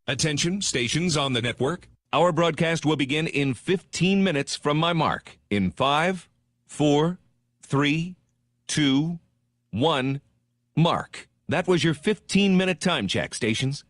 Attention, stations on the network. Our broadcast will begin in 15 minutes from my mark. In 5, 4, 3, 2, 1, mark. That was your 15-minute time check, stations.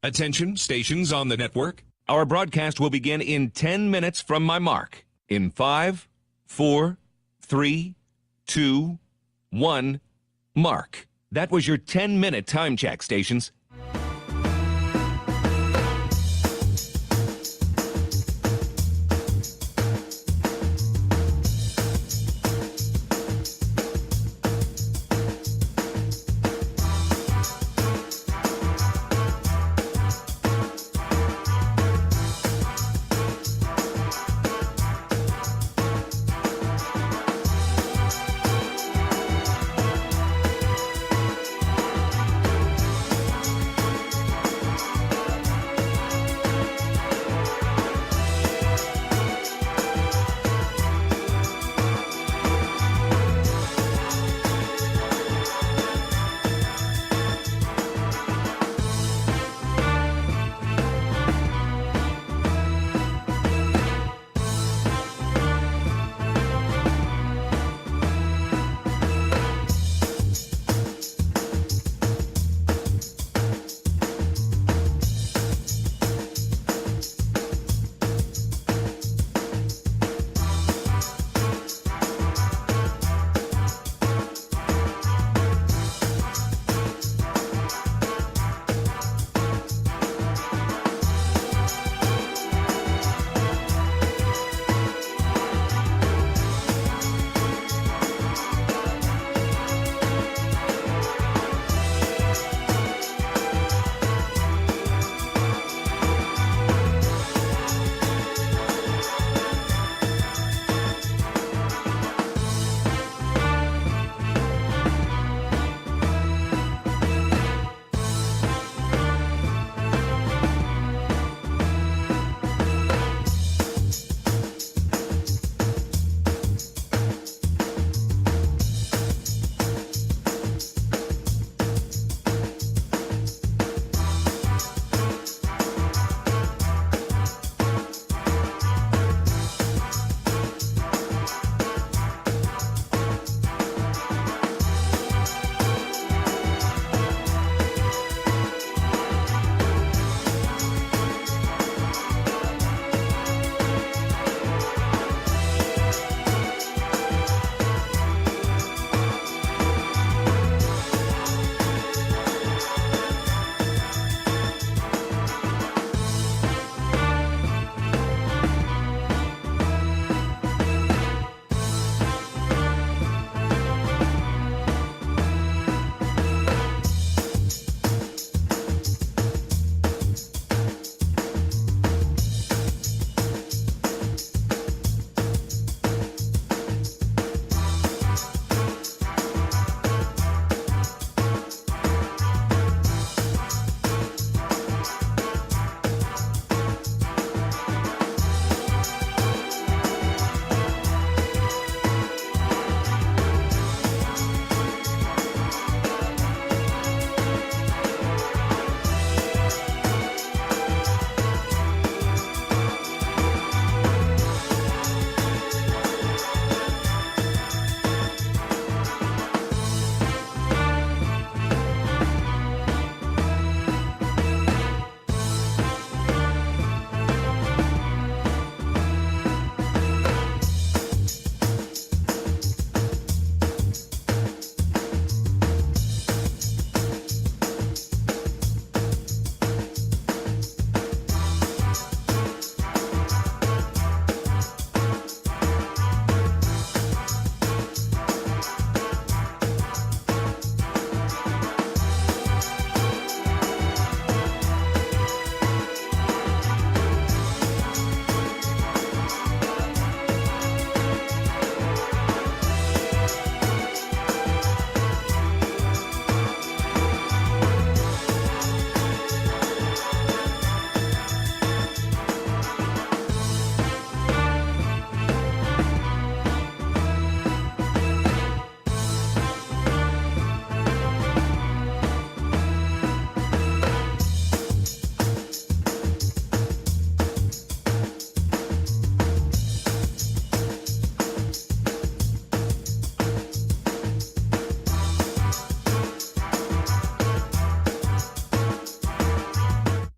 Attention, stations on the network. Our broadcast will begin in 10 minutes from my mark. In 5, 4, 3, 2, 1, mark. That was your 10-minute time check, stations.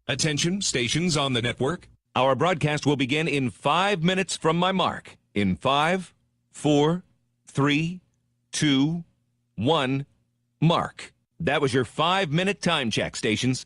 Attention, stations on the network. Our broadcast will begin in 5 minutes from my mark. In 5, 4, 3, 2, 1, mark. That was your 5-minute time check, stations.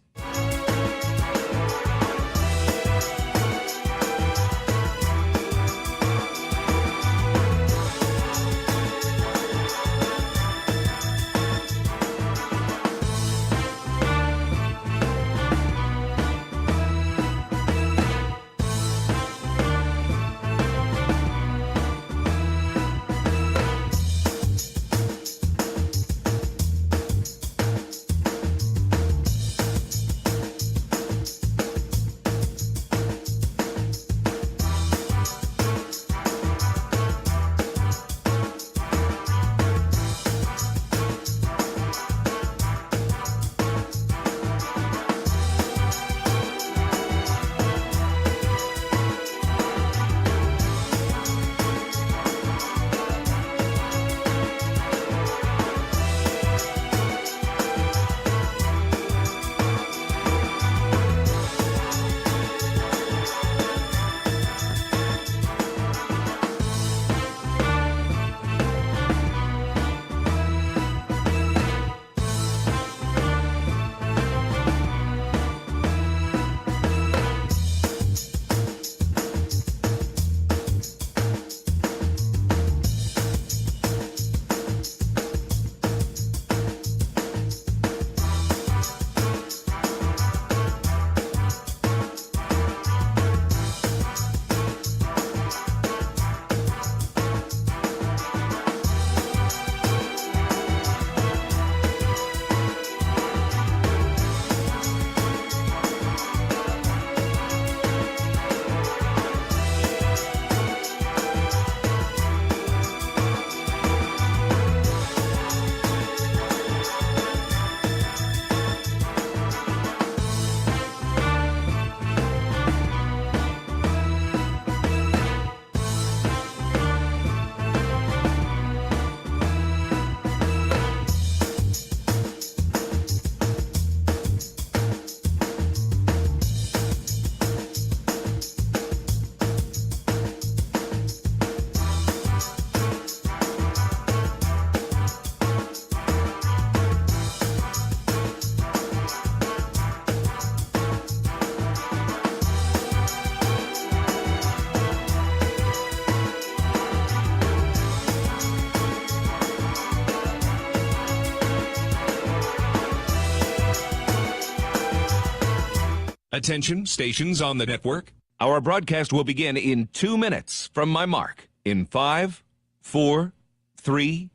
Attention, stations on the network. Our broadcast will begin in 2 minutes from my mark. In 5, 4, 3,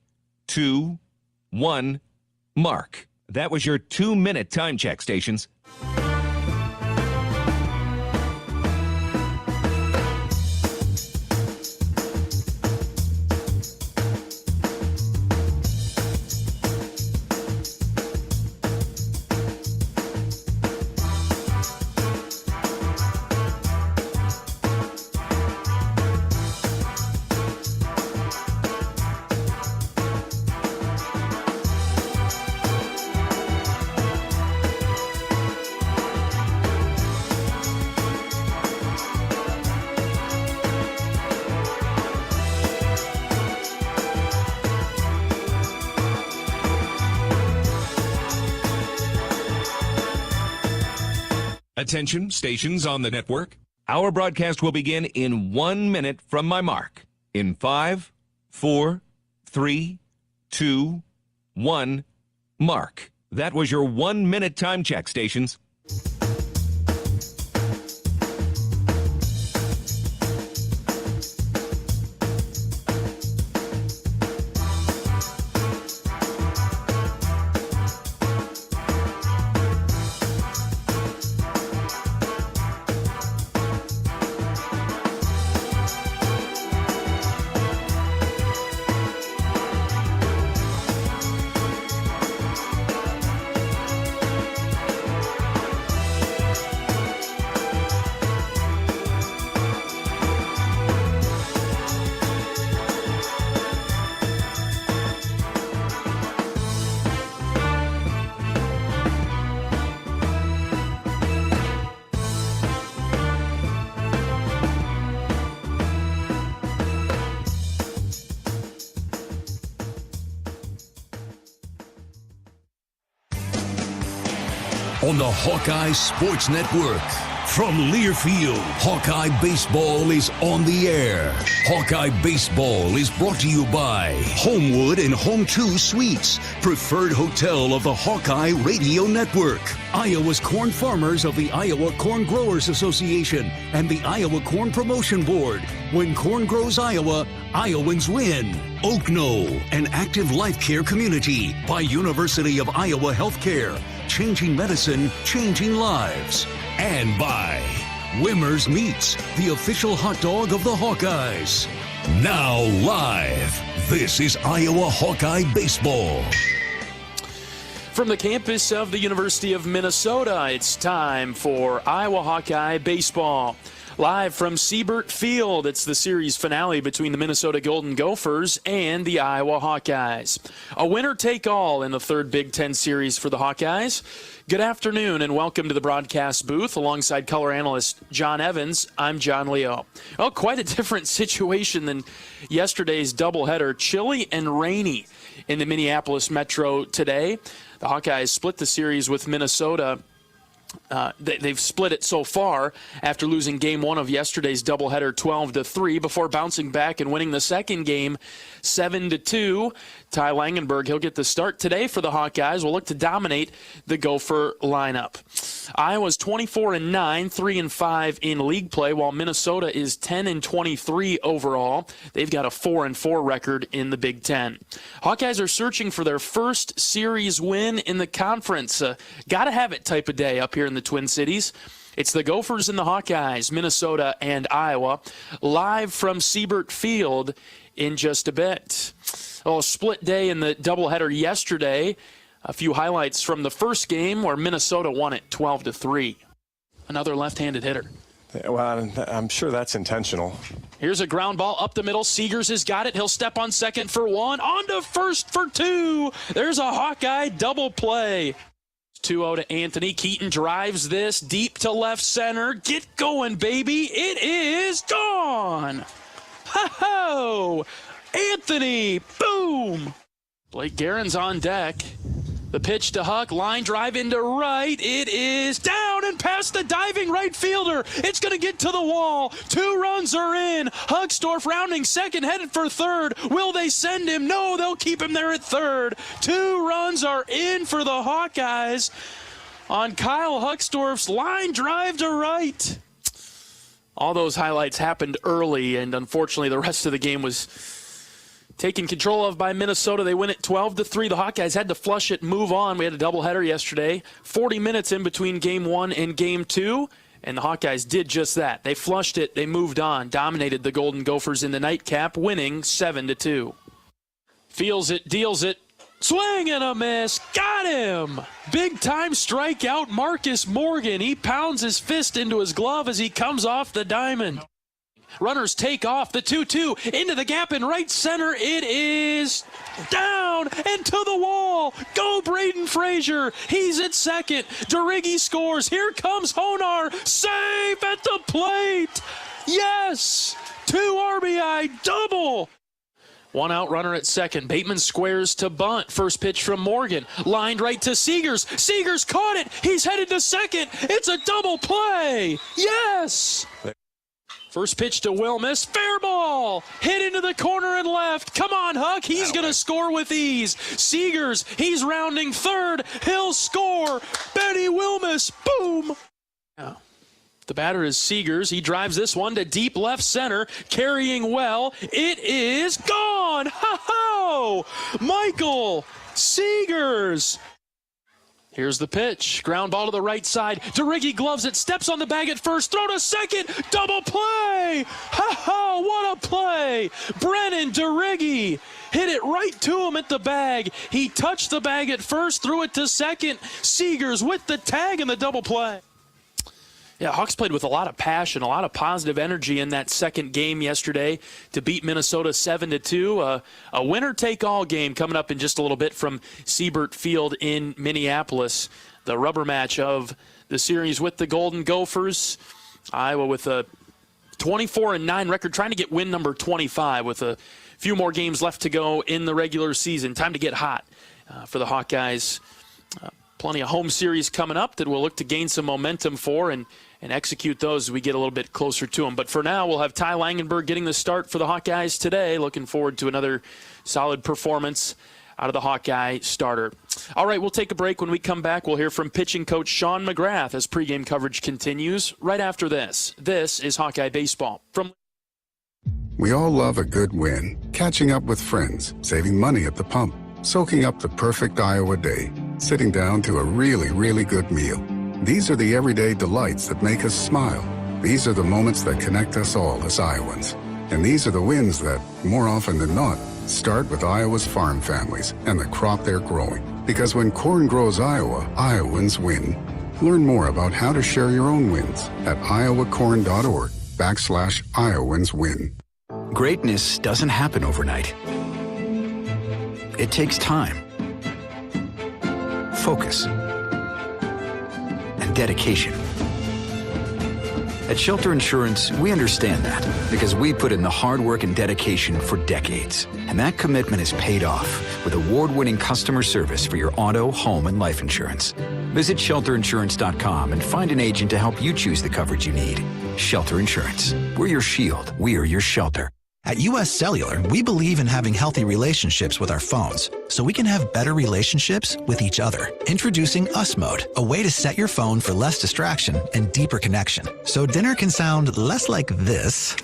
2, 1, mark. That was your 2-minute time check, stations. Attention, stations on the network. Our broadcast will begin in 1 minute from my mark. In 5, 4, 3, 2, 1, mark. That was your 1-minute time check, stations. on the Hawkeye Sports Network. From Learfield, Hawkeye Baseball is on the air. Hawkeye Baseball is brought to you by Homewood and Home 2 Suites, preferred hotel of the Hawkeye Radio Network. Iowa's corn farmers of the Iowa Corn Growers Association and the Iowa Corn Promotion Board. When corn grows Iowa, Iowans win. Oak Knoll, an active life care community by University of Iowa Healthcare. Changing medicine, changing lives. And by Wimmer's Meats, the official hot dog of the Hawkeyes. Now live, this is Iowa Hawkeye Baseball. From the campus of the University of Minnesota, it's time for Iowa Hawkeye Baseball. Live from Siebert Field, it's the series finale between the Minnesota Golden Gophers and the Iowa Hawkeyes. A winner-take-all in the third Big Ten series for the Hawkeyes. Good afternoon and welcome to the broadcast booth. Alongside color analyst John Evans, I'm John Leo. Well, quite a different situation than yesterday's doubleheader. Chilly and rainy in the Minneapolis Metro today. The Hawkeyes split the series with Minnesota. They've split it so far after losing game one of yesterday's doubleheader 12-3 before bouncing back and winning the second game 7-2. Ty Langenberg, he'll get the start today for the Hawkeyes. Will look to dominate the Gopher lineup. Iowa's 24-9, 3-5 in league play, while Minnesota is 10-23 overall. They've got a 4-4 record in the Big Ten. Hawkeyes are searching for their first series win in the conference. Gotta have it type of day up here in the Twin Cities. It's the Gophers and the Hawkeyes, Minnesota and Iowa, live from Siebert Field in just a bit. A split day in the doubleheader yesterday. A few highlights from the first game where Minnesota won it 12-3. Another left-handed hitter. Well, I'm sure that's intentional. Here's a ground ball up the middle. Seegers has got it. He'll step on second for one. On to first for two. There's a Hawkeye double play. 2-0 to Anthony. Keaton drives this deep to left center. Get going, baby. It is gone. Ho-ho! Anthony, boom! Blake Guerin's on deck. The pitch to Huck, line drive into right. It is down and past the diving right fielder. It's going to get to the wall. 2 runs are in. Huckstorf rounding second, headed for third. Will they send him? No, they'll keep him there at third. 2 runs are in for the Hawkeyes on Kyle Huckstorf's line drive to right. All those highlights happened early, and unfortunately the rest of the game was taken control of by Minnesota. They win it 12-3. The Hawkeyes had to flush it, move on. We had a doubleheader yesterday. 40 minutes in between game 1 and game 2, and the Hawkeyes did just that. They flushed it, they moved on, dominated the Golden Gophers in the nightcap, winning 7-2. Feels it, deals it. Swing and a miss. Got him. Big time strikeout, Marcus Morgan. He pounds his fist into his glove as he comes off the diamond. Runners take off. The 2-2 into the gap in right center. It is down and to the wall. Go Braden Frazier. He's at second. DeRiggi scores. Here comes Honar. Safe at the plate. Yes. 2 RBI double. 1 out runner at second. Bateman squares to bunt. First pitch from Morgan. Lined right to Seegers. Seegers caught it. He's headed to second. It's a double play. Yes. First pitch to Wilmus. Fair ball. Hit into the corner and left. Come on, Huck. He's going to score with ease. Seegers, he's rounding third. He'll score. Benny Wilmus. Boom. Now, the batter is Seegers. He drives this one to deep left center, carrying well. It is gone. Ho-ho! Michael Seegers. Here's the pitch. Ground ball to the right side. DeRiggi gloves it. Steps on the bag at first. Throw to second. Double play. Ha-ha! What a play. Brennan DeRiggi hit it right to him at the bag. He touched the bag at first. Threw it to second. Seegers with the tag and the double play. Yeah, Hawks played with a lot of passion, a lot of positive energy in that second game yesterday to beat Minnesota 7-2. A winner-take-all game coming up in just a little bit from Siebert Field in Minneapolis. The rubber match of the series with the Golden Gophers. Iowa with a 24-9 record, trying to get win number 25 with a few more games left to go in the regular season. Time to get hot for the Hawkeyes. Plenty of home series coming up that we'll look to gain some momentum for and execute those as we get a little bit closer to them. But for now, we'll have Ty Langenberg getting the start for the Hawkeyes today. Looking forward to another solid performance out of the Hawkeye starter. All right, we'll take a break. When we come back, we'll hear from pitching coach Sean McGrath as pregame coverage continues right after this. This is Hawkeye Baseball. We all love a good win. Catching up with friends, saving money at the pump, soaking up the perfect Iowa day, sitting down to a really, really good meal. These are the everyday delights that make us smile. These are the moments that connect us all as Iowans. And these are the wins that, more often than not, start with Iowa's farm families and the crop they're growing. Because when corn grows Iowa, Iowans win. Learn more about how to share your own wins at iowacorn.org/Iowans win. Greatness doesn't happen overnight. It takes time, focus, and dedication. At Shelter Insurance, we understand that because we put in the hard work and dedication for decades. And that commitment is paid off with award-winning customer service for your auto, home, and life insurance. Visit shelterinsurance.com and find an agent to help you choose the coverage you need. Shelter Insurance. We're your shield. We're your shelter. At U.S. Cellular, we believe in having healthy relationships with our phones so we can have better relationships with each other. Introducing Us Mode, a way to set your phone for less distraction and deeper connection. So dinner can sound less like this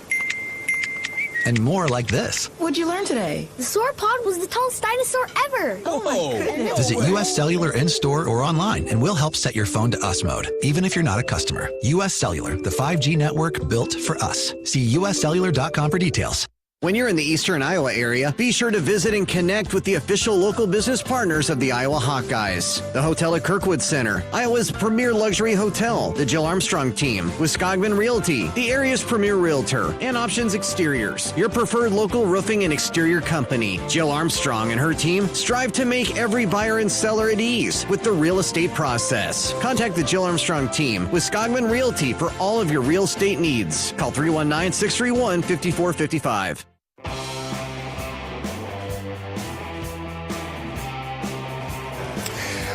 and more like this. What'd you learn today? The sauropod was the tallest dinosaur ever. Oh my goodness. Visit U.S. Cellular in-store or online and we'll help set your phone to Us Mode, even if you're not a customer. U.S. Cellular, the 5G network built for us. See uscellular.com for details. When you're in the eastern Iowa area, be sure to visit and connect with the official local business partners of the Iowa Hawkeyes. The Hotel at Kirkwood Center, Iowa's premier luxury hotel, the Jill Armstrong team, Wisconsin Realty, the area's premier realtor, and Options Exteriors, your preferred local roofing and exterior company. Jill Armstrong and her team strive to make every buyer and seller at ease with the real estate process. Contact the Jill Armstrong team, Wisconsin Realty, for all of your real estate needs. Call 319-631-5455.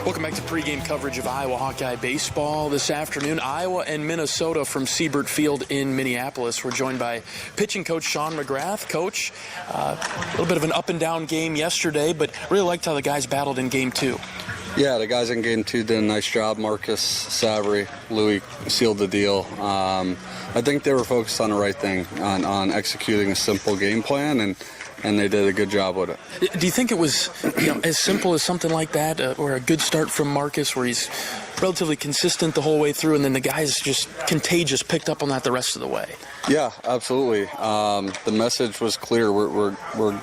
Welcome back to pregame coverage of Iowa Hawkeye baseball this afternoon. Iowa and Minnesota from Siebert Field in Minneapolis. We're joined by pitching coach Sean McGrath. Coach, a little bit of an up-and-down game yesterday, but really liked how the guys battled in Game 2. Yeah, the guys in Game 2 did a nice job. Marcus, Savary, Louis sealed the deal. I think they were focused on the right thing, on executing a simple game plan, and they did a good job with it. Do you think it was as simple as something like that, or a good start from Marcus where he's relatively consistent the whole way through, and then the guys just contagious, picked up on that the rest of the way? Yeah, absolutely. The message was clear. We're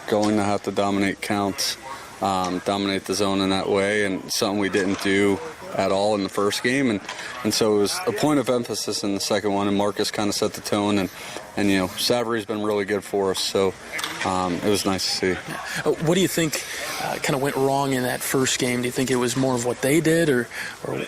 going to have to dominate counts, dominate the zone in that way, and something we didn't do at all in the first game, and so it was a point of emphasis in the second one, and Marcus kind of set the tone, and Savary's been really good for us, so it was nice to see. What do you think kind of went wrong in that first game? Do you think it was more of what they did or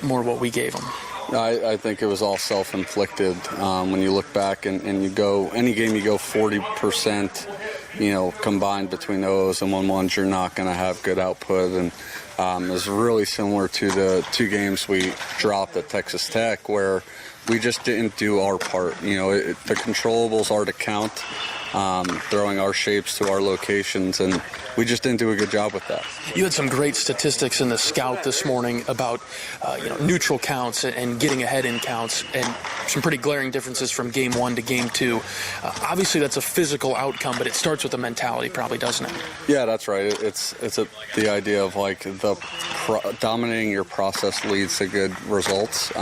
more what we gave them? I think it was all self-inflicted. When you look back and you go, any game you go 40%, combined between those and 1-1s, you're not going to have good output. And it was really similar to the two games we dropped at Texas Tech, where we just didn't do our part. The controllables are to count, throwing our shapes to our locations, and we just didn't do a good job with that. You had some great statistics in the scout this morning about neutral counts and getting ahead in counts, and some pretty glaring differences from Game 1 to Game 2. Obviously, that's a physical outcome, but it starts with the mentality, probably, doesn't it? Yeah, that's right. It's the idea of dominating your process leads to good results.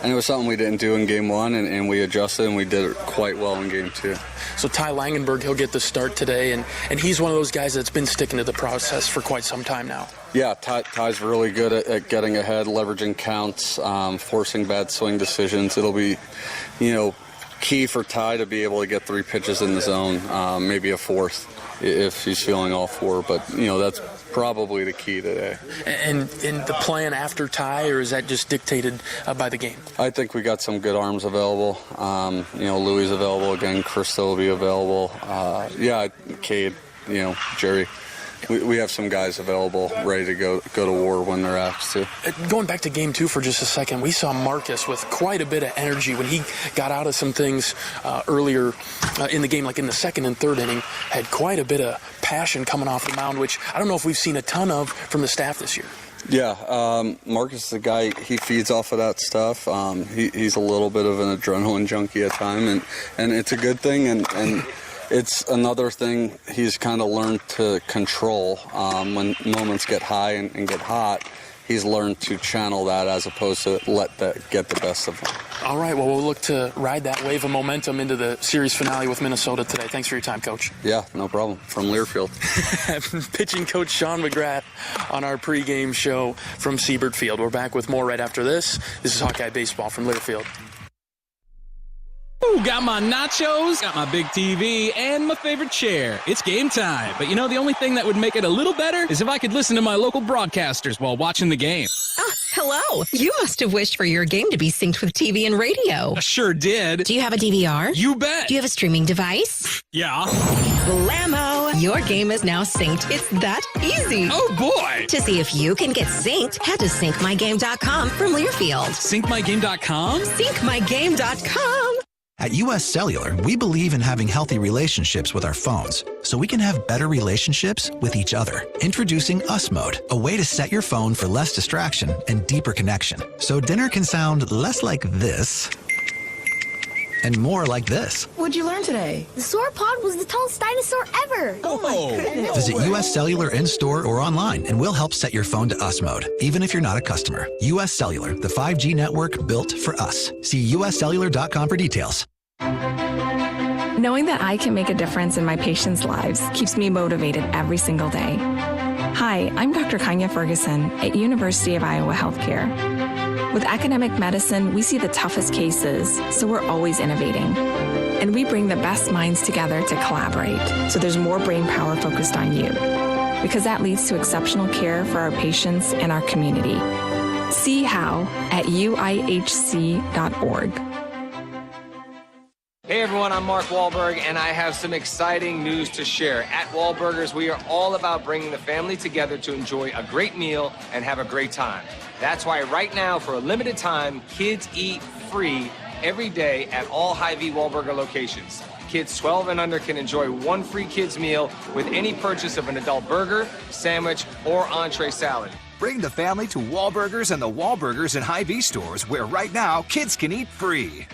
And it was something we didn't do in Game 1, and we adjusted, and we did it quite well in Game 2. So Ty Langenberg, he'll get the start today, and he's one of those guys that's been sticking to the process for quite some time now. Yeah, Ty's really good at getting ahead, leveraging counts, forcing bad swing decisions. It'll be, key for Ty to be able to get 3 pitches in the zone, maybe a 4th if he's feeling all 4. But, that's probably the key today. And the plan after Ty, or is that just dictated by the game? I think we got some good arms available. Louis available again. Christo will be available. Cade, Jerry. we have some guys available, ready to go to war when they're asked to. Going back to game 2 for just a second, we saw Marcus with quite a bit of energy when he got out of some things earlier in the game, like in the second and third inning, had quite a bit of passion coming off the mound, which I don't know if we've seen a ton of from the staff this year. Yeah, Marcus is a guy, he feeds off of that stuff. He's a little bit of an adrenaline junkie at times, and it's a good thing, and it's another thing he's kind of learned to control. When moments get high and get hot, he's learned to channel that as opposed to let that get the best of him. All right, well, we'll look to ride that wave of momentum into the series finale with Minnesota today. Thanks for your time, Coach. Yeah, no problem. From Learfield. Pitching coach Sean McGrath on our pregame show from Siebert Field. We're back with more right after this. This is Hawkeye Baseball from Learfield. Ooh, got my nachos, got my big TV, and my favorite chair. It's game time. But you know, the only thing that would make it a little better is if I could listen to my local broadcasters while watching the game. Ah, hello. You must have wished for your game to be synced with TV and radio. I sure did. Do you have a DVR? You bet. Do you have a streaming device? Yeah. Blammo! Your game is now synced. It's that easy. Oh, boy. To see if you can get synced, head to syncmygame.com from Learfield. Syncmygame.com? Syncmygame.com. At US Cellular, we believe in having healthy relationships with our phones, so we can have better relationships with each other. Introducing Us Mode, a way to set your phone for less distraction and deeper connection. So dinner can sound less like this and more like this. What'd you learn today? The sauropod was the tallest dinosaur ever. Oh my goodness. Visit US Cellular in-store or online, and we'll help set your phone to Us Mode, even if you're not a customer. US Cellular, the 5G network built for us. See uscellular.com for details. Knowing that I can make a difference in my patients' lives keeps me motivated every single day. Hi, I'm Dr. Kanya Ferguson at University of Iowa Healthcare. With academic medicine, we see the toughest cases, so we're always innovating. And we bring the best minds together to collaborate, so there's more brain power focused on you. Because that leads to exceptional care for our patients and our community. See how at uihc.org. Hey everyone, I'm Mark Wahlberg, and I have some exciting news to share. At Wahlburgers, we are all about bringing the family together to enjoy a great meal and have a great time. That's why right now, for a limited time, kids eat free every day at all Hy-Vee Wahlburger locations. Kids 12 and under can enjoy one free kids meal with any purchase of an adult burger, sandwich, or entree salad. Bring the family to Wahlburgers and the Wahlburgers and Hy-Vee stores, where right now, kids can eat free.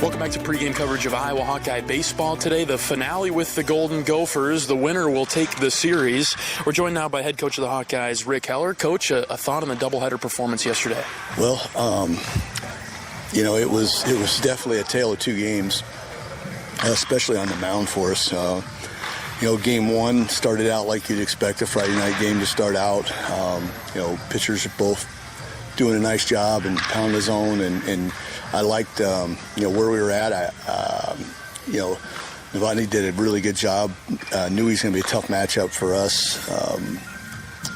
Welcome back to pregame coverage of Iowa Hawkeye baseball. Today, the finale with the Golden Gophers. The winner will take the series. We're joined now by head coach of the Hawkeyes, Rick Heller. Coach, a thought on the doubleheader performance yesterday? Well, you know, it was definitely a tale of two games, especially on the mound for us. You know, game one started out like you'd expect a Friday night game to start out. You know, pitchers are both doing a nice job and pounding the zone, and I liked, you know, where we were at. You know, Novotny did a really good job. Knew he's going to be a tough matchup for us.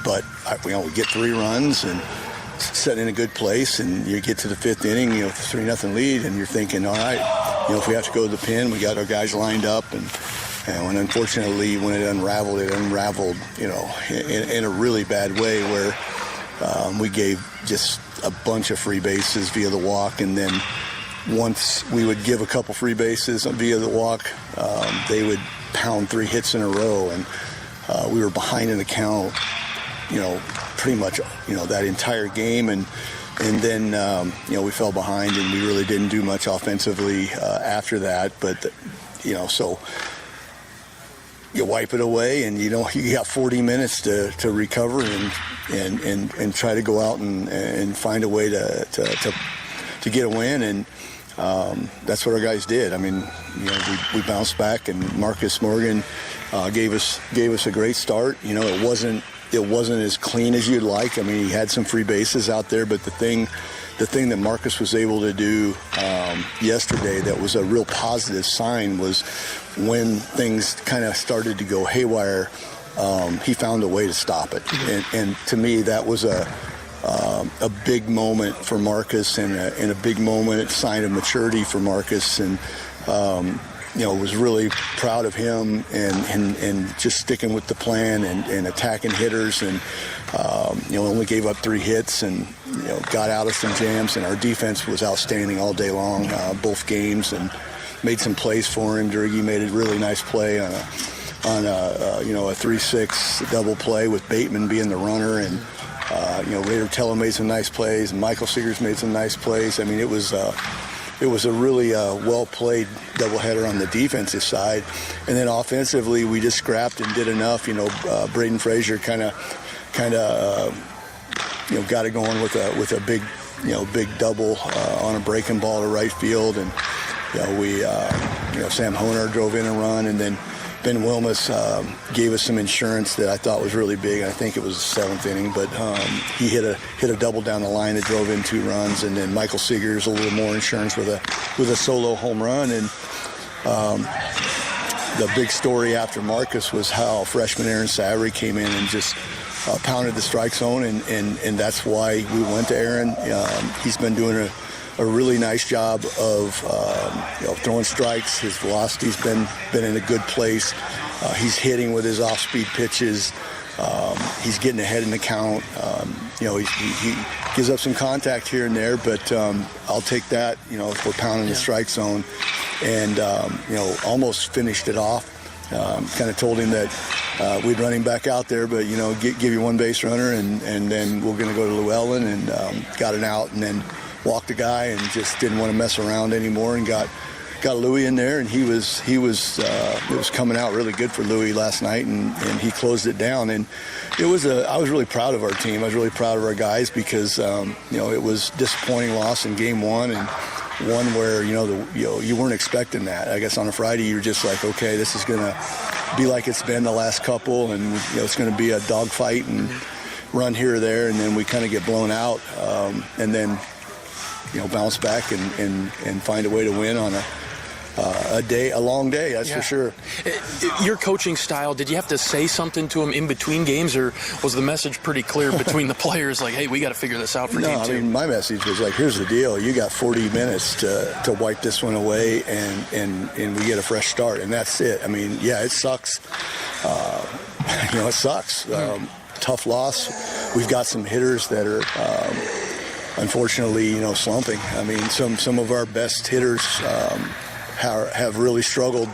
But, you know, we get 3 runs and set in a good place, and you get to the 5th inning, you know, 3-0 lead, and you're thinking, all right, you know, if we have to go to the pin, we got our guys lined up. And when unfortunately, when it unraveled, you know, in a really bad way where we gave just a bunch of free bases via the walk, and then once we would give a couple free bases via the walk, they would pound 3 hits in a row, and we were behind in the count, you know, pretty much, you know, that entire game, and then you know, we fell behind, and we really didn't do much offensively after that. But you know, so you wipe it away, and you know, you got 40 minutes to recover and try to go out and find a way to get a win, and that's what our guys did. I mean, you know, we bounced back, and Marcus Morgan gave us a great start. You know, it wasn't as clean as you'd like. I mean, he had some free bases out there, but the thing that Marcus was able to do yesterday that was a real positive sign was when things kind of started to go haywire, he found a way to stop it. And to me, that was a a big moment for Marcus and a big moment, sign of maturity for Marcus, and was really proud of him and just sticking with the plan and attacking hitters, and only gave up 3 hits and got out of some jams, and our defense was outstanding all day long, both games, and made some plays for him. Durkee made a really nice play on a 3-6 double play with Bateman being the runner, and Raider Tello made some nice plays, and Michael Seegers made some nice plays. I mean, it was a really well-played doubleheader on the defensive side. And then offensively, we just scrapped and did enough. Braden Frazier kind of got it going with a big double on a breaking ball to right field. And, Sam Honer drove in a run, and then Ben Wilmus gave us some insurance that I thought was really big. I think it was the 7th inning, but he hit a double down the line that drove in 2 runs, and then Michael Seegers a little more insurance with a solo home run. And the big story after Marcus was how freshman Aaron Savory came in and just pounded the strike zone, and that's why we went to Aaron. He's been doing a really nice job of throwing strikes. His velocity's been in a good place. He's hitting with his off-speed pitches. He's getting ahead in the count. He gives up some contact here and there, but I'll take that, if we're pounding the strike zone. And, almost finished it off. Kind of told him that we'd run him back out there, but, give you 1 base runner, and then we're going to go to Llewellyn, and got an out, and then walked the guy and just didn't want to mess around anymore, and got Louis in there, and it was coming out really good for Louis last night, and he closed it down. And I was really proud of our team. I was really proud of our guys because it was a disappointing loss in game 1, and one where you weren't expecting that. I guess on a Friday you're just like, okay, this is gonna be like it's been the last couple, and it's gonna be a dogfight and run here or there, and then we kind of get blown out, and then bounce back and find a way to win on a long day, that's for sure. Your coaching style, did you have to say something to him in between games, or was the message pretty clear between the players, like, hey, we got to figure this out for game 2? I mean, my message was like, here's the deal. You got 40 minutes to wipe this one away, and we get a fresh start, and that's it. I mean, yeah, it sucks. It sucks. Tough loss. We've got some hitters that are unfortunately, slumping. I mean, some of our best hitters have really struggled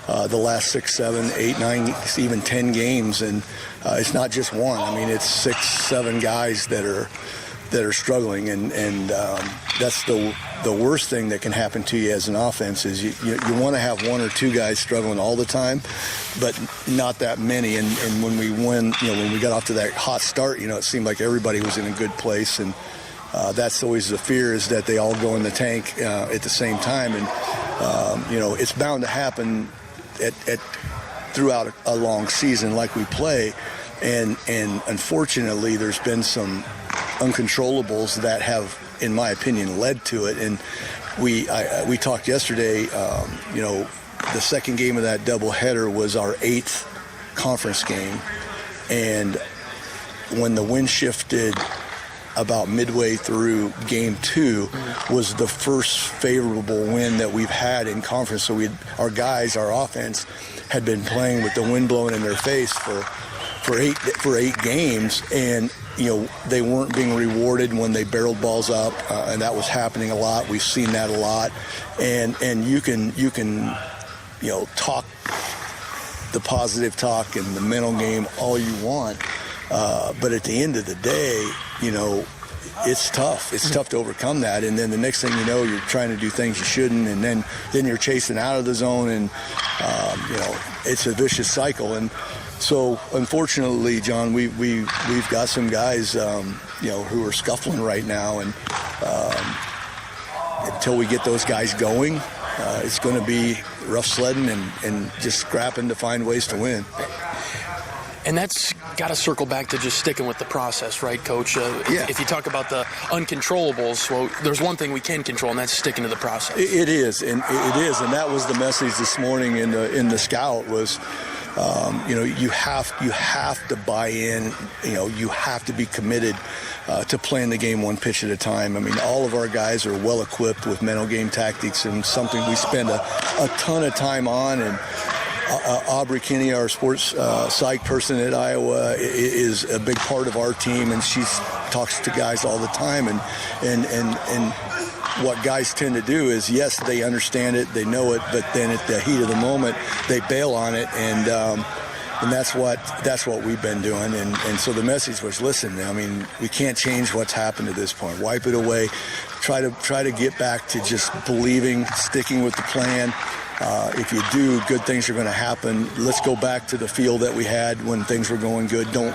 the last 6, 7, 8, 9, even 10 games, and it's not just one. I mean, it's 6, 7 guys that are struggling, and that's the worst thing that can happen to you as an offense is you want to have 1 or 2 guys struggling all the time, but not that many. And when we win, when we got off to that hot start, it seemed like everybody was in a good place, and that's always the fear, is that they all go in the tank at the same time. And, it's bound to happen throughout a long season like we play. And unfortunately, there's been some uncontrollables that have, in my opinion, led to it. And we talked yesterday, the second game of that doubleheader was our 8th conference game. And when the wind shifted about midway through game 2 was the first favorable win that we've had in conference. So our guys, our offense, had been playing with the wind blowing in their face for 8 games, and they weren't being rewarded when they barreled balls up, and that was happening a lot. We've seen that a lot, and you can talk the positive talk and the mental game all you want. But at the end of the day, it's tough. It's tough to overcome that. And then the next thing you know, you're trying to do things you shouldn't, and then you're chasing out of the zone, and, it's a vicious cycle. And so, unfortunately, John, we've got some guys, who are scuffling right now. And until we get those guys going, it's going to be rough sledding and just scrapping to find ways to win. And that's got to circle back to just sticking with the process, right, Coach? If you talk about the uncontrollables, well, there's one thing we can control, and that's sticking to the process. It is, and that was the message this morning in the scout was, You have to buy in. You have to be committed to playing the game one pitch at a time. I mean, all of our guys are well equipped with mental game tactics, and something we spend a ton of time on. And Aubrey Kinney, our sports psych person at Iowa, is a big part of our team, and she talks to guys all the time. And what guys tend to do is, yes, they understand it, they know it, but then at the heat of the moment, they bail on it, and that's what we've been doing. And so the message was, listen, I mean, we can't change what's happened to this point. Wipe it away. Try to get back to just believing, sticking with the plan. If you do, good things are going to happen. Let's go back to the feel that we had when things were going good. Don't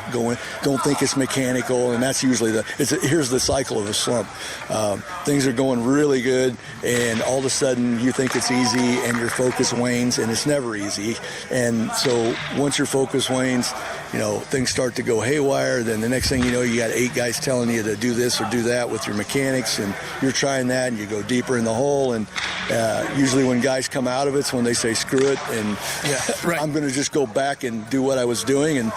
think it's mechanical, and that's usually here's the cycle of a slump. Things are going really good, and all of a sudden you think it's easy, and your focus wanes, and it's never easy. And so once your focus wanes, things start to go haywire. Then the next thing you know, you got 8 guys telling you to do this or do that with your mechanics, and you're trying that, and you go deeper in the hole. And usually when guys come out of it's when they say screw it, and I'm going to just go back and do what I was doing, and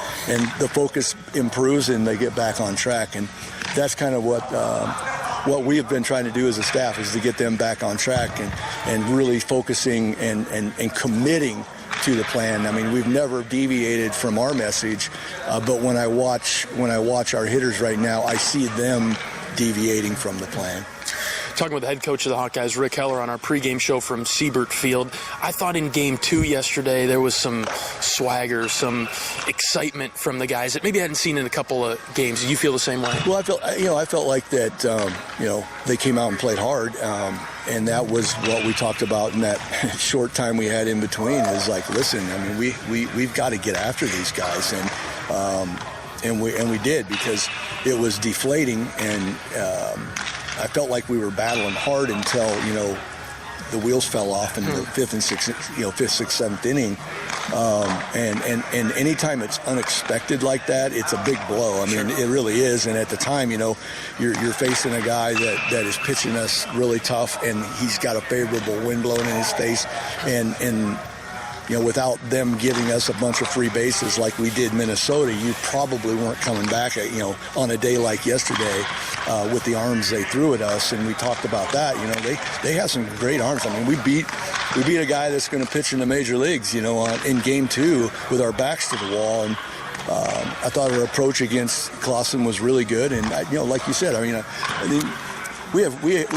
the focus improves and they get back on track. And that's kind of what we have been trying to do as a staff, is to get them back on track and really focusing and committing to the plan. I mean, we've never deviated from our message, but when I watch our hitters right now, I see them deviating from the plan. Talking with the head coach of the Hawkeyes, Rick Heller, on our pregame show from Siebert Field. I thought in Game 2 yesterday there was some swagger, some excitement from the guys that maybe I hadn't seen in a couple of games. Did you feel the same way? Well, I felt like that. They came out and played hard, and that was what we talked about in that short time we had in between. Is like, listen, I mean, we've got to get after these guys, and we did, because it was deflating, and I felt like we were battling hard until the wheels fell off in the 5th and 6th, 5th, 6th, 7th inning. And anytime it's unexpected like that, it's a big blow. I mean, it really is. And at the time, you're facing a guy that is pitching us really tough, and he's got a favorable wind blowing in his face, and without them giving us a bunch of free bases like we did Minnesota, you probably weren't coming back on a day like yesterday with the arms they threw at us. And we talked about that. They have some great arms. I mean, we beat a guy that's going to pitch in the major leagues, in Game 2 with our backs to the wall. And I thought our approach against Clausen was really good. And like you said, I think we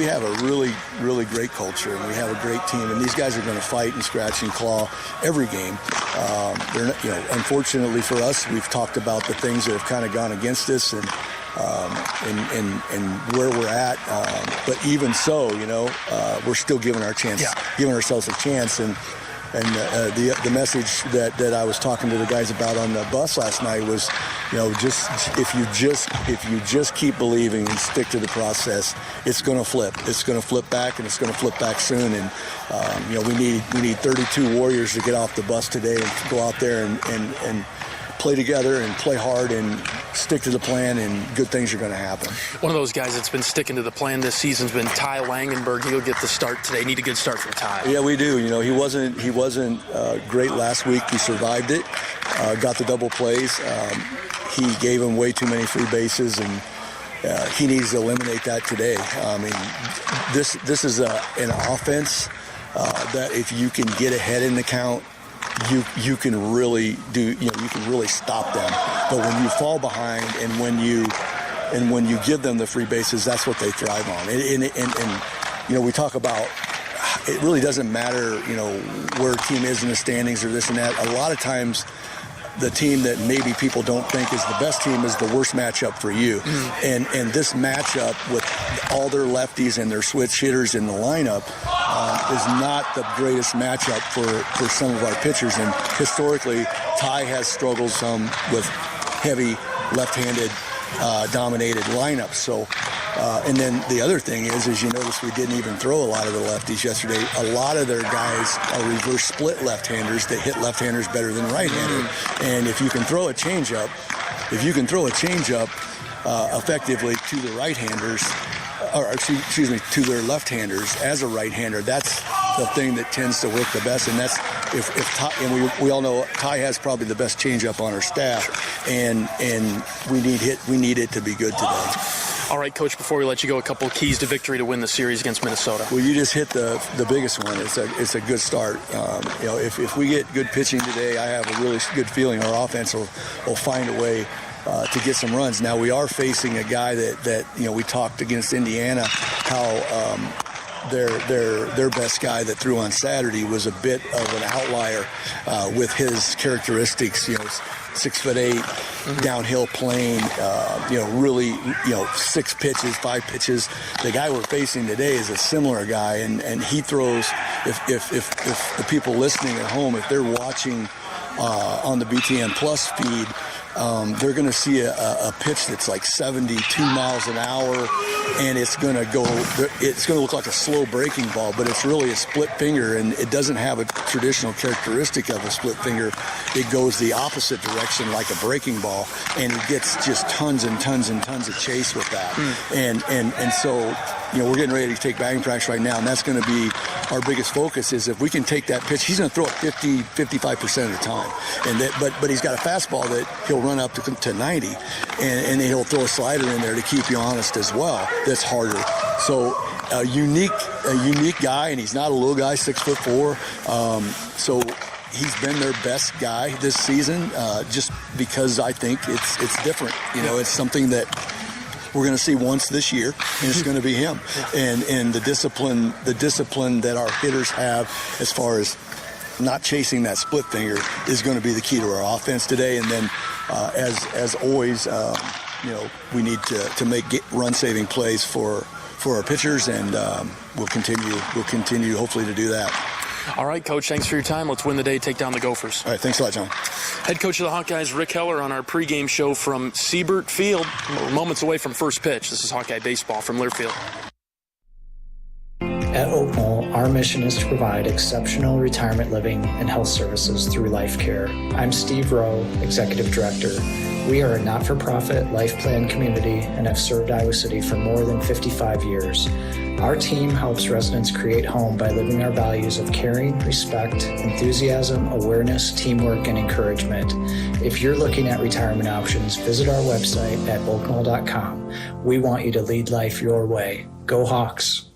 have a really, really great culture, and we have a great team, and these guys are going to fight and scratch and claw every game. Unfortunately for us, we've talked about the things that have kind of gone against us, and where we're at. But even so, we're still giving ourselves a chance. And the message that I was talking to the guys about on the bus last night was, if you just keep believing and stick to the process, it's going to flip. It's going to flip back, and it's going to flip back soon. And we need 32 Warriors to get off the bus today and go out there and play together and play hard and stick to the plan, and good things are going to happen. One of those guys that's been sticking to the plan this season's been Ty Langenberg. He'll get the start today. Need a good start from Ty. Yeah, we do. He wasn't great last week. He survived it, got the double plays. He gave him way too many free bases, and he needs to eliminate that today. I mean, this is an offense that if you can get ahead in the count, you can really you can really stop them. But when you fall behind, and when you give them the free bases, that's what they thrive on. And we talk about, it really doesn't matter where a team is in the standings or this and that. A lot of times, the team that maybe people don't think is the best team is the worst matchup for you. And this matchup with all their lefties and their switch hitters in the lineup is not the greatest matchup for some of our pitchers. And historically, Ty has struggled some with heavy left-handed dominated lineups. So, and then the other thing is you notice we didn't even throw a lot of the lefties yesterday. A lot of their guys are reverse split left-handers that hit left-handers better than right-handers. And if you can throw a changeup, effectively to the right-handers, or excuse me, to their left-handers as a right-hander, that's the thing that tends to work the best, and that's if Ty, and we all know Ty has probably the best changeup on our staff, and we need it to be good today. All right, Coach, before we let you go, a couple of keys to victory to win the series against Minnesota. Well, you just hit the biggest one. It's a good start. If we get good pitching today, I have a really good feeling our offense will find a way to get some runs. Now, we are facing a guy that we talked against Indiana, how their best guy that threw on Saturday was a bit of an outlier with his characteristics, 6'8", downhill playing, really, 6 pitches, 5 pitches. The guy we're facing today is a similar guy, and he throws, if the people listening at home, if they're watching on the BTN Plus feed, they're going to see a pitch that's like 72 miles an hour, and it's going to look like a slow breaking ball, but it's really a split finger, and it doesn't have a traditional characteristic of a split finger. It goes the opposite direction like a breaking ball, and it gets just tons and tons and tons of chase with that. And so, we're getting ready to take batting practice right now, and that's going to be our biggest focus. Is if we can take that pitch, he's going to throw it 55% of the time, but he's got a fastball that he'll run up to 90, and then he'll throw a slider in there to keep you honest as well. That's harder. So a unique guy, and he's not a little guy, 6'4". So he's been their best guy this season, just because I think it's different. It's something that we're going to see once this year, and it's going to be him. And the discipline that our hitters have as far as not chasing that split finger is going to be the key to our offense today. And then, as always, we need to make run-saving plays for our pitchers, and we'll continue hopefully to do that. All right, Coach, thanks for your time. Let's win the day, take down the Gophers. All right, thanks a lot, John. Head coach of the Hawkeyes, Rick Heller, on our pregame show from Siebert Field. We're moments away from first pitch. This is Hawkeye Baseball from Learfield. At Oak Knoll, our mission is to provide exceptional retirement living and health services through life care. I'm Steve Rowe, Executive Director. We are a not-for-profit life plan community and have served Iowa City for more than 55 years. Our team helps residents create home by living our values of caring, respect, enthusiasm, awareness, teamwork, and encouragement. If you're looking at retirement options, visit our website at oaknoll.com. We want you to lead life your way. Go Hawks!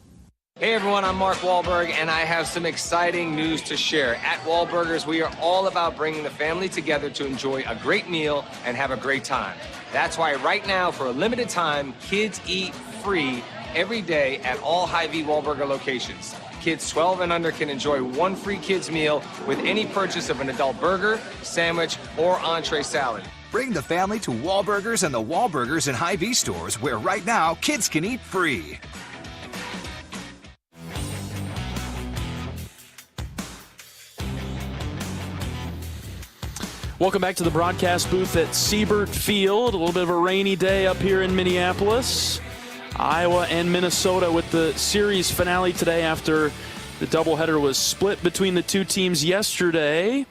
Hey everyone, I'm Mark Wahlberg, and I have some exciting news to share. At Wahlburgers, we are all about bringing the family together to enjoy a great meal and have a great time. That's why right now, for a limited time, kids eat free every day at all Hy-Vee Wahlburger locations. Kids 12 and under can enjoy one free kids meal with any purchase of an adult burger, sandwich, or entree salad. Bring the family to Wahlburgers and the Wahlburgers and Hy-Vee stores, where right now kids can eat free. Welcome back to the broadcast booth at Siebert Field. A little bit of a rainy day up here in Minneapolis. Iowa and Minnesota with the series finale today after the doubleheader was split between the two teams yesterday.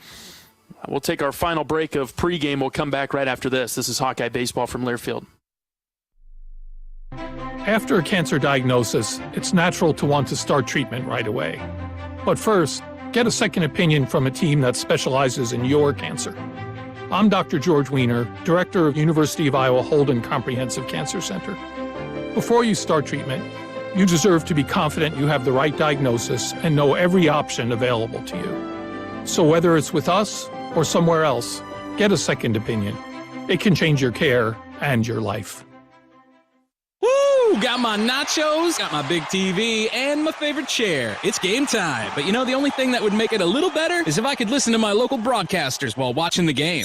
We'll take our final break of pregame. We'll come back right after this. This is Hawkeye Baseball from Learfield. After a cancer diagnosis, it's natural to want to start treatment right away. But first, get a second opinion from a team that specializes in your cancer. I'm Dr. George Weiner, Director of University of Iowa Holden Comprehensive Cancer Center. Before you start treatment, you deserve to be confident you have the right diagnosis and know every option available to you. So whether it's with us or somewhere else, get a second opinion. It can change your care and your life. Woo! Got my nachos, got my big TV, and my favorite chair. It's game time. But the only thing that would make it a little better is if I could listen to my local broadcasters while watching the game.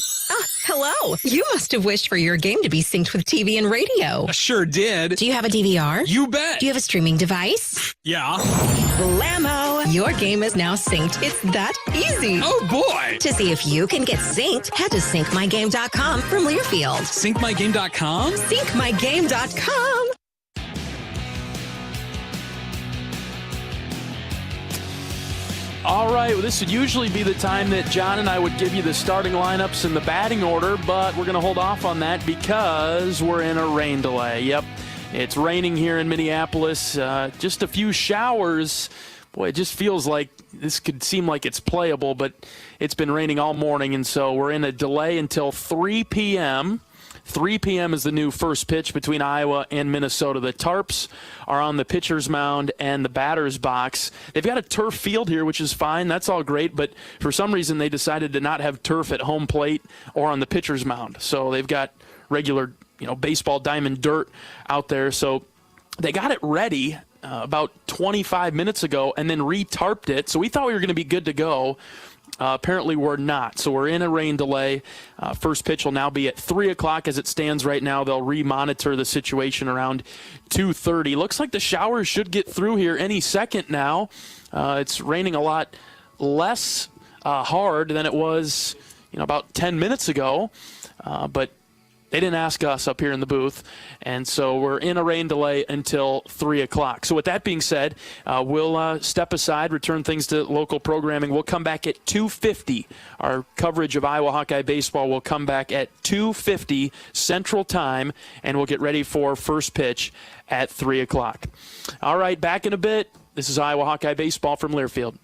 Hello. You must have wished for your game to be synced with TV and radio. I sure did. Do you have a DVR? You bet. Do you have a streaming device? Yeah. Blammo! Your game is now synced. It's that easy. Oh, boy. To see if you can get synced, head to syncmygame.com from Learfield. Syncmygame.com? Syncmygame.com. All right, well, this would usually be the time that John and I would give you the starting lineups and the batting order, but we're going to hold off on that because we're in a rain delay. Yep, it's raining here in Minneapolis. Just a few showers boy, it just feels like this could seem like it's playable, but it's been raining all morning, and so we're in a delay until 3 p.m. 3 p.m. is the new first pitch between Iowa and Minnesota. The Tarps are on the pitcher's mound and the batter's box. They've got a turf field here, which is fine. That's all great, but for some reason they decided to not have turf at home plate or on the pitcher's mound. So they've got regular, baseball diamond dirt out there. So they got it ready about 25 minutes ago and then re-tarped it. So we thought we were going to be good to go. Apparently we're not, so we're in a rain delay. First pitch will now be at 3 o'clock as it stands right now. They'll re-monitor the situation around 2:30. Looks like the showers should get through here any second now. It's raining a lot less hard than it was about 10 minutes ago, but they didn't ask us up here in the booth, and so we're in a rain delay until 3 o'clock. So with that being said, we'll step aside, return things to local programming. We'll come back at 2:50. Our coverage of Iowa Hawkeye baseball will come back at 2:50 Central Time, and we'll get ready for first pitch at 3 o'clock. All right, back in a bit. This is Iowa Hawkeye baseball from Learfield.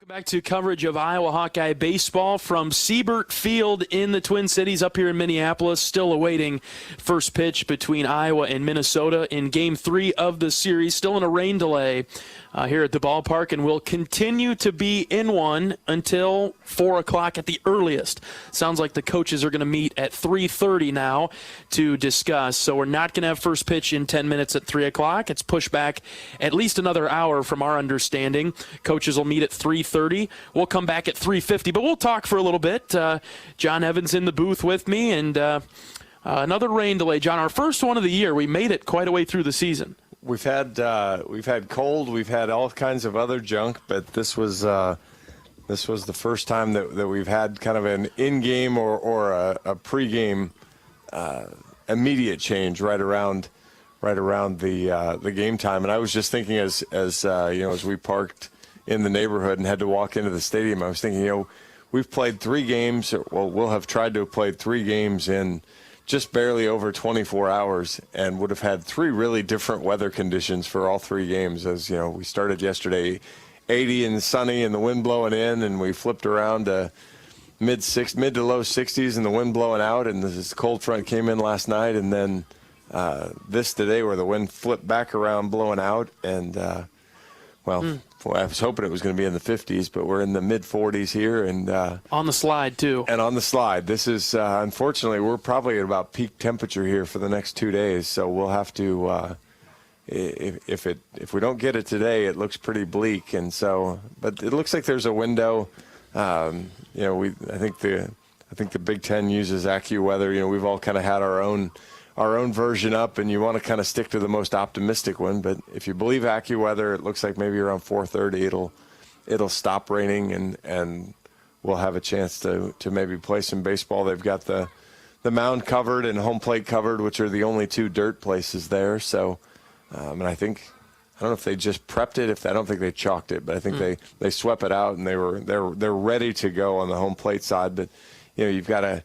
Back to coverage of Iowa Hawkeye baseball from Siebert Field in the Twin Cities up here in Minneapolis. Still awaiting first pitch between Iowa and Minnesota in Game 3 of the series. Still in a rain delay here at the ballpark, and will continue to be in one until 4 o'clock at the earliest. Sounds like the coaches are going to meet at 3:30 now to discuss. So we're not going to have first pitch in 10 minutes at 3 o'clock. It's pushed back at least another hour from our understanding. Coaches will meet at 3:30. We'll come back at 3:50, but we'll talk for a little bit. John Evans in the booth with me, and another rain delay. John, our first one of the year. We made it quite a way through the season. We've had cold, we've had all kinds of other junk, but this was the first time that we've had kind of an in-game or a pre-game immediate change right around the game time. And I was just thinking as we parked in the neighborhood and had to walk into the stadium, I was thinking, we've played 3 games. Well, we'll have tried to have played 3 games in just barely over 24 hours, and would have had 3 really different weather conditions for all 3 games. As you know, we started yesterday 80 and sunny and the wind blowing in, and we flipped around to mid to low 60s and the wind blowing out, and this cold front came in last night, and then this today where the wind flipped back around blowing out, and I was hoping it was going to be in the 50s, but we're in the mid-40s here. And on the slide, too. And on the slide. This is, unfortunately, we're probably at about peak temperature here for the next 2 days. So we'll have to, if we don't get it today, it looks pretty bleak. And so, but it looks like there's a window. I think the Big Ten uses AccuWeather. We've all kind of had our own version up, and you want to kind of stick to the most optimistic one. But if you believe AccuWeather, it looks like maybe around 4:30 it'll stop raining, and we'll have a chance to maybe play some baseball. They've got the mound covered and home plate covered, which are the only 2 dirt places there. So, and I don't know if they just prepped it. I don't think they chalked it, but I think they swept it out, and they're ready to go on the home plate side. But you've got to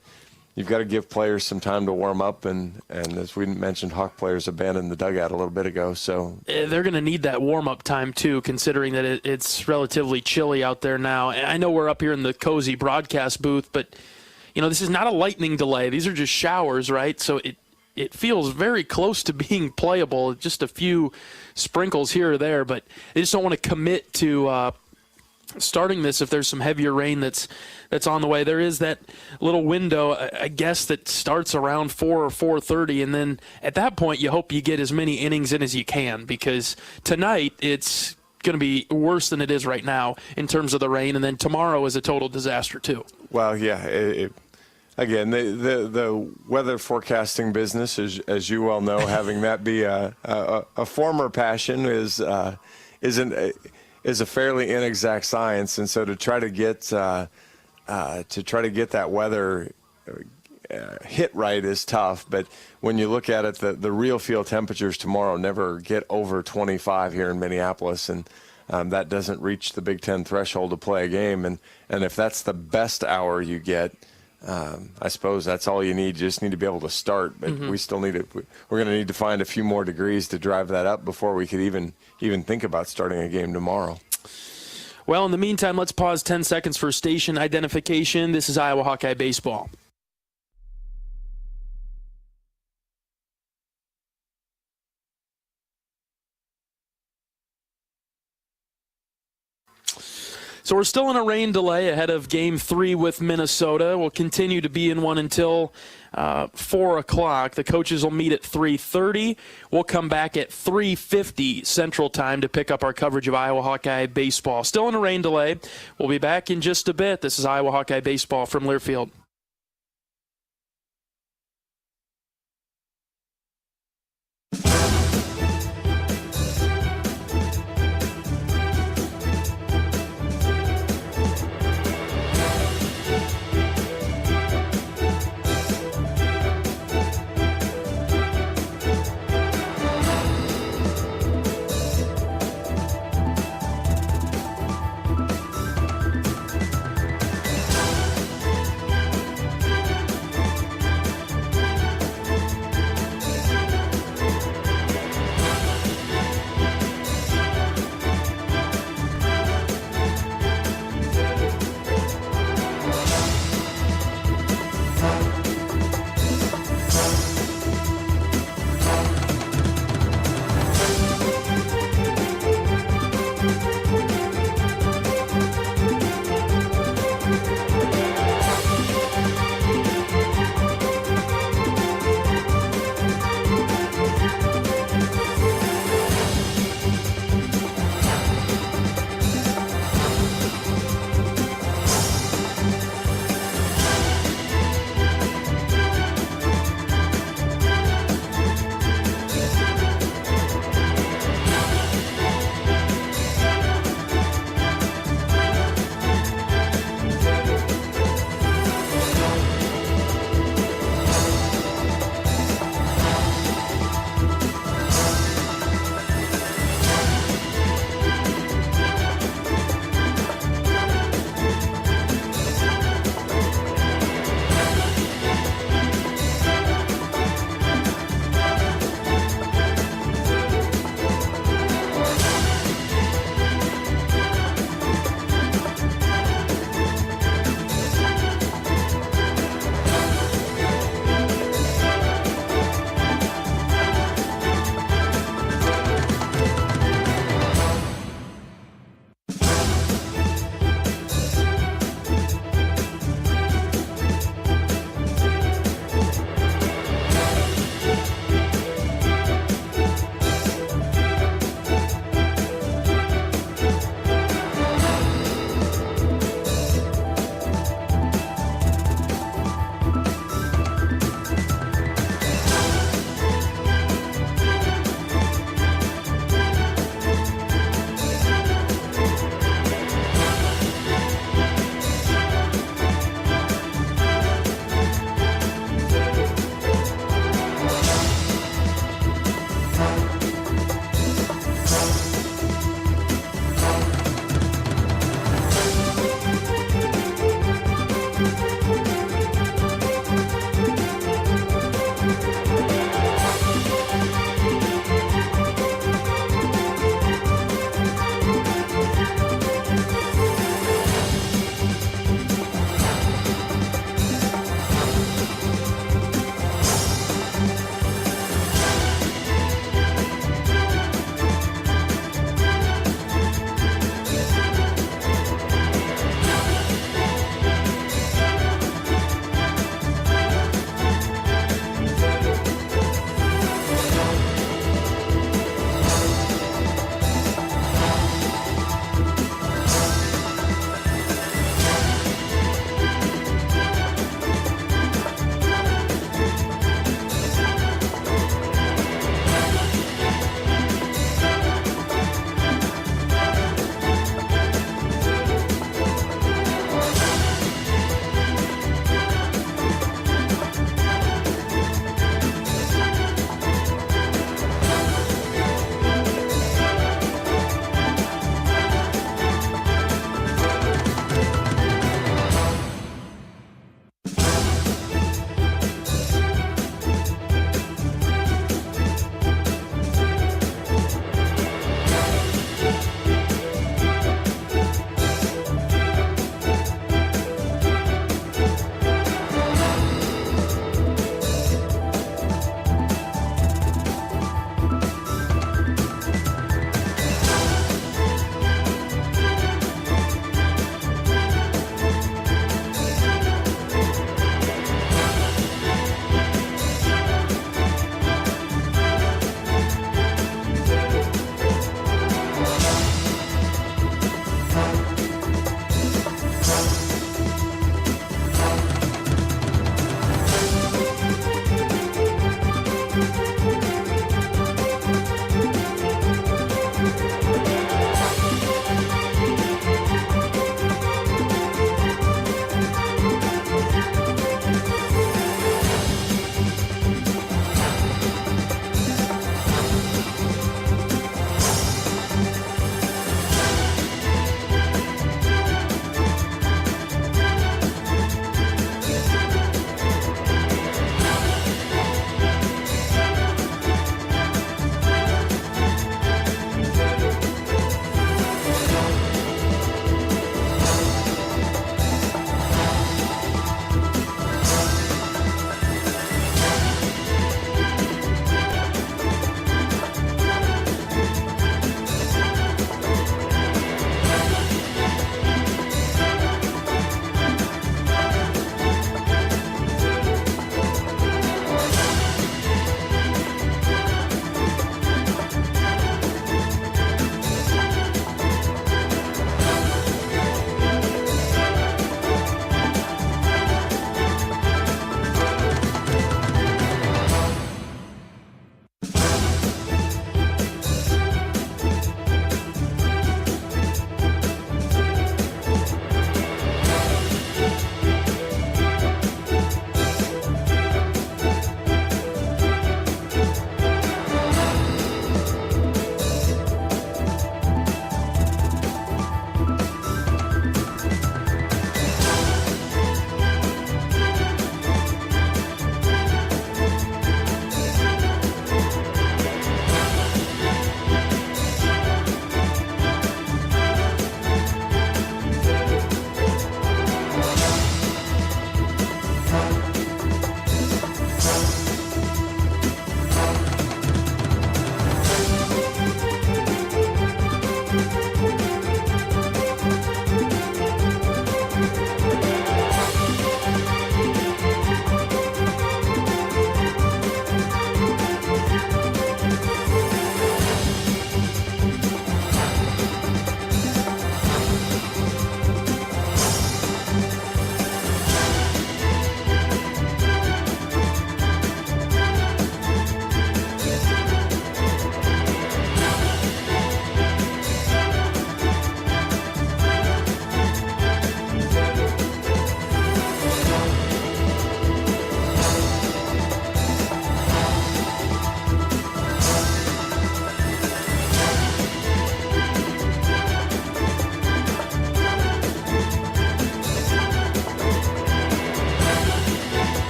give players some time to warm up, and as we mentioned, Hawk players abandoned the dugout a little bit ago. So they're going to need that warm-up time, too, considering that it's relatively chilly out there now. And I know we're up here in the cozy broadcast booth, but, this is not a lightning delay. These are just showers, right? So it feels very close to being playable, just a few sprinkles here or there, but they just don't want to commit to starting this if there's some heavier rain that's on the way. There is that little window, I guess, that starts around 4 or 4:30, and then at that point you hope you get as many innings in as you can, because tonight it's going to be worse than it is right now in terms of the rain, and then tomorrow is a total disaster too. Well, yeah. Again, the weather forecasting business, as you well know, having that be a former passion is a fairly inexact science, and so to try to get that weather hit right is tough. But when you look at it, the real field temperatures tomorrow never get over 25 here in Minneapolis, and that doesn't reach the Big Ten threshold to play a game. And if that's the best hour you get, I suppose that's all you need. You just need to be able to start, but we still need it. We're going to need to find a few more degrees to drive that up before we could even think about starting a game tomorrow. Well, in the meantime, let's pause 10 seconds for station identification. This is Iowa Hawkeye baseball. So we're still in a rain delay ahead of Game 3 with Minnesota. We'll continue to be in one until 4 o'clock. The coaches will meet at 3:30. We'll come back at 3:50 Central Time to pick up our coverage of Iowa Hawkeye baseball. Still in a rain delay. We'll be back in just a bit. This is Iowa Hawkeye baseball from Learfield.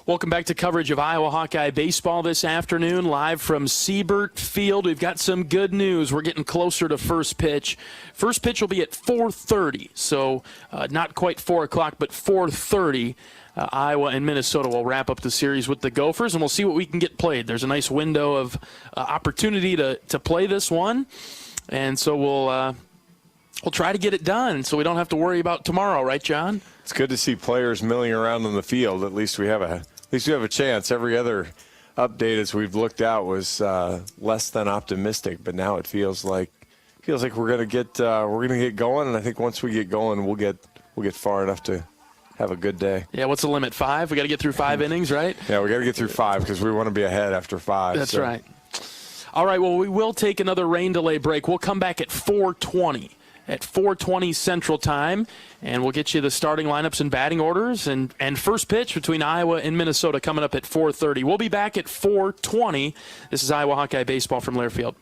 Welcome back to coverage of Iowa Hawkeye baseball this afternoon, live from Siebert Field. We've got some good news. We're getting closer to first pitch. First pitch will be at 4:30, so not quite 4 o'clock, but 4:30. Iowa and Minnesota will wrap up the series with the Gophers, and we'll see what we can get played. There's a nice window of opportunity to play this one, and so we'll try to get it done so we don't have to worry about tomorrow, right, John? It's good to see players milling around on the field. At least we have a chance. Every other update as we've looked out was less than optimistic, but now it feels like we're gonna get going. And I think once we get going, we'll get far enough to have a good day. Yeah, what's the limit? 5? We got to get through 5 innings, right? Yeah, we got to get through 5 because we want to be ahead after 5. That's right. All right, well, we will take another rain delay break. We'll come back at 4:20. At 4:20 Central Time, and we'll get you the starting lineups and batting orders and first pitch between Iowa and Minnesota coming up at 4:30. We'll be back at 4:20. This is Iowa Hawkeye Baseball from Learfield.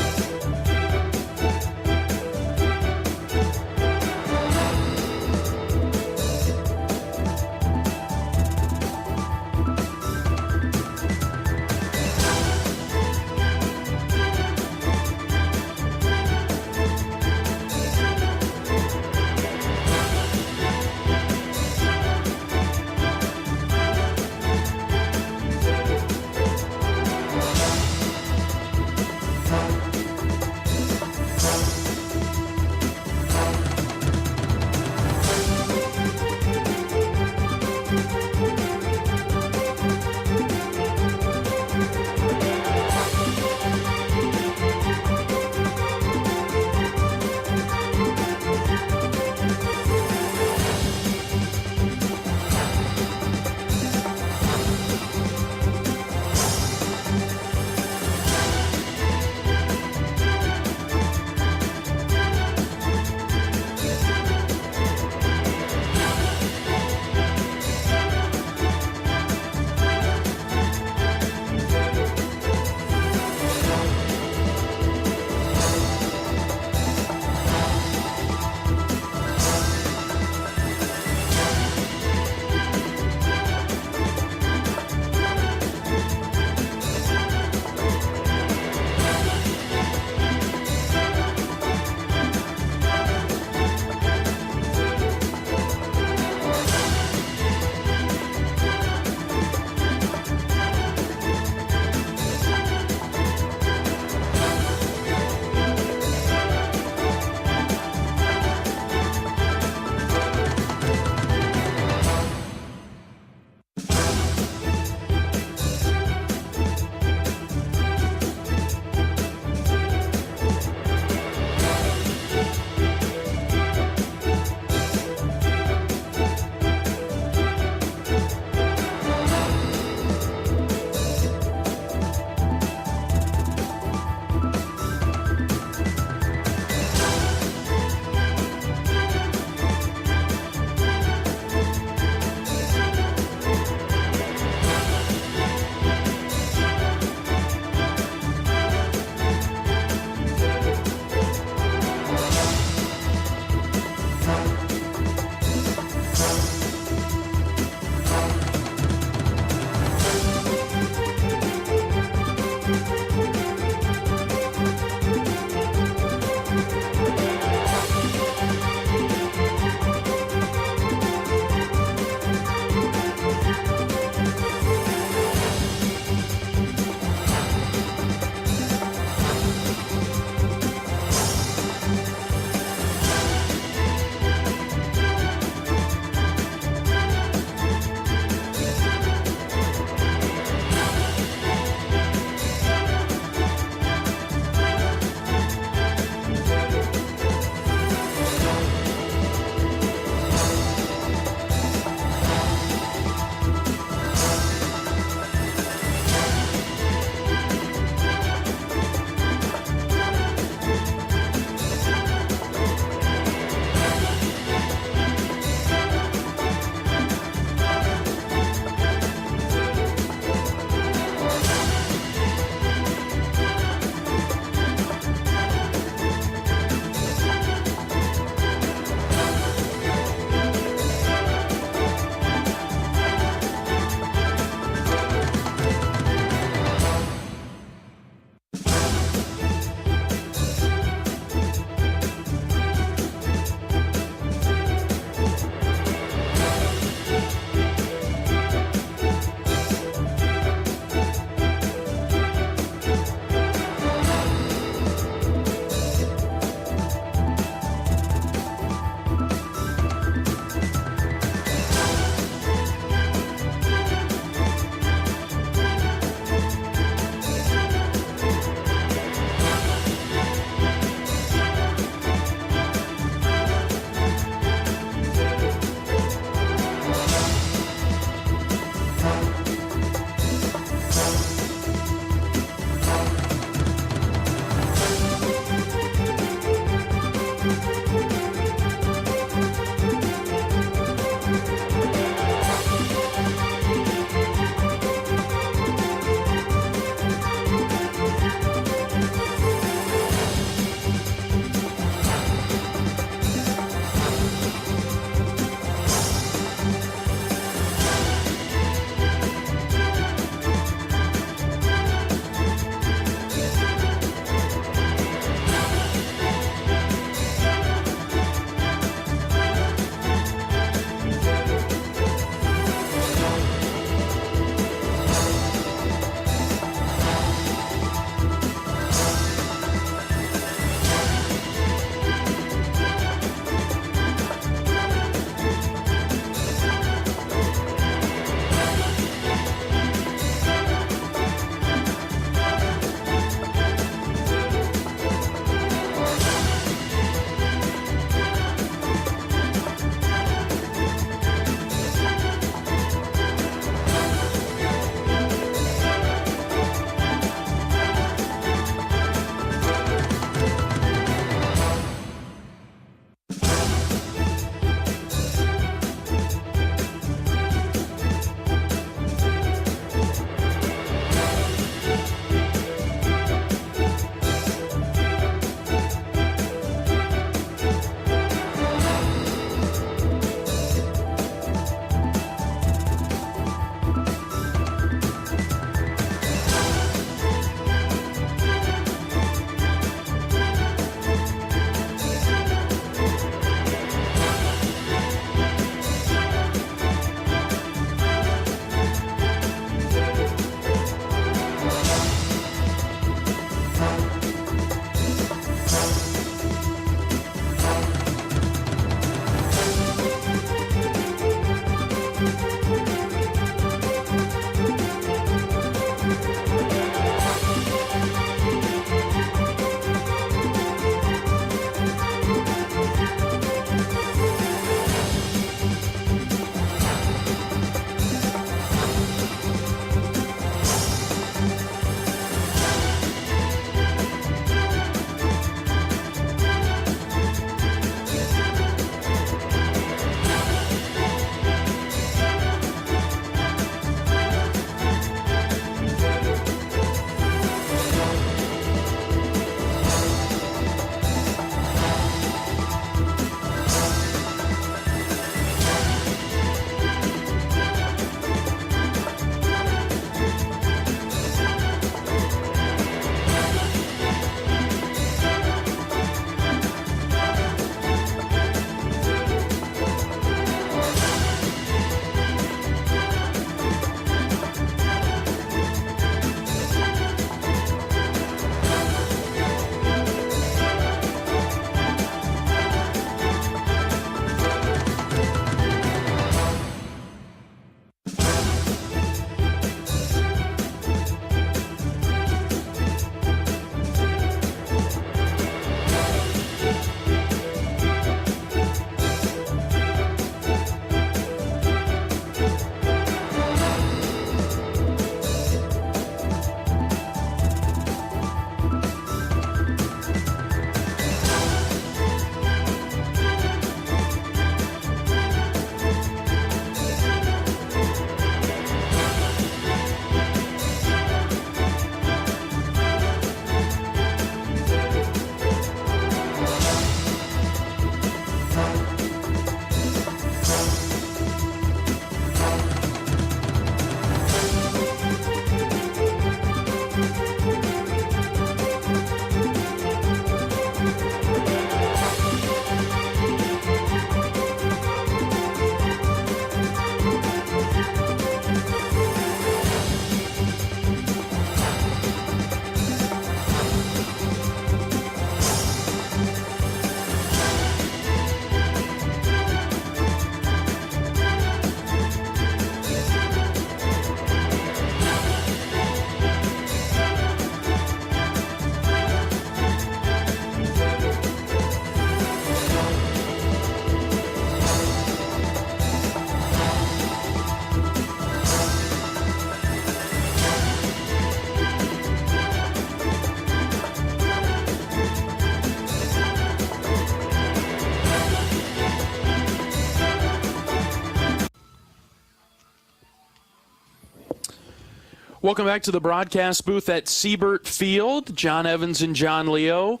Welcome back to the broadcast booth at Siebert Field. John Evans and John Leo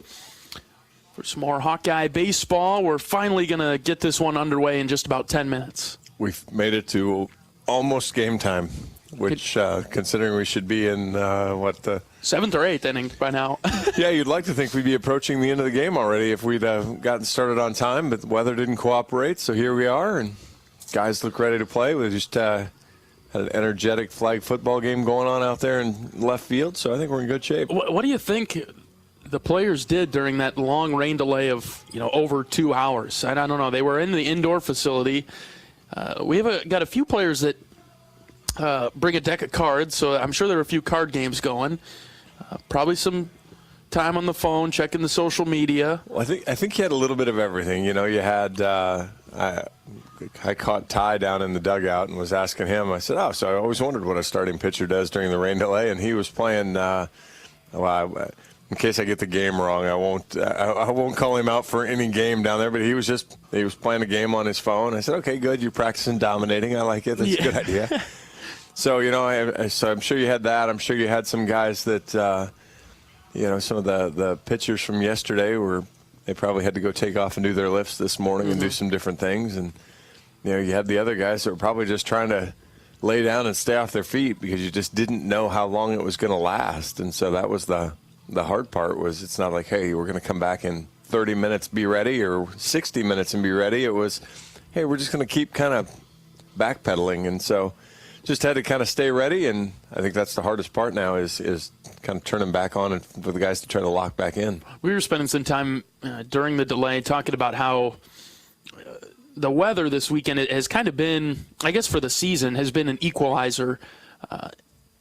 for some more Hawkeye baseball. We're finally going to get this one underway in just about 10 minutes. We've made it to almost game time, which, considering we should be in, the 7th or 8th inning by now. Yeah, you'd like to think we'd be approaching the end of the game already if we'd gotten started on time, but the weather didn't cooperate, so here we are, and guys look ready to play. We just had an energetic flag football game going on out there in left field, so I think we're in good shape. What do you think the players did during that long rain delay of over 2 hours? I don't know. They were in the indoor facility. We have got a few players that bring a deck of cards, so I'm sure there were a few card games going. Probably some time on the phone, checking the social media. Well, I think you had a little bit of everything. You had I caught Ty down in the dugout and was asking him. I said, so I always wondered what a starting pitcher does during the rain delay, and he was playing. In case I get the game wrong, I won't call him out for any game down there. But he was playing a game on his phone. I said, okay, good. You're practicing dominating. I like it. That's a good idea. So so I'm sure you had that. I'm sure you had some guys that some of the pitchers from yesterday they probably had to go take off and do their lifts this morning and do some different things. And you had the other guys that were probably just trying to lay down and stay off their feet because you just didn't know how long it was going to last. And so that was the hard part. Was it's not like, hey, we're going to come back in 30 minutes, be ready, or 60 minutes and be ready. It was, hey, we're just going to keep kind of backpedaling. And so just had to kind of stay ready. And I think that's the hardest part now is kind of turning back on and for the guys to try to lock back in. We were spending some time during the delay talking about how the weather this weekend has kind of been, I guess for the season, has been an equalizer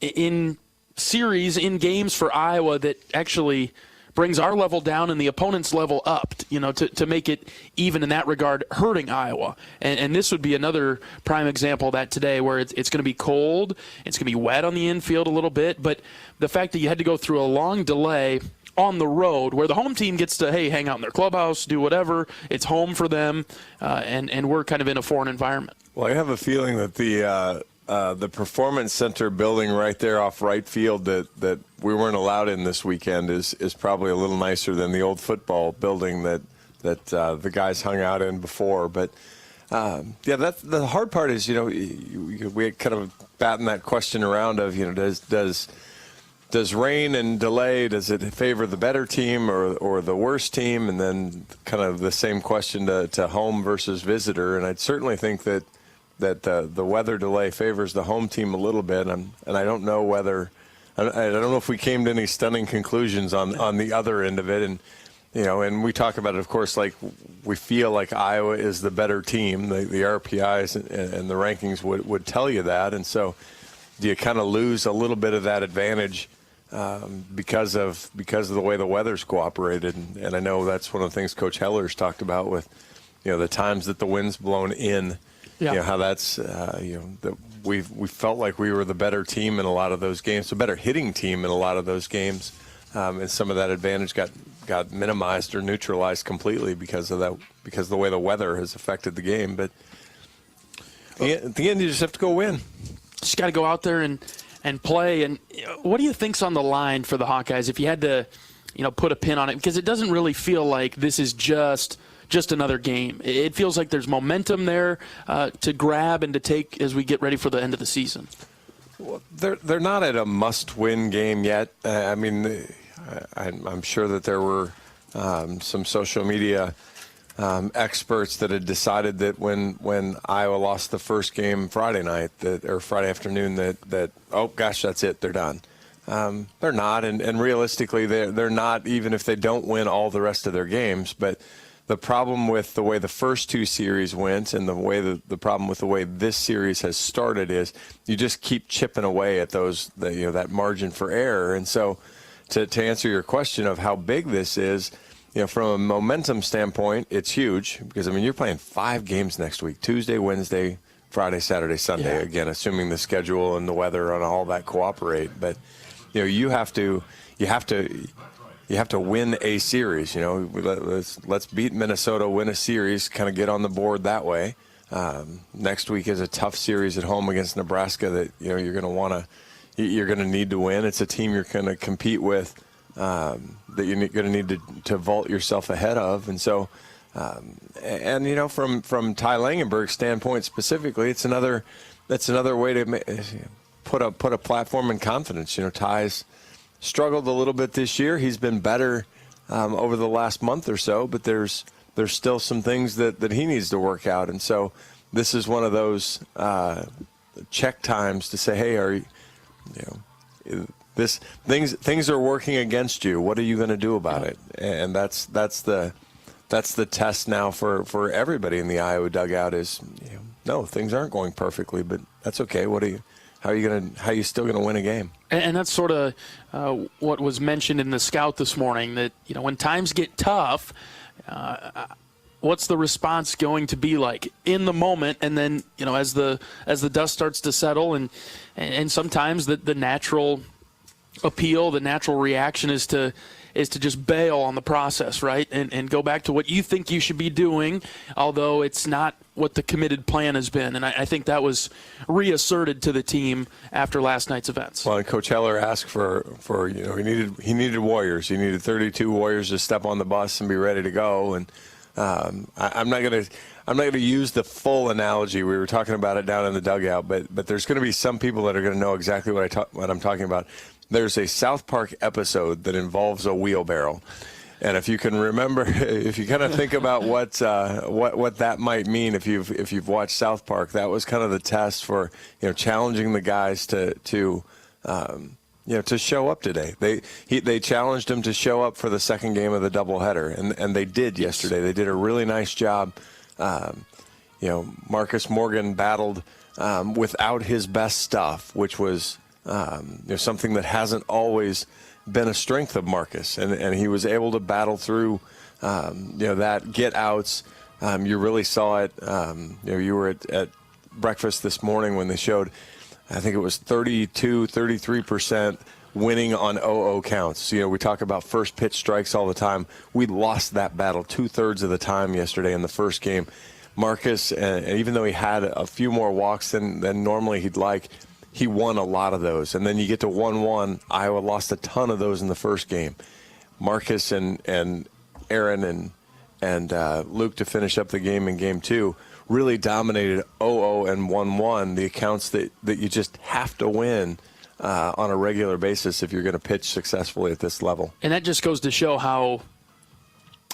in series, in games for Iowa that actually brings our level down and the opponent's level up, to make it even in that regard, hurting Iowa. And this would be another prime example of that today, where it's going to be cold, it's going to be wet on the infield a little bit, but the fact that you had to go through a long delay on the road where the home team gets to, hey, hang out in their clubhouse, do whatever, it's home for them, and we're kind of in a foreign environment. Well, I have a feeling that the Performance Center building right there off right field that we weren't allowed in this weekend is probably a little nicer than the old football building that the guys hung out in before. But that's the hard part is we kind of batting that question around of does rain and delay, does it favor the better team or the worst team, and then kind of the same question to home versus visitor. And I'd certainly think that the weather delay favors the home team a little bit, and I don't know whether I don't know if we came to any stunning conclusions on the other end of it, and and we talk about it, of course, like we feel like Iowa is the better team. The RPIs and the rankings would tell you that, and so do you kind of lose a little bit of that advantage because of the way the weather's cooperated, and I know that's one of the things Coach Heller's talked about with the times that the wind's blown in. Yeah. How that's that we felt like we were the better team in a lot of those games, a better hitting team in a lot of those games, and some of that advantage got minimized or neutralized completely because of the way the weather has affected the game. But at the end, you just have to go win. Just got to go out there and play. And what do you think's on the line for the Hawkeyes if you had to put a pin on it? Because it doesn't really feel like this is just another game. It feels like there's momentum there to grab and to take as we get ready for the end of the season. Well, they're not at a must-win game yet. I mean, I'm sure that there were some social media experts that had decided that when Iowa lost the first game Friday night or Friday afternoon that oh gosh, that's it, they're done. They're not, and realistically they're not, even if they don't win all the rest of their games. But the problem with the way the first two series went and the problem with the way this series has started is you just keep chipping away at that margin for error. And so to answer your question of how big this is, from a momentum standpoint, it's huge because, you're playing 5 games next week, Tuesday, Wednesday, Friday, Saturday, Sunday, again, assuming the schedule and the weather and all that cooperate. But, you have to win a series. Let's beat Minnesota, win a series, kind of get on the board that way. Next week is a tough series at home against Nebraska that you're going to want you're going to need to win. It's a team you're going to compete with that you're going to need to vault yourself ahead of. And so, and you know, from Ty Langenberg's standpoint specifically, that's another way to put a platform in confidence. You know, Ty's struggled a little bit this year. He's been better over the last month or so, but there's still some things that he needs to work out. And so this is one of those check times to say, hey, things are working against you. What are you going to do about it? And that's the test now for everybody in the Iowa dugout is, no, things aren't going perfectly, but that's okay. How are you still going to win a game? And that's sort of what was mentioned in the scout this morning, that, when times get tough, what's the response going to be like in the moment? And then, as the dust starts to settle, and sometimes the natural appeal, the natural reaction is to just bail on the process, right? And go back to what you think you should be doing, although it's not what the committed plan has been. And I think that was reasserted to the team after last night's events. Well, and Coach Heller asked for he needed warriors. He needed 32 warriors to step on the bus and be ready to go. And I'm not going to use the full analogy. We were talking about it down in the dugout, but there's going to be some people that are going to know exactly what I'm talking about. There's a South Park episode that involves a wheelbarrow, and if you can remember, if you kind of think about what that might mean, if you've watched South Park, that was kind of the test for challenging the guys to show up today. They challenged them to show up for the second game of the doubleheader, and they did yesterday. They did a really nice job. Marcus Morgan battled without his best stuff, which was something that hasn't always been a strength of Marcus, and he was able to battle through that get outs. You really saw it. You were at breakfast this morning when they showed, I think it was 33% winning on 0-0 counts. We talk about first pitch strikes all the time. We lost that battle 2/3 of the time yesterday in the first game. Marcus, and even though he had a few more walks than normally he'd like, he won a lot of those. And then you get to 1-1. Iowa lost a ton of those in the first game. Marcus and Aaron and Luke to finish up the game in game 2 really dominated 0-0 and 1-1, the accounts that you just have to win on a regular basis if you're going to pitch successfully at this level. And that just goes to show how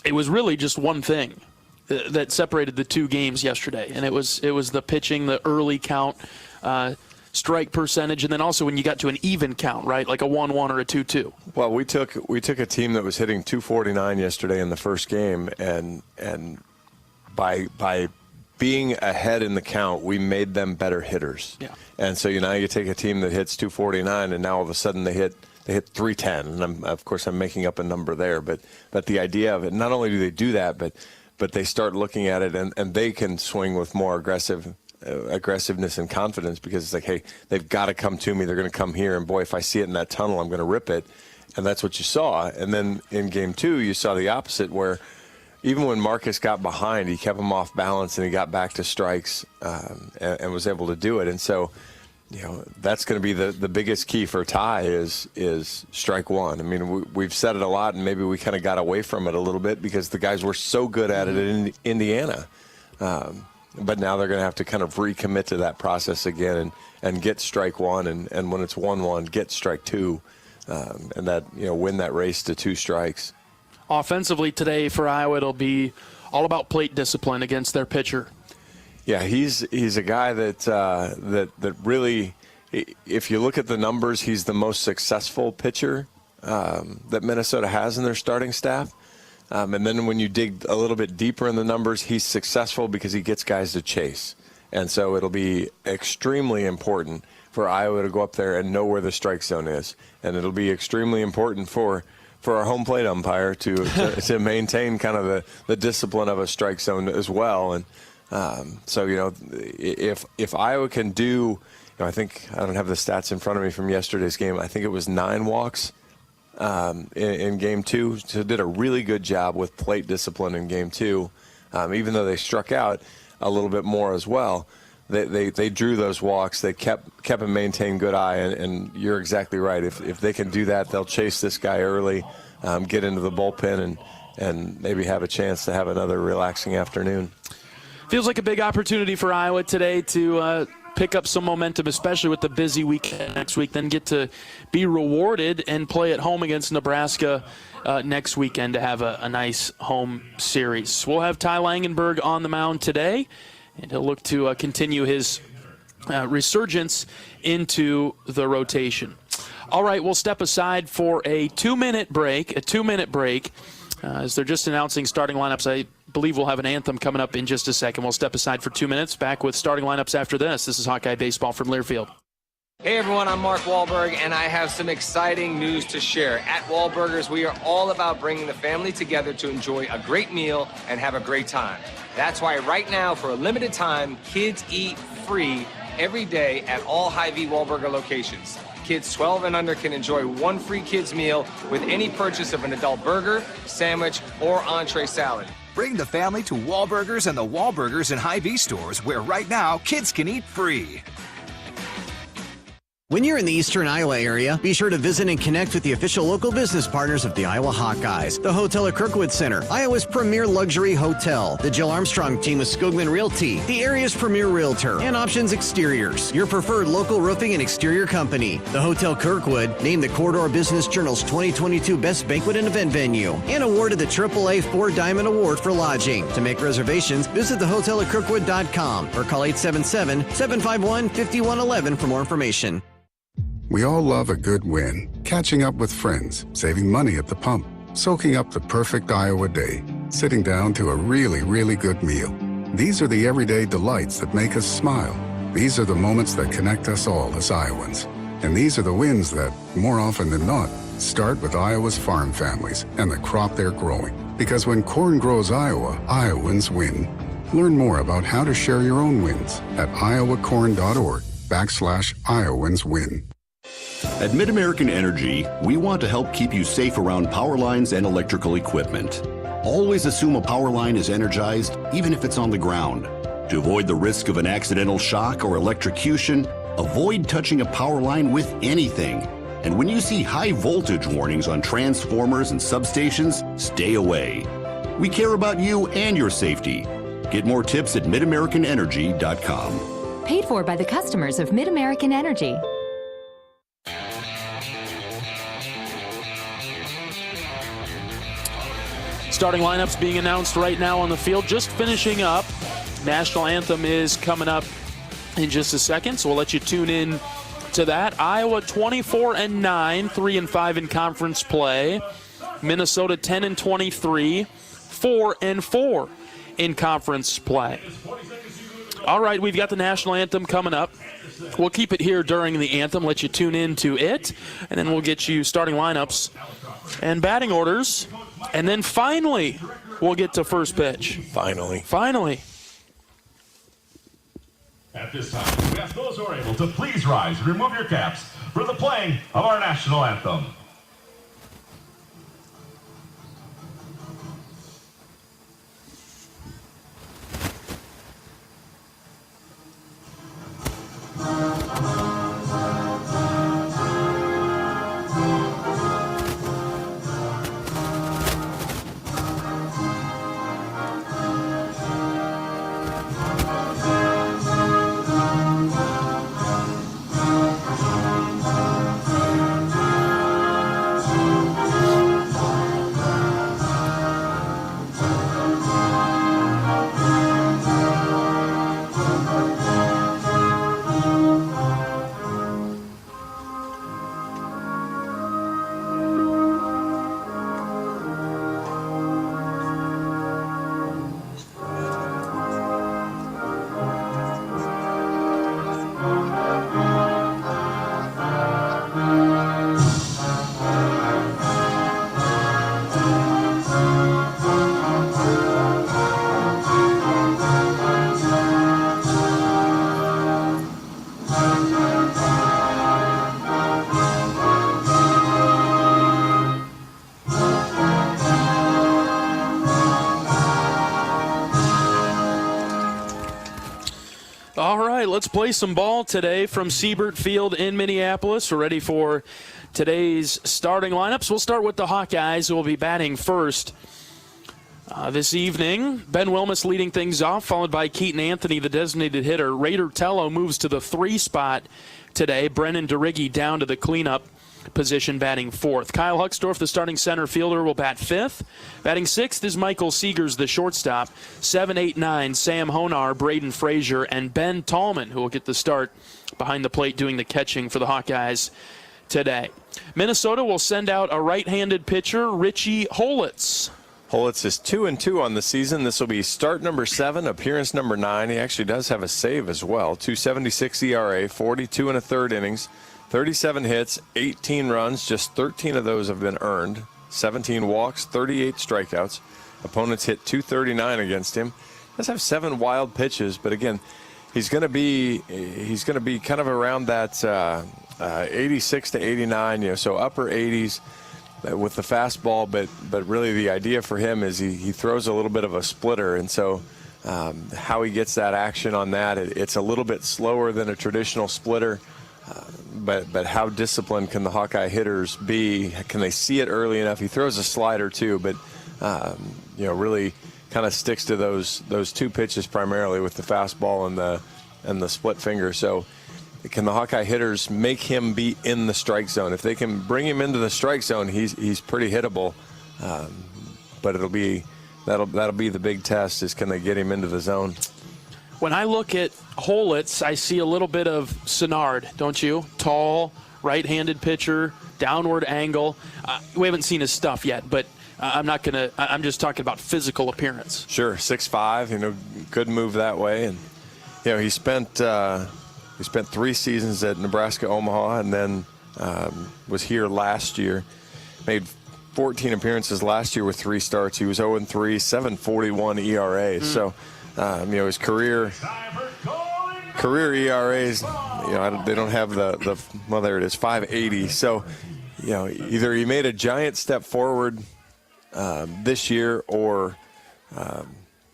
it was really just one thing that separated the two games yesterday. And it was the pitching, the early count, strike percentage, and then also when you got to an even count, right, like a 1-1 or a 2-2. Well, we took a team that was hitting 249 yesterday in the first game, and by being ahead in the count, we made them better hitters. Yeah. And so now you take a team that hits 249, and now all of a sudden they hit 310, and of course I'm making up a number there, but the idea of it, not only do they do that, but they start looking at it and they can swing with more aggressiveness and confidence, because it's like, hey, they've got to come to me. They're going to come here, and boy, if I see it in that tunnel, I'm going to rip it. And that's what you saw. And then in game 2, you saw the opposite, where even when Marcus got behind, he kept him off balance and he got back to strikes and was able to do it. And so, that's going to be the biggest key for Ty is strike one. I mean, we've said it a lot, and maybe we kind of got away from it a little bit because the guys were so good at it in Indiana. But now they're going to have to kind of recommit to that process again and get strike one, and when it's 1-1, get strike two, and that win that race to 2 strikes. Offensively today for Iowa, it'll be all about plate discipline against their pitcher. Yeah, he's a guy that really, if you look at the numbers, he's the most successful pitcher that Minnesota has in their starting staff. And then when you dig a little bit deeper in the numbers, he's successful because he gets guys to chase. And so it'll be extremely important for Iowa to go up there and know where the strike zone is. And it'll be extremely important for our home plate umpire to maintain kind of the discipline of a strike zone as well. And so, if Iowa can do, I think, I don't have the stats in front of me from yesterday's game, I think it was 9 walks in game 2, so did a really good job with plate discipline in game 2, even though they struck out a little bit more as well. they drew those walks. They kept and maintained good eye, and you're exactly right. If they can do that, they'll chase this guy early, get into the bullpen, and maybe have a chance to have another relaxing afternoon. Feels like a big opportunity for Iowa today to pick up some momentum, especially with the busy weekend next week, then get to be rewarded and play at home against Nebraska next weekend to have a nice home series. We'll have Ty Langenberg on the mound today, and he'll look to continue his resurgence into the rotation. All right, we'll step aside for a 2-minute break, as they're just announcing starting lineups. I believe we'll have an anthem coming up in just a second. We'll step aside for 2 minutes, back with starting lineups after this. This is Hawkeye Baseball from Learfield. Hey everyone, I'm Mark Wahlberg, and I have some exciting news to share. At Wahlburgers, we are all about bringing the family together to enjoy a great meal and have a great time. That's why right now, for a limited time, kids eat free every day at all Hy-Vee Wahlburger locations. Kids 12 and under can enjoy one free kids meal with any purchase of an adult burger, sandwich, or entree salad. Bring the family to Wahlburgers and the Wahlburgers and Hy-Vee stores, where right now kids can eat free. When you're in the eastern Iowa area, be sure to visit and connect with the official local business partners of the Iowa Hawkeyes. The Hotel at Kirkwood Center, Iowa's premier luxury hotel. The Jill Armstrong team with Skogman Realty, the area's premier realtor. And Options Exteriors, your preferred local roofing and exterior company. The Hotel Kirkwood, named the Corridor Business Journal's 2022 Best Banquet and Event Venue. And awarded the AAA 4-Diamond Award for lodging. To make reservations, visit thehotelatkirkwood.com or call 877-751-5111 for more information. We all love a good win. Catching up with friends, saving money at the pump, soaking up the perfect Iowa day, sitting down to a really, really good meal. These are the everyday delights that make us smile. These are the moments that connect us all as Iowans. And these are the wins that, more often than not, start with Iowa's farm families and the crop they're growing. Because when corn grows Iowa, Iowans win. Learn more about how to share your own wins at iowacorn.org/IowansWin. At MidAmerican Energy, we want to help keep you safe around power lines and electrical equipment. Always assume a power line is energized, even if it's on the ground. To avoid the risk of an accidental shock or electrocution, avoid touching a power line with anything. And when you see high voltage warnings on transformers and substations, stay away. We care about you and your safety. Get more tips at MidAmericanEnergy.com. Paid for by the customers of MidAmerican Energy. Starting lineups being announced right now on the field. Just finishing up. National anthem is coming up in just a second, so we'll let you tune in to that. Iowa 24-9, 3-5 in conference play. Minnesota 10-23, 4-4 in conference play. All right, we've got the national anthem coming up. We'll keep it here during the anthem, let you tune in to it, and then we'll get you starting lineups and batting orders. And then finally, we'll get to first pitch. Finally. At this time, we ask those who are able to please rise and remove your caps for the playing of our national anthem. let's play some ball today from Siebert Field in Minneapolis. We're ready for today's starting lineups. We'll start with the Hawkeyes, who will be batting first this evening. Ben Wilmus leading things off, followed by Keaton Anthony, the designated hitter. Raider Tello moves to the 3 spot today. Brennan DeRiggi down to the cleanup position, batting 4th. Kyle Hucksdorf, the starting center fielder, will bat 5th. Batting 6th is Michael Seegers, the shortstop. 7, 8, 9, Sam Honar, Braden Frazier, and Ben Tallman, who will get the start behind the plate doing the catching for the Hawkeyes today. Minnesota will send out a right-handed pitcher, Richie Holitz. Holitz is 2-2 on the season. This will be start number 7, appearance number 9. He actually does have a save as well. 2.76 ERA, 42 1/3 innings, 37 hits, 18 runs. Just 13 of those have been earned. 17 walks, 38 strikeouts. Opponents hit .239 against him. Does have 7 wild pitches, but again, he's going to be kind of around that 86 to 89, so upper 80s. With the fastball, but really the idea for him is he throws a little bit of a splitter, and so how he gets that action on that, it's a little bit slower than a traditional splitter, but how disciplined can the Hawkeye hitters be? Can they see it early enough? He throws a slider too, but really kind of sticks to those 2 pitches primarily with the fastball and the split finger. So can the Hawkeye hitters make him be in the strike zone? If they can bring him into the strike zone, he's pretty hittable. But that'll be the big test, is can they get him into the zone? When I look at Holitz, I see a little bit of Sinnard, don't you? Tall, right-handed pitcher, downward angle. We haven't seen his stuff yet, but I'm just talking about physical appearance. Sure, 6'5", good move that way, and he spent 3 seasons at Nebraska Omaha, and then was here last year. Made 14 appearances last year with 3 starts. He was 0-3, 7.41 ERA. So, his career ERAs, they don't have there it is, 5.80. So, either he made a giant step forward this year, or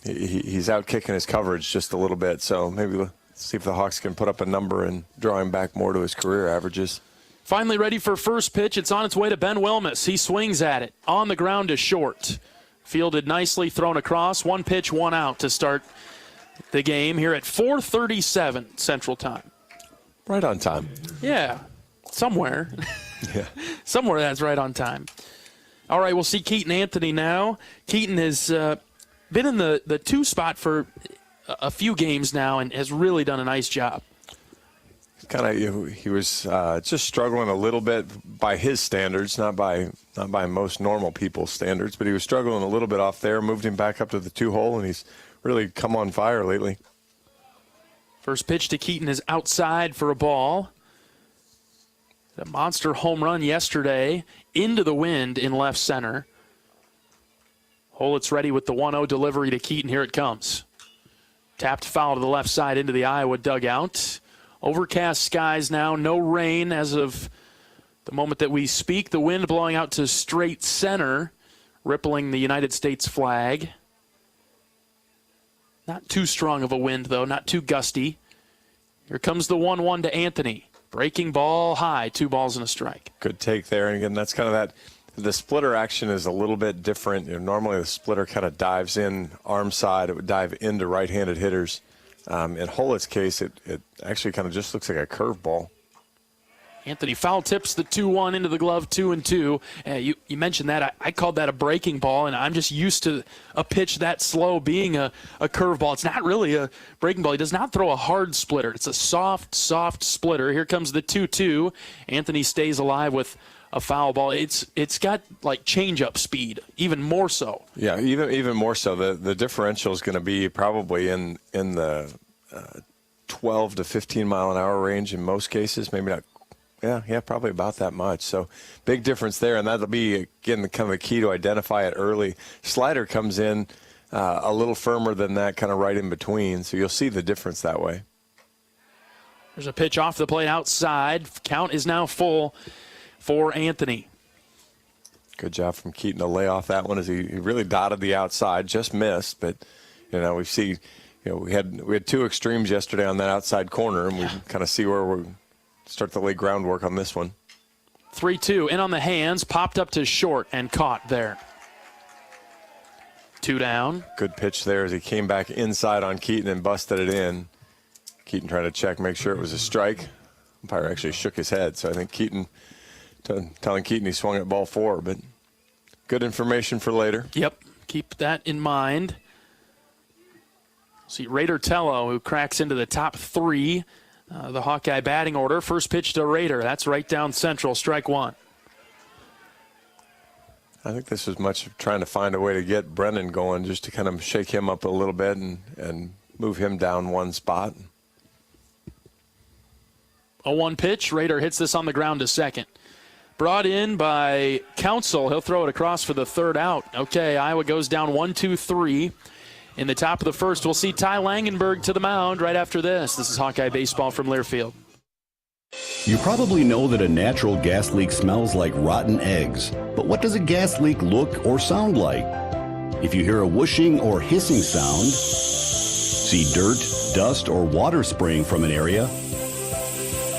he's out kicking his coverage just a little bit. So maybe see if the Hawks can put up a number and draw him back more to his career averages. Finally ready for first pitch. It's on its way to Ben Wilmus. He swings at it. On the ground to short. Fielded nicely, thrown across. 1 pitch, 1 out to start the game here at 4:37 Central Time. Right on time. Yeah, somewhere. Yeah. Somewhere that's right on time. All right, we'll see Keaton Anthony now. Keaton has been in the 2 spot for a few games now and has really done a nice job. He was just struggling a little bit by his standards, not by most normal people's standards, but he was struggling a little bit off there. Moved him back up to the 2-hole, and he's really come on fire lately. First pitch to Keaton is outside for a ball. A monster home run yesterday into the wind in left center. Holitz ready with the 1-0 delivery to Keaton. Here it comes. Tapped foul to the left side into the Iowa dugout. Overcast skies now, no rain as of the moment that we speak. The wind blowing out to straight center, rippling the United States flag. Not too strong of a wind, though, not too gusty. Here comes the 1-1 to Anthony. Breaking ball high, 2 balls and a strike. Good take there. And again, that's kind of that. The splitter action is a little bit different. Normally the splitter kind of dives in arm side. It would dive into right-handed hitters. In Holitz's case, it actually kind of just looks like a curveball. Anthony foul tips the 2-1 into the glove, 2-2. You mentioned that. I called that a breaking ball, and I'm just used to a pitch that slow being a curveball. It's not really a breaking ball. He does not throw a hard splitter. It's a soft splitter. Here comes the 2-2. Anthony stays alive with a foul ball. It's got like change-up speed, even more so. Yeah, even more so. The differential is going to be probably in the 12 to 15 mile an hour range in most cases. Maybe not. Yeah, probably about that much. So big difference there, and that'll be, again, kind of the key to identify it early. Slider comes in a little firmer than that, kind of right in between, so you'll see the difference that way. There's a pitch off the plate outside. Count is now full for Anthony. Good job from Keaton to lay off that one as he really dotted the outside, just missed, but we see we had two extremes yesterday on that outside corner, and we kind of see where we start to lay groundwork on this one. 3-2 in on the hands, popped up to short and caught there. 2 down. Good pitch there as he came back inside on Keaton and busted it in. Keaton trying to check, make sure it was a strike. Umpire actually shook his head, so I think Keaton, telling Keaton he swung at ball 4, but good information for later. Yep, keep that in mind. See Raider Tello, who cracks into the top 3, the Hawkeye batting order. First pitch to Raider, that's right down central, strike 1. I think this was much trying to find a way to get Brennan going, just to kind of shake him up a little bit and move him down one spot. A 1 pitch, Raider hits this on the ground to second. Brought in by Council, he'll throw it across for the 3rd out. Okay, Iowa goes down 1-2-3. In the top of the 1st, we'll see Ty Langenberg to the mound right after this. This is Hawkeye Baseball from Learfield. You probably know that a natural gas leak smells like rotten eggs. But what does a gas leak look or sound like? If you hear a whooshing or hissing sound, see dirt, dust, or water spraying from an area,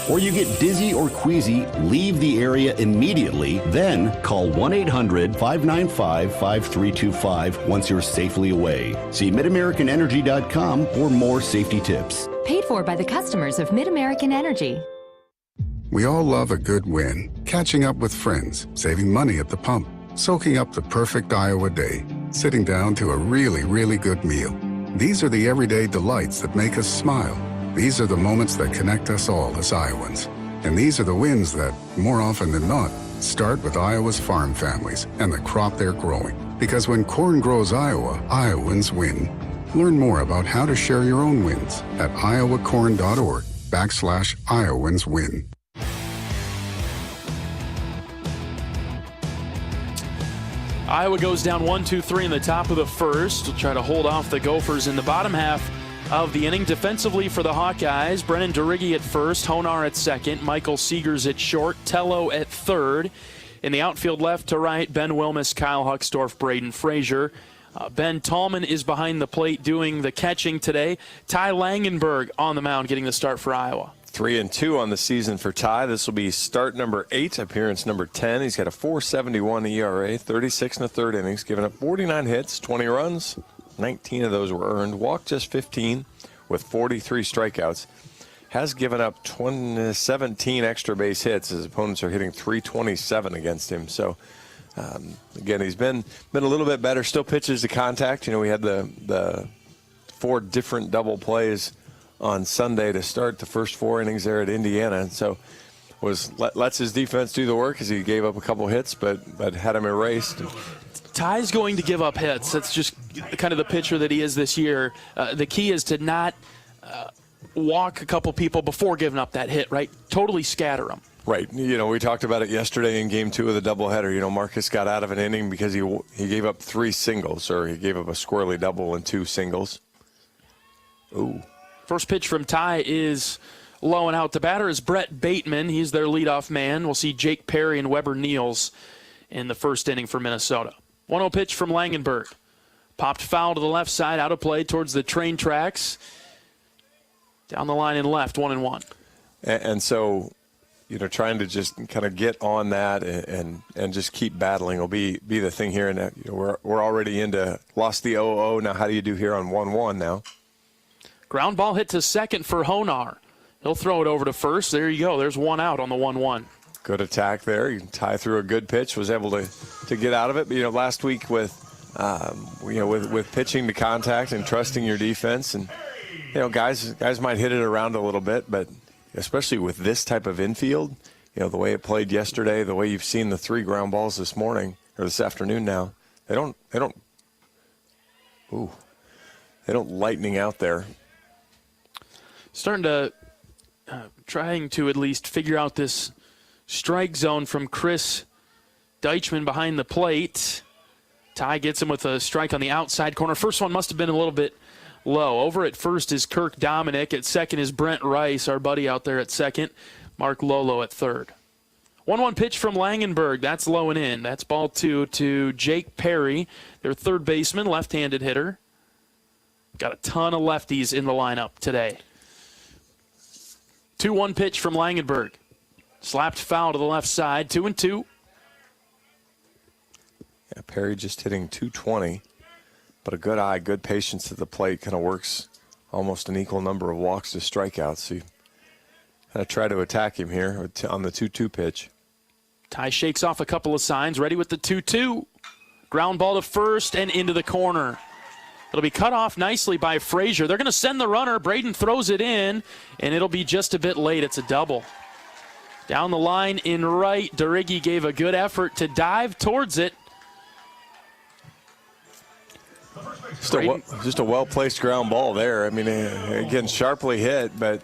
or you get dizzy or queasy, leave the area immediately, then call 1-800-595-5325 once you're safely away. See MidAmericanEnergy.com for more safety tips. Paid for by the customers of Mid-American Energy. We all love a good win. Catching up with friends, saving money at the pump, soaking up the perfect Iowa day, sitting down to a really, really good meal. These are the everyday delights that make us smile. These are the moments that connect us all as Iowans. And these are the wins that, more often than not, start with Iowa's farm families and the crop they're growing. Because when corn grows Iowa, Iowans win. Learn more about how to share your own wins at iowacorn.org/IowansWin. Iowa goes down 1-2-3 in the top of the 1st. We'll try to hold off the Gophers in the bottom half of the inning. Defensively for the Hawkeyes, Brennan Durigge at first, Honar at second, Michael Seegers at short, Tello at 3rd. In the outfield left to right, Ben Wilmus, Kyle Huckstorf, Braden Frazier. Ben Tallman is behind the plate doing the catching today. Ty Langenberg on the mound getting the start for Iowa. 3-2 on the season for Ty. This will be start number 8, appearance number 10. He's got a 4.71 ERA, 36 1/3 innings, giving up 49 hits, 20 runs. 19 of those were earned. Walked just 15 with 43 strikeouts. Has given up 17 extra base hits. His opponents are hitting 327 against him. So, again, he's been a little bit better. Still pitches to contact. We had the 4 different double plays on Sunday to start the first 4 innings there at Indiana. And so lets his defense do the work as he gave up a couple hits, but had him erased. Ty's going to give up hits. That's just kind of the pitcher that he is this year. The key is to not walk a couple people before giving up that hit, right? Totally scatter them. Right. We talked about it yesterday in game 2 of the doubleheader. Marcus got out of an inning because he gave up 3 singles, or he gave up a squirrely double and 2 singles. Ooh. First pitch from Ty is low and out. The batter is Brett Bateman. He's their leadoff man. We'll see Jake Perry and Weber Niels in the first inning for Minnesota. 1-0 pitch from Langenberg. Popped foul to the left side, out of play towards the train tracks. Down the line and left, 1-1. And so, trying to just kind of get on that and just keep battling will be the thing here. And we're already lost the 0-0. Now, how do you do here on 1-1 now? Ground ball hit to second for Honar. He'll throw it over to first. There you go. There's 1 out on the 1-1. Good attack there. You can tie through a good pitch. Was able to get out of it. But last week with pitching to contact and trusting your defense, and guys might hit it around a little bit, but especially with this type of infield, the way it played yesterday, the way you've seen the 3 ground balls this morning or this afternoon now, they don't lightning out there. Starting to trying to at least figure out this strike zone from Chris Deichmann behind the plate. Ty gets him with a strike on the outside corner. First one must have been a little bit low. Over at first is Kirk Dominic. At second is Brent Rice, our buddy out there at second. Mark Lolo at third. 1-1 pitch from Langenberg. That's low and in. That's ball 2 to Jake Perry, their third baseman, left-handed hitter. Got a ton of lefties in the lineup today. 2-1 pitch from Langenberg. Slapped foul to the left side, 2-2. Yeah, Perry just hitting 220, but a good eye, good patience at the plate, kind of works almost an equal number of walks to strikeouts. So you kind of try to attack him here on the 2-2 pitch. Ty shakes off a couple of signs, ready with the 2-2. Ground ball to first and into the corner. It'll be cut off nicely by Frazier. They're going to send the runner. Braden throws it in, and it'll be just a bit late. It's a double. Down the line in right, Derigi gave a good effort to dive towards it. Just a well-placed ground ball there. I mean, again, sharply hit, but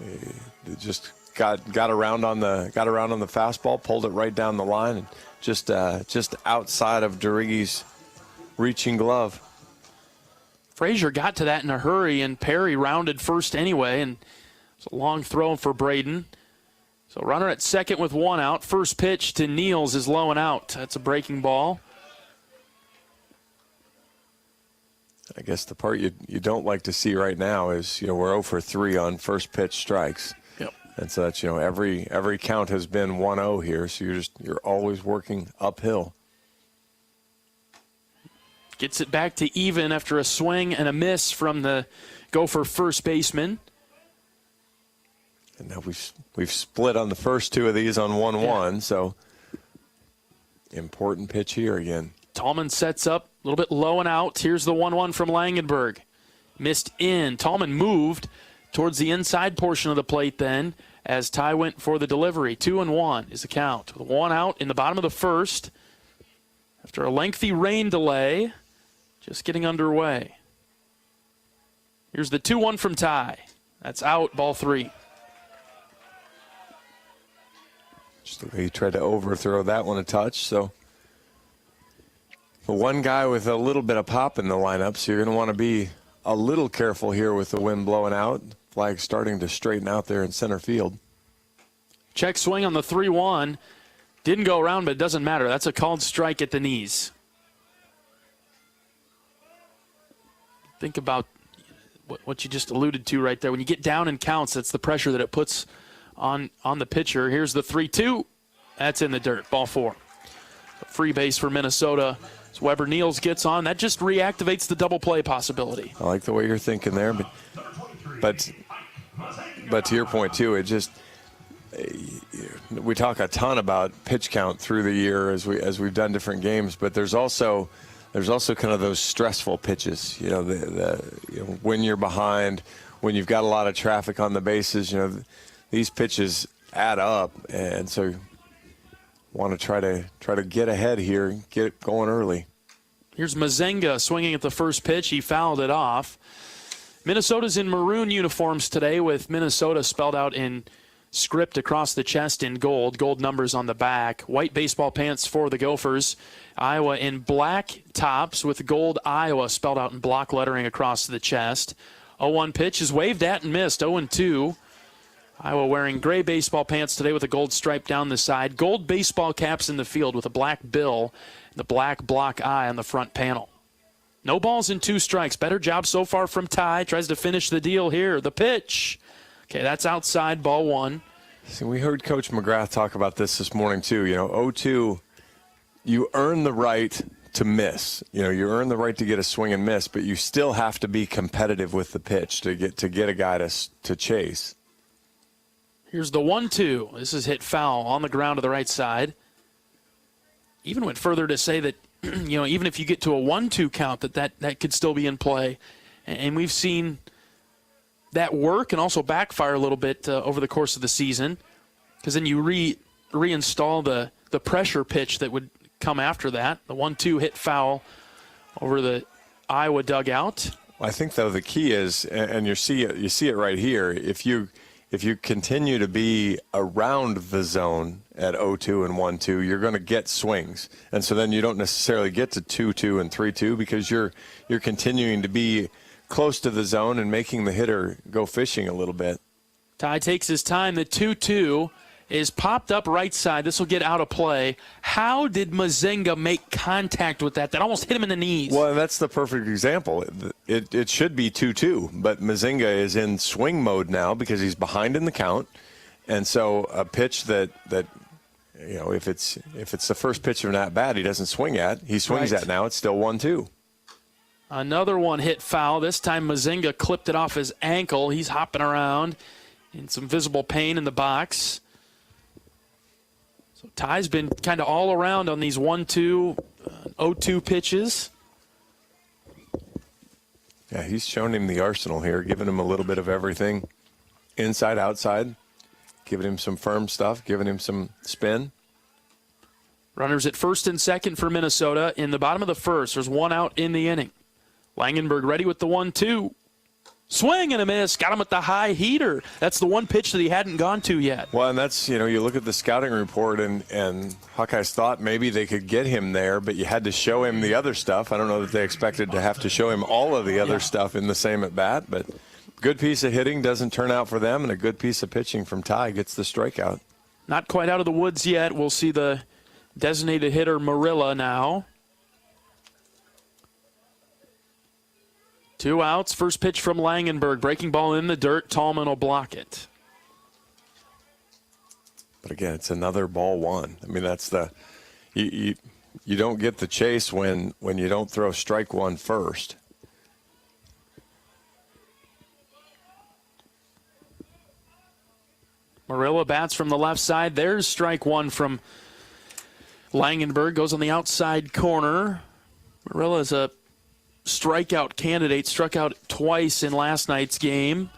it just got around on the fastball, pulled it right down the line, and just outside of Derigi's reaching glove. Frazier got to that in a hurry, and Perry rounded first anyway, and it's a long throw for Braden. So runner at second with one out. First pitch to Niels is low and out. That's a breaking ball. I guess the part you don't like to see right now is, we're 0 for 3 on first pitch strikes. Yep. And so that's, every count has been 1-0 here, so you're always working uphill. Gets it back to even after a swing and a miss from the Gopher first baseman. And now we've split on the first two of these on 1-1, so important pitch here again. Tallman sets up a little bit low and out. Here's the 1-1 from Langenberg. Missed in. Tallman moved towards the inside portion of the plate then as Ty went for the delivery. 2-1 is the count. With one out in the bottom of the first. After a lengthy rain delay, just getting underway. Here's the 2-1 from Ty. That's out, ball 3. Just the way he tried to overthrow that one a touch, so one guy with a little bit of pop in the lineup, so you're going to want to be a little careful here with the wind blowing out. Flag starting to straighten out there in center field. Check swing on the 3-1. Didn't go around, but it doesn't matter. That's a called strike at the knees. Think about what you just alluded to right there. When you get down in counts, that's the pressure that it puts on the pitcher. Here's the 3-2. That's in the dirt. Ball 4. A free base for Minnesota. As Weber Niels gets on, that just reactivates the double play possibility. I like the way you're thinking there, but to your point too, it just we talk a ton about pitch count through the year as we've done different games, but there's also kind of those stressful pitches. When you're behind, when you've got a lot of traffic on the bases, these pitches add up, and so want to try to get ahead here, get it going early. Here's Mazenga swinging at the first pitch. He fouled it off. Minnesota's in maroon uniforms today with Minnesota spelled out in script across the chest in gold numbers on the back. White baseball pants for the Gophers. Iowa in black tops with gold Iowa spelled out in block lettering across the chest. 0-1 pitch is waved at and missed. 0-2. Iowa wearing gray baseball pants today with a gold stripe down the side. Gold baseball caps in the field with a black bill and the black block eye on the front panel. No balls and 2 strikes. Better job so far from Ty. Tries to finish the deal here. The pitch. Okay, that's outside, ball 1. See, we heard Coach McGrath talk about this morning too. 0-2, you earn the right to miss. You earn the right to get a swing and miss, but you still have to be competitive with the pitch to get a guy to chase. Here's the 1-2. This is hit foul on the ground to the right side. Even went further to say that, even if you get to a 1-2 count, that could still be in play. And we've seen that work and also backfire a little bit over the course of the season, because then you reinstall the pressure pitch that would come after that. The 1-2 hit foul over the Iowa dugout. I think, though, the key is, and you see it right here, if you continue to be around the zone at 0-2 and 1-2, you're going to get swings. And so then you don't necessarily get to 2-2 and 3-2 because you're continuing to be close to the zone and making the hitter go fishing a little bit. Ty takes his time. The 2-2 is popped up right side. This will get out of play. How did Mazenga make contact with that? That almost hit him in the knees. Well, that's the perfect example. it should be 2-2, but Mazinga is in swing mode now because he's behind in the count. And so a pitch that if it's the first pitch of an at-bat he doesn't swing at, he swings at now, it's still 1-2. Another one hit foul. This time Mazinga clipped it off his ankle. He's hopping around in some visible pain in the box. So Ty's been kind of all around on these 1-2, 0-2 pitches. Yeah, he's shown him the arsenal here, giving him a little bit of everything, inside, outside, giving him some firm stuff, giving him some spin. Runners at first and second for Minnesota in the bottom of the first. There's one out in the inning. Langenberg ready with the 1-2. Swing and a miss. Got him at the high heater. That's the one pitch that he hadn't gone to yet. Well, and that's, you look at the scouting report, and Hawkeyes thought maybe they could get him there, but you had to show him the other stuff. I don't know that they expected to have to show him all of the other stuff in the same at-bat, but good piece of hitting doesn't turn out for them, and a good piece of pitching from Ty gets the strikeout. Not quite out of the woods yet. We'll see the designated hitter Marilla now. 2 outs. First pitch from Langenberg. Breaking ball in the dirt. Tallman will block it. But again, it's another ball one. I mean, that's you don't get the chase when you don't throw strike one first. Marilla bats from the left side. There's strike one from Langenberg. Goes on the outside corner. Marilla is a strikeout candidate. Struck out twice in last night's game.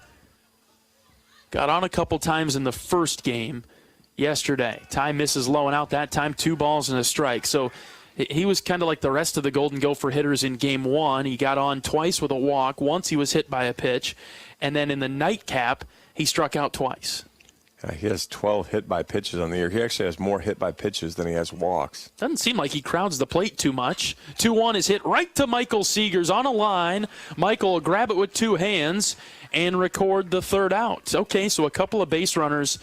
Got on a couple times in the first game yesterday. Ty misses low and out that time. 2 balls and a strike. So he was kind of like the rest of the Golden Gopher hitters in game one. He got on twice with a walk. Once he was hit by a pitch. And then in the nightcap, he struck out twice. He has 12 hit by pitches on the year. He actually has more hit by pitches than he has walks. Doesn't seem like he crowds the plate too much. 2-1 is hit right to Michael Seegers on a line. Michael will grab it with 2 hands and record the third out. Okay, so a couple of base runners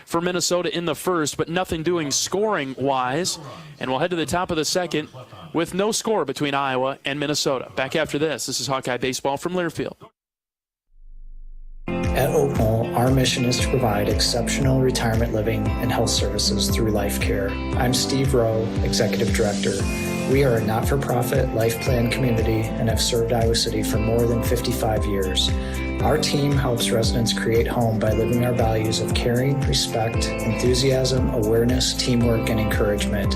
for Minnesota in the first, but nothing doing scoring-wise. And we'll head to the top of the second with no score between Iowa and Minnesota. Back after this. This is Hawkeye Baseball from Learfield. At Oakmall, our mission is to provide exceptional retirement living and health services through life care. I'm Steve Rowe, Executive Director. We are a not-for-profit life plan community and have served Iowa City for more than 55 years. Our team helps residents create home by living our values of caring, respect, enthusiasm, awareness, teamwork, and encouragement.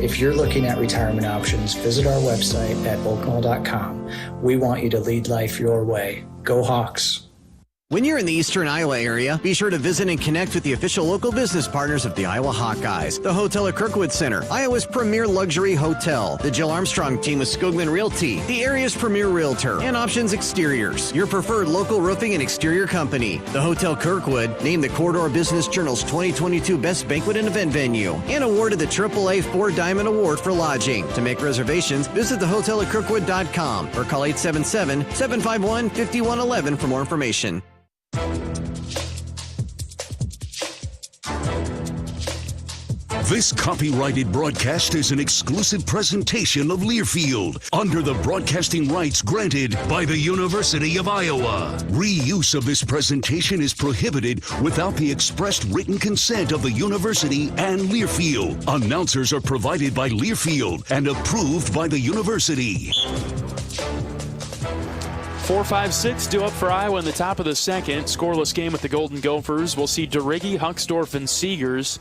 If you're looking at retirement options, visit our website at oakmall.com. We want you to lead life your way. Go Hawks! When you're in the eastern Iowa area, be sure to visit and connect with the official local business partners of the Iowa Hawkeyes. The Hotel at Kirkwood Center, Iowa's premier luxury hotel. The Jill Armstrong team with Skogman Realty, the area's premier realtor. And Options Exteriors, your preferred local roofing and exterior company. The Hotel Kirkwood, named the Corridor Business Journal's 2022 Best Banquet and Event Venue. And awarded the AAA 4 Diamond Award for lodging. To make reservations, visit thehotelatkirkwood.com or call 877-751-5111 for more information. This copyrighted broadcast is an exclusive presentation of Learfield under the broadcasting rights granted by the University of Iowa. Reuse of this presentation is prohibited without the expressed written consent of the university and Learfield. Announcers are provided by Learfield and approved by the university. 4-5-6 due up for Iowa in the top of the second. Scoreless game with the Golden Gophers. We'll see DeRiggi, Hucksdorf, and Seegers.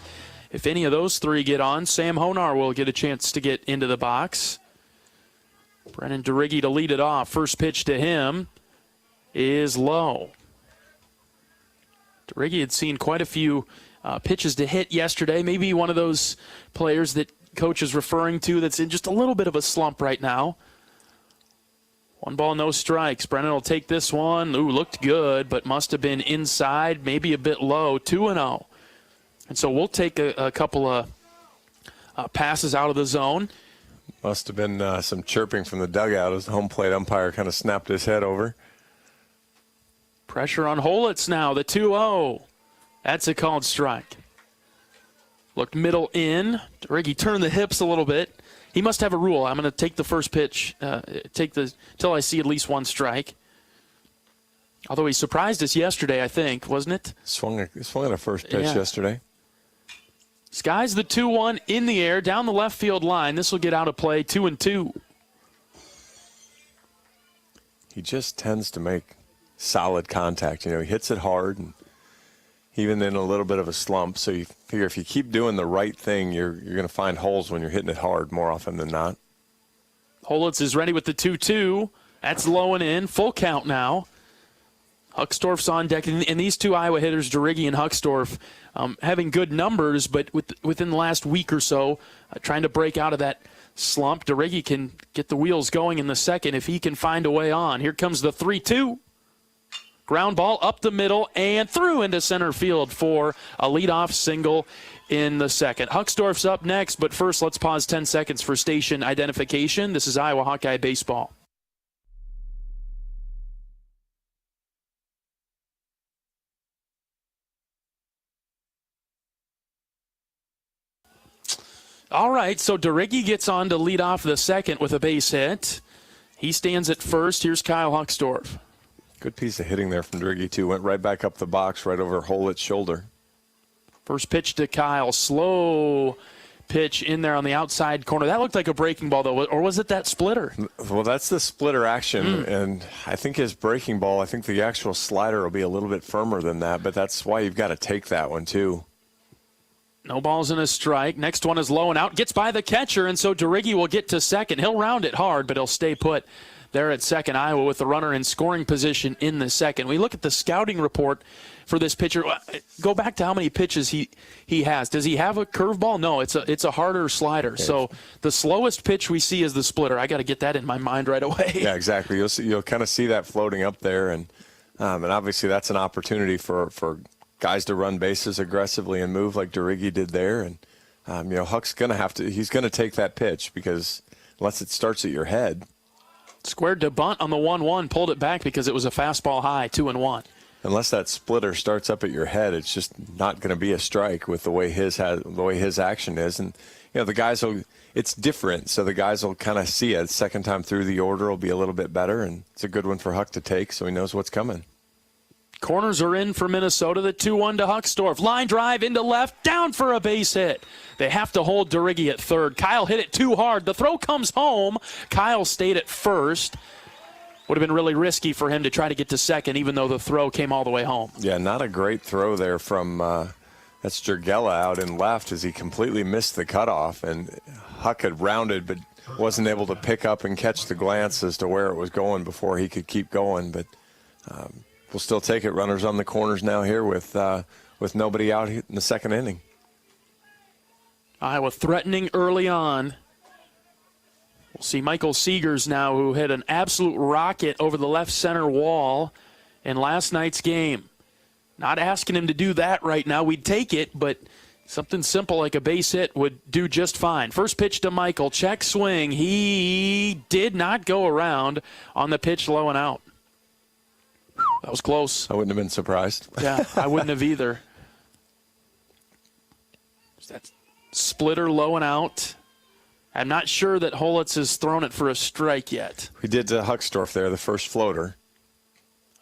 If any of those three get on, Sam Honar will get a chance to get into the box. Brennan DeRiggi to lead it off. First pitch to him is low. DeRiggi had seen quite a few pitches to hit yesterday. Maybe one of those players that coach is referring to that's in just a little bit of a slump right now. 1 ball, no strikes. Brennan will take this one. Ooh, looked good, but must have been inside, maybe a bit low. 2-0. And so we'll take a couple of passes out of the zone. Must have been some chirping from the dugout as the home plate umpire kind of snapped his head over. Pressure on Holitz now, the 2-0. That's a called strike. Looked middle in. DeRiggi turned the hips a little bit. He must have a rule. I'm going to take the first pitch, till I see at least one strike. Although he surprised us yesterday, I think, wasn't it? Swung at a first pitch yesterday. Skies the 2-1 in the air down the left field line. This will get out of play, 2-2. He just tends to make solid contact. He hits it hard, and even in a little bit of a slump. So you figure if you keep doing the right thing, you're going to find holes when you're hitting it hard more often than not. Holitz is ready with the 2-2. That's low and in. Full count now. Huckstorf's on deck, and these two Iowa hitters, Derigge and Huckstorf, having good numbers, but within the last week or so, trying to break out of that slump. Derigge can get the wheels going in the second if he can find a way on. Here comes the 3-2. Ground ball up the middle and through into center field for a leadoff single in the second. Huckstorf's up next, but first let's pause 10 seconds for station identification. This is Iowa Hawkeye Baseball. All right, so Derigge gets on to lead off the second with a base hit. He stands at first. Here's Kyle Huckstorf. Good piece of hitting there from Derigge, too. Went right back up the box, right over Holitz's shoulder. First pitch to Kyle. Slow pitch in there on the outside corner. That looked like a breaking ball, though, or was it that splitter? Well, that's the splitter action, and I think his breaking ball, I think the actual slider will be a little bit firmer than that, but that's why you've got to take that one, too. No balls and a strike. Next one is low and out. Gets by the catcher, and so Derigge will get to second. He'll round it hard, but he'll stay put there at second. Iowa with the runner in scoring position in the second. We look at the scouting report for this pitcher. Go back to how many pitches he has. Does he have a curveball? No, it's a harder slider. Okay. So the slowest pitch we see is the splitter. I got to get that in my mind right away. Yeah, exactly. You'll kind of see that floating up there, and obviously that's an opportunity for guys to run bases aggressively and move like Derigge did there. And, Huck's going to have to – he's going to take that pitch because unless it starts at your head. Squared to bunt on the 1-1, pulled it back because it was a fastball high, 2-1. Unless that splitter starts up at your head, it's just not going to be a strike with the way his action is. And, the guys will – it's different, so the guys will kind of see it. Second time through, the order will be a little bit better, and it's a good one for Huck to take so he knows what's coming. Corners are in for Minnesota. The 2-1 to Huckstorf. Line drive into left, down for a base hit. They have to hold Derigge at third. Kyle hit it too hard. The throw comes home. Kyle stayed at first. Would have been really risky for him to try to get to second, even though the throw came all the way home. Yeah, not a great throw there from that's Jurgela out in left as he completely missed the cutoff. And Huck had rounded but wasn't able to pick up and catch the glance as to where it was going before he could keep going. But we'll still take it. Runners on the corners now here with nobody out in the second inning. Iowa threatening early on. We'll see Michael Seegers now, who hit an absolute rocket over the left center wall in last night's game. Not asking him to do that right now. We'd take it, but something simple like a base hit would do just fine. First pitch to Michael. Check swing. He did not go around on the pitch low and out. That was close. I wouldn't have been surprised. Yeah, I wouldn't have either. That splitter low and out. I'm not sure that Holitz has thrown it for a strike yet. We did to Huckstorf there, the first floater.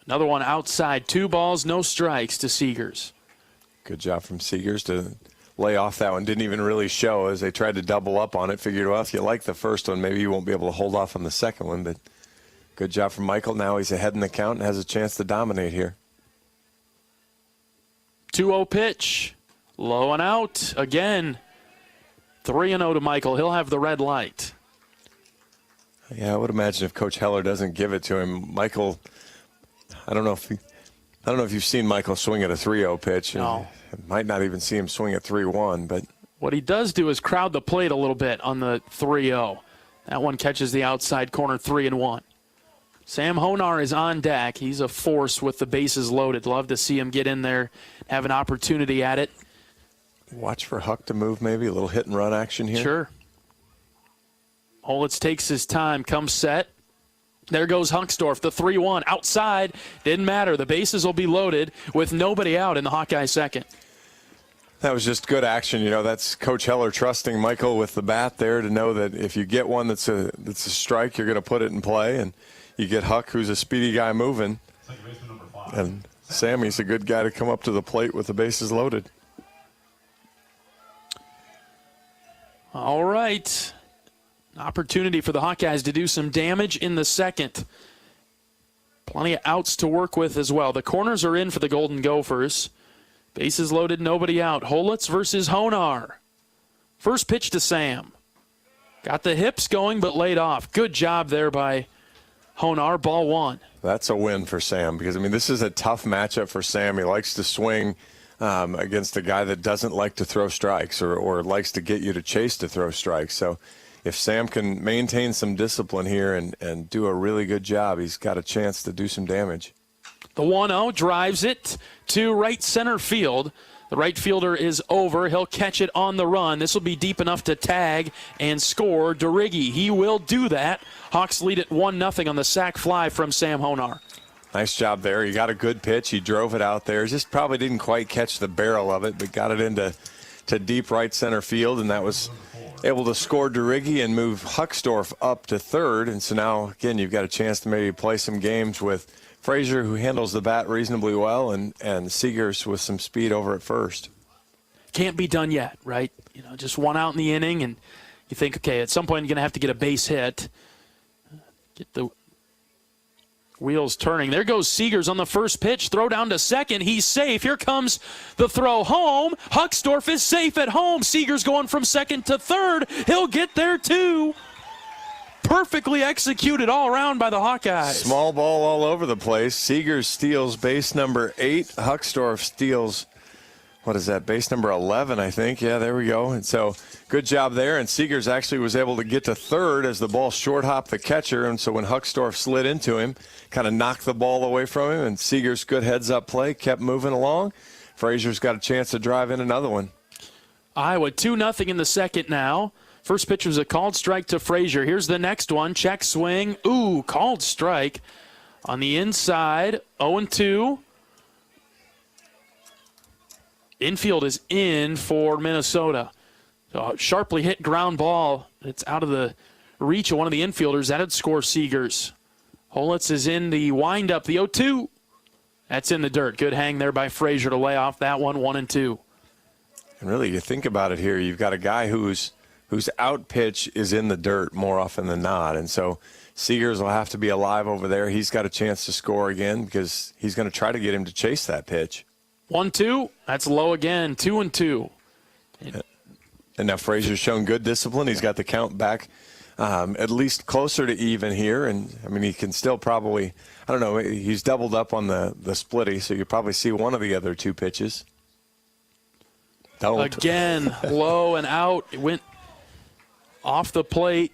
Another one outside. 2 balls, no strikes to Seegers. Good job from Seegers to lay off that one. Didn't even really show as they tried to double up on it. Figured, well, if you like the first one, maybe you won't be able to hold off on the second one, but good job from Michael. Now he's ahead in the count and has a chance to dominate here. 2-0 pitch. Low and out. Again, 3-0 to Michael. He'll have the red light. Yeah, I would imagine if Coach Heller doesn't give it to him, Michael, I don't know if you've seen Michael swing at a 3-0 pitch. No. Might not even see him swing at 3-1, but what he does do is crowd the plate a little bit on the 3-0. That one catches the outside corner, 3-1. Sam Honar is on deck. He's a force with the bases loaded. Love to see him get in there, have an opportunity at it. Watch for Huck to move maybe, a little hit and run action here. Sure. Holitz takes his time, comes set. There goes Huckstorf, the 3-1. Outside, didn't matter. The bases will be loaded with nobody out in the Hawkeye second. That was just good action. That's Coach Heller trusting Michael with the bat there to know that if you get one that's a strike, you're going to put it in play. And you get Huck, who's a speedy guy, moving. And Sammy's a good guy to come up to the plate with the bases loaded. All right. Opportunity for the Hawkeyes to do some damage in the second. Plenty of outs to work with as well. The corners are in for the Golden Gophers. Bases loaded, nobody out. Holitz versus Honar. First pitch to Sam. Got the hips going, but laid off. Good job there by Honar. Ball one. That's a win for Sam because, this is a tough matchup for Sam. He likes to swing against a guy that doesn't like to throw strikes or likes to get you to chase to throw strikes. So if Sam can maintain some discipline here and do a really good job, he's got a chance to do some damage. The 1-0 drives it to right center field. The right fielder is over. He'll catch it on the run. This will be deep enough to tag and score DeRiggi. He will do that. Hawks lead it 1-0 on the sac fly from Sam Honar. Nice job there. He got a good pitch. He drove it out there. Just probably didn't quite catch the barrel of it, but got it into deep right center field, and that was able to score DeRiggi and move Huckstorf up to third. And so now, again, you've got a chance to maybe play some games with Frazier, who handles the bat reasonably well, and Seegers with some speed over at first. Can't be done yet, right? Just one out in the inning, and you think, okay, at some point you're going to have to get a base hit. Get the wheels turning. There goes Seegers on the first pitch. Throw down to second. He's safe. Here comes the throw home. Huckstorf is safe at home. Seegers going from second to third. He'll get there too. Perfectly executed all around by the Hawkeyes. Small ball all over the place. Seegers steals base number 8. Huckstorf steals, base number 11, I think. Yeah, there we go. And so good job there. And Seegers actually was able to get to third as the ball short hopped the catcher. And so when Huckstorf slid into him, kind of knocked the ball away from him. And Seegers, good heads up play, kept moving along. Frazier's got a chance to drive in another one. Iowa 2-0 in the second now. First pitch was a called strike to Frazier. Here's the next one. Check swing. Ooh, called strike on the inside. 0-2. Infield is in for Minnesota. So sharply hit ground ball. It's out of the reach of one of the infielders. That'd score Seegers. Holitz is in the windup. The 0-2. That's in the dirt. Good hang there by Frazier to lay off that one. 1-2. And really, you think about it here, you've got a guy whose out pitch is in the dirt more often than not. And so Seegers will have to be alive over there. He's got a chance to score again because he's going to try to get him to chase that pitch. 1-2. That's low again. 2-2. And now Frazier's shown good discipline. He's got the count back at least closer to even here. And, he can still probably, he's doubled up on the splitty, so you probably see one of the other two pitches. Again, low and out. It went off the plate.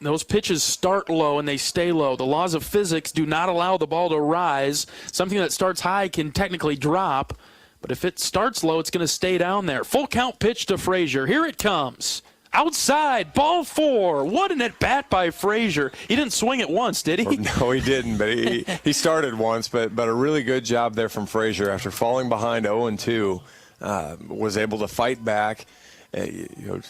Those pitches start low and they stay low. The laws of physics do not allow the ball to rise. Something that starts high can technically drop, but if it starts low, it's going to stay down there. Full count pitch to Frazier. Here it comes. Outside, ball 4. What an at-bat by Frazier. He didn't swing it once, did he? No, he didn't, but he started once, but a really good job there from Frazier after falling behind 0-2. Was able to fight back.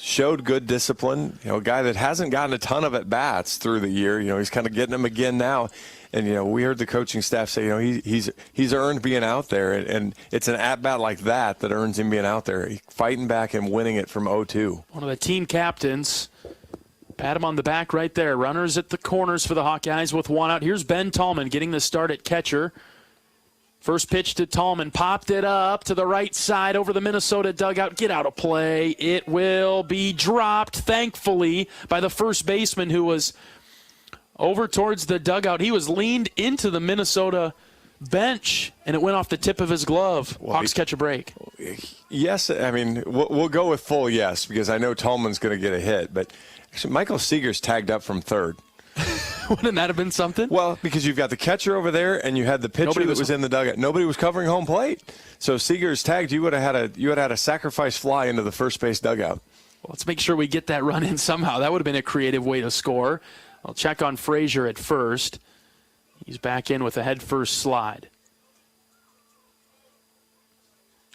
Showed good discipline. A guy that hasn't gotten a ton of at-bats through the year. He's kind of getting them again now. And, we heard the coaching staff say, he's earned being out there. And it's an at-bat like that earns him being out there, fighting back and winning it from 0-2. One of the team captains. Pat him on the back right there. Runners at the corners for the Hawkeyes with one out. Here's Ben Tallman getting the start at catcher. First pitch to Tallman, popped it up to the right side over the Minnesota dugout. Get out of play. It will be dropped, thankfully, by the first baseman who was over towards the dugout. He was leaned into the Minnesota bench, and it went off the tip of his glove. Hawks catch a break. Yes, we'll go with full yes because I know Tallman's going to get a hit, but actually Michael Seegers tagged up from third. Wouldn't that have been something? Well, because you've got the catcher over there and you had the pitcher that was in the dugout. Nobody was covering home plate. So Seegers tagged, you would have had a sacrifice fly into the first base dugout. Well, let's make sure we get that run in somehow. That would have been a creative way to score. I'll check on Frazier at first. He's back in with a head-first slide.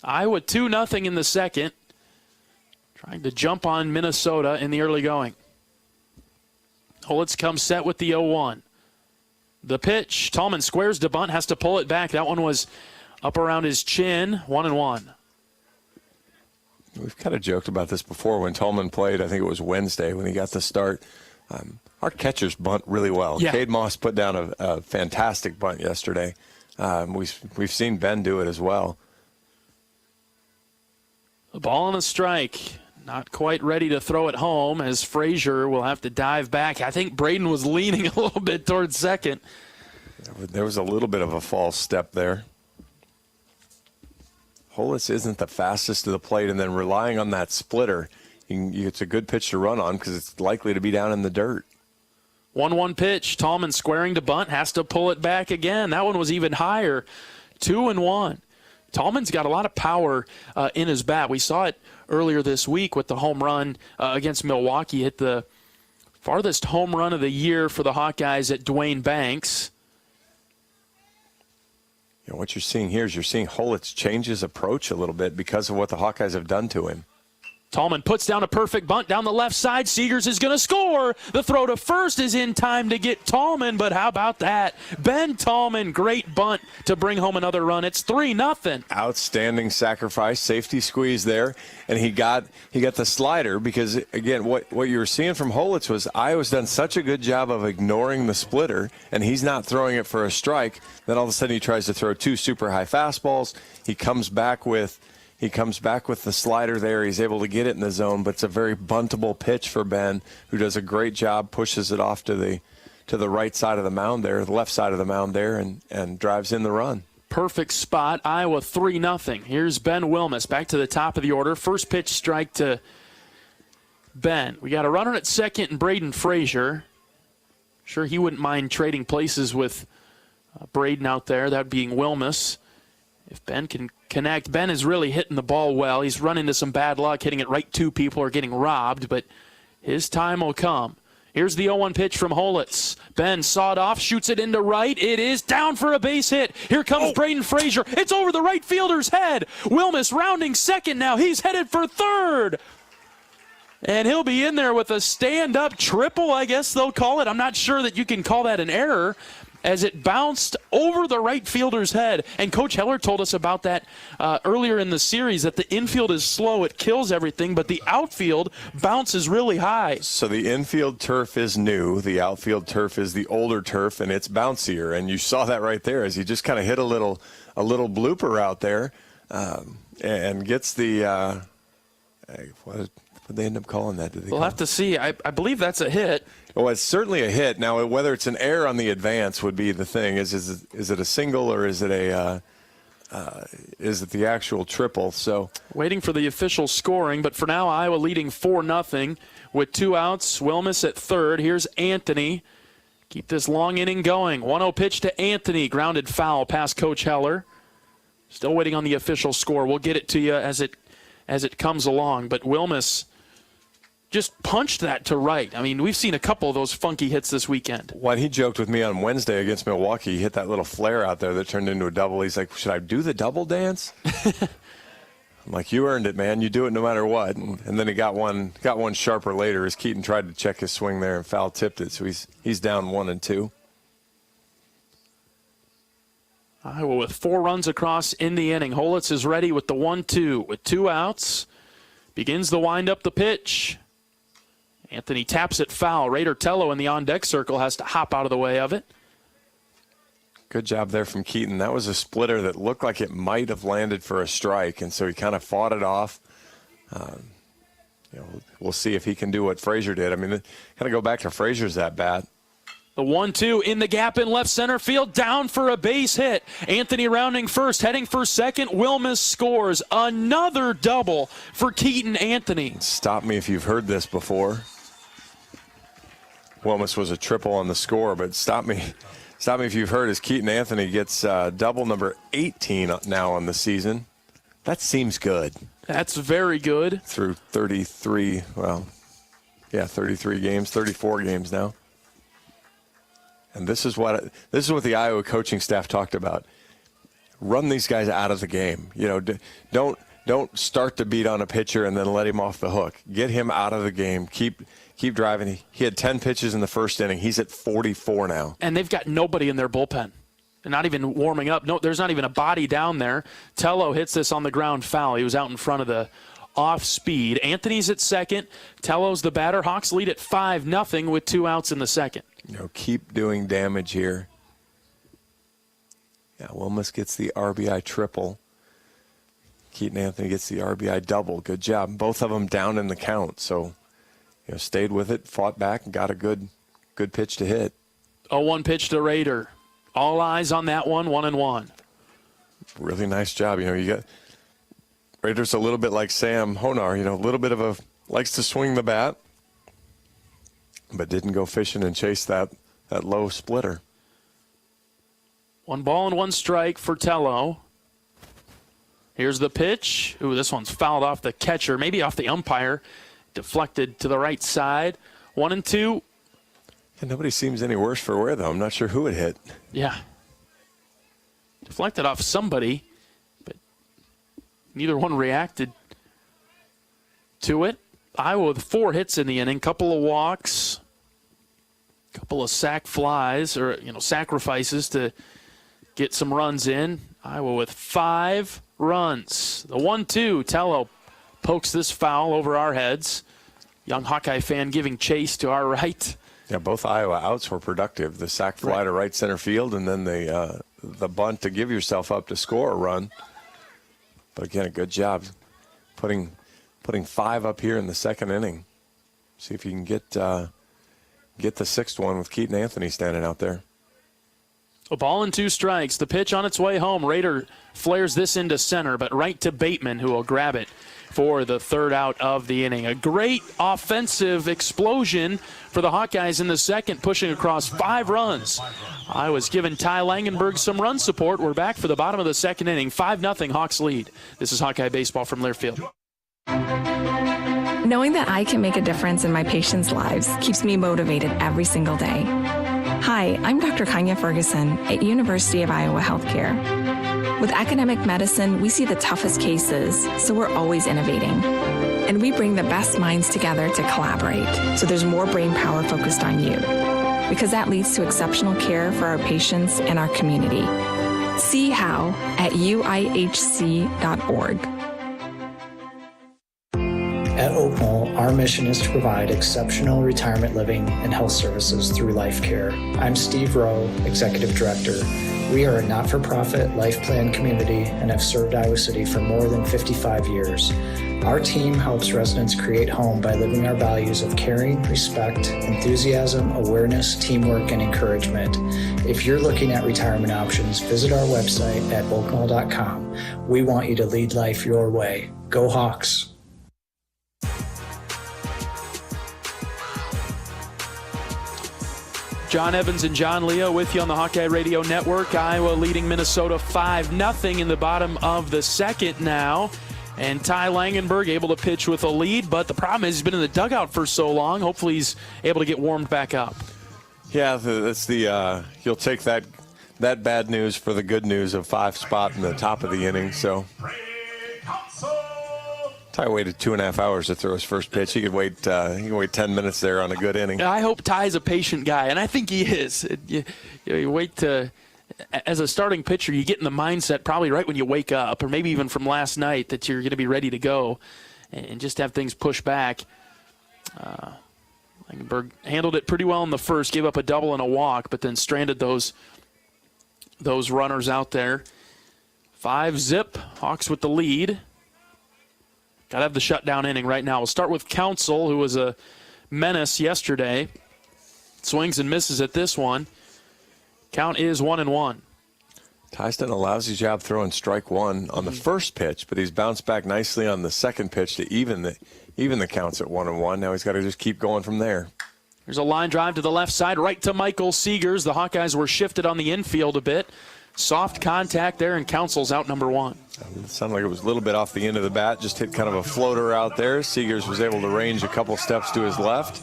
Iowa 2-0 in the second. Trying to jump on Minnesota in the early going. Holitz comes set with the 0-1. The pitch. Tallman squares to bunt, has to pull it back. That one was up around his chin. 1-1. We've kind of joked about this before when Tallman played. I think it was Wednesday when he got the start. Our catchers bunt really well. Yeah. Cade Moss put down a fantastic bunt yesterday. We've seen Ben do it as well. The ball and a strike. Not quite ready to throw it home as Frazier will have to dive back. I think Braden was leaning a little bit towards second. There was a little bit of a false step there. Holitz isn't the fastest to the plate, and then relying on that splitter, it's a good pitch to run on because it's likely to be down in the dirt. 1-1 pitch. Tallman squaring to bunt, has to pull it back again. That one was even higher. 2-1. Tallman's got a lot of power in his bat. We saw it earlier this week with the home run against Milwaukee. Hit the farthest home run of the year for the Hawkeyes at Dwayne Banks. You know, what you're seeing here is you're seeing Holitz change his approach a little bit because of what the Hawkeyes have done to him. Tallman puts down a perfect bunt down the left side. Seegers is going to score. The throw to first is in time to get Tallman, but how about that? Ben Tallman, great bunt to bring home another run. It's 3-0. Outstanding sacrifice, safety squeeze there, and he got the slider because, again, what you were seeing from Holitz was Iowa's done such a good job of ignoring the splitter, and he's not throwing it for a strike. Then all of a sudden he tries to throw two super high fastballs. He comes back with the slider there. He's able to get it in the zone, but it's a very buntable pitch for Ben, who does a great job, pushes it off to the right side of the mound there, the left side of the mound there, and drives in the run. Perfect spot. Iowa 3-0. Here's Ben Wilmus back to the top of the order. First pitch strike to Ben. We got a runner at second and Braden Frazier. Sure, he wouldn't mind trading places with Braden out there, that being Wilmus. If Ben can connect, Ben is really hitting the ball well. He's run into some bad luck, hitting it right to people or getting robbed, but his time will come. Here's the 0-1 pitch from Holitz. Ben sawed off, shoots it into right. It is down for a base hit. Here comes Braden Frazier. It's over the right fielder's head. Wilmus rounding second now. He's headed for third. And he'll be in there with a stand-up triple, I guess they'll call it. I'm not sure that you can call that an error, as it bounced over the right fielder's head. And Coach Heller told us about that earlier in the series, that the infield is slow, it kills everything, but the outfield bounces really high. So the infield turf is new, the outfield turf is the older turf, and it's bouncier. And you saw that right there as he just kind of hit a little blooper out there and gets the what did they end up calling that? We'll have to see. I believe that's a hit. Well, it's certainly a hit. Now, whether it's an error on the advance would be the thing. Is it a single or is it the actual triple? So waiting for the official scoring, but for now, Iowa leading 4-0 with 2 outs. Wilmus at third. Here's Anthony. Keep this long inning going. 1-0 pitch to Anthony. Grounded foul past Coach Heller. Still waiting on the official score. We'll get it to you as it comes along. But Wilmus just punched that to right. I mean, we've seen a couple of those funky hits this weekend. When he joked with me on Wednesday against Milwaukee, he hit that little flare out there that turned into a double. He's like, should I do the double dance? I'm like, you earned it, man. You do it no matter what. And then he got one sharper later as Keaton tried to check his swing there and foul tipped it. So he's down 1-2. Iowa with 4 runs across in the inning. Holitz is ready with the 1-2 with 2 outs. Begins the wind up the pitch. Anthony taps it foul. Raider Tello in the on-deck circle has to hop out of the way of it. Good job there from Keaton. That was a splitter that looked like it might have landed for a strike, and so he kind of fought it off. We'll see if he can do what Frazier did. I mean, kind of go back to Frazier's at bat. The 1-2 in the gap in left center field, down for a base hit. Anthony rounding first, heading for second. Wilmus scores another double for Keaton Anthony. Stop me if you've heard this before. Wilmus was a triple on the score, but stop me if you've heard as Keaton Anthony gets double number 18 now on the season. That seems good. That's very good. Through 33 games, 34 games now. And this is what the Iowa coaching staff talked about. run these guys out of the game. Don't start the beat on a pitcher and then let him off the hook. Get him out of the game. Keep driving. He had 10 pitches in the first inning. He's at 44 now. And they've got nobody in their bullpen. They're not even warming up. No, there's not even a body down there. Tello hits this on the ground foul. He was out in front of the off speed. Anthony's at second. Tello's the batter. Hawks lead at 5-0 with 2 outs in the second. Keep doing damage here. Yeah, Wilmus gets the RBI triple. Keaton Anthony gets the RBI double. Good job. Both of them down in the count. So, stayed with it, fought back, and got a good pitch to hit. 0-1 pitch to Rader. All eyes on that one, 1-1. Really nice job. You got Rader's a little bit like Sam Honar. A little bit of likes to swing the bat, but didn't go fishing and chase that low splitter. 1 ball and 1 strike for Tello. Here's the pitch. Ooh, this one's fouled off the catcher, maybe off the umpire. Deflected to the right side. 1-2. And nobody seems any worse for wear, though. I'm not sure who it hit. Yeah. Deflected off somebody, but neither one reacted to it. Iowa with 4 hits in the inning, couple of walks, couple of sac flies, or sacrifices to get some runs in. Iowa with 5 runs. The 1-2, Tello pokes this foul over our heads. Young Hawkeye fan giving chase to our right. Yeah, both Iowa outs were productive. The sac fly to right center field, and then the bunt to give yourself up to score a run. But again, a good job putting 5 up here in the second inning. See if you can get the 6th one with Keaton Anthony standing out there. A ball and 2 strikes. The pitch on its way home. Rader flares this into center, but right to Bateman, who will grab it for the 3rd out of the inning. A great offensive explosion for the Hawkeyes in the second, pushing across 5 runs. Iowa's given Ty Langenberg some run support. We're back for the bottom of the second inning. 5-0 Hawks lead. This is Hawkeye Baseball from Learfield. Knowing that I can make a difference in my patients' lives keeps me motivated every single day. Hi, I'm Dr. Kanya Ferguson at University of Iowa Healthcare. With academic medicine, we see the toughest cases, so we're always innovating. And we bring the best minds together to collaborate, so there's more brain power focused on you. Because that leads to exceptional care for our patients and our community. See how at uihc.org. At Oak Knoll, our mission is to provide exceptional retirement living and health services through Life Care. I'm Steve Rowe, Executive Director. We are a not-for-profit life plan community and have served Iowa City for more than 55 years. Our team helps residents create home by living our values of caring, respect, enthusiasm, awareness, teamwork, and encouragement. If you're looking at retirement options, visit our website at oakknoll.com. We want you to lead life your way. Go Hawks! John Evans and John Leo with you on the Hawkeye Radio Network. Iowa leading Minnesota 5-0 in the bottom of the second now. And Ty Langenberg able to pitch with a lead, but the problem is he's been in the dugout for so long. Hopefully he's able to get warmed back up. Yeah, that's you'll take that bad news for the good news of 5 spot in the top of the inning. So Ty waited 2.5 hours to throw his first pitch. He could wait 10 minutes there on a good inning. I hope Ty's a patient guy, and I think he is. You wait to, as a starting pitcher, you get in the mindset probably right when you wake up, or maybe even from last night, that you're going to be ready to go and just have things pushed back. Langenberg handled it pretty well in the first, gave up a double and a walk, but then stranded those runners out there. 5-0, Hawks with the lead. Got to have the shutdown inning right now. We'll start with Council, who was a menace yesterday. Swings and misses at this one. Count is 1-1. Ty's done a lousy job throwing strike one on the first pitch, but he's bounced back nicely on the second pitch to even the counts at 1-1. Now he's got to just keep going from there. There's a line drive to the left side, right to Michael Seegers. The Hawkeyes were shifted on the infield a bit. Soft contact there, and Council's out number 1. It sounded like it was a little bit off the end of the bat, just hit kind of a floater out there. Seegers was able to range a couple steps to his left.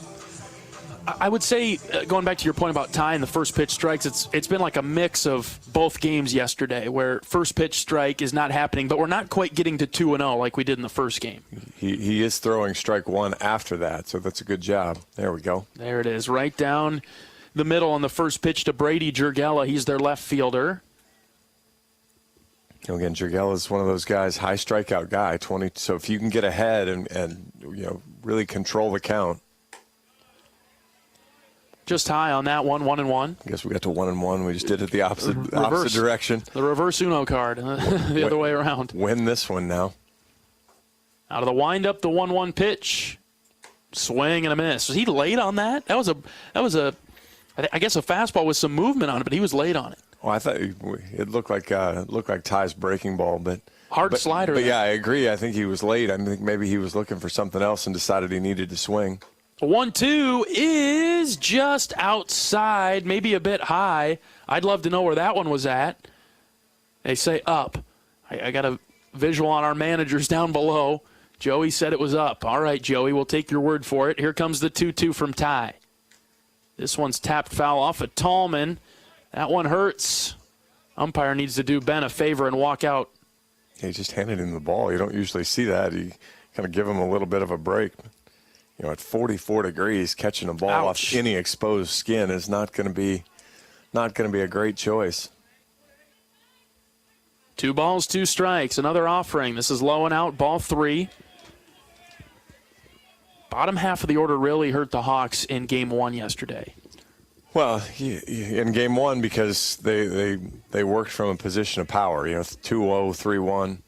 I would say, going back to your point about Ty and the first pitch strikes, it's been like a mix of both games yesterday where first pitch strike is not happening, but we're not quite getting to 2-0 like we did in the first game. He is throwing strike one after that, so that's a good job. There we go. There it is, right down the middle on the first pitch to Brady Jurgella. He's their left fielder. Again, Jurgella is one of those guys, high strikeout guy, 20. So if you can get ahead and really control the count. Just high on that one, 1-1. I guess we got to 1-1. We just did it the opposite direction. The reverse Uno card, the other way around. Win this one now. Out of the windup, the 1-1 pitch. Swing and a miss. Was he late on that? That was I guess a fastball with some movement on it, but he was late on it. Well, I thought it looked like Ty's breaking ball, but hard slider. But yeah, I agree. I think he was late. I think maybe he was looking for something else and decided he needed to swing. 1-2 is just outside, maybe a bit high. I'd love to know where that one was at. They say up. I got a visual on our managers down below. Joey said it was up. All right, Joey, we'll take your word for it. Here comes the 2-2 from Ty. This one's tapped foul off of Tallman. That one hurts. Umpire needs to do Ben a favor and walk out. He just handed him the ball. You don't usually see that. You kind of give him a little bit of a break. At 44 degrees, catching a ball off any exposed skin is not going to be a great choice. 2 balls, 2 strikes. Another offering. This is low and out. Ball 3. Bottom half of the order really hurt the Hawks in Game 1 yesterday. Well, in Game 1 because they worked from a position of power. 2-0, 3-1.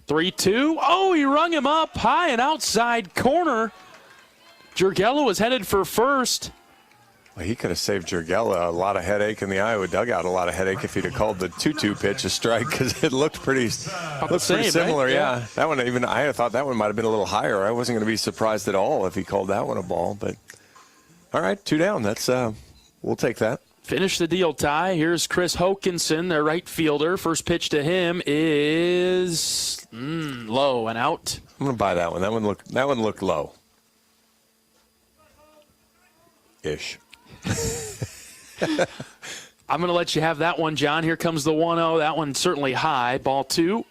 3-2. Oh, he rung him up high and outside corner. Jurgella was headed for first. Well, he could have saved Jurgella a lot of headache in the Iowa dugout, a lot of headache if he'd have called the 2-2 pitch a strike because it looked pretty similar. Right? Yeah, that one I thought that one might have been a little higher. I wasn't going to be surprised at all if he called that one a ball. But all right, 2 down. That's we'll take that. Finish the deal, Ty. Here's Chris Hawkeyes, their right fielder. First pitch to him is low and out. I'm going to buy that one. That one looked low. Ish. I'm going to let you have that one, John. Here comes the 1-0. That one certainly high. Ball 2.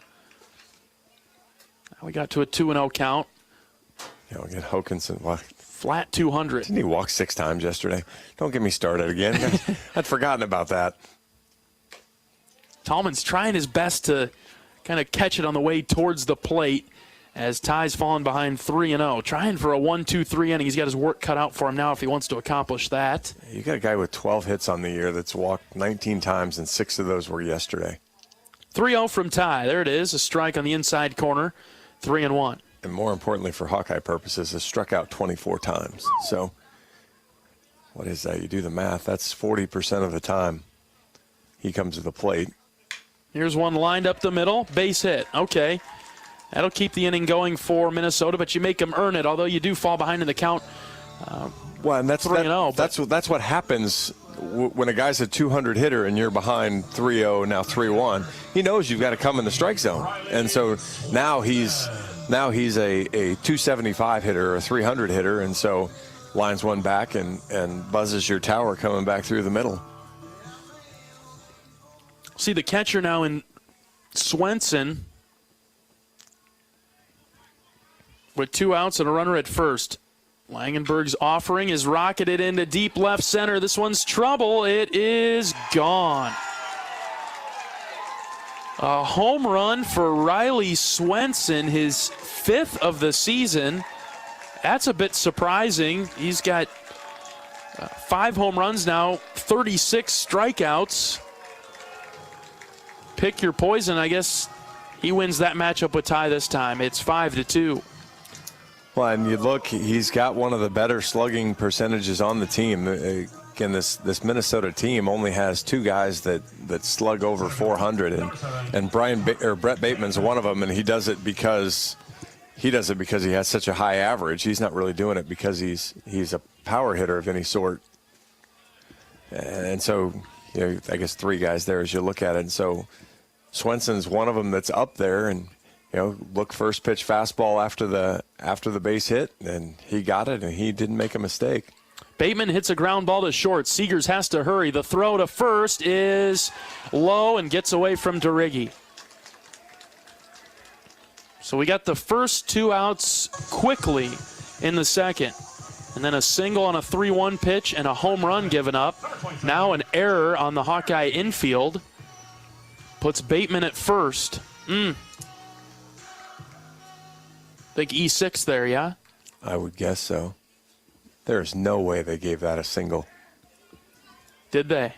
Now we got to a 2-0 count. We get Hawkeyes. Flat 200. Didn't he walk 6 times yesterday? Don't get me started again. I'd forgotten about that. Tallman's trying his best to kind of catch it on the way towards the plate as Ty's fallen behind 3-0. Trying for a 1-2-3 inning. He's got his work cut out for him now if he wants to accomplish that. You got a guy with 12 hits on the year that's walked 19 times, and 6 of those were yesterday. 3-0 from Ty. There it is. A strike on the inside corner. 3-1. And more importantly for Hawkeye purposes, has struck out 24 times. So what is that? You do the math. That's 40% of the time he comes to the plate. Here's one lined up the middle. Base hit. Okay. That'll keep the inning going for Minnesota, but you make them earn it, although you do fall behind in the count. Well, and that's 3-0. That's what happens when a guy's a 200 hitter and you're behind 3-0, now 3-1. He knows you've got to come in the strike zone. And so now he's a 275 hitter or a 300 hitter, and so lines one back and buzzes your tower coming back through the middle. See the catcher now in Swenson with 2 outs and a runner at first. Langenberg's offering is rocketed into deep left center. This one's trouble. It is gone. A home run for Riley Swenson, his 5th of the season. That's a bit surprising. He's got 5 home runs now, 36 strikeouts. Pick your poison. I guess he wins that matchup with Ty this time. It's 5-2. Well, and you look, he's got one of the better slugging percentages on the team. Again, this Minnesota team only has 2 guys that slug over 400, and Brett Bateman's one of them, and he does it because he has such a high average. He's not really doing it because he's a power hitter of any sort. And so, I guess 3 guys there as you look at it. And so Swenson's one of them that's up there, and look, first pitch fastball after the base hit, and he got it, and he didn't make a mistake. Bateman hits a ground ball to short. Seegers has to hurry. The throw to first is low and gets away from DeRiggi. So we got the first 2 outs quickly in the second. And then a single on a 3-1 pitch and a home run given up. Now an error on the Hawkeye infield. Puts Bateman at first. Think E6 there, yeah? I would guess so. There's no way they gave that a single. Did they?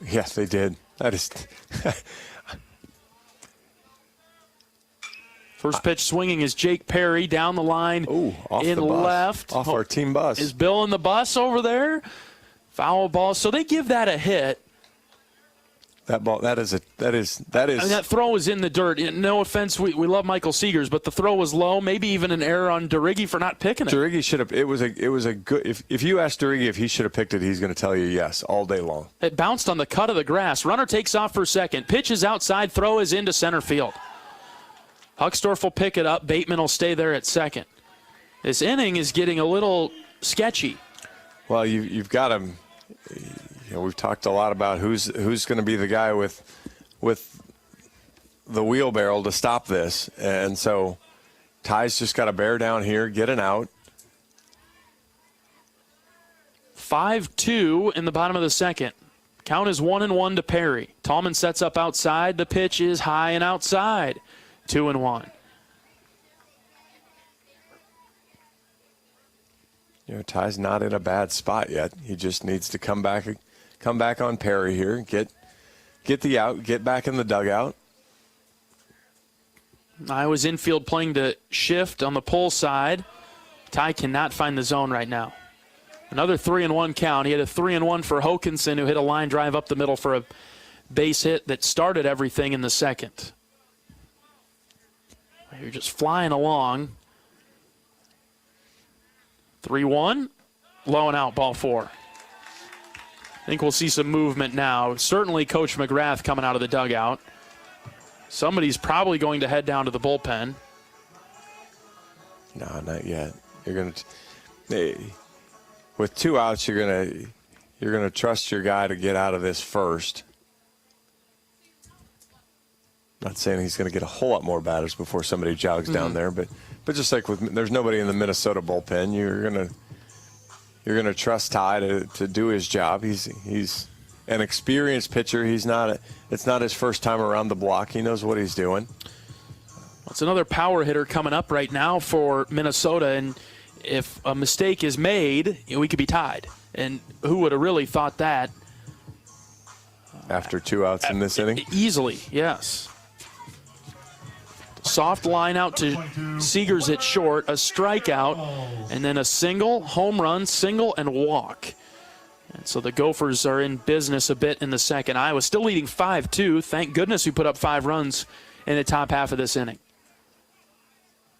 Yes, they did. That is... First pitch swinging is Jake Perry down the line. Off in the bus. left. Off our team bus. Is Bill in the bus over there? Foul ball. So they give that a hit. That ball, that is. I mean, that throw was in the dirt. No offense, we love Michael Seegers, but the throw was low. Maybe even an error on DeRiggi for not picking it. DeRiggi should have. It was a good. If you ask DeRiggi if he should have picked it, he's going to tell you yes all day long. It bounced on the cut of the grass. Runner takes off for second. Pitch is outside. Throw is into center field. Huckstorf will pick it up. Bateman will stay there at second. This inning is getting a little sketchy. Well, you've got him. You know, we've talked a lot about who's going to be the guy with the wheelbarrow to stop this, and so Ty's just got to bear down here, get an out. 5-2 in the bottom of the second. Count is 1-1 to Perry. Tallman sets up outside. The pitch is high and outside. 2-1. You know, Ty's not in a bad spot yet. He just needs to come back on Perry here, get the out, get back in the dugout. Iowa's infield playing to shift on the pull side. Ty cannot find the zone right now. Another 3-1 count. He had a 3-1 for Hokinson, who hit a line drive up the middle for a base hit that started everything in the second. You're just flying along. 3-1, low and out, ball 4. I think we'll see some movement now. Certainly Coach McGrath coming out of the dugout. Somebody's probably going to head down to the bullpen. No, not yet. You're going to, with 2 outs, you're going to trust your guy to get out of this first. Not saying he's going to get a whole lot more batters before somebody jogs down there, but just like there's nobody in the Minnesota bullpen, you're gonna trust Ty to do his job. He's an experienced pitcher. It's not his first time around the block. He knows what he's doing. Well, it's another power hitter coming up right now for Minnesota, and if a mistake is made, we could be tied. And who would have really thought that? After 2 outs in this inning? Easily, yes. Soft line out to Seegers at short, a strikeout, and then a single, home run, single, and walk. And so the Gophers are in business a bit in the second. Iowa still leading 5-2. Thank goodness we put up 5 runs in the top half of this inning.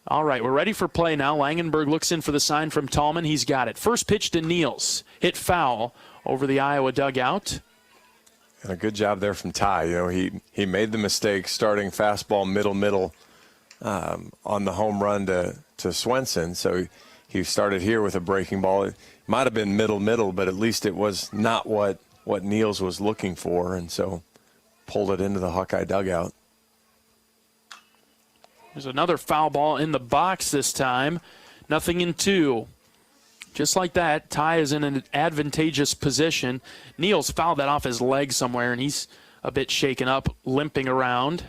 All right, we're ready for play now. Langenberg looks in for the sign from Tallman. He's got it. First pitch to Niels. Hit foul over the Iowa dugout. And a good job there from Ty. You know, he made the mistake starting fastball middle on the home run to Swenson. So he started here with a breaking ball. It might have been middle, but at least it was not what Niels was looking for, and so pulled it into the Hawkeye dugout. There's another foul ball in the box this time. 0-2. Just like that, Ty is in an advantageous position. Niels fouled that off his leg somewhere, and he's a bit shaken up, limping around.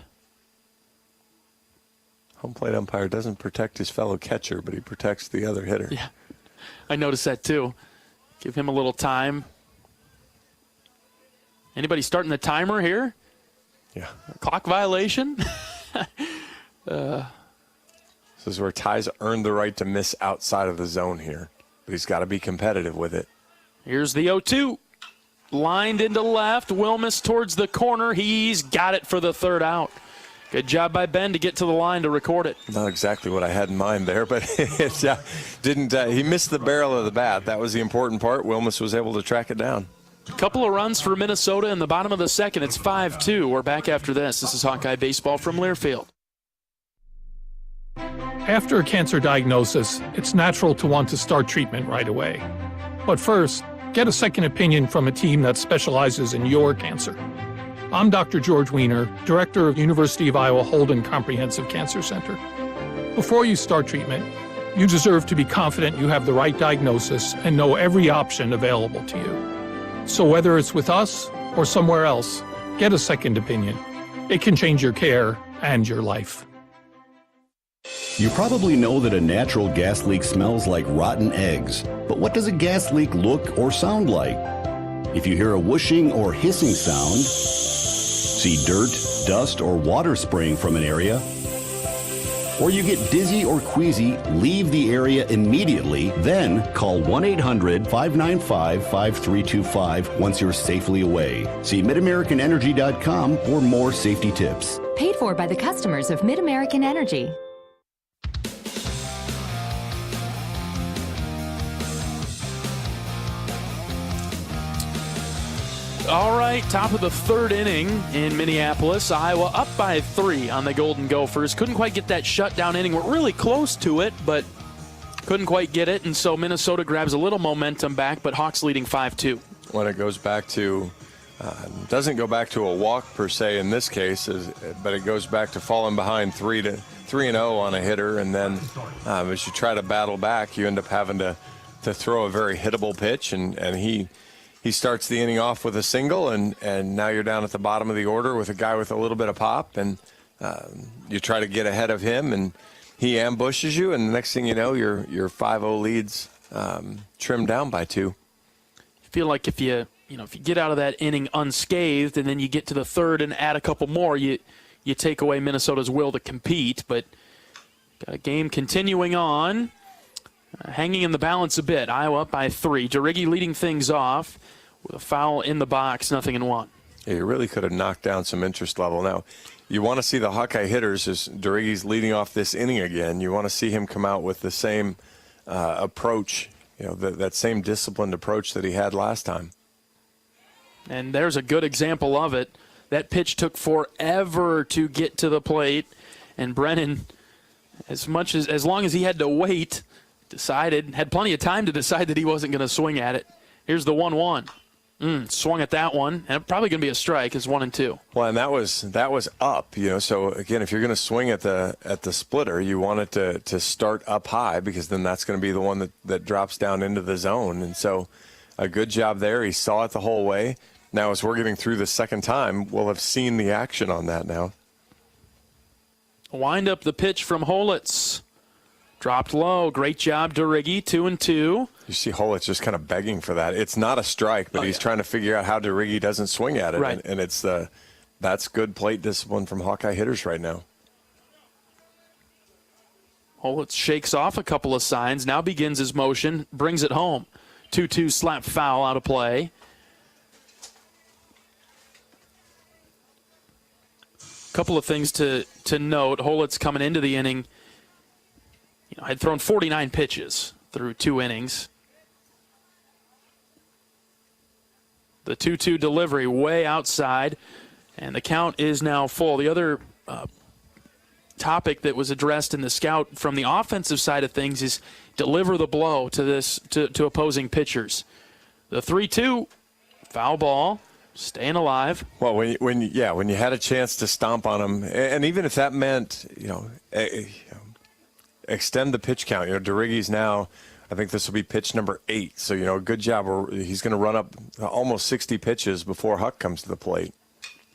Home plate umpire doesn't protect his fellow catcher, but he protects the other hitter. Yeah, I noticed that too. Give him a little time. Anybody starting the timer here? Yeah. Clock violation? This is where Ty's earned the right to miss outside of the zone here, but he's got to be competitive with it. Here's the 0-2. Lined into left. Wilmus towards the corner. He's got it for the third out. Good job by Ben to get to the line to record it. Not exactly what I had in mind there, but it didn't. He missed the barrel of the bat. That was the important part. Wilmus was able to track it down. A couple of runs for Minnesota in the bottom of the second. It's 5-2. We're back after this. This is Hawkeye Baseball from Learfield. After a cancer diagnosis, it's natural to want to start treatment right away. But first, get a second opinion from a team that specializes in your cancer. I'm Dr. George Weiner, Director of University of Iowa Holden Comprehensive Cancer Center. Before you start treatment, you deserve to be confident you have the right diagnosis and know every option available to you. So whether it's with us or somewhere else, get a second opinion. It can change your care and your life. You probably know that a natural gas leak smells like rotten eggs, but what does a gas leak look or sound like? If you hear a whooshing or hissing sound, see dirt, dust, or water spraying from an area, or you get dizzy or queasy, leave the area immediately, then call 1-800-595-5325 once you're safely away. See MidAmericanEnergy.com for more safety tips. Paid for by the customers of Mid-American Energy. All right, top of the third inning in Minneapolis. Iowa up by 3 on the Golden Gophers. Couldn't quite get that shutdown inning. We're really close to it, but couldn't quite get it. And so Minnesota grabs a little momentum back, but Hawks leading 5-2. When it goes back to, doesn't go back to a walk per se in this case, but it goes back to falling behind 3-0 on a hitter. And then as you try to battle back, you end up having to throw a very hittable pitch. And he starts the inning off with a single, and now you're down at the bottom of the order with a guy with a little bit of pop, and you try to get ahead of him, and he ambushes you, and the next thing you know, your 5-0 lead's trimmed down by 2. I feel like if you get out of that inning unscathed, and then you get to the third and add a couple more, you take away Minnesota's will to compete. But got a game continuing on. Hanging in the balance a bit. Iowa up by 3. DeRiggi leading things off with a foul in the box, 0-1. Yeah, you really could have knocked down some interest level. Now, you want to see the Hawkeye hitters as DeRiggi's leading off this inning again. You want to see him come out with the same approach, that same disciplined approach that he had last time. And there's a good example of it. That pitch took forever to get to the plate, and Brennan, as long as he had to wait, had plenty of time to decide that he wasn't going to swing at it. Here's the 1-1. Swung at that one, and probably going to be a strike. It's 1-2. Well, and that was up. So again, if you're going to swing at the splitter, you want it to start up high, because then that's going to be the one that drops down into the zone. And so, a good job there. He saw it the whole way. Now, as we're getting through the second time, we'll have seen the action on that now. Wind up the pitch from Holitz. Dropped low. Great job, DeRiggi. 2-2. You see Holitz just kind of begging for that. It's not a strike, but he's trying to figure out how DeRiggi doesn't swing at it. Right. And that's good plate discipline from Hawkeye hitters right now. Holitz shakes off a couple of signs. Now begins his motion. Brings it home. 2-2 slap foul out of play. Couple of things to note. Holitz coming into the inning, had thrown 49 pitches through 2 innings. The 2-2 delivery way outside, and the count is now full. The other topic that was addressed in the scout from the offensive side of things is deliver the blow to opposing pitchers. The 3-2 foul ball. Staying alive. Well, when you had a chance to stomp on him, and even if that meant, extend the pitch count. DeRiggi's now, I think this will be pitch number 8. So, good job. He's going to run up almost 60 pitches before Huck comes to the plate.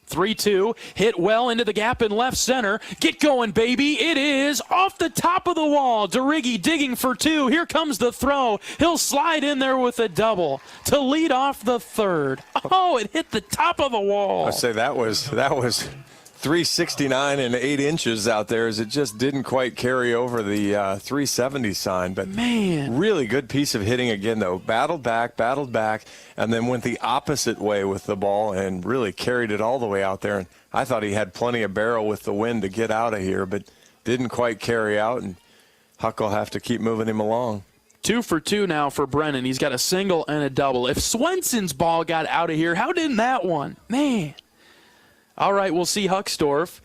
3-2, hit well into the gap in left center. Get going, baby. It is off the top of the wall. DeRiggi digging for 2. Here comes the throw. He'll slide in there with a double to lead off the third. Oh, it hit the top of the wall. I say that was 369 and 8 inches out there, as it just didn't quite carry over the 370 sign. But man, really good piece of hitting again, though. Battled back, and then went the opposite way with the ball and really carried it all the way out there. And I thought he had plenty of barrel with the wind to get out of here, but didn't quite carry out, and Huck will have to keep moving him along. 2 for 2 now for Brennan. He's got a single and a double. If Swenson's ball got out of here, how didn't that one? Man. All right, we'll see Huckstorf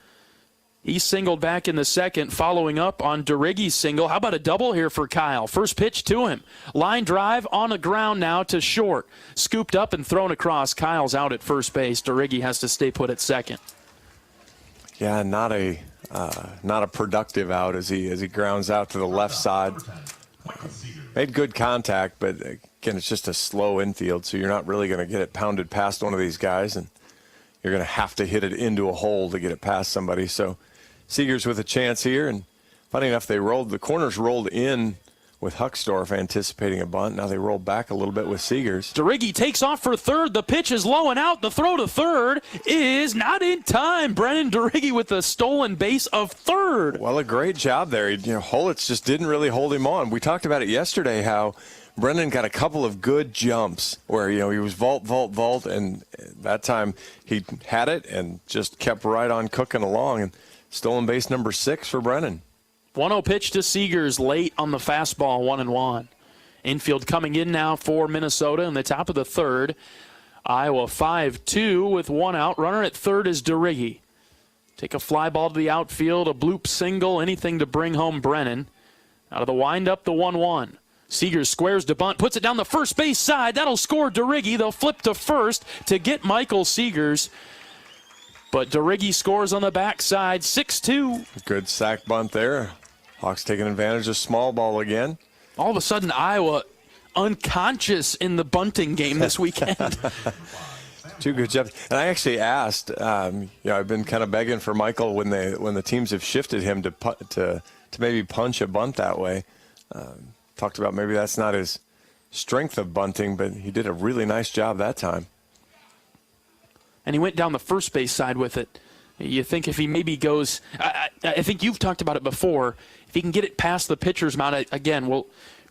He singled back in the second, following up on Deriggi's single. How about a double here for Kyle? First pitch to him. Line drive on the ground now to short. Scooped up and thrown across. Kyle's out at first base. Deriggi has to stay put at second. Yeah, not a productive out as he grounds out to the left side. Made good contact, but again, it's just a slow infield, so you're not really going to get it pounded past one of these guys, and you're going to have to hit it into a hole to get it past somebody. So Seegers with a chance here, and funny enough, the corners rolled in with Huckstorf anticipating a bunt. Now they rolled back a little bit with Seegers. Deriggi takes off for third. The pitch is low and out. The throw to third is not in time. Brennan Deriggi with the stolen base of third. Well, a great job there. Holitz just didn't really hold him on. We talked about it yesterday, how Brennan got a couple of good jumps where, he was vault, and that time he had it and just kept right on cooking along. And stolen base number 6 for Brennan. 1-0 pitch to Seegers late on the fastball, 1-1. Infield coming in now for Minnesota in the top of the third. Iowa 5-2 with 1 out. Runner at third is Deriggi. Take a fly ball to the outfield, a bloop single, anything to bring home Brennan. Out of the windup, the 1-1. Seegers squares to bunt, puts it down the first base side. That'll score Deriggi. They'll flip to first to get Michael Seegers. But Deriggi scores on the backside, 6-2. Good sack bunt there. Hawks taking advantage of small ball again. All of a sudden, Iowa unconscious in the bunting game this weekend. 2 good jobs. And I actually asked, I've been kind of begging for Michael when the teams have shifted him to maybe punch a bunt that way. Talked about maybe that's not his strength of bunting, but he did a really nice job that time. And he went down the first base side with it. You think if he maybe goes, I think you've talked about it before, if he can get it past the pitcher's mound, again,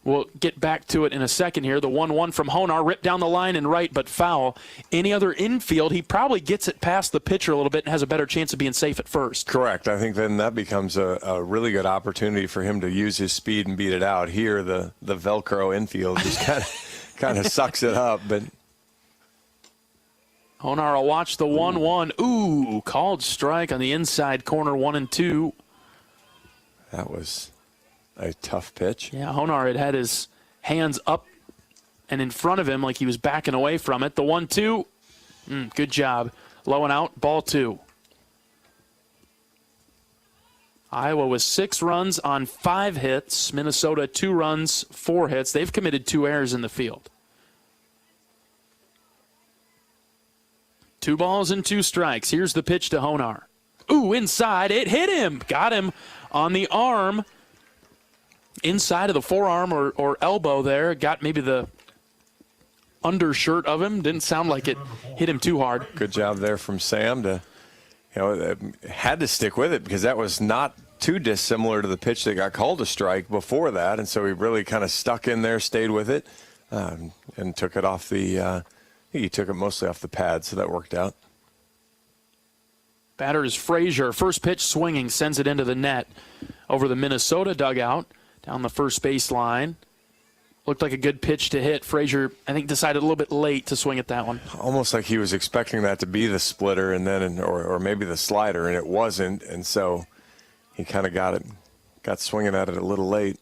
we'll get back to it in a second here. The 1-1 from Honar, ripped down the line and right, but foul. Any other infield, he probably gets it past the pitcher a little bit and has a better chance of being safe at first. Correct. I think then that becomes a really good opportunity for him to use his speed and beat it out. Here, the Velcro infield just kind of sucks it up, but Honar will watch the 1-1. Ooh, called strike on the inside corner, 1-2. That was a tough pitch. Yeah, Honar had his hands up and in front of him like he was backing away from it. The 1-2, good job. Low and out, ball 2. Iowa was 6 runs on 5 hits. Minnesota 2 runs, 4 hits. They've committed 2 errors in the field. 2 balls and 2 strikes. Here's the pitch to Honar. Ooh, inside. It hit him. Got him on the arm. Inside of the forearm or elbow there. Got maybe the undershirt of him. Didn't sound like it hit him too hard. Good job there from Sam to, had to stick with it because that was not too dissimilar to the pitch that got called a strike before that. And so he really kind of stuck in there, stayed with it, and took it off the I think he took it mostly off the pad, so that worked out. Batter is Frazier. First pitch swinging, sends it into the net over the Minnesota dugout, down the first baseline. Looked like a good pitch to hit. Frazier, I think, decided a little bit late to swing at that one. Almost like he was expecting that to be the splitter and then, or maybe the slider, and it wasn't, and so he kind of got swinging at it a little late.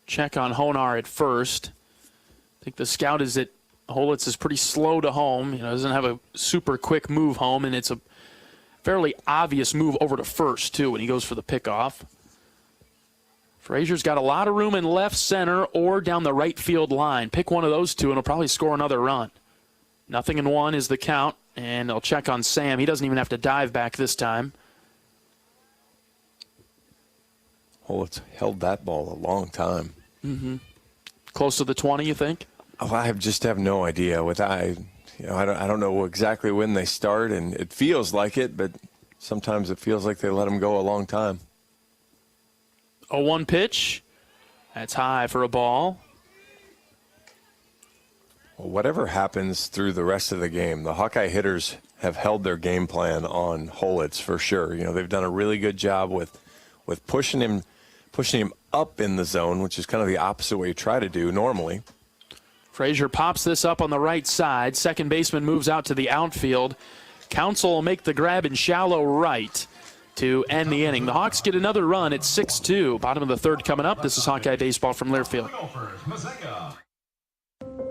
Check on Honar at first. I think the scout is that Holitz is pretty slow to home. Doesn't have a super quick move home, and it's a fairly obvious move over to first, too, when he goes for the pickoff. Frazier's got a lot of room in left center or down the right field line. Pick one of those two, and he'll probably score another run. 0-1 is the count, and they'll check on Sam. He doesn't even have to dive back this time. Holitz held that ball a long time. Mm-hmm. Close to the 20, you think? Oh, I just have no idea. I don't know exactly when they start, and it feels like it, but sometimes it feels like they let them go a long time. 0-1 pitch. That's high for a ball. Well, whatever happens through the rest of the game, the Hawkeye hitters have held their game plan on Holitz for sure. They've done a really good job with pushing him up in the zone, which is kind of the opposite way you try to do normally. Frazier pops this up on the right side. Second baseman moves out to the outfield. Council will make the grab in shallow right to end the inning. The Hawks get another run at 6-2. Bottom of the third coming up. This is Hawkeye Baseball from Learfield.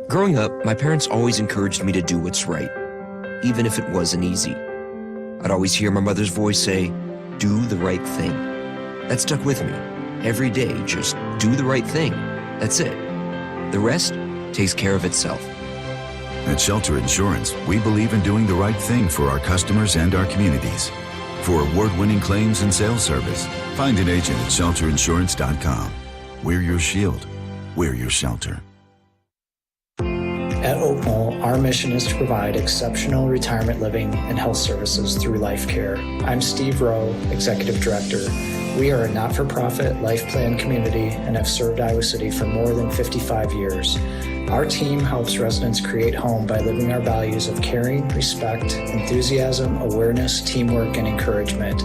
Growing up, my parents always encouraged me to do what's right, even if it wasn't easy. I'd always hear my mother's voice say, "Do the right thing." That stuck with me. Every day, just do the right thing. That's it. The rest takes care of itself. At Shelter Insurance, we believe in doing the right thing for our customers and our communities. For award-winning claims and sales service, find an agent at shelterinsurance.com. We're your shield. We're your shelter. At Oak Knoll, our mission is to provide exceptional retirement living and health services through life care. I'm Steve Rowe, Executive Director. We are a not-for-profit life plan community and have served Iowa City for more than 55 years. Our team helps residents create home by living our values of caring, respect, enthusiasm, awareness, teamwork, and encouragement.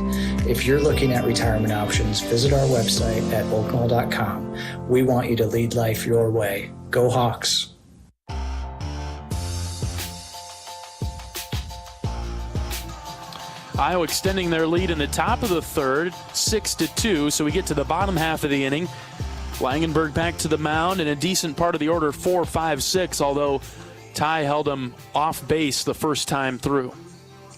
If you're looking at retirement options, visit our website at oakknoll.com. We want you to lead life your way. Go Hawks! Iowa extending their lead in the top of the third, 6-2. So we get to the bottom half of the inning. Langenberg back to the mound in a decent part of the order, 4, 5, 6, although Ty held him off base the first time through.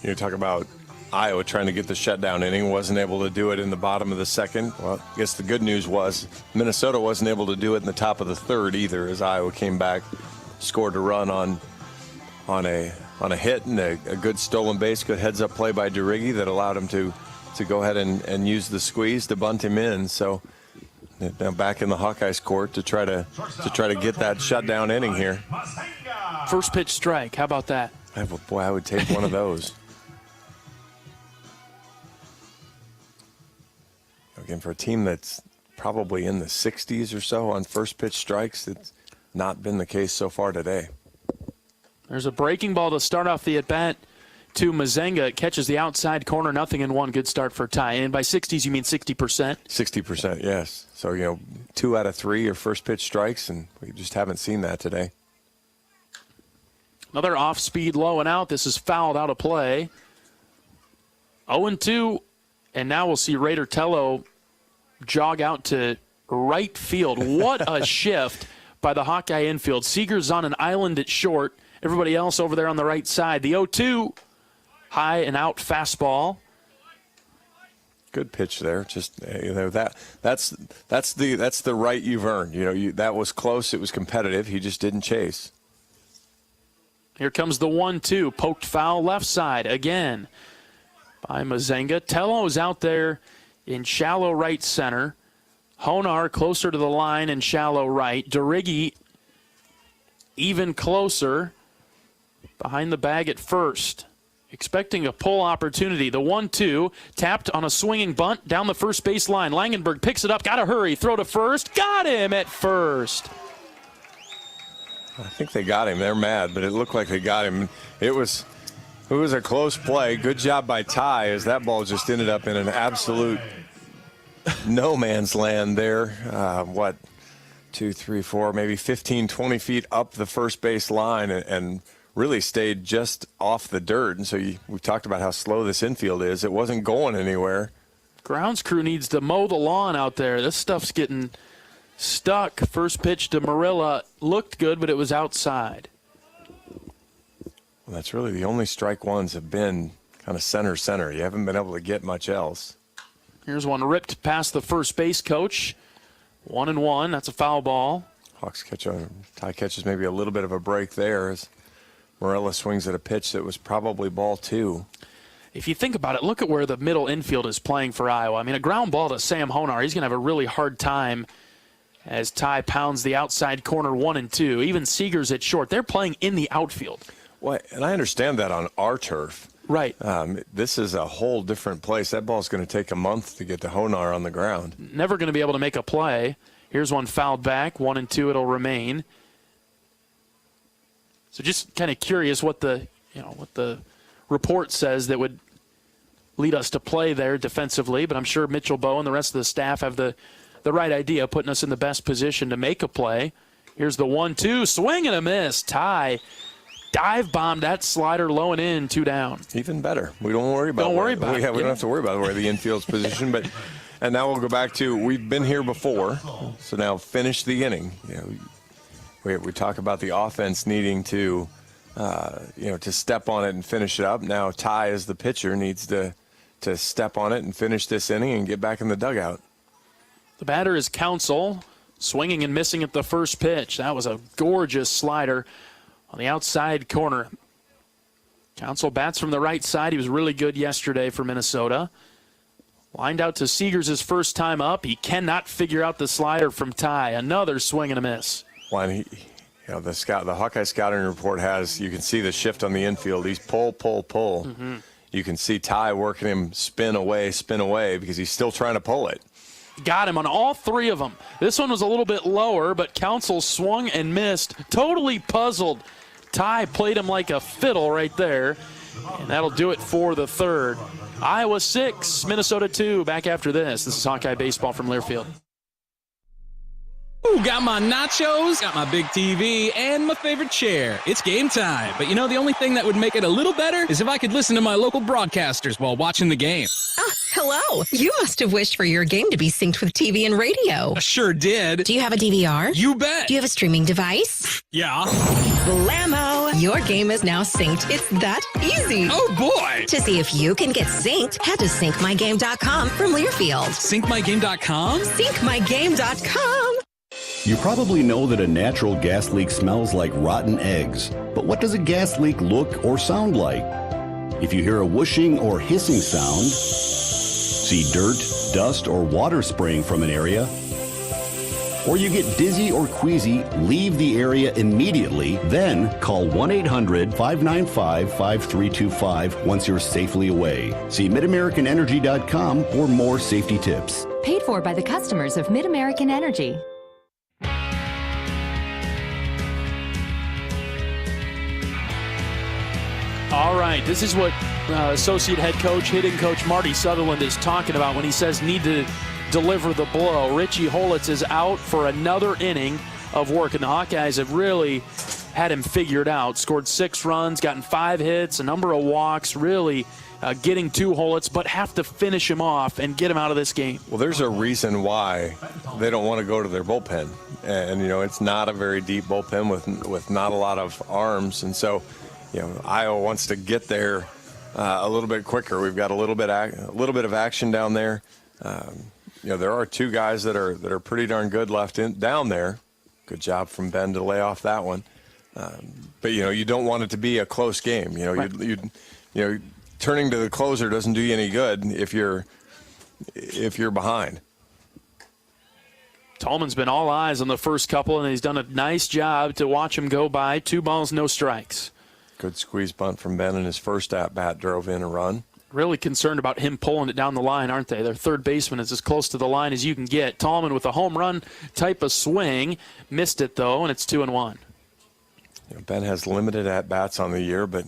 You talk about Iowa trying to get the shutdown inning, wasn't able to do it in the bottom of the second. Well, I guess the good news was Minnesota wasn't able to do it in the top of the third either, as Iowa came back, scored a run on a hit and a good stolen base, good heads-up play by DeRiggi that allowed him to go ahead and use the squeeze to bunt him in. So now back in the Hawkeyes court to try to get that shutdown inning here. First pitch strike. How about that? Boy, I would take one of those. Again, for a team that's probably in the 60s or so on first pitch strikes, it's not been the case so far today. There's a breaking ball to start off the at-bat to Mazenga. It catches the outside corner, 0-1. Good start for Ty. And by 60s, you mean 60%? 60%, yes. So, 2 out of 3 are first pitch strikes, and we just haven't seen that today. Another off-speed low and out. This is fouled out of play. 0-2, and now we'll see Raider Tello jog out to right field. What a shift by the Hawkeye infield. Seager's on an island at short. Everybody else over there on the right side. The 0-2, high and out fastball. Good pitch there. Just that's the right you've earned. That was close. It was competitive. He just didn't chase. Here comes the 1-2, poked foul left side again by Mazenga. Tello's out there in shallow right center. Honar closer to the line in shallow right. DeRiggi even closer behind the bag at first. Expecting a pull opportunity. The 1-2 tapped on a swinging bunt down the first base line. Langenberg picks it up. Got to hurry. Throw to first. Got him at first. I think they got him. They're mad, but it looked like they got him. It was a close play. Good job by Ty, as that ball just ended up in an absolute no man's land there. 2, 3, 4, maybe 15, 20 feet up the first base line and really stayed just off the dirt. And so we've talked about how slow this infield is. It wasn't going anywhere. Grounds crew needs to mow the lawn out there. This stuff's getting stuck. First pitch to Marilla looked good, but it was outside. Well, that's really the only strike ones have been kind of center. You haven't been able to get much else. Here's one ripped past the first base coach. 1-1. That's a foul ball. Hawks Ty catches maybe a little bit of a break there as Morella swings at a pitch that was probably ball 2. If you think about it, look at where the middle infield is playing for Iowa. I mean, a ground ball to Sam Honar, he's going to have a really hard time as Ty pounds the outside corner 1-2. Even Seager's at short. They're playing in the outfield. Well, and I understand that on our turf. Right. This is a whole different place. That ball's going to take a month to get to Honar on the ground. Never going to be able to make a play. Here's one fouled back. 1-2 it'll remain. So just kind of curious what the report says that would lead us to play there defensively, but I'm sure Mitchell Bowe and the rest of the staff have the right idea, putting us in the best position to make a play. Here's the 1-2, swing and a miss. Ty dive bombed that slider low and in, 2 down. Even better. We don't worry about it. We don't have to worry about where the infield's positioned. And now we'll go back to, we've been here before, so now finish the inning. We talk about the offense needing to, to step on it and finish it up. Now Ty, as the pitcher, needs to step on it and finish this inning and get back in the dugout. The batter is Council, swinging and missing at the first pitch. That was a gorgeous slider on the outside corner. Council bats from the right side. He was really good yesterday for Minnesota. Lined out to Seegers his first time up. He cannot figure out the slider from Ty. Another swing and a miss. When the Hawkeye scouting report has, you can see the shift on the infield. He's pull. Mm-hmm. You can see Ty working him spin away because he's still trying to pull it. Got him on all 3 of them. This one was a little bit lower, but Council swung and missed. Totally puzzled. Ty played him like a fiddle right there, and that'll do it for the third. Iowa 6, Minnesota 2. Back after this. This is Hawkeye Baseball from Learfield. Ooh, got my nachos, got my big TV, and my favorite chair. It's game time. But the only thing that would make it a little better is if I could listen to my local broadcasters while watching the game. Ah, hello. You must have wished for your game to be synced with TV and radio. I sure did. Do you have a DVR? You bet. Do you have a streaming device? Yeah. Blammo! Your game is now synced. It's that easy. Oh, boy. To see if you can get synced, head to syncmygame.com from Learfield. Syncmygame.com? Syncmygame.com. You probably know that a natural gas leak smells like rotten eggs. But what does a gas leak look or sound like? If you hear a whooshing or hissing sound, see dirt, dust, or water spraying from an area, or you get dizzy or queasy, leave the area immediately, then call 1-800-595-5325 once you're safely away. See MidAmericanEnergy.com for more safety tips. Paid for by the customers of Mid-American Energy. All right, this is what associate head coach, hitting coach Marty Sutherland is talking about when he says need to deliver the blow. Richie Holitz is out for another inning of work, and the Hawkeyes have really had him figured out. Scored 6 runs, gotten 5 hits, a number of walks, really getting to Holitz, but have to finish him off and get him out of this game. Well, there's a reason why they don't want to go to their bullpen. And it's not a very deep bullpen with not a lot of arms. And so, Iowa wants to get there a little bit quicker. We've got a little bit of action down there. There are 2 guys that are pretty darn good down there. Good job from Ben to lay off that one. But you don't want it to be a close game. Right. Turning to the closer doesn't do you any good if you're behind. Tallman's been all eyes on the first couple, and he's done a nice job to watch him go by. 2 balls, no strikes. Good squeeze bunt from Ben, and his first at-bat drove in a run. Really concerned about him pulling it down the line, aren't they? Their third baseman is as close to the line as you can get. Tallman with a home run type of swing. Missed it, though, and it's 2-1. Ben has limited at-bats on the year, but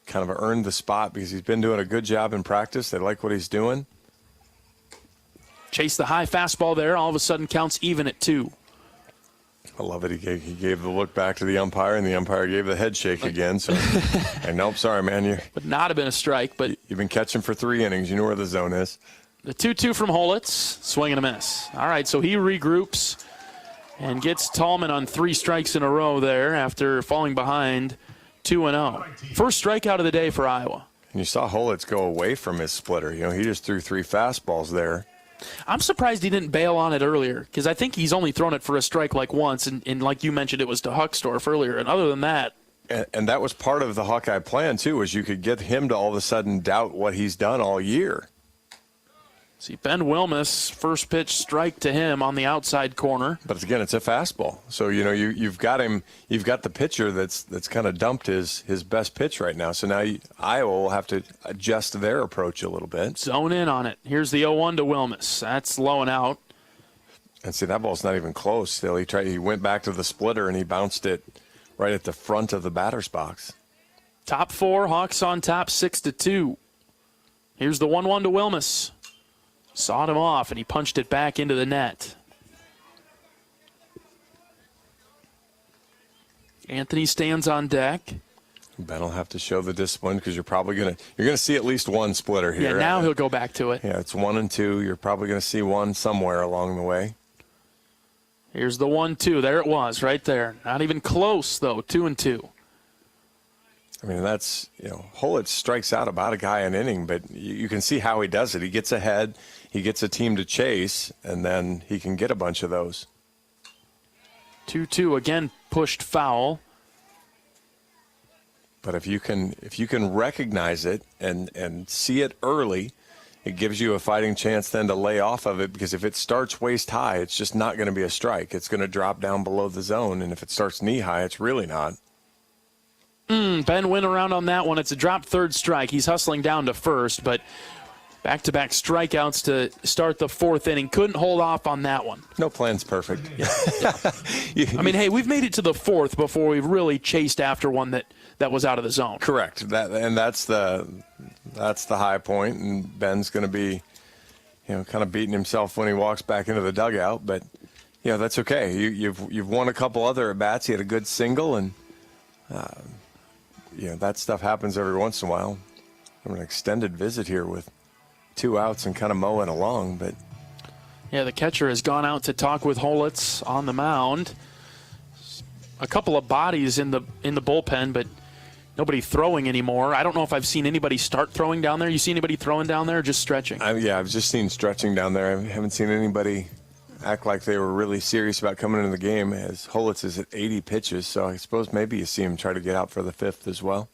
kind of earned the spot because he's been doing a good job in practice. They like what he's doing. Chase the high fastball there. All of a sudden counts even at 2. I love it. He gave the look back to the umpire, and the umpire gave the head shake again. So, hey, nope, sorry, man. Would not have been a strike, but you've been catching for 3 innings. You know where the zone is. The 2-2 from Holitz, swing and a miss. All right, so he regroups and gets Tallman on 3 strikes in a row there after falling behind 2-0. First strikeout of the day for Iowa. And you saw Holitz go away from his splitter. He just threw 3 fastballs there. I'm surprised he didn't bail on it earlier because I think he's only thrown it for a strike like once, and like you mentioned, it was to Huckstorf earlier. And other than that. And that was part of the Hawkeye plan, too, was you could get him to all of a sudden doubt what he's done all year. See, Ben Wilmus, first pitch strike to him on the outside corner. But again, it's a fastball. So, you've got him, you've got the pitcher that's kind of dumped his best pitch right now. So now Iowa will have to adjust their approach a little bit. Zone in on it. Here's the 0-1 to Wilmus. That's low and out. And see, that ball's not even close still. He went back to the splitter and he bounced it right at the front of the batter's box. Top 4, Hawks on top 6-2. Here's the 1-1 to Wilmus. Sawed him off, and he punched it back into the net. Anthony stands on deck. Ben will have to show the discipline because you're probably going to see at least one splitter here. Yeah, now he'll go back to it. Yeah, it's 1 and 2. You're probably going to see one somewhere along the way. Here's the 1-2. There it was, right there. Not even close, though. 2 and 2. I mean, that's, Holitz strikes out about a guy an inning, but you can see how he does it. He gets ahead, he gets a team to chase, and then he can get a bunch of those. 2-2, again pushed foul. But if you can recognize it and see it early, it gives you a fighting chance then to lay off of it, because if it starts waist high, it's just not going to be a strike. It's going to drop down below the zone, and if it starts knee high, it's really not. Ben went around on that one. It's a drop third strike. He's hustling down to first, but back-to-back strikeouts to start the fourth inning. Couldn't hold off on that one. No plan's perfect. I mean, hey, we've made it to the fourth before we've really chased after one that was out of the zone. Correct. That's the high point, and Ben's going to be, kind of beating himself when he walks back into the dugout. But, that's okay. You've won a couple other at-bats. He had a good single, and that stuff happens every once in a while. I'm an extended visit here with 2 outs and kind of mowing along, but yeah, the catcher has gone out to talk with Holitz on the mound. A couple of bodies in the bullpen, but nobody throwing anymore. I don't know if I've seen anybody start throwing down there. You see anybody throwing down there or just stretching? I've just seen stretching down there. I haven't seen anybody act like they were really serious about coming into the game, as Holitz is at 80 pitches, so I suppose maybe you see him try to get out for the 5th as well.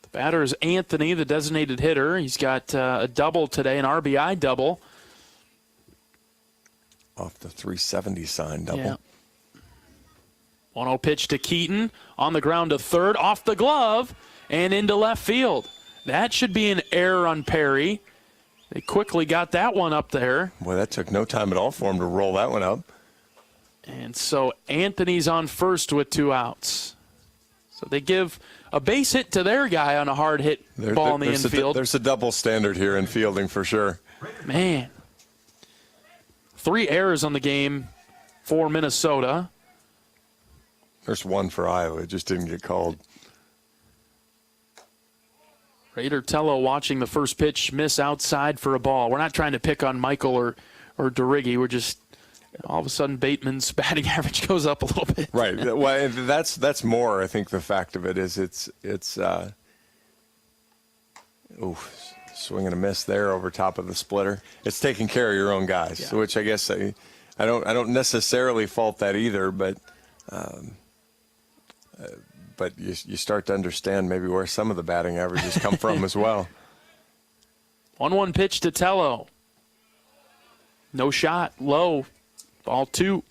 The batter is Anthony, the designated hitter. He's got a double today, an RBI double. Off the 370 sign double. Yeah. 1-0 pitch to Keaton, on the ground to third, off the glove, and into left field. That should be an error on Perry. They quickly got that one up there. Boy, that took no time at all for him to roll that one up. And so Anthony's on first with 2 outs. So they give a base hit to their guy on a hard hit ball in the infield. There's a double standard here in fielding for sure. Man. 3 errors on the game for Minnesota. There's 1 for Iowa. It just didn't get called. Raider Tello watching the first pitch miss outside for a ball. We're not trying to pick on Michael or Duriggi. We're just, all of a sudden, Bateman's batting average goes up a little bit. Right. Well, that's more, I think, the fact of it is it's swing and a miss there over top of the splitter. It's taking care of your own guys, which I guess I don't necessarily fault that either, but you start to understand maybe where some of the batting averages come from as well. 1-1 pitch to Tello. No shot, low, ball 2.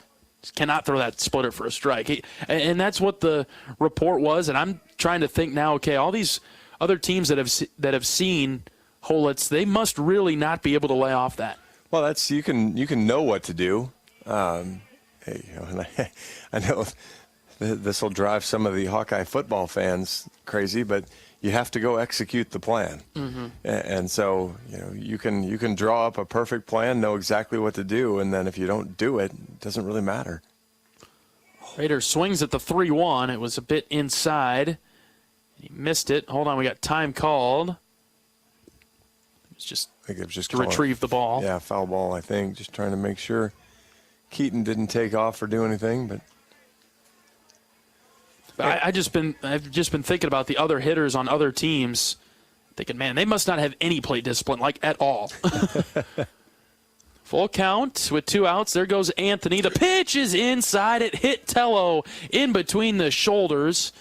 Just cannot throw that splitter for a strike. And that's what the report was, and I'm trying to think now, okay, all these other teams that have seen Holitz, they must really not be able to lay off that. Well, that's you can know what to do. I know this will drive some of the Hawkeye football fans crazy, but you have to go execute the plan. Mm-hmm. And so you can draw up a perfect plan, know exactly what to do, and then if you don't do it, it doesn't really matter. Raider swings at the 3-1. It was a bit inside. He missed it. Hold on, we got time called. I think it was just to retrieve the ball. Yeah, foul ball, I think. Just trying to make sure Keaton didn't take off or do anything, but I've just been thinking about the other hitters on other teams, thinking, man, they must not have any plate discipline, like at all. Full count with 2 outs. There goes Anthony. The pitch is inside. It hit Tello in between the shoulders.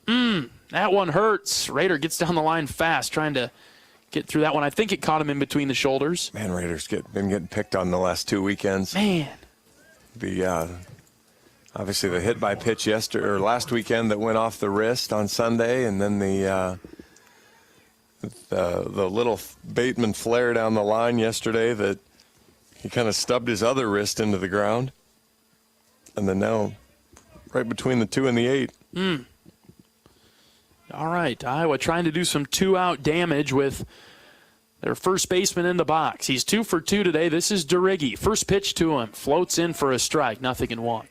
That one hurts. Raider gets down the line fast, trying to get through that one. I think it caught him in between the shoulders. Man, Raiders been getting picked on the last 2 weekends. Man. Obviously the hit by pitch last weekend that went off the wrist on Sunday, and then the little Bateman flare down the line yesterday that he kind of stubbed his other wrist into the ground, and then now right between the 2 and the 8. All right, Iowa trying to do some 2-out damage with their first baseman in the box. He's 2 for 2 today. This is Duriggi. First pitch to him. Floats in for a strike. 0-1.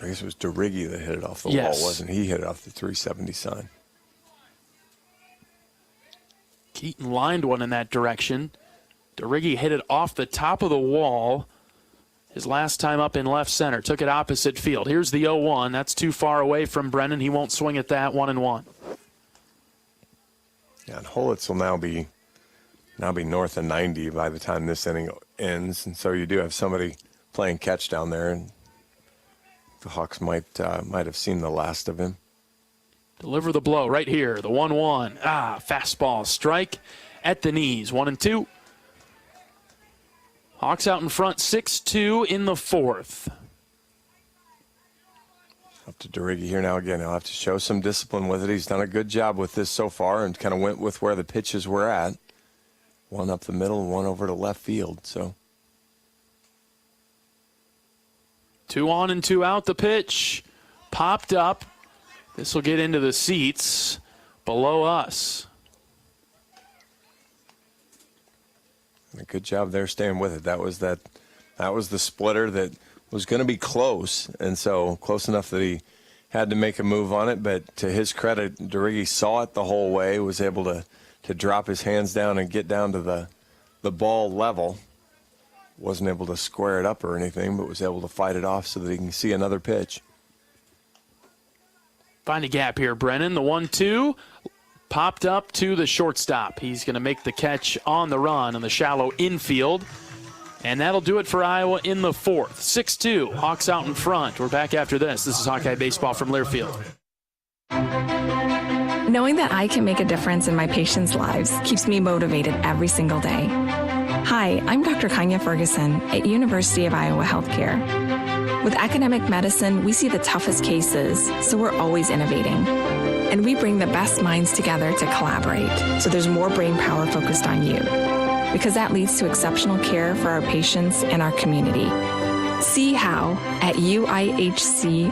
I guess it was DeRiggi that hit it off the Yes. wall, wasn't he? He hit it off the 370 sign. Keaton lined one in that direction. DeRiggi hit it off the top of the wall his last time up in left center. Took it opposite field. Here's the 0-1. That's too far away from Brennan. He won't swing at that. 1-1. Yeah, and Holitz will now be north of 90 by the time this inning ends, and so you do have somebody playing catch down there, and the Hawks might have seen the last of him. Deliver the blow right here. The 1-1. Fastball strike at the knees. 1-2. Hawks out in front 6-2 in the fourth. Up to DeRiggi here now again. He'll have to show some discipline with it. He's done a good job with this so far and kind of went with where the pitches were at. One up the middle and one over to left field. So 2 on and 2 out. The pitch popped up. This will get into the seats below us. A good job there staying with it. That was the splitter that was going to be close, and so close enough that he had to make a move on it. But to his credit, DeRiggi saw it the whole way, was able to drop his hands down and get down to the ball level. Wasn't able to square it up or anything, but was able to fight it off so that he can see another pitch. Find a gap here, Brennan. The 1-2 popped up to the shortstop. He's going to make the catch on the run in the shallow infield. And that'll do it for Iowa in the fourth. 6-2, Hawks out in front. We're back after this. This is Hawkeye Baseball from Learfield. Knowing that I can make a difference in my patients' lives keeps me motivated every single day. Hi, I'm Dr. Kanya Ferguson at University of Iowa Healthcare. With academic medicine, we see the toughest cases, so we're always innovating. And we bring the best minds together to collaborate, so there's more brain power focused on you. Because that leads to exceptional care for our patients and our community. See how at uihc.org.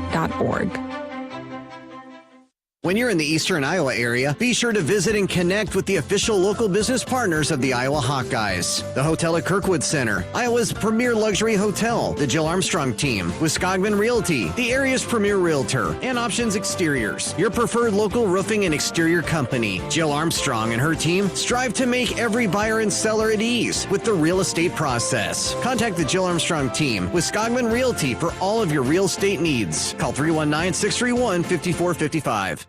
When you're in the eastern Iowa area, be sure to visit and connect with the official local business partners of the Iowa Hawkeyes. The hotel at Kirkwood Center, Iowa's premier luxury hotel, the Jill Armstrong team, with Skogman Realty, the area's premier realtor, and Options Exteriors, your preferred local roofing and exterior company. Jill Armstrong and her team strive to make every buyer and seller at ease with the real estate process. Contact the Jill Armstrong team with Skogman Realty for all of your real estate needs. Call 319-631-5455.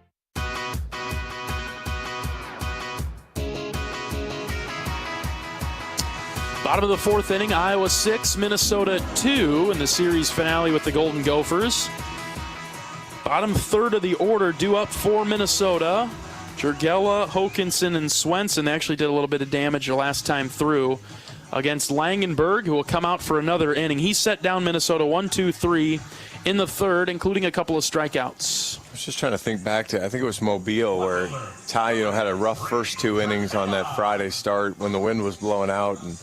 Bottom of the fourth inning, Iowa 6, Minnesota 2 in the series finale with the Golden Gophers. Bottom third of the order due up for Minnesota. Jurgela, Hokinson, and Swenson actually did a little bit of damage the last time through against Langenberg, who will come out for another inning. He set down Minnesota 1-2-3 in the third, including a couple of strikeouts. I was just trying to think back to, I think it was Mobile, where Ty, had a rough first 2 innings on that Friday start when the wind was blowing out and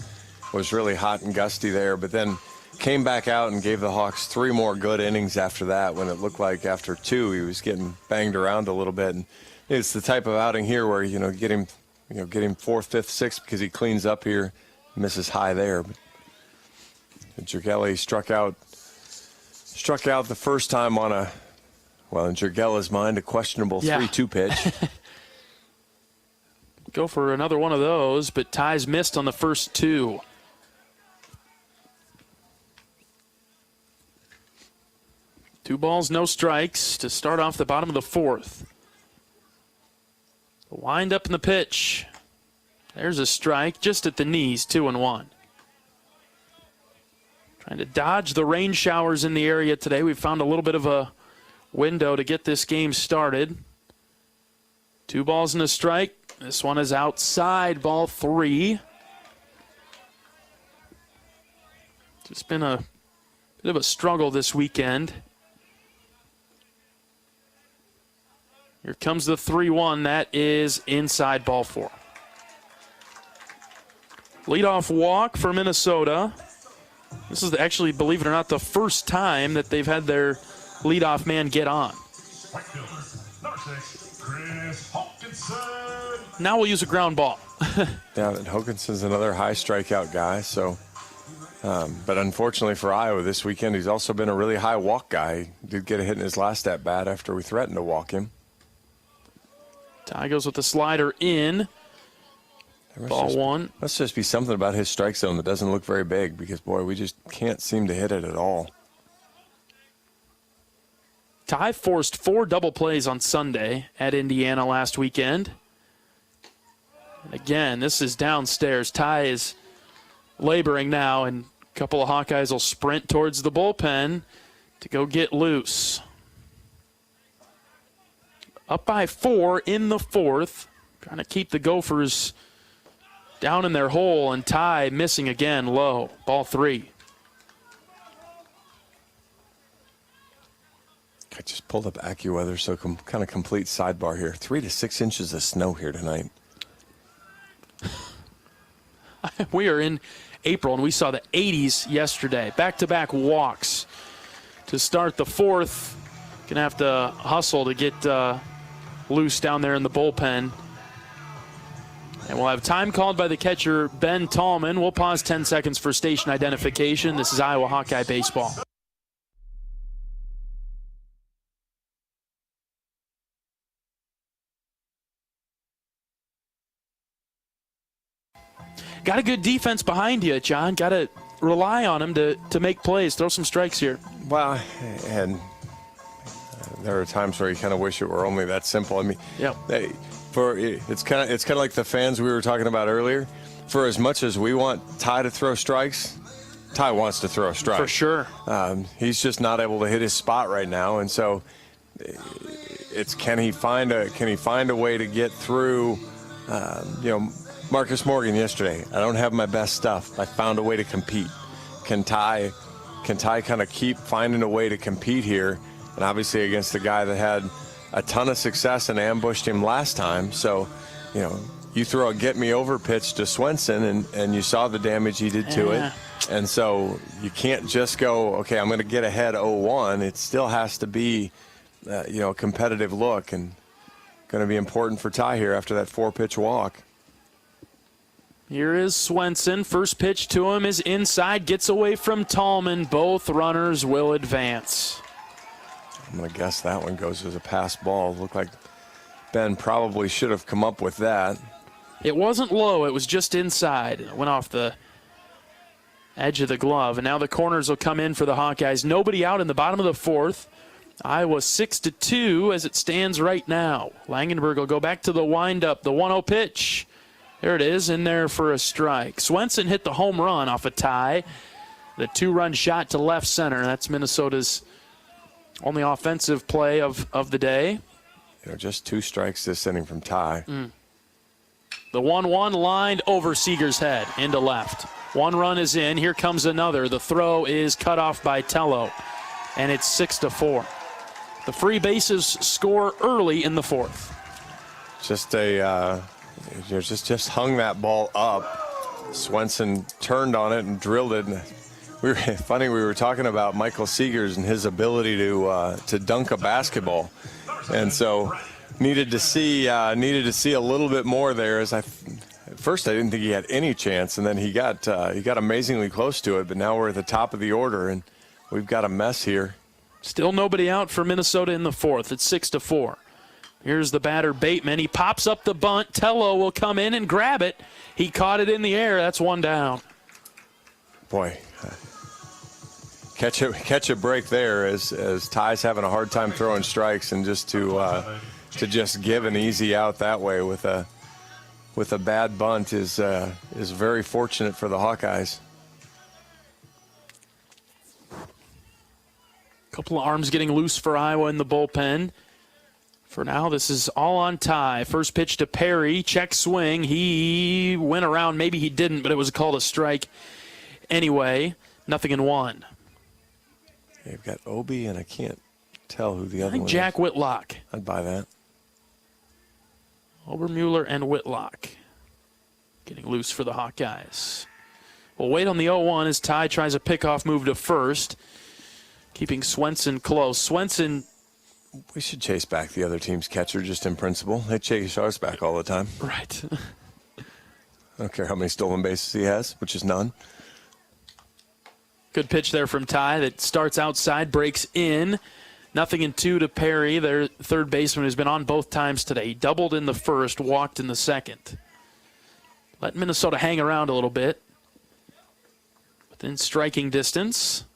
was really hot and gusty there, but then came back out and gave the Hawks 3 more good innings after that, when it looked like after 2 he was getting banged around a little bit. And it's the type of outing here where, get him 4th, 5th, 6th because he cleans up here, misses high there. But Jurgela struck out the first time on in Jurgela's mind, a questionable 3-2 pitch. Go for another one of those, but Ty's missed on the first 2. 2 balls, no strikes to start off the bottom of the fourth. The wind up in the pitch. There's a strike just at the knees, 2-1. Trying to dodge the rain showers in the area today. We've found a little bit of a window to get this game started. 2 balls and a strike. This one is outside, ball 3. It's been a bit of a struggle this weekend. Here comes the 3-1. That is inside, ball 4. Leadoff walk for Minnesota. This is actually, believe it or not, the first time that they've had their leadoff man get on. Now we'll use a ground ball. Yeah, and Hokinson's another high strikeout guy, so But unfortunately for Iowa this weekend, he's also been a really high walk guy. He did get a hit in his last at-bat after we threatened to walk him. Ty goes with the slider in. Ball one. Must just be something about his strike zone that doesn't look very big because, boy, we just can't seem to hit it at all. Ty forced 4 double plays on Sunday at Indiana last weekend. And again, this is downstairs. Ty is laboring now, and a couple of Hawkeyes will sprint towards the bullpen to go get loose. Up by 4 in the 4th. Trying to keep the Gophers down in their hole, and Ty missing again low. Ball 3. I just pulled up AccuWeather, so kind of complete sidebar here. 3 to 6 inches of snow here tonight. We are in April, and we saw the 80s yesterday. Back-to-back walks to start the 4th. Gonna have to hustle to get loose down there in the bullpen. And we'll have time called by the catcher, Ben Tallman. We'll pause 10 seconds for station identification. This is Iowa Hawkeye Baseball. Got a good defense behind you, John. Got to rely on him to make plays, throw some strikes here. Well, and there are times where you kind of wish it were only that simple. I mean, it's kind of like the fans we were talking about earlier. For as much as we want Ty to throw strikes, Ty wants to throw a strike. For sure. He's just not able to hit his spot right now, and so it's can he find a way to get through? Marcus Morgan yesterday. I don't have my best stuff. I found a way to compete. Can Ty kind of keep finding a way to compete here? And obviously against the guy that had a ton of success and ambushed him last time. So, you throw a get-me-over pitch to Swenson, and you saw the damage he did to it. And so you can't just go, okay, I'm going to get ahead 0-1. It still has to be, a competitive look, and going to be important for Ty here after that 4-pitch walk. Here is Swenson. First pitch to him is inside. Gets away from Tallman. Both runners will advance. I'm going to guess that one goes as a pass ball. Looked like Ben probably should have come up with that. It wasn't low. It was just inside. It went off the edge of the glove. And now the corners will come in for the Hawkeyes. Nobody out in the bottom of the 4th. Iowa 6-2 as it stands right now. Langenberg will go back to the windup. The 1-0 pitch. There it is, in there for a strike. Swenson hit the home run off a tie. The 2-run shot to left center. That's Minnesota's only offensive play of the day. Just 2 strikes this inning from Ty. The 1-1 lined over Seager's head into left. 1 run is in. Here comes another. The throw is cut off by Tello, and it's 6-4. The free bases score early in the 4th. Just hung that ball up. Swenson turned on it and drilled it. And we were talking about Michael Seegers and his ability to dunk a basketball, and so needed to see a little bit more there. At first I didn't think he had any chance, and then he got amazingly close to it. But now we're at the top of the order, and we've got a mess here. Still nobody out for Minnesota in the 4th. It's 6-4. Here's the batter, Bateman. He pops up the bunt. Tello will come in and grab it. He caught it in the air. That's 1 down. Boy, catch a break there as Ty's having a hard time throwing strikes, and just to just give an easy out that way with a bad bunt is very fortunate for the Hawkeyes. Couple of arms getting loose for Iowa in the bullpen. For now, this is all on Ty. First pitch to Perry. Check swing. He went around. Maybe he didn't, but it was called a strike anyway. 0-1. They've got Obi, and I can't tell who the other one is. Jack Whitlock. I'd buy that. Obermuller and Whitlock getting loose for the Hawkeyes. We'll wait on the 0-1 as Ty tries a pickoff move to first, keeping Swenson close. Swenson... We should chase back the other team's catcher just in principle. They chase ours back all the time. Right. I don't care how many stolen bases he has, which is none. Good pitch there from Ty that starts outside, breaks in. 0-2 to Perry, their third baseman, who's been on both times today. He doubled in the first, walked in the second. Let Minnesota hang around a little bit. Within striking distance.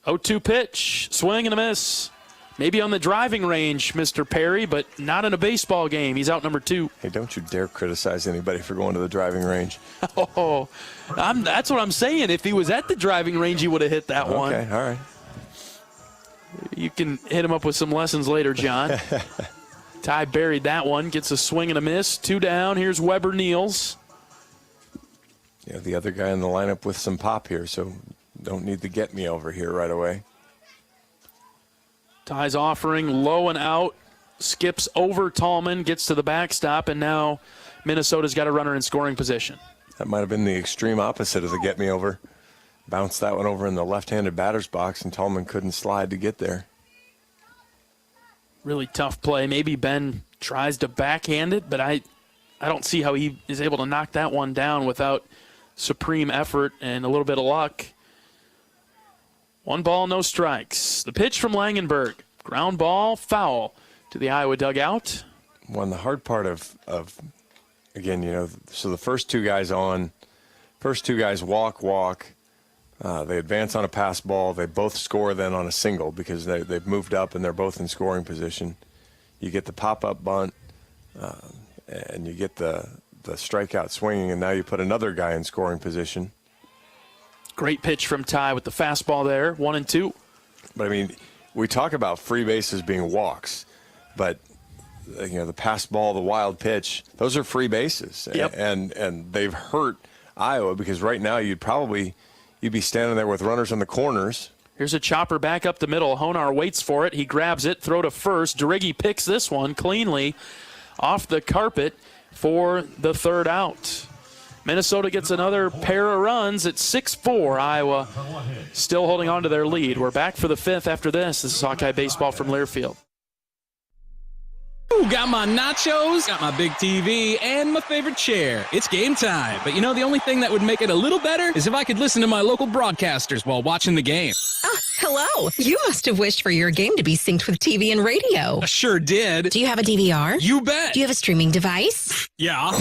0-2 pitch, swing and a miss. Maybe on the driving range, Mr. Perry, but not in a baseball game. He's out number 2. Hey, don't you dare criticize anybody for going to the driving range. Oh, that's what I'm saying. If he was at the driving range, he would have hit that one. Okay, all right. You can hit him up with some lessons later, John. Ty buried that one, gets a swing and a miss. 2 down. Here's Weber Niels. Yeah, the other guy in the lineup with some pop here, so don't need to get me over here right away. Ty's offering low and out, skips over Tallman, gets to the backstop, and now Minnesota's got a runner in scoring position. That might have been the extreme opposite of the get me over. Bounced that one over in the left-handed batter's box, and Tallman couldn't slide to get there. Really tough play. Maybe Ben tries to backhand it, but I don't see how he is able to knock that one down without supreme effort and a little bit of luck. 1 ball, no strikes. The pitch from Langenberg. Ground ball, foul to the Iowa dugout. One, the hard part of again, so the first 2 guys walk. They advance on a pass ball. They both score then on a single because they've moved up and they're both in scoring position. You get the pop-up bunt, and you get the strikeout swinging, and now you put another guy in scoring position. Great pitch from Ty with the fastball there, 1-2. But, I mean, we talk about free bases being walks, but, the pass ball, the wild pitch, those are free bases. Yep. And they've hurt Iowa because right now you'd be standing there with runners on the corners. Here's a chopper back up the middle. Honar waits for it. He grabs it, throw to first. Deriggi picks this one cleanly off the carpet for the third out. Minnesota gets another pair of runs at 6-4. Iowa still holding on to their lead. We're back for the 5th after this. This is Hawkeye Baseball from Learfield. Ooh, got my nachos, got my big TV, and my favorite chair. It's game time. But the only thing that would make it a little better is if I could listen to my local broadcasters while watching the game. Hello. You must have wished for your game to be synced with TV and radio. I sure did. Do you have a DVR? You bet. Do you have a streaming device? Yeah.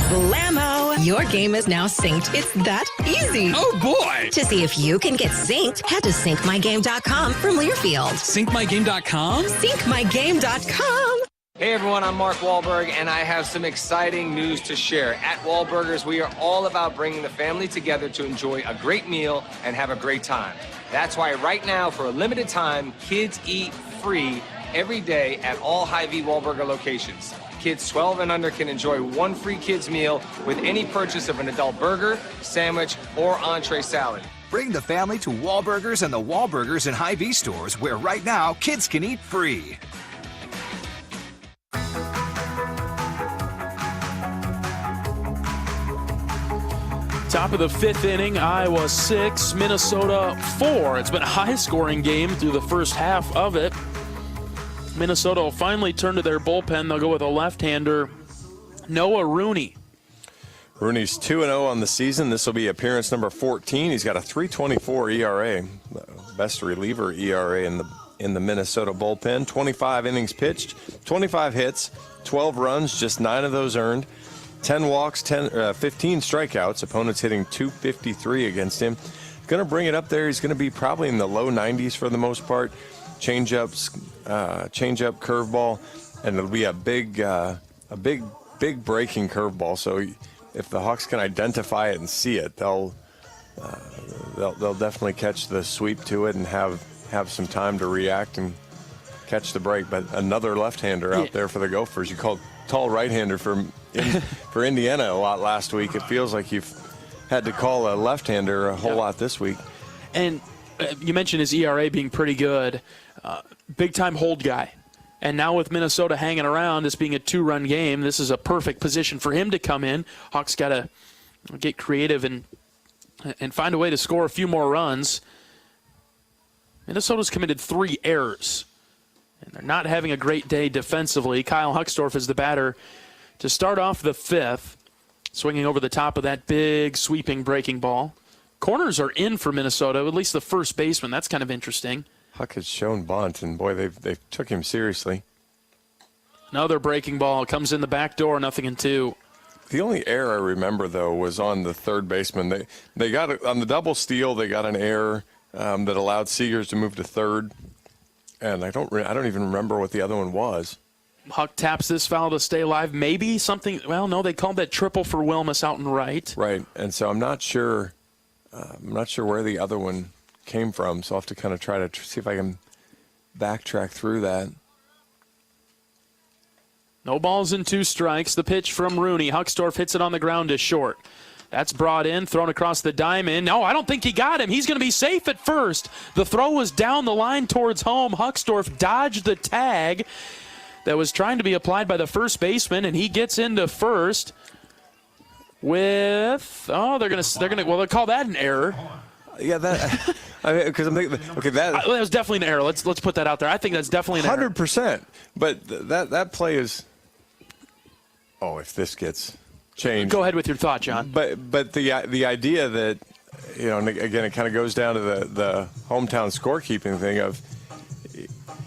Blammo! Your game is now synced. It's that easy. Oh, boy. To see if you can get synced, head to syncmygame.com from Learfield. Syncmygame.com? Syncmygame.com. Hey everyone, I'm Mark Wahlberg, and I have some exciting news to share. At Wahlburgers, we are all about bringing the family together to enjoy a great meal and have a great time. That's why right now, for a limited time, kids eat free every day at all Hy-Vee Wahlburger locations. Kids 12 and under can enjoy 1 free kids meal with any purchase of an adult burger, sandwich, or entree salad. Bring the family to Wahlburgers and the Wahlburgers and Hy-Vee stores, where right now kids can eat free. Top of the 5th inning, Iowa 6, Minnesota 4. It's been a high-scoring game through the first half of it. Minnesota will finally turn to their bullpen. They'll go with a left-hander, Noah Rooney. Rooney's 2-0 on the season. This will be appearance number 14. He's got a 3.24 ERA, best reliever ERA in the Minnesota bullpen. 25 innings pitched, 25 hits, 12 runs, just 9 of those earned. 10 walks, 15 strikeouts. Opponents hitting .253 against him. Going to bring it up there. He's going to be probably in the low 90s for the most part. Changeup, curveball, and it'll be a big breaking curveball. So if the Hawks can identify it and see it, they'll definitely catch the sweep to it and have some time to react and catch the break. But another left-hander out there for the Gophers. You called tall right-hander for Indiana a lot last week. It feels like you've had to call a left-hander a whole lot this week. And you mentioned his ERA being pretty good. Big-time hold guy. And now with Minnesota hanging around, this being a 2-run game, this is a perfect position for him to come in. Hawks got to get creative and find a way to score a few more runs. Minnesota's committed 3 errors. And they're not having a great day defensively. Kyle Huckstorf is the batter to start off the 5th, swinging over the top of that big sweeping breaking ball. Corners are in for Minnesota, at least the first baseman. That's kind of interesting. Huck has shown bunt, and boy, they took him seriously. Another breaking ball comes in the back door, 0-2. The only error I remember, though, was on the third baseman. They got on the double steal. They got an error that allowed Seegers to move to third, and I don't even remember what the other one was. Huck taps this foul to stay alive. Maybe something. Well, no, they called that triple for Wilmus out and right. Right, and so I'm not sure. Where the other one came from. So I'll have to kind of try to see if I can backtrack through that. No balls and 2 strikes. The pitch from Rooney. Huckstorf hits it on the ground to short. That's brought in, thrown across the diamond. No, I don't think he got him. He's going to be safe at first. The throw was down the line towards home. Huckstorf dodged the tag that was trying to be applied by the first baseman, and he gets into first with, they'll call that an error. Yeah, that, because I'm thinking, okay, that was definitely an error. Let's put that out there. I think that's definitely an error. 100%. But that play is, if this gets changed. Go ahead with your thought, John. But the idea that, and again, it kind of goes down to the hometown scorekeeping thing of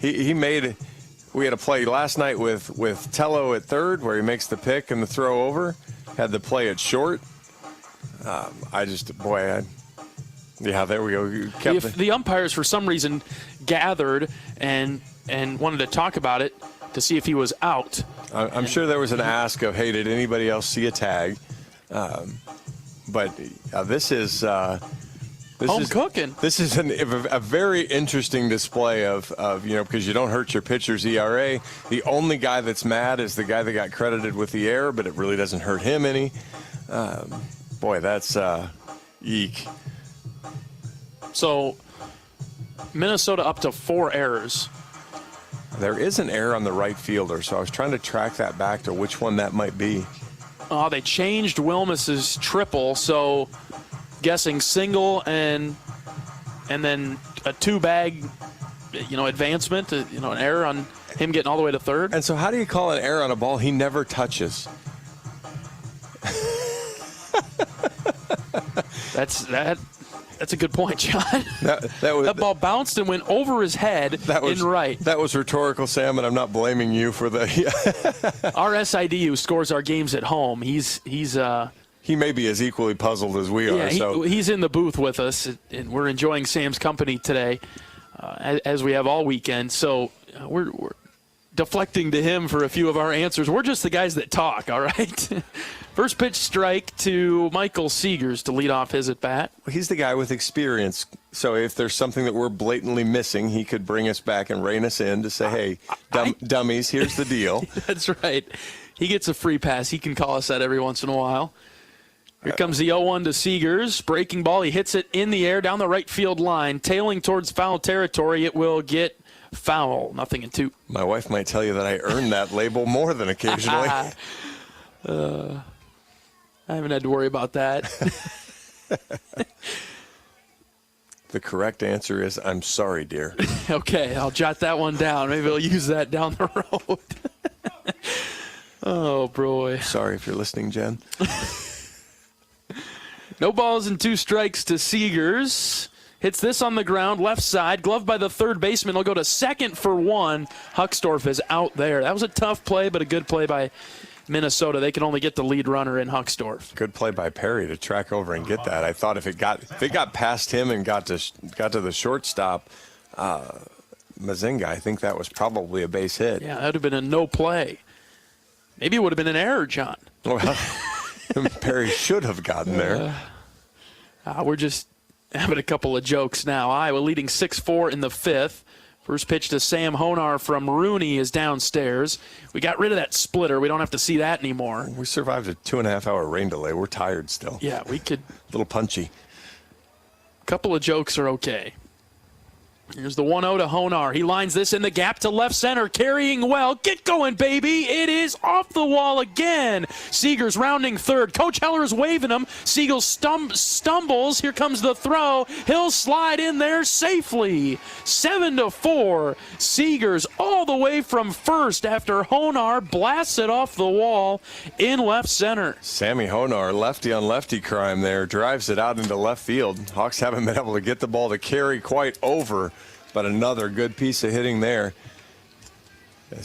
he made. We had a play last night with Tello at third where he makes the pick and the throw over. Had the play at short. There we go. If the umpires for some reason gathered and wanted to talk about it to see if he was out. I'm sure there was an ask of, hey, did anybody else see a tag? But this is home cooking. This is a very interesting display of because you don't hurt your pitcher's ERA. The only guy that's mad is the guy that got credited with the error, but it really doesn't hurt him any. That's eek. So Minnesota up to 4 errors. There is an error on the right fielder, so I was trying to track that back to which one that might be. They changed Wilmus's triple, so guessing single and then a 2-bag, advancement, an error on him getting all the way to third. And so how do you call an error on a ball he never touches? That's a good point, John. That ball bounced and went over his head in right. That was rhetorical, Sam, and I'm not blaming you for the. Our SID who scores our games at home, he may be as equally puzzled as we are. Yeah, he's in the booth with us, and we're enjoying Sam's company today, as we have all weekend. So we're deflecting to him for a few of our answers. We're just the guys that talk, all right? First pitch strike to Michael Seegers to lead off his at-bat. Well, he's the guy with experience, so if there's something that we're blatantly missing, he could bring us back and rein us in to say, hey, dummies, here's the deal. That's right. He gets a free pass. He can call us that every once in a while. Here comes the 0-1 to Seegers. Breaking ball. He hits it in the air down the right field line. Tailing towards foul territory. It will get foul. 0-2. My wife might tell you that I earned that label more than occasionally. I haven't had to worry about that. The correct answer is, I'm sorry, dear. Okay, I'll jot that one down. Maybe I'll use that down the road. Oh, boy. Sorry if you're listening, Jen. No balls and 2 strikes to Seegers. Hits this on the ground, left side, gloved by the third baseman. He'll go to second for 1. Huckstorf is out there. That was a tough play, but a good play by Minnesota. They can only get the lead runner in Huckstorf. Good play by Perry to track over and get that. I thought if it got past him and got to the shortstop, Mazinga, I think that was probably a base hit. Yeah, that would have been a no play. Maybe it would have been an error, John. Well, Perry should have gotten there. We're just having a couple of jokes now. Iowa leading 6-4 in the 5th. First pitch to Sam Honar from Rooney is downstairs. We got rid of that splitter. We don't have to see that anymore. We survived a 2.5-hour rain delay. We're tired still. Yeah, we could. A little punchy. A couple of jokes are okay. Here's the 1-0 to Honar. He lines this in the gap to left center, carrying well. Get going, baby. It is off the wall again. Seegers rounding third. Coach Heller is waving him. Siegel stumbles. Here comes the throw. He'll slide in there safely. 7-4. Seegers all the way from first after Honar blasts it off the wall in left center. Sammy Honar, lefty on lefty crime there, drives it out into left field. Hawks haven't been able to get the ball to carry quite over. But another good piece of hitting there.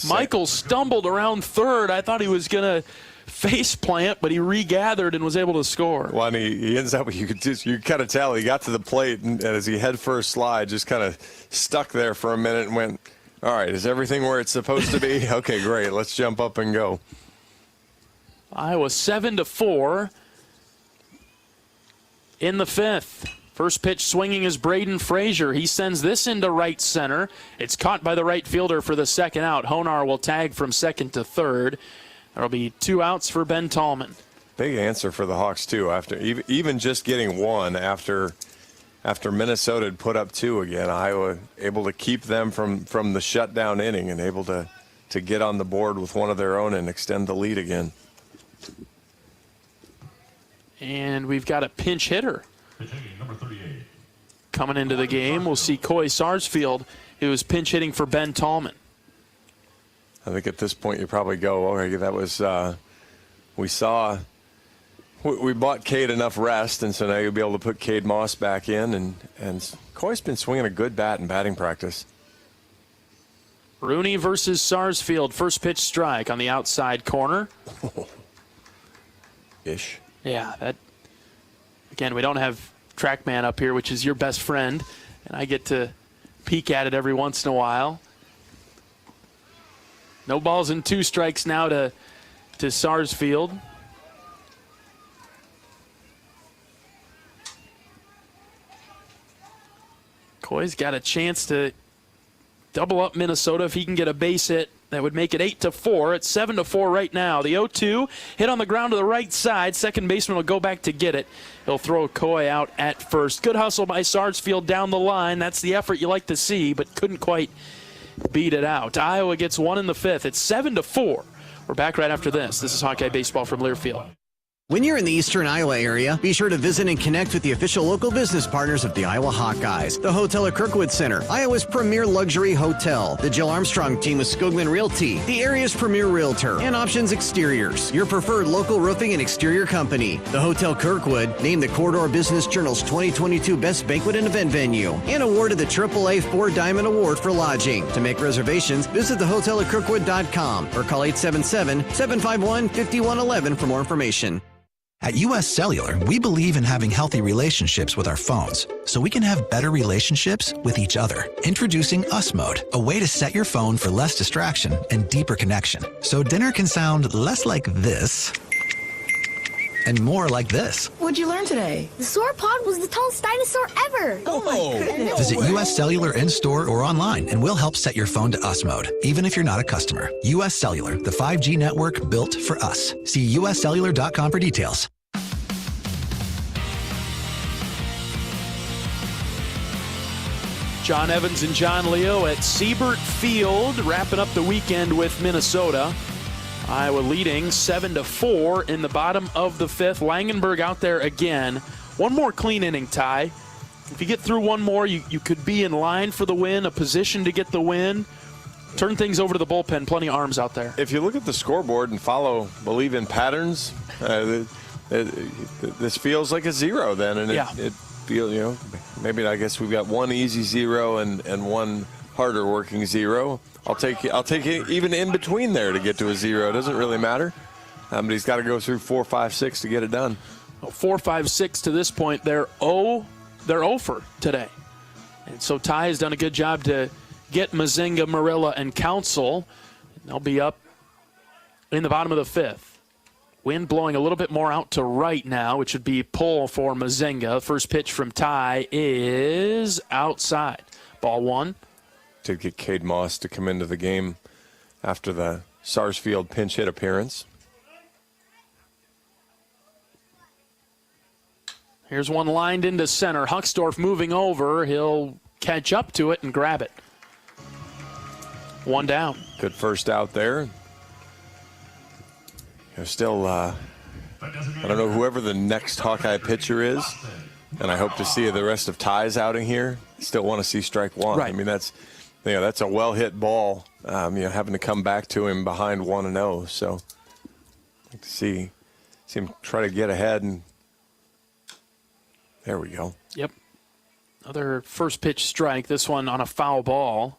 Michael stumbled around third. I thought he was going to face plant, but he regathered and was able to score. Well, and he ends up, you could kind of tell he got to the plate, and as he head first slide, just kind of stuck there for a minute and went, all right, is everything where it's supposed to be? Okay, great. Let's jump up and go. Iowa 7-4 in the fifth. First pitch swinging is Braden Frazier. He sends this into right center. It's caught by the right fielder for the second out. Honar will tag from second to third. There'll be 2 outs for Ben Tallman. Big answer for the Hawks, too, after even just getting one after Minnesota had put up 2 again. Iowa able to keep them from the shutdown inning and able to get on the board with one of their own and extend the lead again. And we've got a pinch hitter Number 38. coming into the game. We'll see Coy Sarsfield, who is pinch hitting for Ben Tallman. I think at this point you probably go, okay, that was, we bought Cade enough rest, and so now you'll be able to put Cade Moss back in, and Coy's been swinging a good bat in batting practice. Rooney versus Sarsfield. First pitch strike on the outside corner. Ish. Yeah, that. Again, we don't have TrackMan up here, which is your best friend, and I get to peek at it every once in a while. No balls and 2 strikes now to Sarsfield. Coy's got a chance to double up Minnesota if he can get a base hit. That would make it 8-4. It's 7-4 right now. The 0-2 hit on the ground to the right side. Second baseman will go back to get it. He'll throw Coy out at first. Good hustle by Sarsfield down the line. That's the effort you like to see, but couldn't quite beat it out. Iowa gets 1 in the fifth. It's 7-4. We're back right after this. This is Hawkeye Baseball from Learfield. When you're in the eastern Iowa area, be sure to visit and connect with the official local business partners of the Iowa Hawkeyes. The Hotel at Kirkwood Center, Iowa's premier luxury hotel. The Jill Armstrong team with Skogman Realty, the area's premier realtor. And Options Exteriors, your preferred local roofing and exterior company. The Hotel Kirkwood, named the Corridor Business Journal's 2022 Best Banquet and Event Venue. And awarded the AAA 4 Diamond Award for lodging. To make reservations, visit thehotelatkirkwood.com or call 877-751-5111 for more information. At U.S. Cellular, we believe in having healthy relationships with our phones, so we can have better relationships with each other. Introducing Us Mode, a way to set your phone for less distraction and deeper connection. So dinner can sound less like this and more like this. What'd you learn today? The sauropod was the tallest dinosaur ever. Oh my goodness. Visit U.S. Cellular in-store or online, and we'll help set your phone to Us Mode, even if you're not a customer. U.S. Cellular, the 5G network built for us. See uscellular.com for details. John Evans and John Leo at Siebert Field, wrapping up the weekend with Minnesota. Iowa leading 7-4 in the bottom of the fifth. Langenberg out there again. One more clean inning, Ty. If you get through one more, you could be in line for the win, a position to get the win. Turn things over to the bullpen. Plenty of arms out there. If you look at the scoreboard and believe in patterns, this feels like a 0 then, and it feels, maybe I guess we've got one easy 0 and one harder working 0. I'll take it even in between there to get to a 0. It doesn't really matter. But he's got to go through 4, 5, 6 to get it done. 4, 5, 6 to this point. They're 0 for today. And so Ty has done a good job to get Mazinga, Marilla, and Council. They'll be up in the bottom of the fifth. Wind blowing a little bit more out to right now, which would be pull for Mazinga. First pitch from Ty is outside. Ball 1. To get Cade Moss to come into the game after the Sarsfield pinch hit appearance. Here's one lined into center. Huckstorf moving over. He'll catch up to it and grab it. 1 down. Good first out there. Still, I don't know whoever the next Hawkeye pitcher is, and I hope to see the rest of Ty's outing here. Still want to see strike one. Right. I mean, that's a well-hit ball, having to come back to him behind 1-0. So I'd like to see him try to get ahead, and there we go. Yep. Another first pitch strike, this one on a foul ball.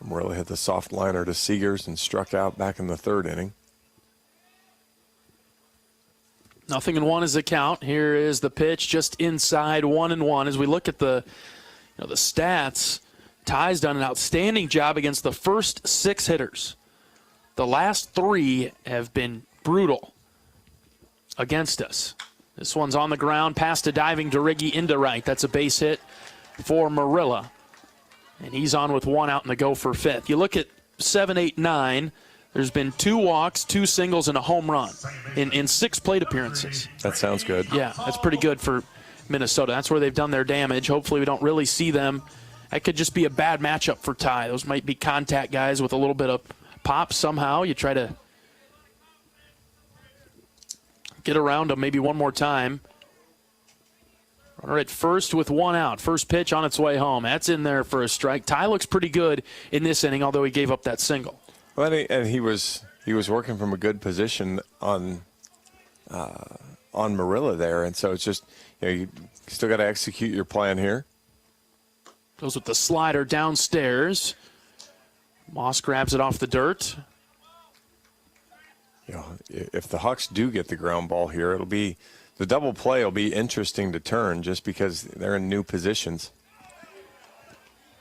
Morella hit the soft liner to Seegers and struck out back in the 3rd inning. 0-1 is the count. Here is the pitch just inside 1-1. As we look at the stats, Ty's done an outstanding job against the first 6 hitters. The last 3 have been brutal against us. This one's on the ground, past a diving DeRiggi into right. That's a base hit for Marilla. And he's on with 1 out in the go for 5th. You look at 7, 8, 9. There's been 2 walks, 2 singles, and a home run in 6 plate appearances. That sounds good. Yeah, that's pretty good for Minnesota. That's where they've done their damage. Hopefully we don't really see them. That could just be a bad matchup for Ty. Those might be contact guys with a little bit of pop somehow. You try to get around them maybe one more time. Runner at first with 1 out. First pitch on its way home. That's in there for a strike. Ty looks pretty good in this inning, although he gave up that single. Well, and he was working from a good position on Marilla there, and so it's just you still got to execute your plan here. Goes with the slider downstairs. Moss grabs it off the dirt. If the Hawks do get the ground ball here, it'll be. The double play will be interesting to turn just because they're in new positions.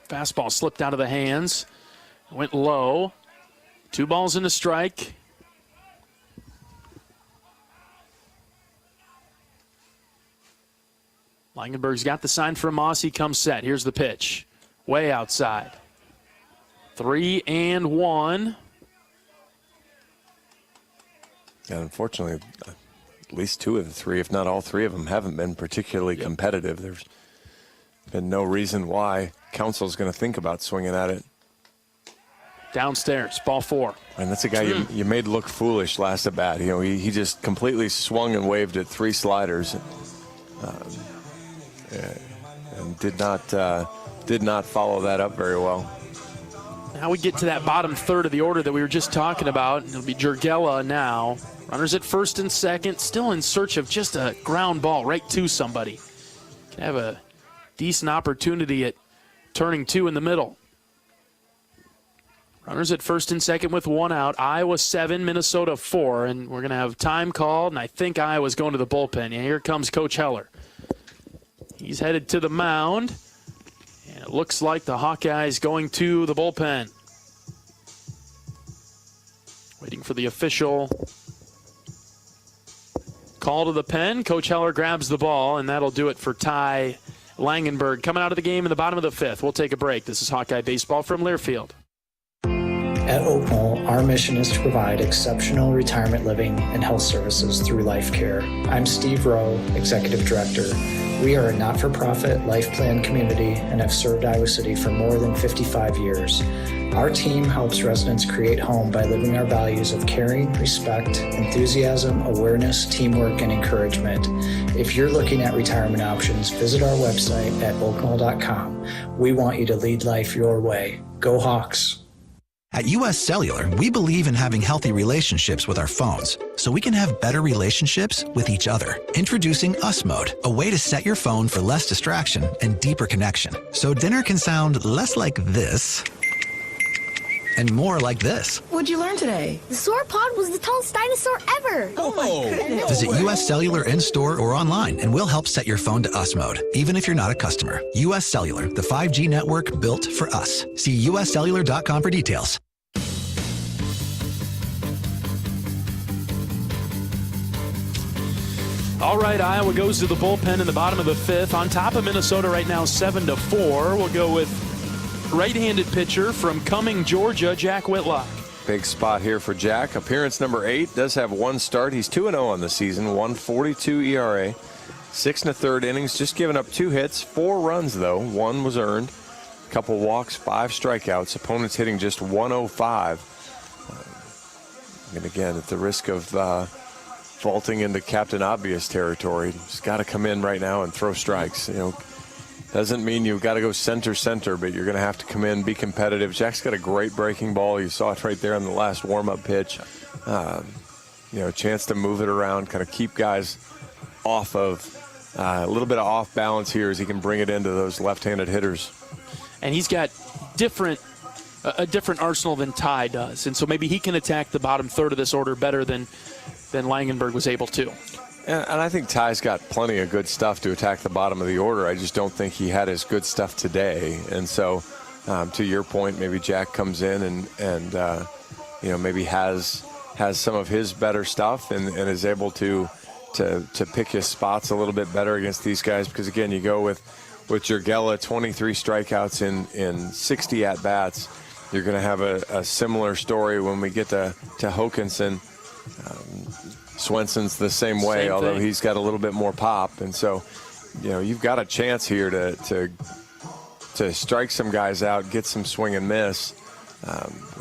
Fastball slipped out of the hands. Went low. 2 balls and a strike. Langenberg's got the sign for Moss. He comes set. Here's the pitch. Way outside. 3-1. And unfortunately, at least 2 of the 3, if not all 3 of them, haven't been particularly competitive. There's been no reason why Council's going to think about swinging at it. Downstairs, ball 4. And that's a guy you made look foolish last at bat. He just completely swung and waved at 3 sliders, and did not follow that up very well. Now we get to that bottom third of the order that we were just talking about. It'll be Jurgela now. Runners at first and second, still in search of just a ground ball right to somebody. Can have a decent opportunity at turning 2 in the middle. Runners at first and second with 1 out. Iowa 7, Minnesota 4, and we're going to have time called, and I think Iowa's going to the bullpen. And here comes Coach Heller. He's headed to the mound, and it looks like the Hawkeyes going to the bullpen. Waiting for the official call to the pen. Coach Heller grabs the ball, and that'll do it for Ty Langenberg. Coming out of the game in the bottom of the 5th. We'll take a break. This is Hawkeye Baseball from Learfield. At Oak Knoll, our mission is to provide exceptional retirement living and health services through life care. I'm Steve Rowe, Executive Director. We are a not-for-profit life plan community and have served Iowa City for more than 55 years. Our team helps residents create home by living our values of caring, respect, enthusiasm, awareness, teamwork, and encouragement. If you're looking at retirement options, visit our website at oaknoll.com. We want you to lead life your way. Go Hawks! At US Cellular, we believe in having healthy relationships with our phones, so we can have better relationships with each other. Introducing Us Mode, a way to set your phone for less distraction and deeper connection. So dinner can sound less like this and more like this. What'd you learn today? The sauropod was the tallest dinosaur ever. Oh my goodness. Visit US Cellular in-store or online, and we'll help set your phone to Us Mode, even if you're not a customer. US Cellular, the 5G network built for us. See uscellular.com for details. All right, Iowa goes to the bullpen in the bottom of the 5th. On top of Minnesota right now, 7-4. We'll go with right-handed pitcher from Cumming, Georgia, Jack Whitlock. Big spot here for Jack. Appearance number 8, does have 1 start. He's 2-0 on the season, 1.42 ERA. 6 1/3 innings, just giving up 2 hits, 4 runs though. 1 was earned, a couple walks, 5 strikeouts. Opponents hitting just 105. And again, at the risk of vaulting into Captain Obvious territory, he's got to come in right now and throw strikes. Doesn't mean you've got to go center, but you're going to have to come in, be competitive. Jack's got a great breaking ball. You saw it right there on the last warm-up pitch. A chance to move it around, kind of keep guys off of a little bit of off balance here as he can bring it into those left-handed hitters. And he's got a different arsenal than Ty does, and so maybe he can attack the bottom third of this order better than Langenberg was able to. And I think Ty's got plenty of good stuff to attack the bottom of the order. I just don't think he had his good stuff today. And so, to your point, maybe Jack comes in and maybe has some of his better stuff and is able to pick his spots a little bit better against these guys. Because again, you go with Jurgela, 23 strikeouts in 60 at bats. You're going to have a similar story when we get to Hawkinson. Swenson's the same way, although he's got a little bit more pop. And so, you've got a chance here to strike some guys out, get some swing and miss.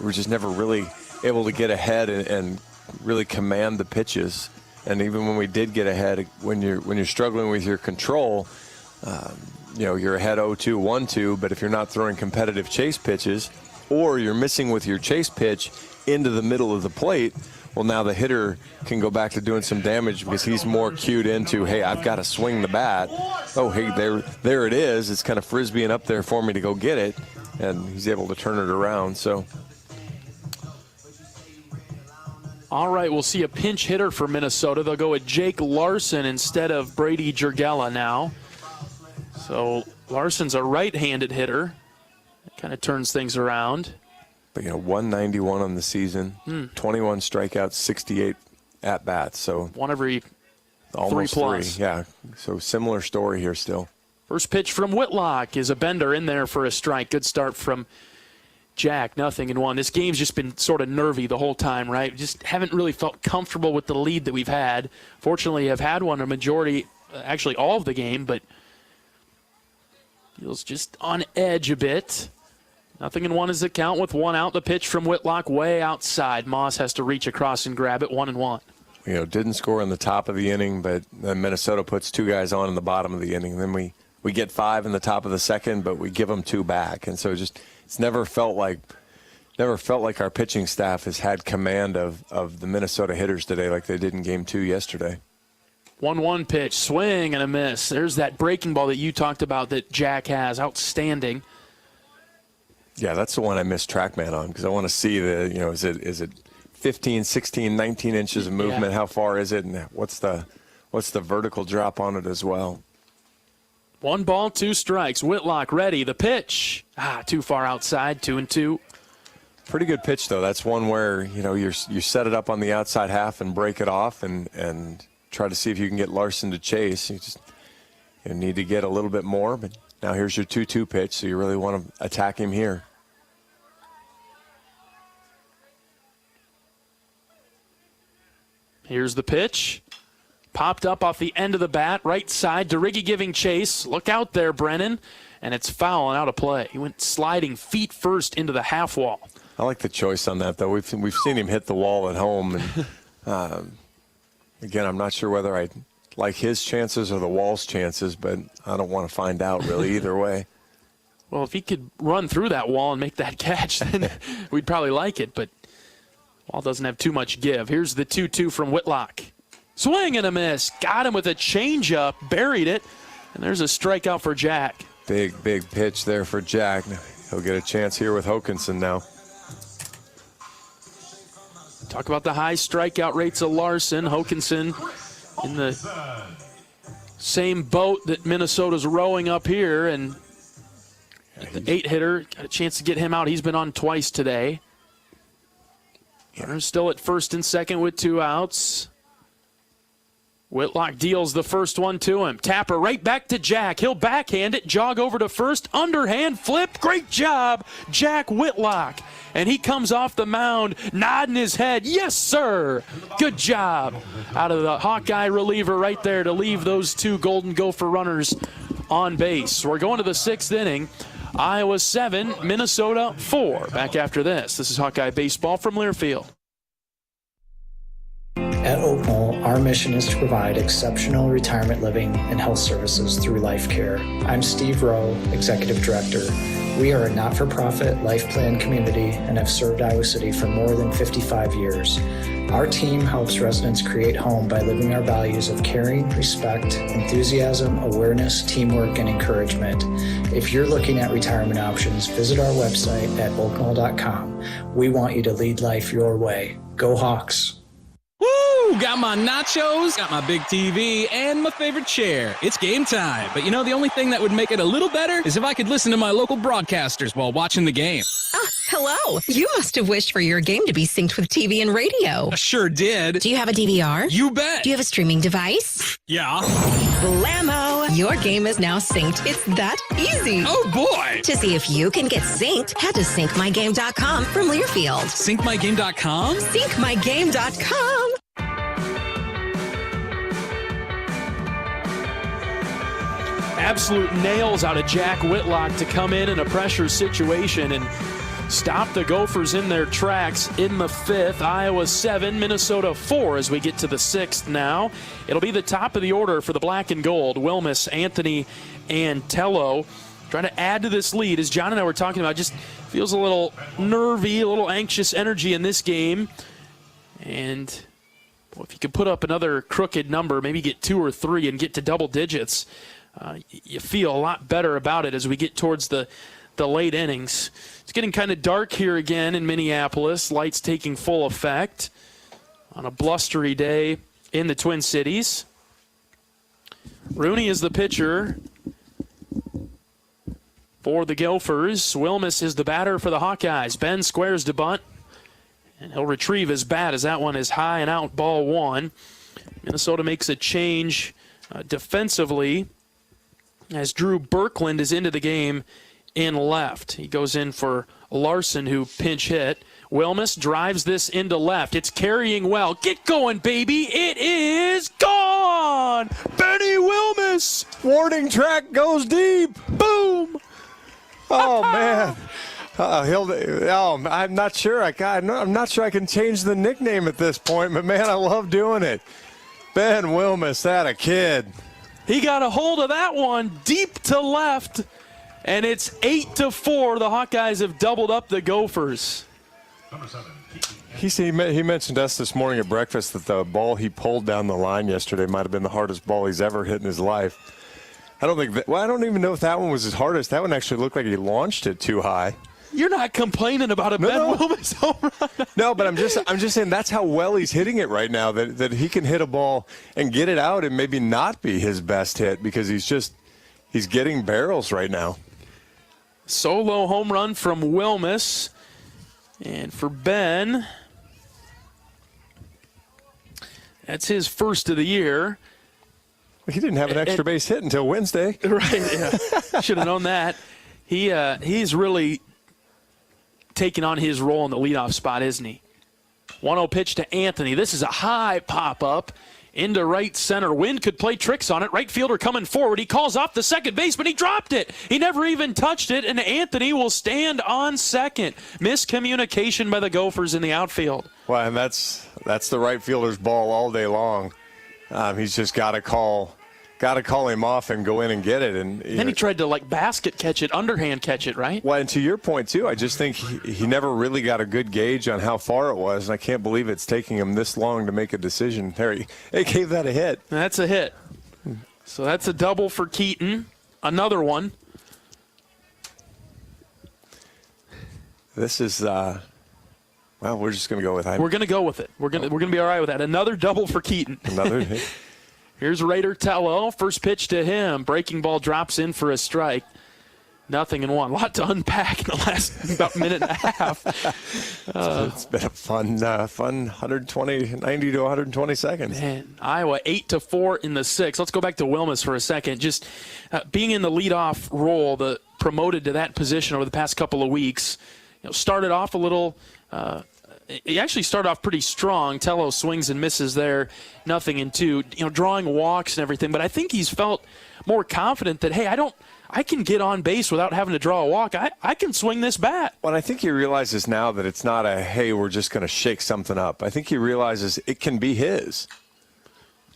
We're just never really able to get ahead and really command the pitches. And even when we did get ahead, when you're struggling with your control, you're ahead 0-2, 1-2, but if you're not throwing competitive chase pitches or you're missing with your chase pitch into the middle of the plate, well, now the hitter can go back to doing some damage because he's more cued into, hey, I've got to swing the bat. Oh, hey, there it is. It's kind of frisbeeing up there for me to go get it, and he's able to turn it around. So, all right, we'll see a pinch hitter for Minnesota. They'll go with Jake Larson instead of Brady Jurgela now. So Larson's a right-handed hitter. It kind of turns things around. But, 191 on the season, 21 strikeouts, 68 at-bats. So one every almost 3+. 3. Yeah, so similar story here still. First pitch from Whitlock is a bender in there for a strike. Good start from Jack, 0-1. This game's just been sort of nervy the whole time, right? Just haven't really felt comfortable with the lead that we've had. Fortunately, I've had one a majority, actually all of the game, but feels just on edge a bit. 0-1 is the count with 1 out. The pitch from Whitlock way outside. Moss has to reach across and grab it, 1-1. Didn't score in the top of the inning, but then Minnesota puts 2 guys on in the bottom of the inning. Then we get 5 in the top of the second, but we give them 2 back. And so it's never felt like our pitching staff has had command of the Minnesota hitters today like they did in Game 2 yesterday. 1-1 pitch, swing and a miss. There's that breaking ball that you talked about that Jack has, outstanding. Yeah, that's the one I missed TrackMan on because I want to see is it 15, 16, 19 inches of movement? Yeah. How far is it, and what's the vertical drop on it as well? 1 ball, 2 strikes. Whitlock ready. The pitch. Too far outside. 2-2. Pretty good pitch though. That's one where you set it up on the outside half and break it off and try to see if you can get Larson to chase. You need to get a little bit more, but now here's your 2-2 pitch, so you really want to attack him here. Here's the pitch. Popped up off the end of the bat, right side. DeRiggi giving chase. Look out there, Brennan. And it's foul and out of play. He went sliding feet first into the half wall. I like the choice on that, though. We've seen him hit the wall at home. And again, I'm not sure whether I like his chances or the wall's chances, but I don't want to find out really either way. Well, if he could run through that wall and make that catch, then we'd probably like it. But wall doesn't have too much give. Here's the 2-2 from Whitlock. Swing and a miss. Got him with a changeup. Buried it. And there's a strikeout for Jack. Big pitch there for Jack. He'll get a chance here with Hawkinson now. Talk about the high strikeout rates of Larson. Hawkinson in the same boat that Minnesota's rowing up here. And the 8-hitter, got a chance to get him out. He's been on twice today. Runners still at first and second with 2 outs. Whitlock deals the first one to him. Tapper right back to Jack. He'll backhand it, jog over to first, underhand flip. Great job, Jack Whitlock. and he comes off the mound nodding his head. Yes, sir. Good job out of the Hawkeye reliever right there to leave those two Golden Gopher runners on base. We're going to the 6th inning. Iowa 7, Minnesota 4. Back after this. This is Hawkeye Baseball from Learfield. At Oak Knoll, our mission is to provide exceptional retirement living and health services through Life Care. I'm Steve Rowe, Executive Director. We are a not-for-profit life plan community and have served Iowa City for more than 55 years. Our team helps residents create home by living our values of caring, respect, enthusiasm, awareness, teamwork, and encouragement. If you're looking at retirement options, visit our website at oakknoll.com. We want you to lead life your way. Go Hawks! Woo! Got my nachos, got my big TV, and my favorite chair. It's game time. But you know, the only thing that would make it a little better is if I could listen to my local broadcasters while watching the game. Hello. You must have wished for your game to be synced with TV and radio. I sure did. Do you have a DVR? You bet. Do you have a streaming device? Yeah. Blammo! Your game is now synced. It's that easy. Oh, boy. To see if you can get synced, head to syncmygame.com from Learfield. Syncmygame.com? Syncmygame.com. Absolute nails out of Jack Whitlock to come in a pressure situation and stop the Gophers in their tracks in the 5th. Iowa 7, Minnesota 4 as we get to the 6th now. It'll be the top of the order for the black and gold. Wilmus, Anthony, and Tello trying to add to this lead. As John and I were talking about, just feels a little nervy, a little anxious energy in this game. And boy, if you could put up another crooked number, maybe get 2 or 3 and get to double digits, you feel a lot better about it as we get towards the late innings. It's getting kind of dark here again in Minneapolis. Lights taking full effect on a blustery day in the Twin Cities. Rooney is the pitcher for the Gophers. Wilmus is the batter for the Hawkeyes. Ben squares to bunt, and he'll retrieve his bat as that one is high and out, ball 1. Minnesota makes a change defensively as Drew Birkland is into the game in left. He goes in for Larson, who pinch hit. Wilmus drives this into left. It's carrying well. Get going, baby. It is gone. Benny Wilmus. Warning track goes deep. Boom. Oh, man. I'm not sure. I'm not sure I can change the nickname at this point, but, man, I love doing it. Ben Wilmus, that a kid. He got a hold of that one deep to left, and it's 8-4. The Hawkeyes have doubled up the Gophers. He mentioned to us this morning at breakfast that the ball he pulled down the line yesterday might have been the hardest ball he's ever hit in his life. I don't even know if that one was his hardest. That one actually looked like he launched it too high. You're not complaining about a Ben Wilmus home run. No, but I'm just saying that's how well he's hitting it right now, that he can hit a ball and get it out and maybe not be his best hit because he's getting barrels right now. Solo home run from Wilmus. And for Ben, that's his first of the year. He didn't have an extra base hit until Wednesday. Right, yeah. Should have known that. He's really taking on his role in the leadoff spot, isn't he? 1-0 pitch to Anthony. This is a high pop-up into right center. Wind could play tricks on it. Right fielder coming forward. He calls off the second baseman. He dropped it. He never even touched it, and Anthony will stand on second. Miscommunication by the Gophers in the outfield. Well, and that's the right fielder's ball all day long. He's just got to call him off and go in and get it. And then he tried to basket catch it, underhand catch it, right? Well, and to your point too, I just think he never really got a good gauge on how far it was, and I can't believe it's taking him this long to make a decision. There, he gave that a hit. That's a hit. So that's a double for Keaton. Another one. This is well, we're just going to go with it. We're going to go with it. We're going to be all right with that. Another double for Keaton. Another hit. Here's Raider Tello. First pitch to him. Breaking ball drops in for a strike. 0-1. A lot to unpack in the last about minute and a half. It's been a fun 90 to 120 seconds. Man, Iowa 8-4 in the 6th. Let's go back to Wilmus for a second. Just being in the leadoff role, promoted to that position over the past couple of weeks, started off a little he actually started off pretty strong. Tello swings and misses there, 0-2, drawing walks and everything. But I think he's felt more confident that, hey, I can get on base without having to draw a walk. I can swing this bat. Well, I think he realizes now that it's not a, hey, we're just going to shake something up. I think he realizes it can be his.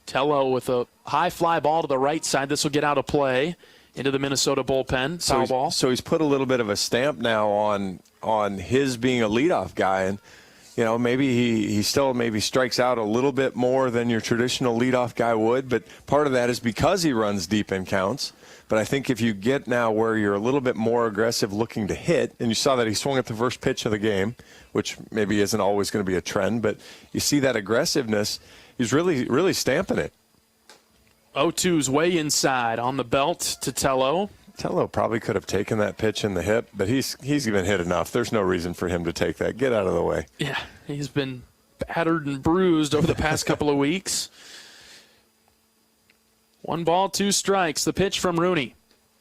Tello with a high fly ball to the right side. This will get out of play into the Minnesota bullpen. Foul ball. So he's put a little bit of a stamp now on his being a leadoff guy. And, maybe he still maybe strikes out a little bit more than your traditional leadoff guy would. But part of that is because he runs deep in counts. But I think if you get now where you're a little bit more aggressive looking to hit, and you saw that he swung at the first pitch of the game, which maybe isn't always going to be a trend, but you see that aggressiveness, he's really, really stamping it. 0-2's way inside on the belt to Tello. Tello probably could have taken that pitch in the hip, but he's been hit enough. There's no reason for him to take that. Get out of the way. Yeah, he's been battered and bruised over the past couple of weeks. 1 ball, 2 strikes. The pitch from Rooney.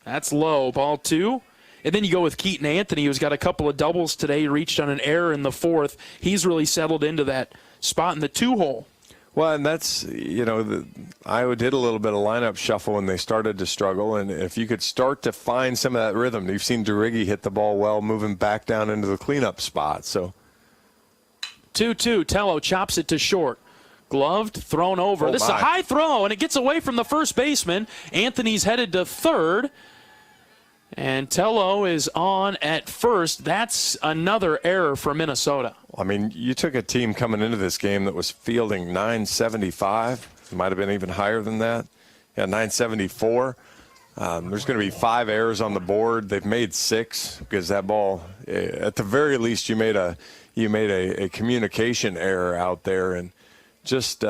That's low. Ball 2. And then you go with Keaton Anthony, who's got a couple of doubles today. He reached on an error in the 4th. He's really settled into that spot in the 2-hole. Well, and that's, Iowa did a little bit of lineup shuffle when they started to struggle. And if you could start to find some of that rhythm, you've seen DeRiggi hit the ball well, moving back down into the cleanup spot. So 2-2. Tello chops it to short. Gloved, thrown over. This is a high throw, and it gets away from the first baseman. Anthony's headed to third, and Tello is on at first. That's another error for Minnesota. I mean, you took a team coming into this game that was fielding 975. It might have been even higher than that. Yeah, 974. There's going to be 5 errors on the board. They've made 6 because that ball, at the very least, you made a communication error out there, and just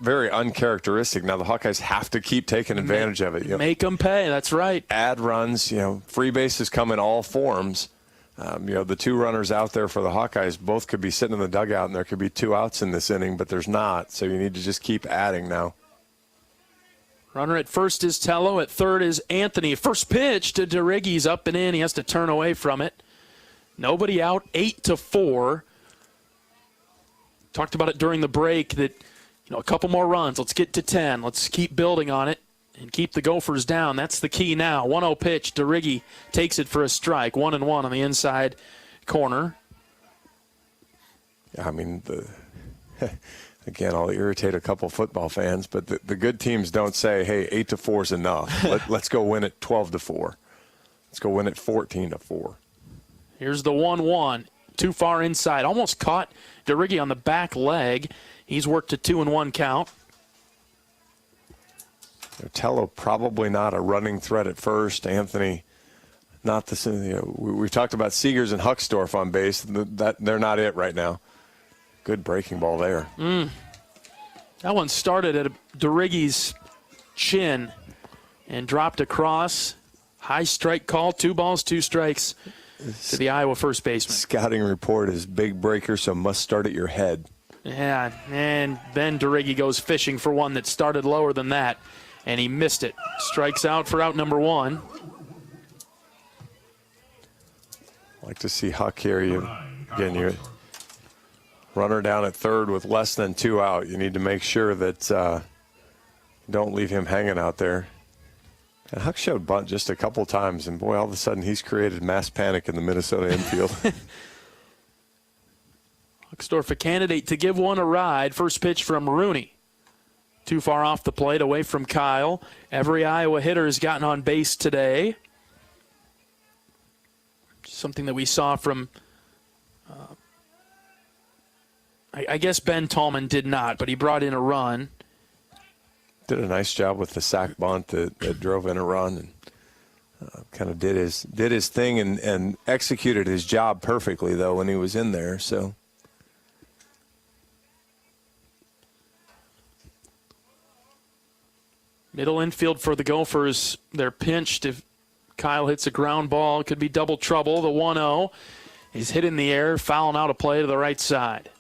very uncharacteristic. Now the Hawkeyes have to keep taking advantage of it. Make them pay. That's right. Add runs. Free bases come in all forms. The 2 runners out there for the Hawkeyes both could be sitting in the dugout, and there could be 2 outs in this inning, but there's not. So you need to just keep adding now. Runner at first is Tello. At third is Anthony. First pitch to DeRiggi's up and in. He has to turn away from it. Nobody out. 8-4. Talked about it during the break that, a couple more runs. Let's get to 10. Let's keep building on it and keep the Gophers down. That's the key now. 1-0 pitch. DeRiggi takes it for a strike. 1-1 on the inside corner. I mean, again, I'll irritate a couple football fans, but the good teams don't say, hey, 8-4 is enough. Let's go win it 12-4. Let's go win it 14-4. Here's the 1-1. Too far inside. Almost caught DeRiggi on the back leg. He's worked a 2-1 count. Tello probably not a running threat at first. Anthony, not the. We've talked about Seegers and Huckstorf on base. They're not it right now. Good breaking ball there. That one started at DeRiggi's chin and dropped across. High strike call. 2 balls, 2 strikes. To the Iowa first baseman. Scouting report is big breaker, so must start at your head. Yeah, and then DeRiggi goes fishing for one that started lower than that, and he missed it. Strikes out for out number 1. Like to see Huck here. You runner down at third with less than 2 out. You need to make sure that don't leave him hanging out there. And Huck showed bunt just a couple times, and boy, all of a sudden he's created mass panic in the Minnesota infield. Huckstorf a candidate to give one a ride. First pitch from Rooney. Too far off the plate, away from Kyle. Every Iowa hitter has gotten on base today. Something that we saw from, I guess Ben Tallman did not, but he brought in a run. Did a nice job with the sac bunt that drove in a run, and kind of did his thing and executed his job perfectly though when he was in there. So middle infield for the Gophers. They're pinched. If Kyle hits a ground ball, it could be double trouble. The 1-0 is hit in the air, fouling out a play to the right side.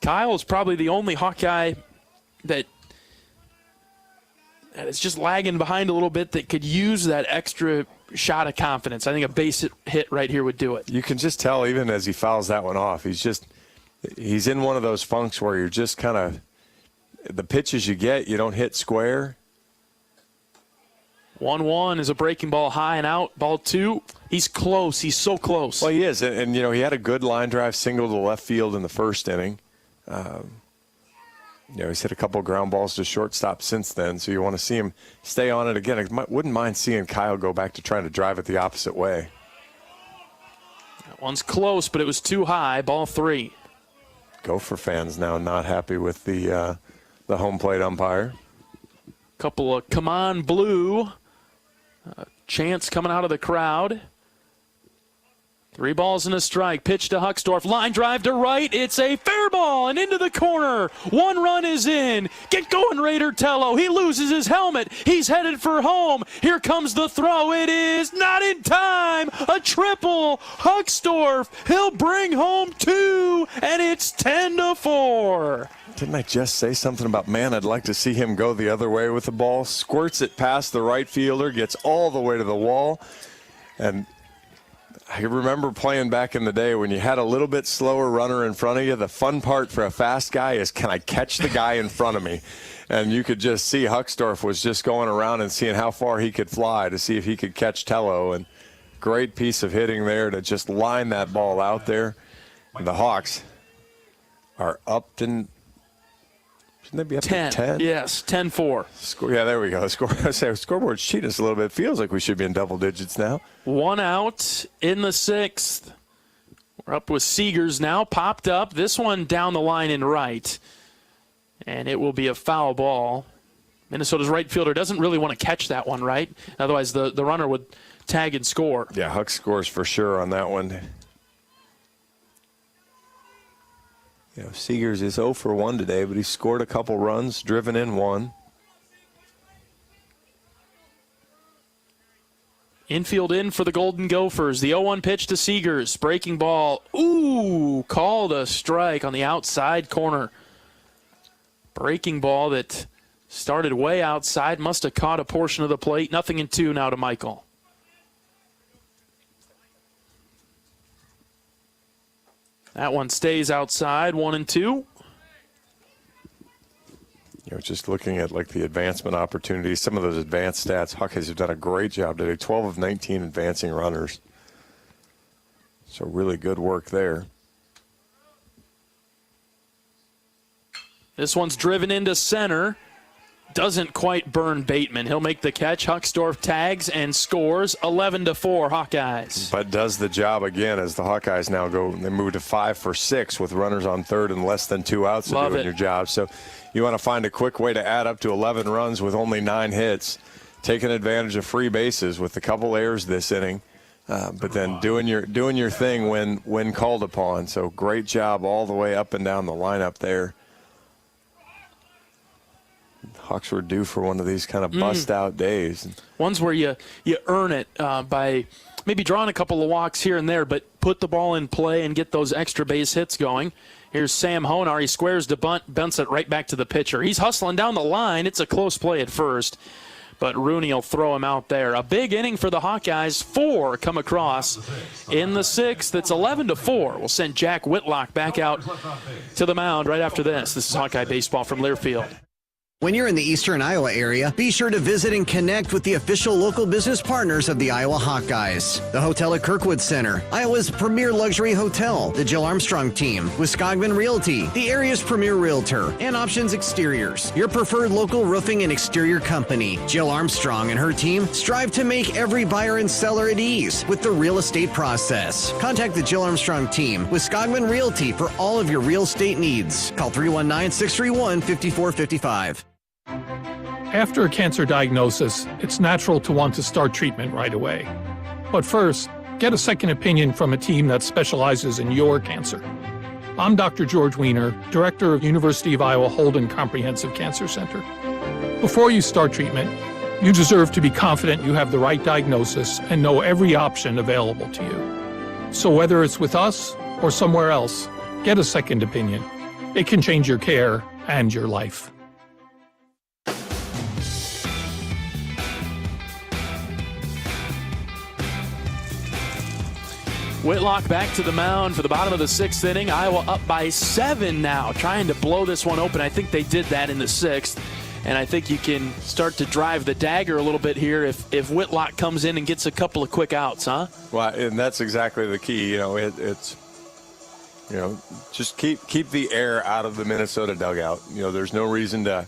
Kyle is probably the only Hawkeye that and it's just lagging behind a little bit that could use that extra shot of confidence. I think a base hit right here would do it. You can just tell even as he fouls that one off, he's in one of those funks where you're just kind of, the pitches you get, you don't hit square. 1-1 is a breaking ball high and out. Ball 2. He's close. He's so close. Well, he is. And he had a good line drive single to left field in the first inning. He's hit a couple of ground balls to shortstop since then, so you want to see him stay on it again. I wouldn't mind seeing Kyle go back to trying to drive it the opposite way. That one's close, but it was too high. Ball 3. Gopher fans now not happy with the home plate umpire. Couple of "Come on, Blue" chants coming out of the crowd. 3 balls and a strike. Pitch to Hucksdorf. Line drive to right. It's a fair ball and into the corner. 1 run is in. Get going, Raider Tello. He loses his helmet. He's headed for home. Here comes the throw. It is not in time. A triple. Hucksdorf. He'll bring home 2, and it's 10-4. Didn't I just say something about, man, I'd like to see him go the other way with the ball? Squirts it past the right fielder, gets all the way to the wall. And I remember playing back in the day when you had a little bit slower runner in front of you. The fun part for a fast guy is, can I catch the guy in front of me? And you could just see Hucksdorf was just going around and seeing how far he could fly to see if he could catch Tello. And great piece of hitting there to just line that ball out there. And the Hawks are up to, shouldn't they be up 10. to 10? Yes, 10-4. Yeah, there we go. Scoreboard's cheating us a little bit. It feels like we should be in double digits now. 1 out in the 6th. We're up with Seegers now. Popped up. This one down the line in right. And it will be a foul ball. Minnesota's right fielder doesn't really want to catch that one, right? Otherwise, the runner would tag and score. Yeah, Huck scores for sure on that one. Seegers is 0 for 1 today, but he scored a couple runs, driven in 1. Infield in for the Golden Gophers. The 0-1 pitch to Seegers. Breaking ball. Ooh, called a strike on the outside corner. Breaking ball that started way outside. Must have caught a portion of the plate. 0-2 now to Michael. That one stays outside, 1-2. Just looking at like the advancement opportunities, some of those advanced stats, Hawkeyes have done a great job today. 12 of 19 advancing runners. So really good work there. This one's driven into center. Doesn't quite burn Bateman. He'll make the catch. Hucksdorf tags and scores. 11-4 Hawkeyes. But does the job again as the Hawkeyes now they move to 5 for 6 with runners on third and less than 2 outs to doing your job. So you want to find a quick way to add up to 11 runs with only 9 hits, taking advantage of free bases with a couple errors this inning, but then doing your thing when called upon. So great job all the way up and down the lineup there. Hawks were due for one of these kind of bust-out days. Ones where you earn it by maybe drawing a couple of walks here and there, but put the ball in play and get those extra base hits going. Here's Sam Honar. He squares to bunt, bunts it right back to the pitcher. He's hustling down the line. It's a close play at first, but Rooney will throw him out there. A big inning for the Hawkeyes. 4 come across in the 6th. That's 11-4. We'll send Jack Whitlock back out to the mound right after this. This is Hawkeye Baseball from Learfield. When you're in the eastern Iowa area, be sure to visit and connect with the official local business partners of the Iowa Hawkeyes. The hotel at Kirkwood Center, Iowa's premier luxury hotel, the Jill Armstrong team, Wisconsin Realty, the area's premier realtor, and Options Exteriors, your preferred local roofing and exterior company. Jill Armstrong and her team strive to make every buyer and seller at ease with the real estate process. Contact the Jill Armstrong team, Wisconsin Realty, for all of your real estate needs. Call 319-631-5455. After a cancer diagnosis, it's natural to want to start treatment right away. But first, get a second opinion from a team that specializes in your cancer. I'm Dr. George Weiner, Director of University of Iowa Holden Comprehensive Cancer Center. Before you start treatment, you deserve to be confident you have the right diagnosis and know every option available to you. So whether it's with us or somewhere else, get a second opinion. It can change your care and your life. Whitlock back to the mound for the bottom of the 6th inning. Iowa up by 7 now, trying to blow this one open. I think they did that in the 6th. And I think you can start to drive the dagger a little bit here if Whitlock comes in and gets a couple of quick outs, huh? Well, and that's exactly the key. It's just keep the air out of the Minnesota dugout. There's no reason to,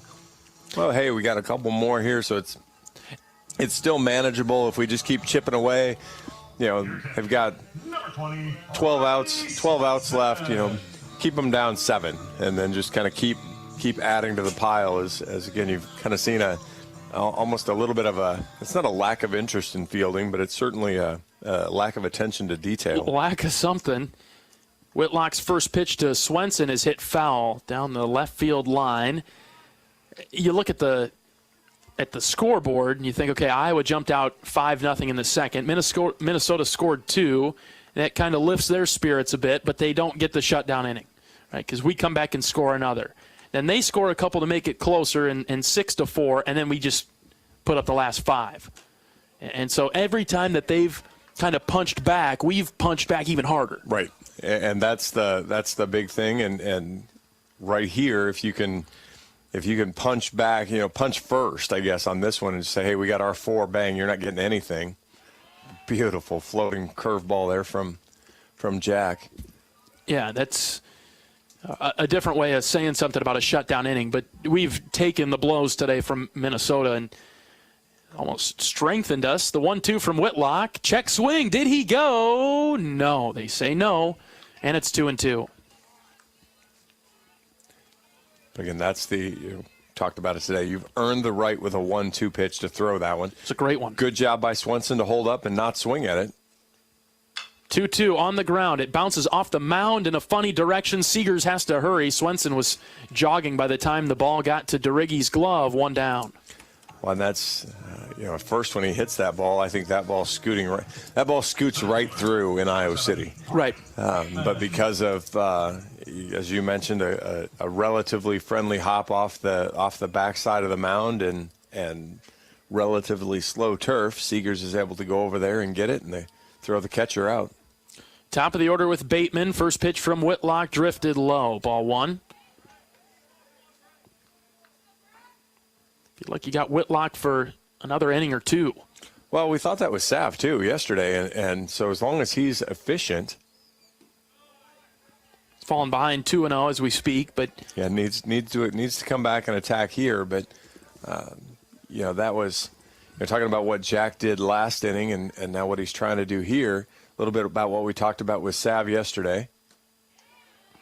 well, hey, we got a couple more here, so it's still manageable if we just keep chipping away. They've got 12 outs left. Keep them down 7, and then just kind of keep adding to the pile as again, you've kind of seen almost a little bit of it's not a lack of interest in fielding, but it's certainly a lack of attention to detail. Lack of something. Whitlock's first pitch to Swenson is hit foul down the left field line. You look at the scoreboard and you think, okay, Iowa jumped out 5-0 in the second. Minnesota scored 2. And that kind of lifts their spirits a bit, but they don't get the shutdown inning, right? Because we come back and score another. Then they score a couple to make it closer, and 6-4, and then we just put up the last 5. And so every time that they've kind of punched back, we've punched back even harder. Right, and that's the big thing. And right here, if you can punch back, punch first, I guess, on this one and say, hey, we got our 4, bang, you're not getting anything. Beautiful floating curveball there from Jack. Yeah, that's a different way of saying something about a shutdown inning, but we've taken the blows today from Minnesota and almost strengthened us. The 1-2 from Whitlock. Check swing. Did he go? No. They say no, and it's 2-2. Again, that's you talked about it today. You've earned the right with a 1-2 pitch to throw that one. It's a great one. Good job by Swenson to hold up and not swing at it. 2-2 on the ground. It bounces off the mound in a funny direction. Seegers has to hurry. Swenson was jogging by the time the ball got to DeRiggi's glove. 1 down. Well, and that's, at first when he hits that ball, I think that ball scoots right through in Iowa City. Right. But because of, as you mentioned, a relatively friendly hop off the backside of the mound and relatively slow turf, Seegers is able to go over there and get it, and they throw the catcher out. Top of the order with Bateman. First pitch from Whitlock drifted low. Ball 1. Feel like you got Whitlock for another inning or 2. Well, we thought that was Sav, too, yesterday. And so as long as he's efficient. He's falling behind 2-0 as we speak. But yeah, needs to come back and attack here. But, that was talking about what Jack did last inning and now what he's trying to do here. A little bit about what we talked about with Sav yesterday.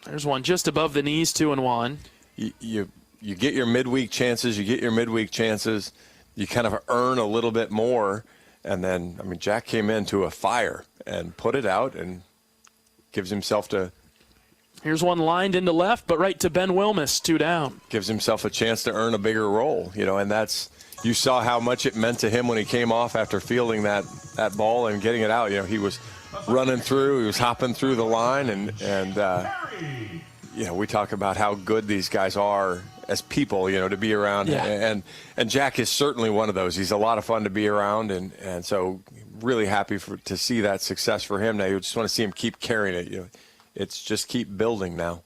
There's one just above the knees, 2-1. You get your midweek chances. You kind of earn a little bit more. And then, Jack came into a fire and put it out and gives himself to. Here's one lined into left, but right to Ben Wilmus, 2 down. Gives himself a chance to earn a bigger role, and that's. You saw how much it meant to him when he came off after fielding that ball and getting it out. He was running through, he was hopping through the line, and we talk about how good these guys are as people, to be around. Yeah. And Jack is certainly one of those. He's a lot of fun to be around, and so really happy to see that success for him. Now you just want to see him keep carrying it. It's just keep building now.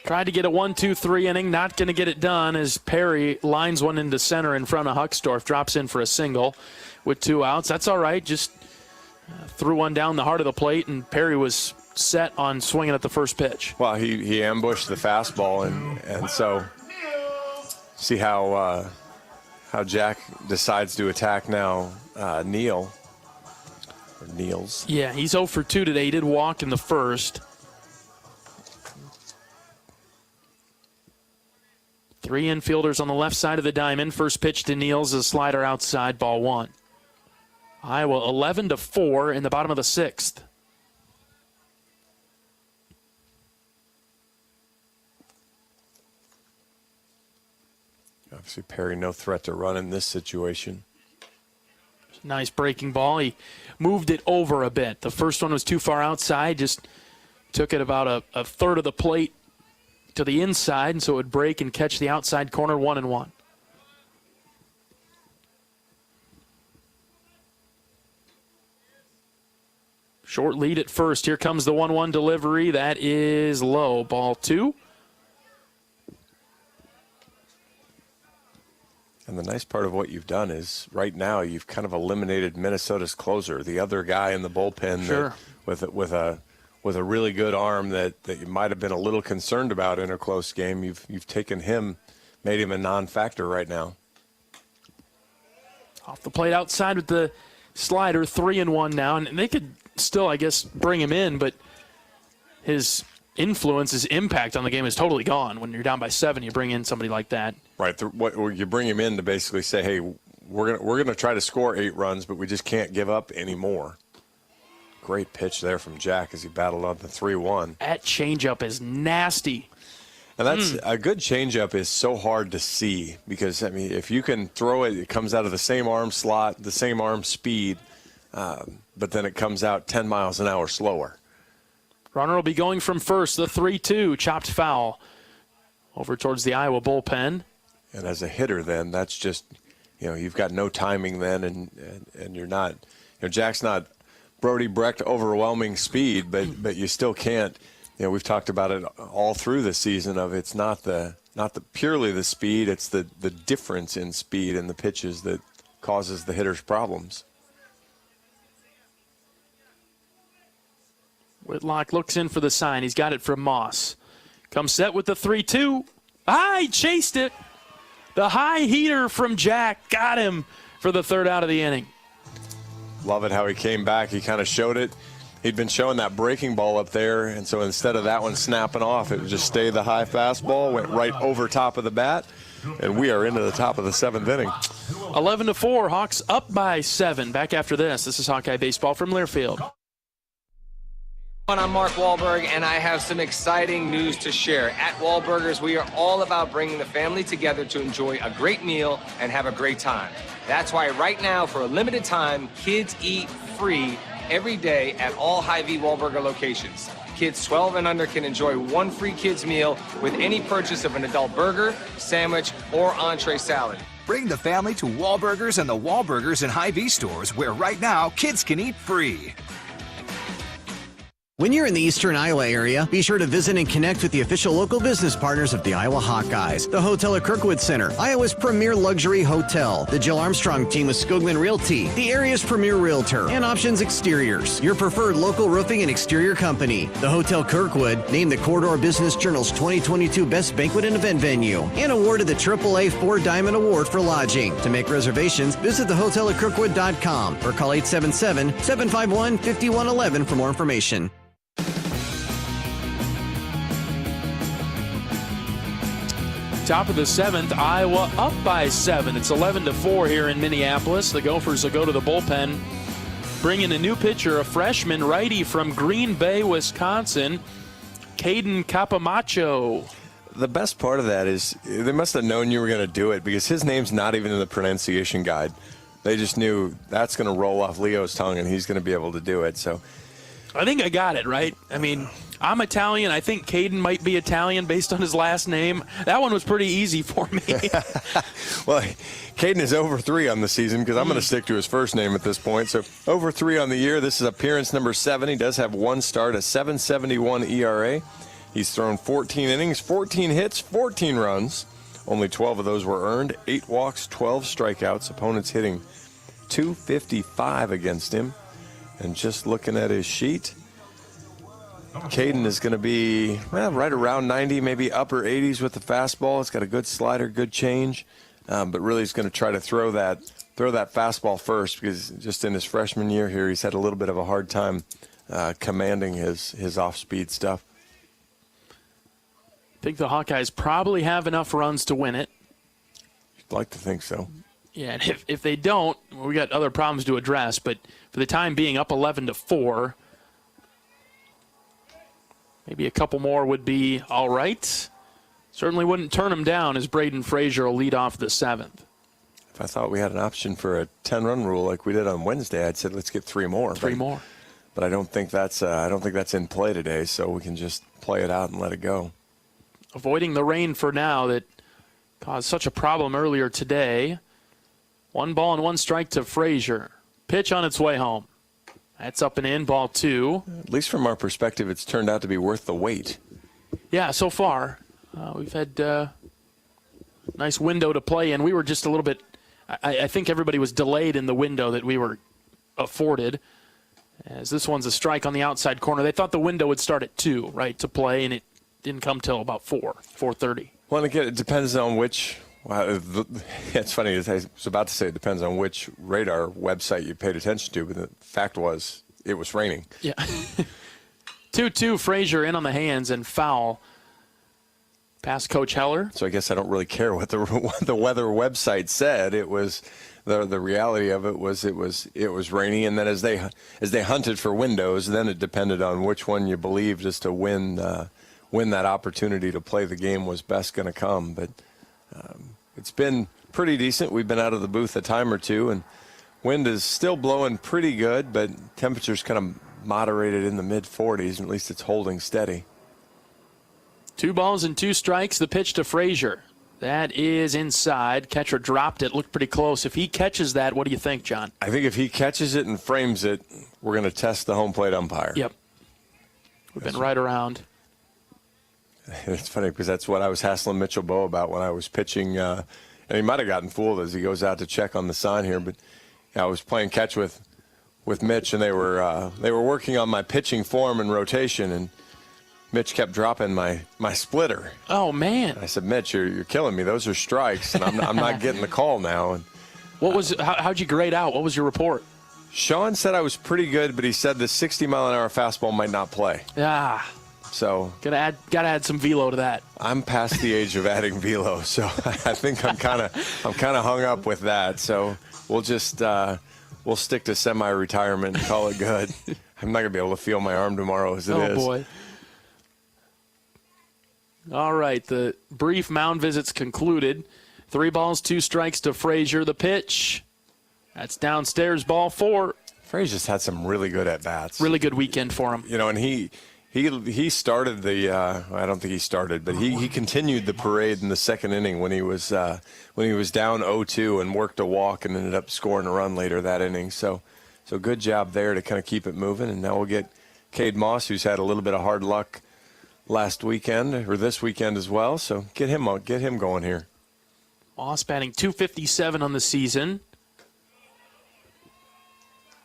Tried to get a 1-2-3 inning, not going to get it done as Perry lines one into center in front of Huckstorf, drops in for a single with 2 outs. That's all right. Just threw one down the heart of the plate, and Perry was set on swinging at the first pitch. Well, he ambushed the fastball, and so see how Jack decides to attack now Neal. Or Niels. Yeah, he's 0 for 2 today. He did walk in the first. 3 infielders on the left side of the diamond. First pitch to Niels, a slider outside, ball 1. Iowa 11-4 in the bottom of the 6th. Obviously, Perry no threat to run in this situation. Nice breaking ball. He moved it over a bit. The first one was too far outside, just took it about a third of the plate to the inside, and so it would break and catch the outside corner. 1-1. Short lead at first. Here comes the 1-1 delivery. That is low. Ball 2. And the nice part of what you've done is right now you've kind of eliminated Minnesota's closer, the other guy in the bullpen that, with a really good arm that you might have been a little concerned about in a close game. You've taken him, made him a non-factor right now. Off the plate outside with the slider, 3-1 now, and they could still, I guess, bring him in, but his influence, his impact on the game is totally gone. When you're down by 7, you bring in somebody like that. Right. You bring him in to basically say, hey, we're gonna try to score 8 runs, but we just can't give up any more. Great pitch there from Jack as he battled on the 3-1. That changeup is nasty. And that's a good changeup is so hard to see because, I mean, if you can throw it, it comes out of the same arm slot, the same arm speed, but then it comes out 10 miles an hour slower. Runner will be going from first, the 3-2, chopped foul over towards the Iowa bullpen. And as a hitter then, that's just, you've got no timing then, and you're not, Jack's not Brody Brecht overwhelming speed, but you still can't. We've talked about it all through the season of it's not the purely the speed, it's the difference in speed in the pitches that causes the hitter's problems. Whitlock looks in for the sign. He's got it from Moss. Comes set with the 3-2. He chased it. The high heater from Jack got him for the 3rd out of the inning. Love it how he came back. He kind of showed it. He'd been showing that breaking ball up there, and so instead of that one snapping off, it would just stay the high fastball, went right over top of the bat, and we are into the top of the 7th inning. 11-4, Hawks up by 7. Back after this. This is Hawkeye Baseball from Learfield. I'm Mark Wahlberg, and I have some exciting news to share. At Wahlburgers, we are all about bringing the family together to enjoy a great meal and have a great time. That's why right now, for a limited time, kids eat free every day at all Hy-Vee Wahlburger locations. Kids 12 and under can enjoy one free kids meal with any purchase of an adult burger, sandwich, or entree salad. Bring the family to Wahlburgers and the Wahlburgers and Hy-Vee stores, where right now kids can eat free. When you're in the eastern Iowa area, be sure to visit and connect with the official local business partners of the Iowa Hawkeyes. The Hotel at Kirkwood Center, Iowa's premier luxury hotel. The Jill Armstrong team with Skoglund Realty, the area's premier realtor. And Options Exteriors, your preferred local roofing and exterior company. The Hotel Kirkwood, named the Corridor Business Journal's 2022 Best Banquet and Event Venue. And awarded the AAA 4 Diamond Award for lodging. To make reservations, visit thehotelatkirkwood.com or call 877-751-5111 for more information. Top of the 7th, Iowa up by 7. It's 11-4 here in Minneapolis. The Gophers will go to the bullpen, bring in a new pitcher, a freshman righty from Green Bay, Wisconsin, Caden Capamacho. The best part of that is they must have known you were going to do it because his name's not even in the pronunciation guide. They just knew that's going to roll off Leo's tongue and he's going to be able to do it. So I think I got it, right? I mean, I'm Italian. I think Caden might be Italian based on his last name. That one was pretty easy for me. Well, Caden is over 3 on the season because I'm going to stick to his first name at this point. So over 3 on the year. This is appearance number 7. He does have 1 start, a 7.71 ERA. He's thrown 14 innings, 14 hits, 14 runs. Only 12 of those were earned. 8 walks, 12 strikeouts. Opponents hitting .255 against him. And just looking at his sheet, Caden is going to be right around 90, maybe upper 80s with the fastball. It's got a good slider, good change, but really he's going to try to throw that fastball first because just in his freshman year here, he's had a little bit of a hard time commanding his off-speed stuff. I think the Hawkeyes probably have enough runs to win it. You'd like to think so. Yeah, and if they don't, we got other problems to address, but for the time being, up 11-4. Maybe a couple more would be all right. Certainly wouldn't turn him down as Braden Frazier will lead off the 7th. If I thought we had an option for a 10-run rule like we did on Wednesday, I'd said let's get 3 more. 3 more. But I don't think that's in play today, so we can just play it out and let it go. Avoiding the rain for now that caused such a problem earlier today. 1 ball and 1 strike to Frazier. Pitch on its way home. That's up and in, ball 2. At least from our perspective, it's turned out to be worth the wait. Yeah, so far. We've had a nice window to play in. We were just a little bit, I think everybody was delayed in the window that we were afforded. As this one's a strike on the outside corner. They thought the window would start at 2, right, to play, and it didn't come till about 4:30. Well, and again, it depends on which. Well, it's funny. I was about to say it depends on which radar website you paid attention to, but the fact was it was raining. Yeah. 2-2, Frazier in on the hands and foul. Past Coach Heller. So I guess I don't really care what the weather website said. It was the reality of it was it was rainy, and then as they hunted for windows, then it depended on which one you believed as to when that opportunity to play the game was best going to come. But it's been pretty decent. We've been out of the booth a time or two, and wind is still blowing pretty good, but temperature's kind of moderated in the mid-40s, and at least it's holding steady. 2 balls and 2 strikes. The pitch to Frazier. That is inside. Catcher dropped it. Looked pretty close. If he catches that, what do you think, John? I think if he catches it and frames it, we're going to test the home plate umpire. Yep. We've been right around. It's funny because that's what I was hassling Mitchell Bowe about when I was pitching. And he might have gotten fooled as he goes out to check on the sign here. But yeah, I was playing catch with Mitch, and they were working on my pitching form and rotation, and Mitch kept dropping my splitter. Oh, man. I said, Mitch, you're killing me. Those are strikes, and I'm not getting the call now. And how'd you grade out? What was your report? Sean said I was pretty good, but he said the 60-mile-an-hour fastball might not play. Yeah. So gotta add some velo to that. I'm past the age of adding velo, so I think I'm kind of hung up with that. So we'll just we'll stick to semi-retirement and call it good. I'm not gonna be able to feel my arm tomorrow as it is. Oh boy. All right, the brief mound visits concluded. 3 balls, 2 strikes to Frazier. The pitch. That's downstairs, ball 4. Frazier's had some really good at-bats. Really good weekend for him. You know, and he started the I don't think he started, but he continued the parade in the second inning when he was down 0-2 and worked a walk and ended up scoring a run later that inning. So good job there to kind of keep it moving. And now we'll get Cade Moss, who's had a little bit of hard luck last weekend or this weekend as well. So get him going here. Moss batting .257 on the season.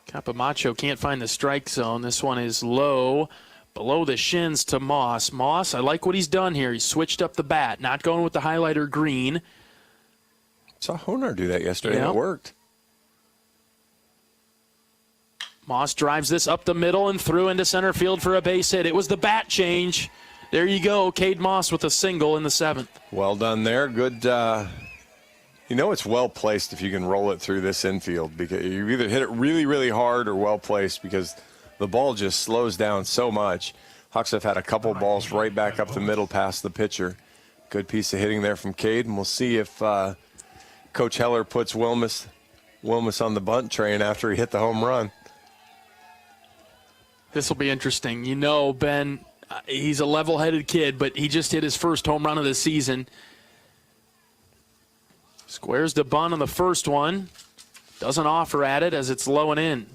Capamacho can't find the strike zone. This one is low, below the shins to Moss. Moss, I like what he's done here. He switched up the bat, not going with the highlighter green. Saw Honar do that yesterday, and it worked. Moss drives this up the middle and through into center field for a base hit. It was the bat change. There you go, Cade Moss with a single in the 7th. Well done there. Good. It's well placed if you can roll it through this infield, because you either hit it really, really hard or well placed, because the ball just slows down so much. Hawks have had a couple balls right back up the middle past the pitcher. Good piece of hitting there from Cade, and we'll see if Coach Heller puts Wilmus on the bunt train after he hit the home run. This will be interesting. You know, Ben, he's a level-headed kid, but he just hit his first home run of the season. Squares the bunt on the first one. Doesn't offer at it as it's low and in.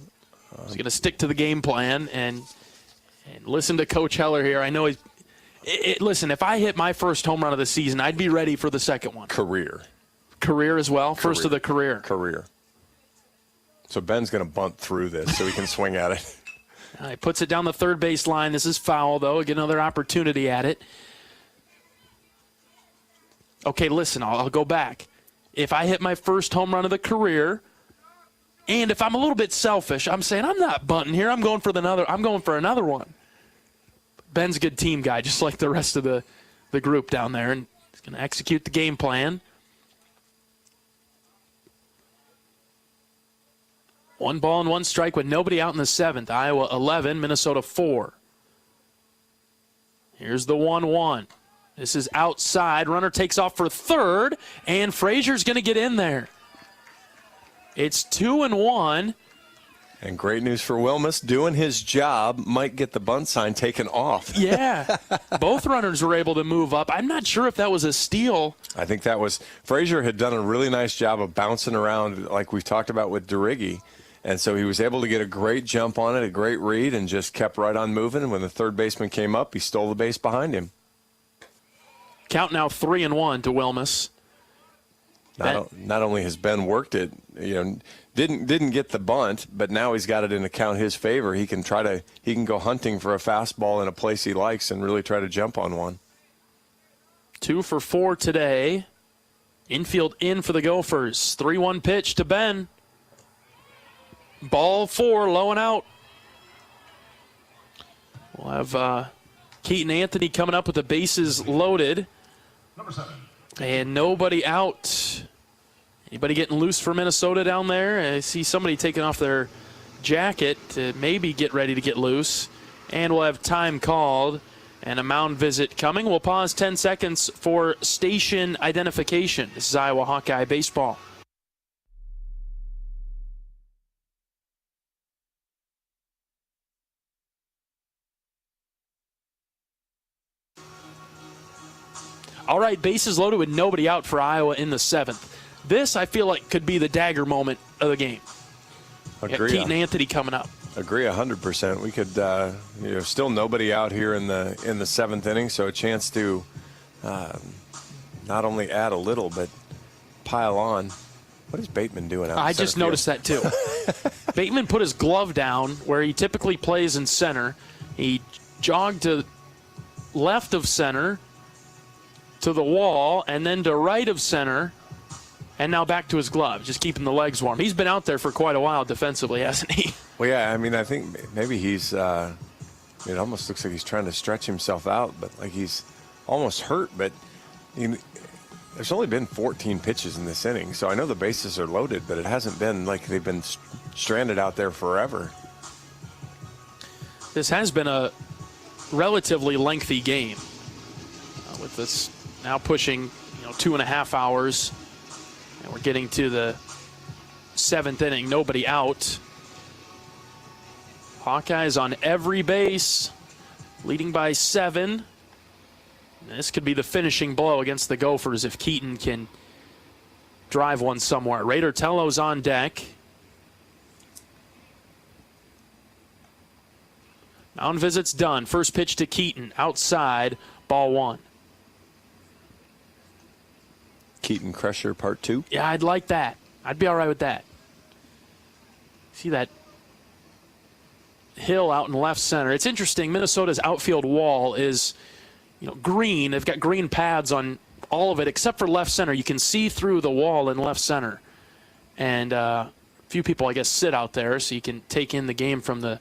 He's going to stick to the game plan and listen to Coach Heller here. I know listen, if I hit my first home run of the season, I'd be ready for the second one. Career as well? First of the career. So Ben's going to bunt through this so he can swing at it. He puts it down the third base line. This is foul, though. Get another opportunity at it. Okay, listen, I'll go back. If I hit my first home run of the career, and if I'm a little bit selfish, I'm saying I'm not bunting here. I'm going for another one. Ben's a good team guy, just like the rest of the group down there, and he's going to execute the game plan. 1 ball and 1 strike with nobody out in the 7th. Iowa 11, Minnesota 4. Here's the 1-1. This is outside. Runner takes off for third, and Frazier's going to get in there. It's 2-1. And great news for Wilmus, doing his job, might get the bunt sign taken off. Yeah, both runners were able to move up. I'm not sure if that was a steal. I think that was, Frazier had done a really nice job of bouncing around like we've talked about with DeRiggi, And so he was able to get a great jump on it, a great read, and just kept right on moving. And when the third baseman came up, he stole the base behind him. Count now 3-1 to Wilmus. Not only has Ben worked it, didn't get the bunt, but now he's got it in account his favor. He can go hunting for a fastball in a place he likes and really try to jump on one. 2 for 4 today. Infield in for the Gophers. 3-1 pitch to Ben. Ball 4, low and out. We'll have Keaton Anthony coming up with the bases loaded. Number 7. And nobody out. Anybody getting loose for Minnesota down there? I see somebody taking off their jacket to maybe get ready to get loose. And we'll have time called and a mound visit coming. We'll pause 10 seconds for station identification. This is Iowa Hawkeye Baseball. All right, bases loaded with nobody out for Iowa in the 7th. This, I feel like, could be the dagger moment of the game. Agree. Keaton Anthony coming up. Agree 100%. We could, still nobody out here in the 7th inning, so a chance to not only add a little, but pile on. What is Bateman doing out I in center just noticed that, too. Bateman put his glove down where he typically plays in center. He jogged to left of center, to the wall, and then to right of center, and now back to his glove, just keeping the legs warm. He's been out there for quite a while defensively, hasn't he? Well, yeah, I mean, I think maybe he's, it almost looks like he's trying to stretch himself out, but like he's almost hurt. But there's only been 14 pitches in this inning, so I know the bases are loaded, but it hasn't been like they've been stranded out there forever. This has been a relatively lengthy game with this now pushing 2.5 hours, and we're getting to the 7th inning. Nobody out. Hawkeyes on every base, leading by 7. This could be the finishing blow against the Gophers if Keaton can drive one somewhere. Raider Tello's on deck. Mound visit's done. First pitch to Keaton, outside, ball 1. Keaton Crusher Part 2? Yeah, I'd like that. I'd be all right with that. See that hill out in left center. It's interesting. Minnesota's outfield wall is, green. They've got green pads on all of it except for left center. You can see through the wall in left center. And a few people, I guess, sit out there so you can take in the game from the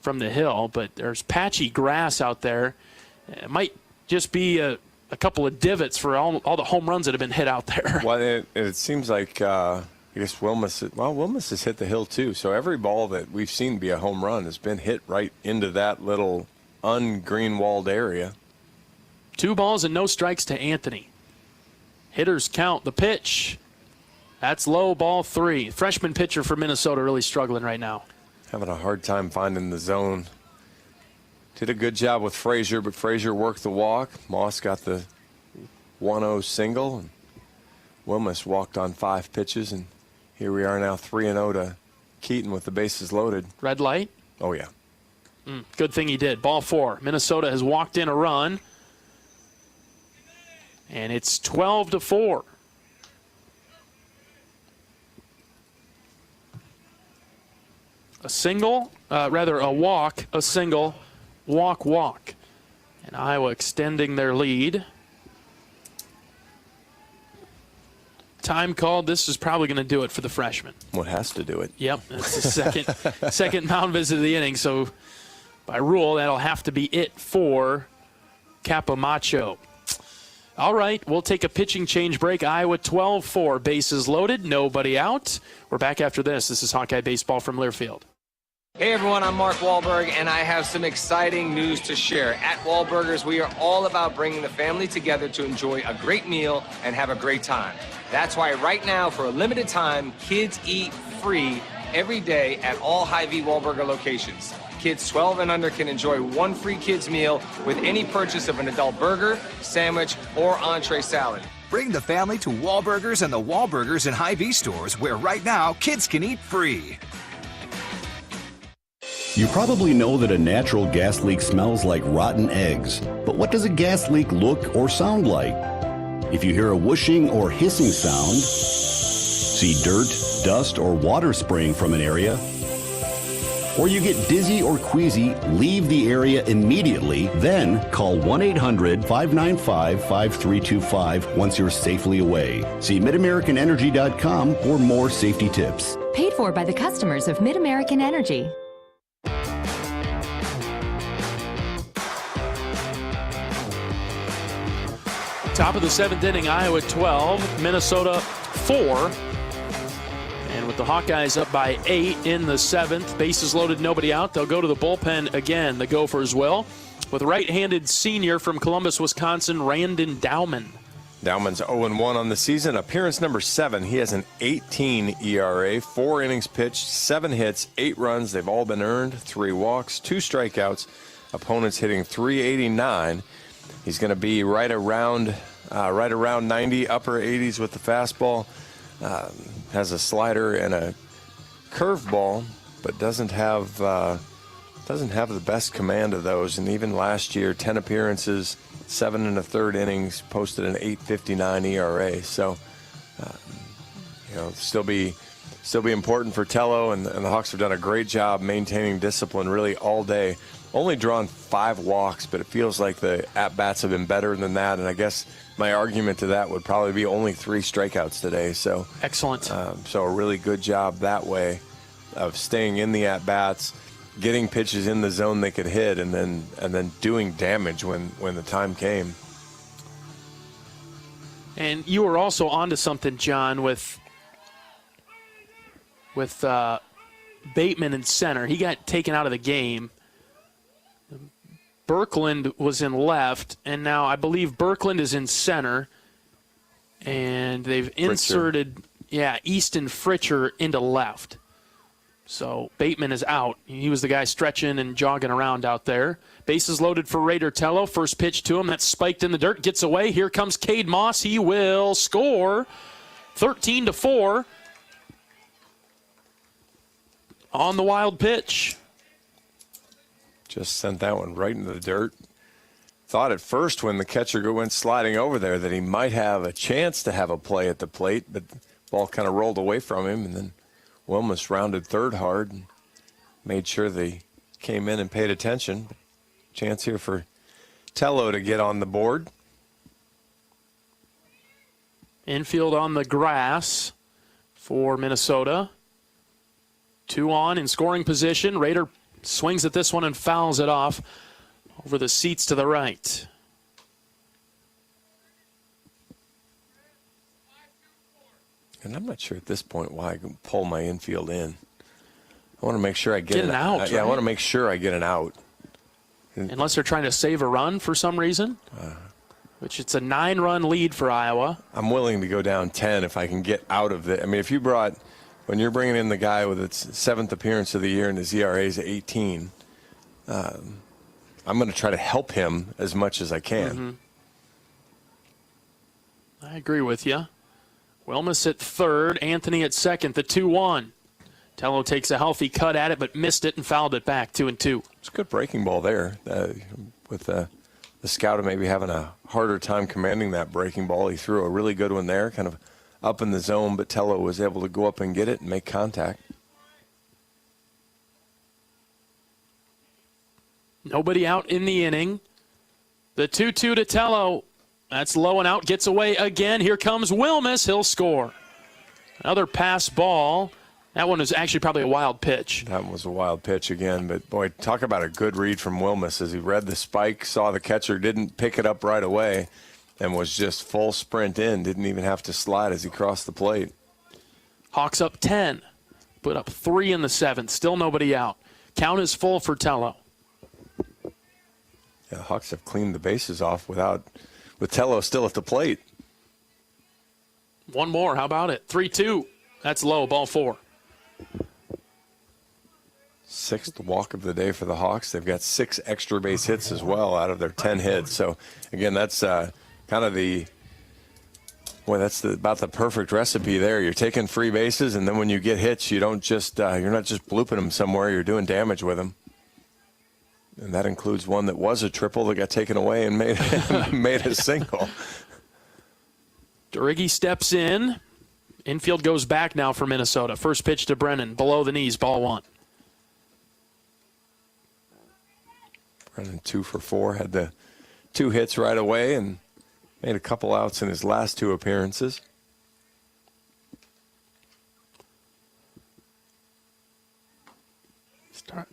hill. But there's patchy grass out there. It might just be a couple of divots for all the home runs that have been hit out there. Well, it seems like I guess Wilmus has hit the hill too. So every ball that we've seen be a home run has been hit right into that little ungreen-walled area. 2 balls and no strikes to Anthony. Hitters count. The pitch. That's low, ball 3. Freshman pitcher for Minnesota really struggling right now. Having a hard time finding the zone. Did a good job with Frazier, but Frazier worked the walk. Moss got the 1-0 single. And Wilmus walked on 5 pitches, and here we are now 3-0 to Keaton with the bases loaded. Red light? Oh, yeah. Good thing he did. Ball 4. Minnesota has walked in a run, and it's 12-4. A single, a walk, a single, walk. And Iowa extending their lead. Time called. This is probably going to do it for the freshman. What has to do it? Yep, that's the second mound visit of the inning. So by rule, that'll have to be it for Capamacho. All right, we'll take a pitching change break. Iowa 12-4, bases loaded, nobody out. We're back after this. This is Hawkeye Baseball from Learfield. Hey everyone, I'm Mark Wahlberg, and I have some exciting news to share. At Wahlburgers, we are all about bringing the family together to enjoy a great meal and have a great time. That's why right now, for a limited time, kids eat free every day at all Hy-Vee Wahlburger locations. Kids 12 and under can enjoy one free kids meal with any purchase of an adult burger, sandwich, or entree salad. Bring the family to Wahlburgers and the Wahlburgers and Hy-Vee stores, where right now kids can eat free. You probably know that a natural gas leak smells like rotten eggs, but what does a gas leak look or sound like? If you hear a whooshing or hissing sound, see dirt, dust, or water spraying from an area, or you get dizzy or queasy, leave the area immediately, then call 1-800-595-5325 once you're safely away. See MidAmericanEnergy.com for more safety tips. Paid for by the customers of Mid-American Energy. Top of the 7th inning, Iowa 12, Minnesota 4. And with the Hawkeyes up by 8 in the 7th, bases loaded, nobody out, they'll go to the bullpen again, the Gophers will, with right-handed senior from Columbus, Wisconsin, Randon Dauman. Dauman's 0-1 on the season. Appearance number 7. He has an 18 ERA, 4 innings pitched, 7 hits, 8 runs. They've all been earned, 3 walks, 2 strikeouts. Opponents hitting .389. He's going to be right around 90, upper 80s with the fastball. Has a slider and a curveball, but doesn't have the best command of those. And even last year, 10 appearances, 7 1/3 innings, posted an 8.59 ERA. So, still be important for Tello, and the Hawks have done a great job maintaining discipline really all day. Only drawn 5 walks, but it feels like the at-bats have been better than that. And I guess my argument to that would probably be only 3 strikeouts today. So excellent. So a really good job that way of staying in the at-bats, getting pitches in the zone they could hit, and then doing damage when the time came. And you were also onto something, John, with Bateman in center. He got taken out of the game. Birkeland was in left, and now I believe Birkeland is in center. And they've inserted, Easton Fritcher into left. So Bateman is out. He was the guy stretching and jogging around out there. Bases loaded for Raider Tello. First pitch to him. That's spiked in the dirt. Gets away. Here comes Cade Moss. He will score. 13-4 on the wild pitch. Just sent that one right into the dirt. Thought at first when the catcher went sliding over there that he might have a chance to have a play at the plate, but the ball kind of rolled away from him, and then Wilmus rounded third hard and made sure they came in and paid attention. Chance here for Tello to get on the board. Infield on the grass for Minnesota. 2 on in scoring position. Raider swings at this one and fouls it off over the seats to the right. And I'm not sure at this point why I can pull my infield in. I want to make sure I get an out. Yeah, right? I want to make sure I get an out. Unless they're trying to save a run for some reason, which it's a 9-run lead for Iowa. I'm willing to go down 10 if I can get out of it. I mean, if you when you're bringing in the guy with its 7th appearance of the year and his ERA is 18, I'm going to try to help him as much as I can. Mm-hmm. I agree with you. Wilmus at third, Anthony at second, the 2-1. Tello takes a healthy cut at it, but missed it and fouled it back, 2-2. It's a good breaking ball there. With the scout maybe having a harder time commanding that breaking ball, he threw a really good one there, kind of up in the zone, but Tello was able to go up and get it and make contact. Nobody out in the inning. The 2-2 to Tello. That's low and out. Gets away again. Here comes Wilmus. He'll score. Another pass ball. That one was actually probably a wild pitch. That was a wild pitch again. But, boy, talk about a good read from Wilmus as he read the spike, saw the catcher, didn't pick it up right away, and was just full sprint in. Didn't even have to slide as he crossed the plate. Hawks up 10. Put up 3 in the 7th. Still nobody out. Count is full for Tello. Yeah, the Hawks have cleaned the bases off with Tello still at the plate. One more. How about it? 3-2. That's low. Ball 4. 6th walk of the day for the Hawks. They've got 6 extra base hits as well out of their 10 hits. So, again, that's kind of about the perfect recipe there. You're taking free bases, and then when you get hits, you don't just you're not just blooping them somewhere. You're doing damage with them. And that includes one that was a triple that got taken away and made a single. DeRiggi steps in. Infield goes back now for Minnesota. First pitch to Brennan, below the knees, ball one. Brennan 2 for 4, had the 2 hits right away and made a couple outs in his last 2 appearances.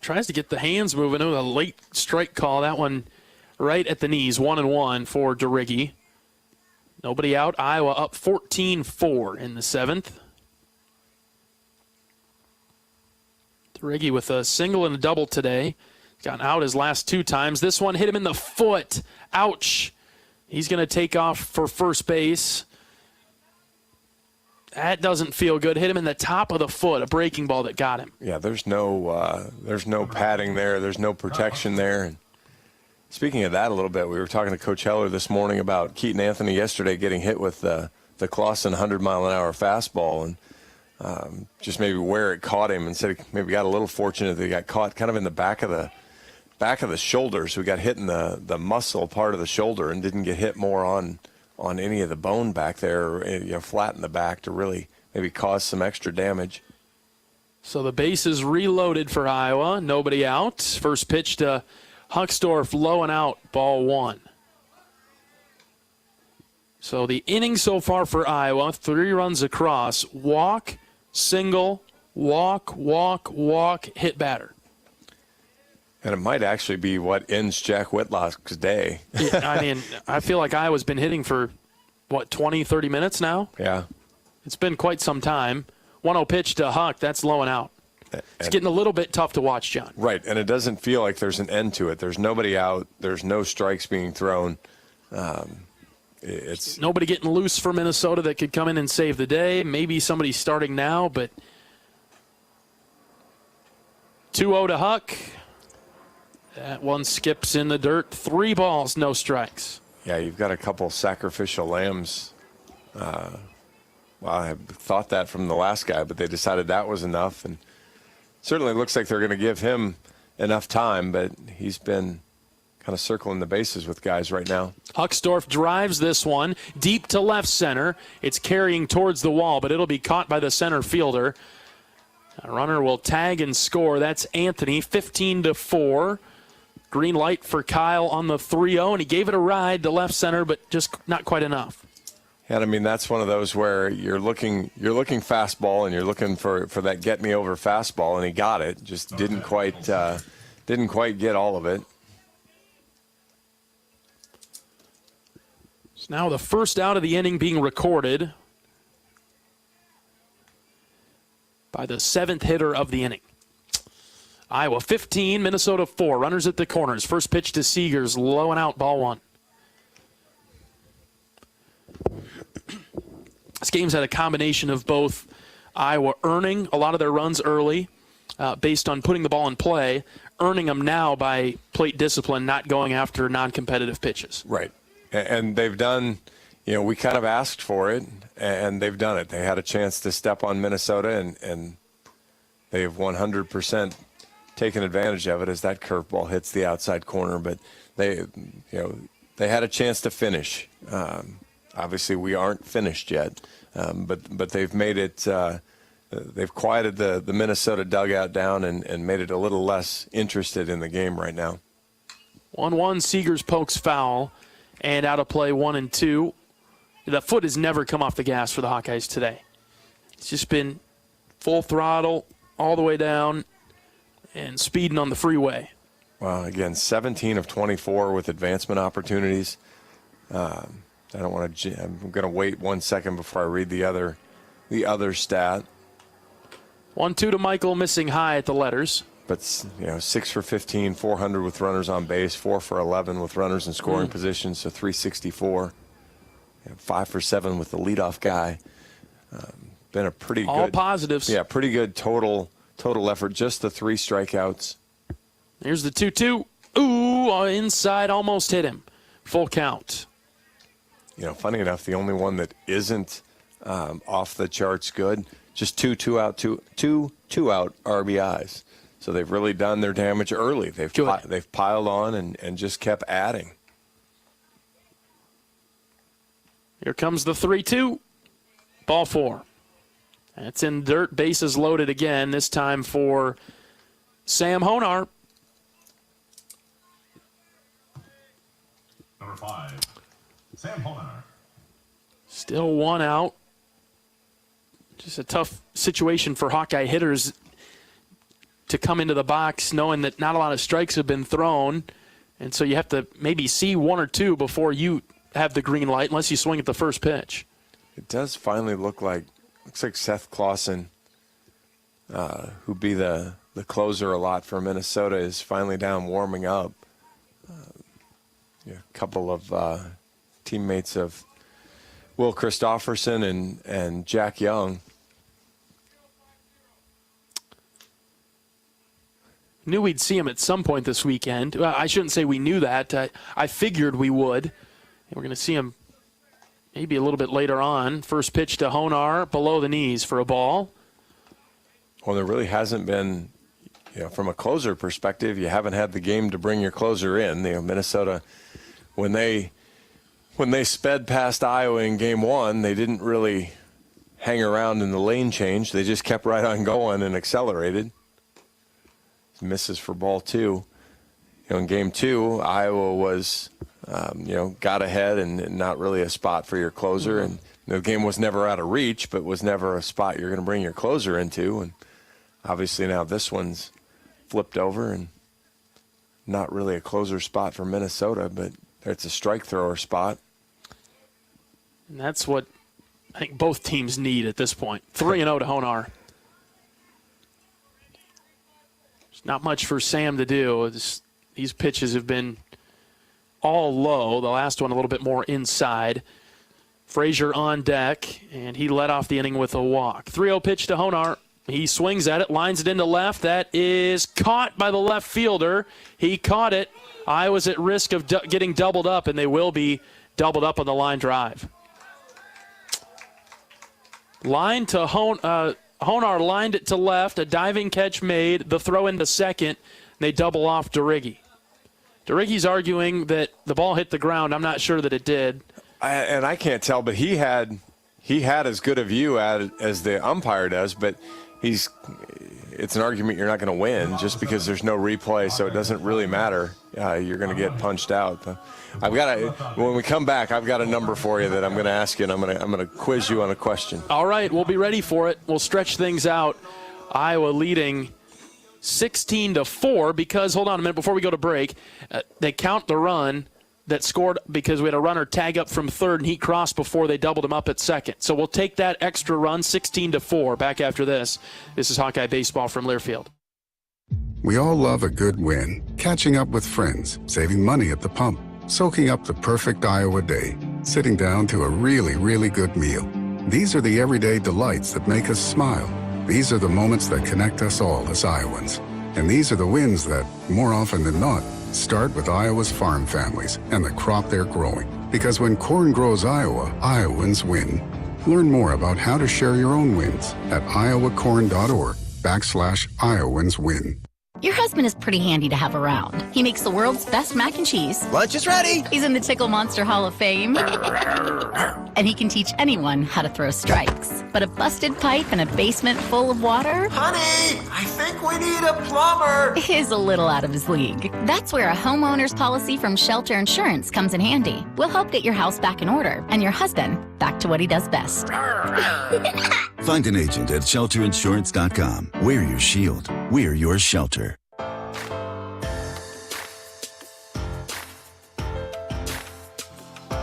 Tries to get the hands moving. A late strike call. That one right at the knees. 1-1 for DeRiggi. Nobody out. Iowa up 14-4 in the 7th. DeRiggi with a single and a double today. Gotten out his last 2 times. This one hit him in the foot. Ouch. He's going to take off for first base. That doesn't feel good. Hit him in the top of the foot, a breaking ball that got him. Yeah, there's no padding there. There's no protection there. And speaking of that a little bit, we were talking to Coach Heller this morning about Keaton Anthony yesterday getting hit with the Clausen 100-mile-an-hour fastball and just maybe where it caught him. And said he maybe got a little fortunate that he got caught kind of in the back of the shoulder. So he got hit in the muscle part of the shoulder and didn't get hit more on any of the bone back there, flat in the back to really maybe cause some extra damage. So the base is reloaded for Iowa. Nobody out. First pitch to Huckstorf, low and out, ball 1. So the inning so far for Iowa, 3 runs across. Walk, single, walk, hit batter. And it might actually be what ends Jack Whitlock's day. Yeah, I mean, I feel like Iowa's been hitting for, 20, 30 minutes now? Yeah. It's been quite some time. 1-0 pitch to Huck, that's low and out. It's getting a little bit tough to watch, John. Right, and it doesn't feel like there's an end to it. There's nobody out. There's no strikes being thrown. It's nobody getting loose for Minnesota that could come in and save the day. Maybe somebody starting now, but 2-0 to Huck. That one skips in the dirt. 3 balls, no strikes. Yeah, you've got a couple sacrificial lambs. Well, I thought that from the last guy, but they decided that was enough. And certainly looks like they're going to give him enough time, but he's been kind of circling the bases with guys right now. Huckstorf drives this one deep to left center. It's carrying towards the wall, but it'll be caught by the center fielder. A runner will tag and score. That's Anthony, 15-4. Green light for Kyle on the 3-0, and he gave it a ride to left center, but just not quite enough. And I mean, that's one of those where you're looking fastball, and you're looking for that get me over fastball, and he got it. Just didn't quite get all of it. So now the first out of the inning being recorded by the 7th hitter of the inning. Iowa 15, Minnesota 4. Runners at the corners. First pitch to Seegers, low and out, ball 1. This game's had a combination of both Iowa earning a lot of their runs early based on putting the ball in play, earning them now by plate discipline, not going after non-competitive pitches. Right. And they've done, we kind of asked for it, and they've done it. They had a chance to step on Minnesota, and they've 100% taken advantage of it as that curveball hits the outside corner. But they had a chance to finish. Obviously, we aren't finished yet, but they've made it. They've quieted the Minnesota dugout down and made it a little less interested in the game right now. 1-1. Seegers pokes foul, and out of play 1-2. The foot has never come off the gas for the Hawkeyes today. It's just been full throttle all the way down and speeding on the freeway. Well, again, 17 of 24 with advancement opportunities. I'm going to wait 1 second before I read the other stat. 1-2 to Michael, missing high at the letters. But 6 for 15, 400 with runners on base, 4 for 11 with runners in scoring position, so 364. 5 for 7 with the leadoff guy. Been a pretty good. All positives. Yeah, pretty good total effort. Just the 3 strikeouts. Here's the 2-2. Ooh, inside, almost hit him. Full count. Funny enough, the only one that isn't off the charts good. Just two out RBIs. So they've really done their damage early. They've piled on and just kept adding. Here comes the 3-2. Ball 4. That's in dirt, bases loaded again, this time for Sam Honar. Number 5, Sam Honar. Still one out. Just a tough situation for Hawkeye hitters to come into the box knowing that not a lot of strikes have been thrown. And so you have to maybe see one or two before you have the green light, unless you swing at the first pitch. It does finally looks like Seth Clausen, who'd be the closer a lot for Minnesota, is finally down warming up. A couple of teammates of Will Christofferson and Jack Young. Knew we'd see him at some point this weekend. Well, I shouldn't say we knew that. I figured we would. And we're going to see him maybe a little bit later on. First pitch to Honar, below the knees for a ball. Well, there really hasn't been, from a closer perspective, you haven't had the game to bring your closer in. Minnesota, when they sped past Iowa in game 1, they didn't really hang around in the lane change. They just kept right on going and accelerated. Misses for ball 2. In game 2, Iowa was, got ahead and not really a spot for your closer. And the game was never out of reach, but was never a spot you're going to bring your closer into. And obviously now this one's flipped over and not really a closer spot for Minnesota, but it's a strike thrower spot. And that's what I think both teams need at this point. 3-0 to Honar. Not much for Sam to do. These pitches have been all low. The last one a little bit more inside. Frazier on deck, and he led off the inning with a walk. 3-0 pitch to Honar. He swings at it, lines it into left. That is caught by the left fielder. He caught it. Iowa's at risk of getting doubled up, and they will be doubled up on the line drive. Line to Honar lined it to left, a diving catch made, the throw into second, and they double off DeRiggi. DeRiggi's arguing that the ball hit the ground. I'm not sure that it did. And I can't tell, but he had as good a view at it as the umpire does, but it's an argument you're not going to win just because there's no replay, so it doesn't really matter. You're going to get punched out. But when we come back, I've got a number for you that I'm going to ask you, and I'm going to quiz you on a question. All right, we'll be ready for it. We'll stretch things out. Iowa leading 16-4 because, hold on a minute, before we go to break, they count the run that scored because we had a runner tag up from third and he crossed before they doubled him up at second. So we'll take that extra run, 16-4. Back after this. This is Hawkeye Baseball from Learfield. We all love a good win. Catching up with friends, saving money at the pump, soaking up the perfect Iowa day, sitting down to a really, really good meal. These are the everyday delights that make us smile. These are the moments that connect us all as Iowans. And these are the wins that, more often than not, start with Iowa's farm families and the crop they're growing. Because when corn grows Iowa, Iowans win. Learn more about how to share your own wins at iowacorn.org/Iowans win. Your husband is pretty handy to have around. He makes the world's best mac and cheese. Lunch is ready. He's in the Tickle Monster Hall of Fame. And he can teach anyone how to throw strikes. But a busted pipe and a basement full of water? Honey, I think we need a plumber. Is a little out of his league. That's where a homeowner's policy from Shelter Insurance comes in handy. We'll help get your house back in order and your husband back to what he does best. Find an agent at shelterinsurance.com. We're your shield. We're your shelter.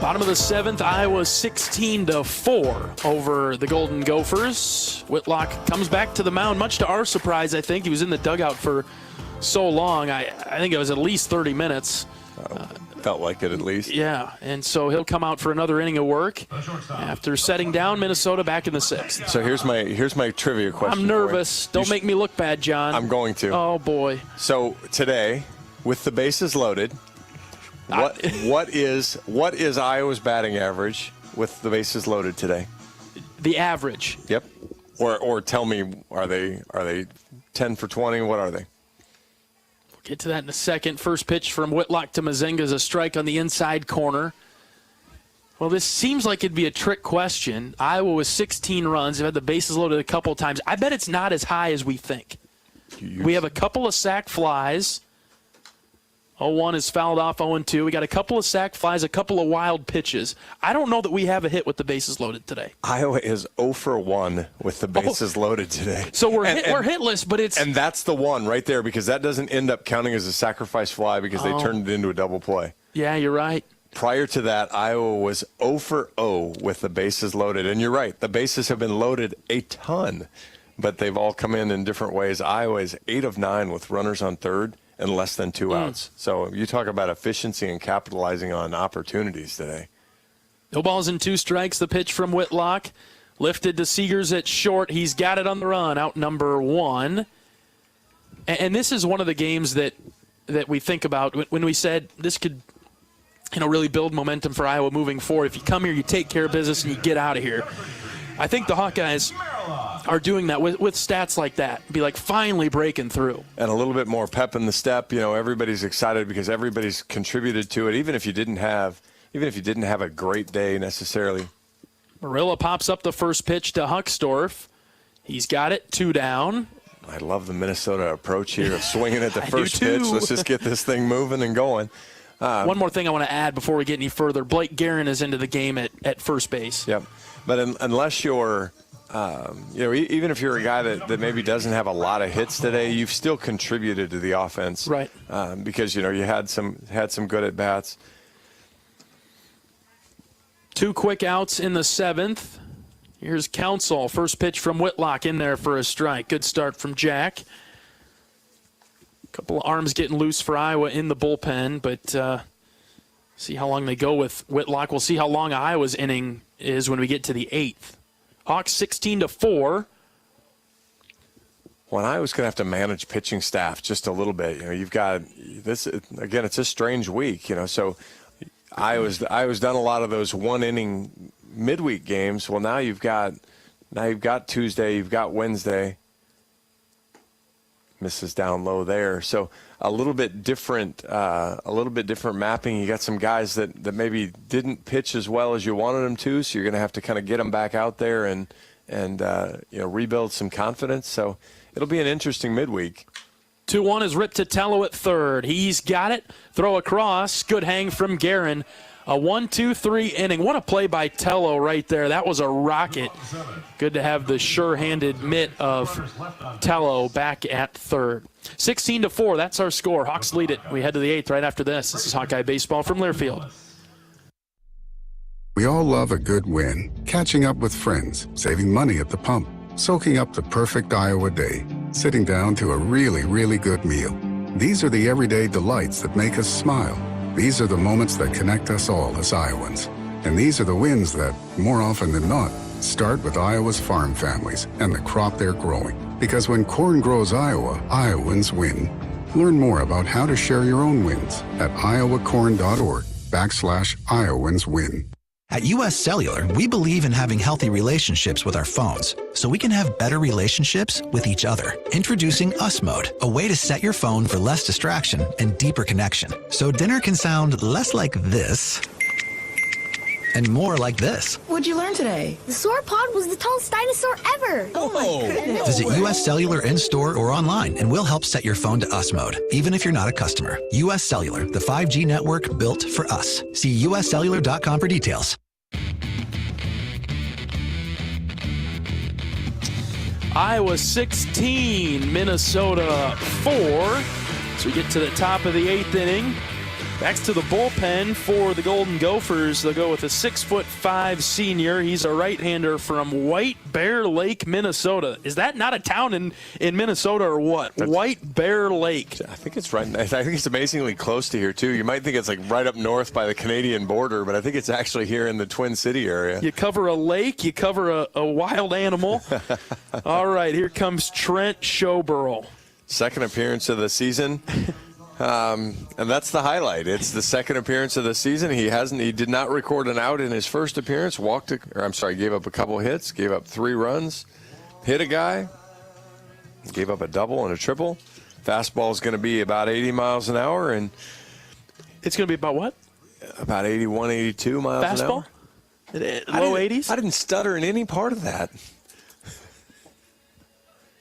Bottom of the 7th, Iowa 16-4 over the Golden Gophers. Whitlock comes back to the mound, much to our surprise, I think. He was in the dugout for so long. I think it was at least 30 minutes. Felt like it at least. Yeah, and so he'll come out for another inning of work after setting down Minnesota back in the 6th. So here's my trivia question. I'm nervous. Don't make me look bad, John. I'm going to. Oh, boy. So today, with the bases loaded, what is Iowa's batting average with the bases loaded today? The average. Yep. Or tell me, are they 10 for 20? What are they? Get to that in a second. First pitch from Whitlock to Mazenga is a strike on the inside corner. Well, this seems like it'd be a trick question. Iowa was 16 runs. They've had the bases loaded a couple of times. I bet it's not as high as we think. We have a couple of sac flies. 0-1 is fouled off, 0-2. We got a couple of sac flies, a couple of wild pitches. I don't know that we have a hit with the bases loaded today. Iowa is 0 for 1 with the bases loaded today. So we're hitless, but it's... And that's the one right there, because that doesn't end up counting as a sacrifice fly because they turned it into a double play. Yeah, you're right. Prior to that, Iowa was 0 for 0 with the bases loaded. And you're right, the bases have been loaded a ton, but they've all come in different ways. Iowa is 8 of 9 with runners on third and less than 2 outs. So you talk about efficiency and capitalizing on opportunities today. No balls and 2 strikes. The pitch from Whitlock. Lifted to Seegers at short. He's got it on the run, out number 1. And this is one of the games that we think about when we said this could really build momentum for Iowa moving forward. If you come here, you take care of business, and you get out of here. I think the Hawkeyes are doing that with stats like that. Be like finally breaking through. And a little bit more pep in the step. Everybody's excited because everybody's contributed to it, even if you didn't have a great day necessarily. Marilla pops up the first pitch to Huckstorf. He's got it, 2 down. I love the Minnesota approach here of swinging at the first pitch. Let's just get this thing moving and going. One more thing I want to add before we get any further. Blake Guerin is into the game at first base. Yep. But unless you're, even if you're a guy that maybe doesn't have a lot of hits today, you've still contributed to the offense, right? Because you had some good at bats. 2 quick outs in the 7th. Here's Council. First pitch from Whitlock in there for a strike. Good start from Jack. Couple of arms getting loose for Iowa in the bullpen, but see how long they go with Whitlock. We'll see how long Iowa's inning is when we get to the 8th. Hawks 16-4. Well, Iowa's going to have to manage pitching staff just a little bit. You've got this again. It's a strange week, So Iowa's done a lot of those 1-inning midweek games. Well, now you've got Tuesday, you've got Wednesday. Misses down low there, so a little bit different mapping. You got some guys that maybe didn't pitch as well as you wanted them to, so you're going to have to kind of get them back out there and rebuild some confidence. So it'll be an interesting midweek. 2-1 is ripped to Tello at third. He's got it. Throw across. Good hang from Guerin. A 1-2-3 inning. What a play by Tello right there. That was a rocket. Good to have the sure-handed mitt of Tello back at third. 16-4, that's our score. Hawks lead it. We head to the 8th right after this. This is Hawkeye Baseball from Learfield. We all love a good win. Catching up with friends, saving money at the pump, soaking up the perfect Iowa day, sitting down to a really, really good meal. These are the everyday delights that make us smile. These are the moments that connect us all as Iowans. And these are the wins that, more often than not, start with Iowa's farm families and the crop they're growing. Because when corn grows Iowa, Iowans win. Learn more about how to share your own wins at iowacorn.org/Iowans win. At US Cellular, we believe in having healthy relationships with our phones, so we can have better relationships with each other. Introducing Us Mode, a way to set your phone for less distraction and deeper connection. So dinner can sound less like this and more like this. What'd you learn today? The sauropod was the tallest dinosaur ever. Oh my goodness. Visit US Cellular in-store or online, and we'll help set your phone to Us Mode, even if you're not a customer. US Cellular, the 5G network built for us. See uscellular.com for details. Iowa 16, Minnesota 4. So we get to the top of the 8th inning. Back to the bullpen for the Golden Gophers. They'll go with a 6'5" senior. He's a right-hander from White Bear Lake, Minnesota. Is that not a town in Minnesota or what? White Bear Lake. I think it's right. I think it's amazingly close to here too. You might think it's like right up north by the Canadian border, but I think it's actually here in the Twin City area. You cover a lake, you cover a wild animal. All right, here comes Trent Schoberl. Second appearance of the season. And that's the highlight. It's the second appearance of the season. He did not record an out in his first appearance. Gave up a couple hits, gave up 3 runs, hit a guy, gave up a double and a triple. Fastball is going to be about 80 miles an hour, and it's going to be about what? About 81, 82 miles an hour. Fastball? Low 80s? I didn't stutter in any part of that.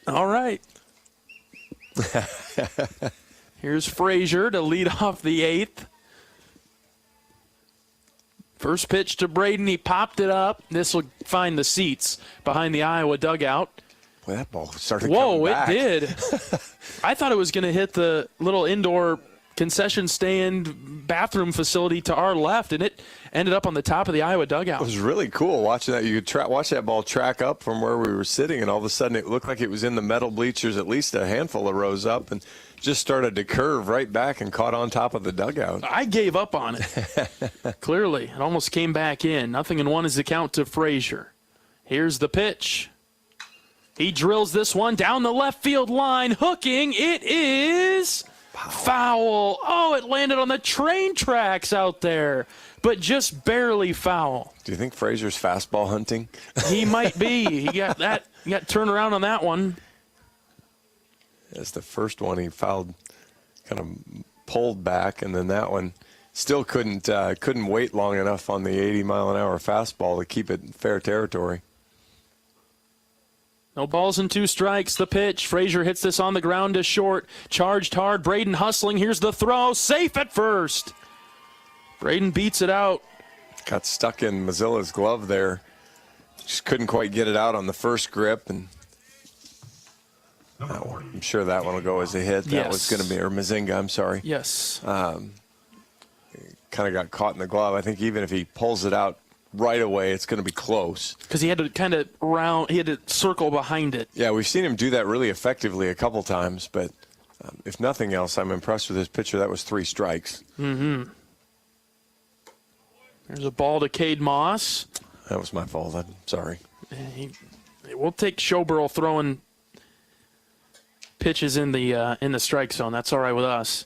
All right. Here's Frazier to lead off the 8th. First pitch to Braden. He popped it up. This will find the seats behind the Iowa dugout. Boy, that ball started coming back. Whoa, it did. I thought it was going to hit the little indoor concession stand bathroom facility to our left, and it ended up on the top of the Iowa dugout. It was really cool watching that. You could watch that ball track up from where we were sitting, and all of a sudden it looked like it was in the metal bleachers at least a handful of rows up, and just started to curve right back and caught on top of the dugout. I gave up on it. Clearly, it almost came back in. 0-1 is the count to Frazier. Here's the pitch. He drills this one down the left field line, hooking. It is foul. Oh, it landed on the train tracks out there, but just barely foul. Do you think Frazier's fastball hunting? He might be. He got turned around on that one. That's the first one he fouled, kind of pulled back, and then that one still couldn't wait long enough on the 80-mile-an-hour fastball to keep it in fair territory. No balls and 2 strikes. The pitch. Frazier hits this on the ground to short. Charged hard. Braden hustling. Here's the throw. Safe at first. Braden beats it out. Got stuck in Mazzilla's glove there. Just couldn't quite get it out on the first grip, and I'm sure that one will go as a hit. That was going to be, or Mazinga, I'm sorry. Yes. Kind of got caught in the glove. I think even if he pulls it out right away, it's going to be close. Because he had to kind of he had to circle behind it. Yeah, we've seen him do that really effectively a couple times, but if nothing else, I'm impressed with his pitcher. That was 3 strikes. Mm-hmm. There's a ball to Cade Moss. That was my fault. I'm sorry. We'll take Schoberl throwing pitches in the strike zone. That's all right with us.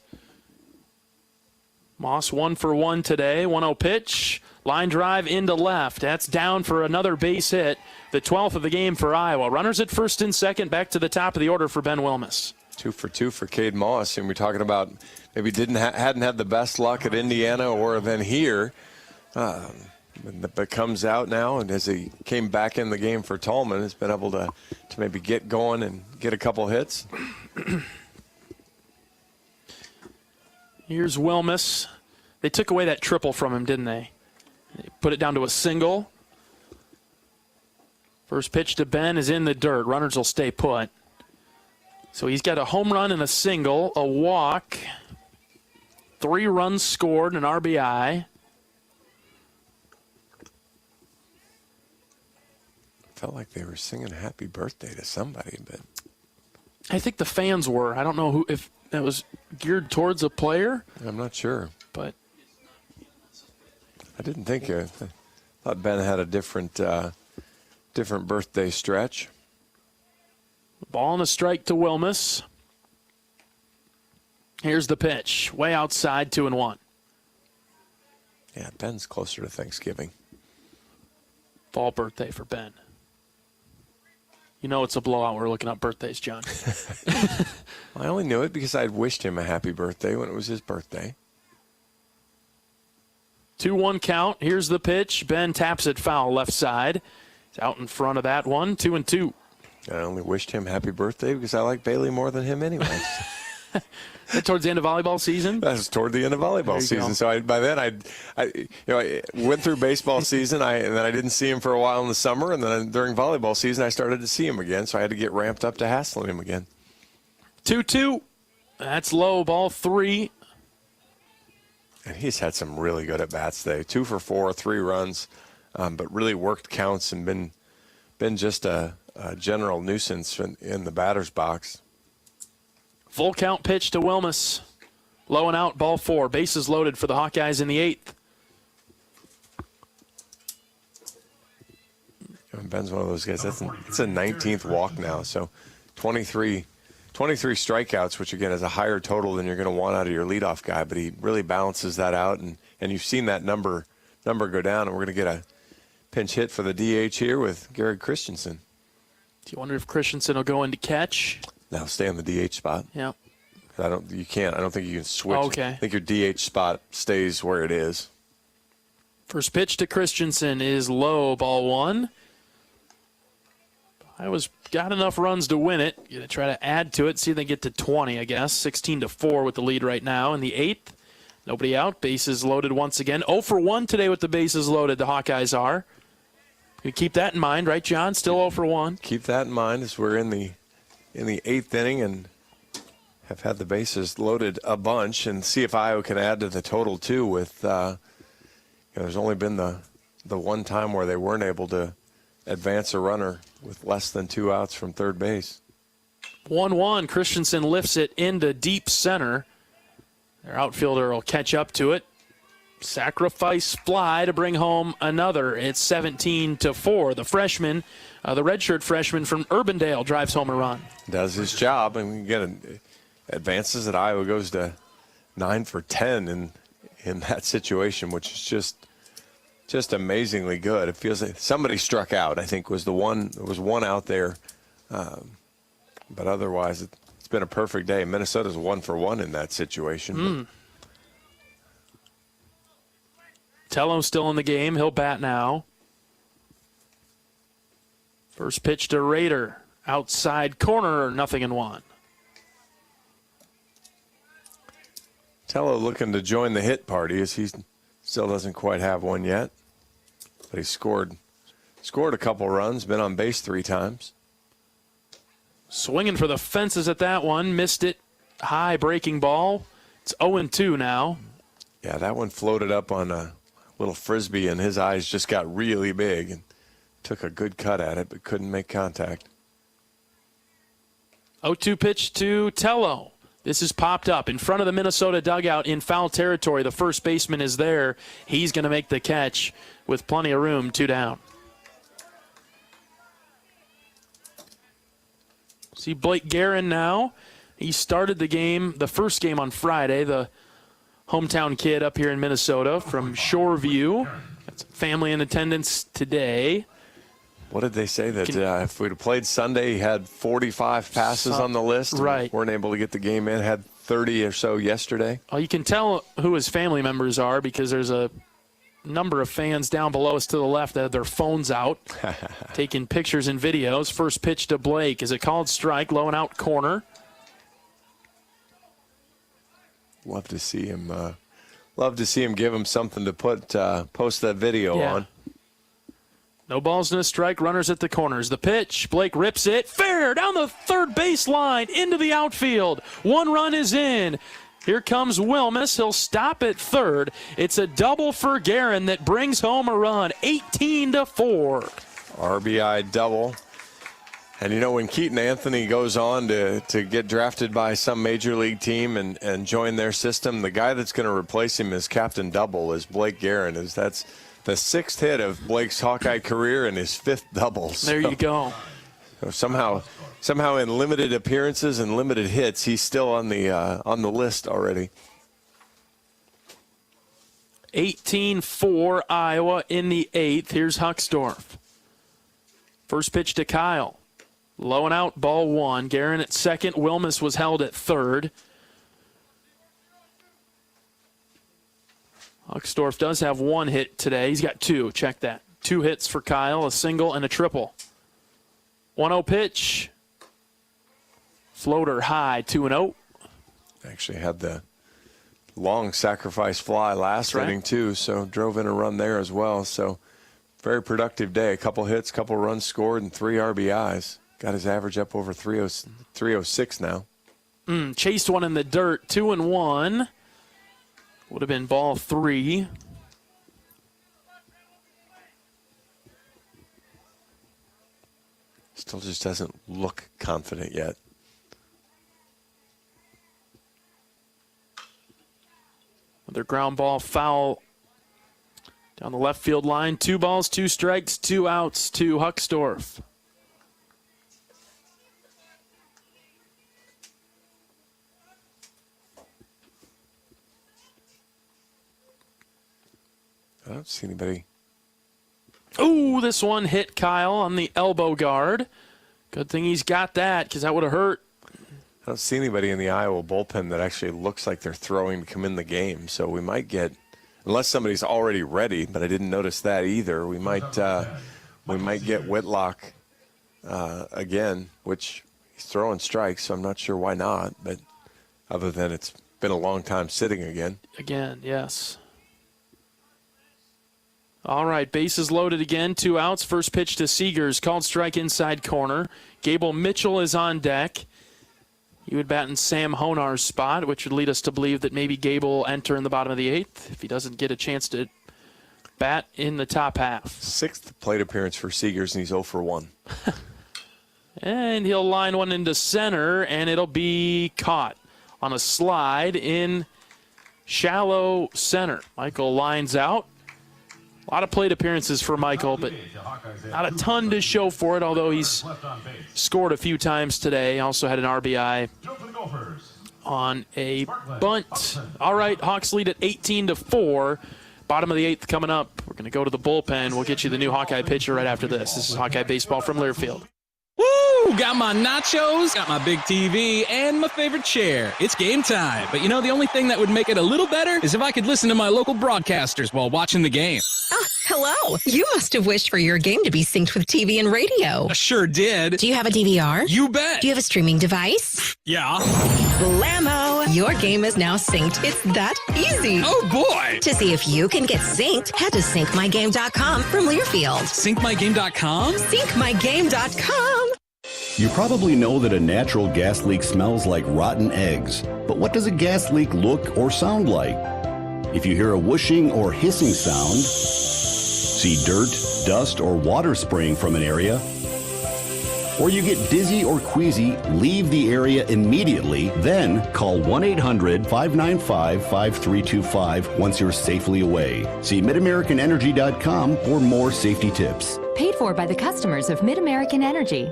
Moss 1 for 1 today. 1-0 pitch. Line drive into left. That's down for another base hit. The 12th of the game for Iowa. Runners at first and second. Back to the top of the order for Ben Wilmus. 2 for 2 for Cade Moss. And we're talking about maybe hadn't had the best luck at Indiana or then here. But comes out now, and as he came back in the game for Tallman, has been able to maybe get going and get a couple hits. Here's Wilmus. They took away that triple from him, didn't they? They put it down to a single. First pitch to Ben is in the dirt. Runners will stay put. So he's got a home run and a single, a walk, 3 runs scored, an RBI. Felt like they were singing happy birthday to somebody, but I think the fans were. I don't know if that was geared towards a player. I'm not sure. But I didn't think I thought Ben had a different birthday stretch. Ball and a strike to Wilmus. Here's the pitch. Way outside, 2-1. Yeah, Ben's closer to Thanksgiving. Fall birthday for Ben. You know it's a blowout. We're looking up birthdays, John. I only knew it because I'd wished him a happy birthday when it was his birthday. 2-1 count. Here's the pitch. Ben taps it foul left side. He's out in front of that one. 2-2. I only wished him happy birthday because I like Bailey more than him anyways. Towards the end of volleyball season? That was toward the end of volleyball season. So by then I went through baseball season, and then I didn't see him for a while in the summer, and then during volleyball season I started to see him again, so I had to get ramped up to hassling him again. 2-2. That's low, ball 3. And he's had some really good at-bats today. 2 for 4, 3 runs, but really worked counts and been just a general nuisance in the batter's box. Full count pitch to Wilmus. Low and out, ball 4. Bases loaded for the Hawkeyes in the 8th. Ben's one of those guys. It's a 19th walk now, so 23 strikeouts, which again is a higher total than you're going to want out of your leadoff guy. But he really balances that out, and you've seen that number go down. And we're going to get a pinch hit for the DH here with Garrett Christensen. Do you wonder if Christensen will go into catch? No, stay on the DH spot. Yeah. I don't think you can switch. Okay. I think your DH spot stays where it is. First pitch to Christensen is low, ball one. Iowa's got enough runs to win it. Going to try to add to it, see if they get to 20, I guess. 16-4 with the lead right now in the 8th. Nobody out. Bases loaded once again. 0 for 1 today with the bases loaded, the Hawkeyes are. You keep that in mind, right, John? Still 0 for 1. Keep that in mind as we're in the 8th inning and have had the bases loaded a bunch, and see if Iowa can add to the total too. With there's only been the one time where they weren't able to advance a runner with less than 2 outs from third base. 1-1. Christensen lifts it into deep center. Their outfielder will catch up to it. Sacrifice fly to bring home another. It's 17-4. The freshman, the redshirt freshman from Urbandale, drives home a run. Does his job, and again, advances that Iowa goes to 9 for 10 in that situation, which is just amazingly good. It feels like somebody struck out, I think, was the one. There was one out there. But otherwise, it's been a perfect day. Minnesota's 1 for 1 in that situation. Tello's still in the game. He'll bat now. First pitch to Rader. Outside corner, 0-1. Tello looking to join the hit party as he still doesn't quite have one yet. But he scored a couple runs, been on base 3 times. Swinging for the fences at that one. Missed it. High breaking ball. It's 0-2 now. Yeah, that one floated up on a little frisbee, and his eyes just got really big and took a good cut at it, but couldn't make contact. 0-2 pitch to Tello. This is popped up in front of the Minnesota dugout in foul territory. The first baseman is there. He's going to make the catch with plenty of room. 2 down. See Blake Guerin now. He started the game, the first game on Friday, the hometown kid up here in Minnesota from Shoreview. Got some family in attendance today. What did they say? That if we'd have played Sunday, he had 45 passes on the list. Right. Weren't able to get the game in. Had 30 or so yesterday. Well, you can tell who his family members are because there's a number of fans down below us to the left that have their phones out, taking pictures and videos. First pitch to Blake is a called strike, low and out corner. Love to see him. Love to see him give him something to post that video on. No balls and a strike, runners at the corners. The pitch, Blake rips it, fair, down the third base line, into the outfield. 1 run is in. Here comes Wilmus. He'll stop at third. It's a double for Guerin that brings home a run, 18-4. RBI double. And, you know, when Keaton Anthony goes on to get drafted by some major league team and join their system, the guy that's going to replace him as Captain Double is Blake Guerin. That's the 6th hit of Blake's Hawkeye career and his 5th double. There you go. So somehow in limited appearances and limited hits, he's still on the list already. 18-4 Iowa in the 8th. Here's Hucksdorf. First pitch to Kyle. Low and out, ball 1. Guerin at second. Wilmus was held at third. Hucksdorf does have 1 hit today. He's got 2. Check that. 2 hits for Kyle, a single and a triple. 1-0 pitch. Floater high, 2-0. Actually had the long sacrifice fly last inning too, so drove in a run there as well. So very productive day. A couple hits, couple runs scored, and 3 RBIs. Got his average up over 306 now. Chased one in the dirt, 2-1. Would have been ball 3. Still just doesn't look confident yet. Another ground ball foul down the left field line. 2 balls, 2 strikes, 2 outs to Hucksdorf. I don't see anybody. Ooh, this one hit Kyle on the elbow guard. Good thing he's got that because that would have hurt. I don't see anybody in the Iowa bullpen that actually looks like they're throwing to come in the game. So we might get, unless somebody's already ready, but I didn't notice that either. We might get Whitlock again, which he's throwing strikes, so I'm not sure why not. But other than it's been a long time sitting again. Again, yes. All right, bases loaded again, 2 outs. First pitch to Seegers, called strike inside corner. Gable Mitchell is on deck. He would bat in Sam Honar's spot, which would lead us to believe that maybe Gable will enter in the bottom of the 8th if he doesn't get a chance to bat in the top half. 6th plate appearance for Seegers, and he's 0 for 1. And he'll line one into center, and it'll be caught on a slide in shallow center. Michael lines out. A lot of plate appearances for Michael, but not a ton to show for it, although he's scored a few times today. Also had an RBI on a bunt. All right, Hawks lead at 18-4. Bottom of the 8th coming up. We're going to go to the bullpen. We'll get you the new Hawkeye pitcher right after this. This is Hawkeye Baseball from Learfield. Woo! Got my nachos, got my big TV, and my favorite chair. It's game time. But the only thing that would make it a little better is if I could listen to my local broadcasters while watching the game. Ah, hello. You must have wished for your game to be synced with TV and radio. I sure did. Do you have a DVR? You bet. Do you have a streaming device? Yeah. Blammo! Your game is now synced. It's that easy. Oh, boy. To see if you can get synced, head to syncmygame.com from Learfield. Syncmygame.com? Syncmygame.com. You probably know that a natural gas leak smells like rotten eggs. But what does a gas leak look or sound like? If you hear a whooshing or hissing sound, see dirt, dust, or water spraying from an area, or you get dizzy or queasy, leave the area immediately, then call 1-800-595-5325 once you're safely away. See MidAmericanEnergy.com for more safety tips. Paid for by the customers of Mid-American Energy.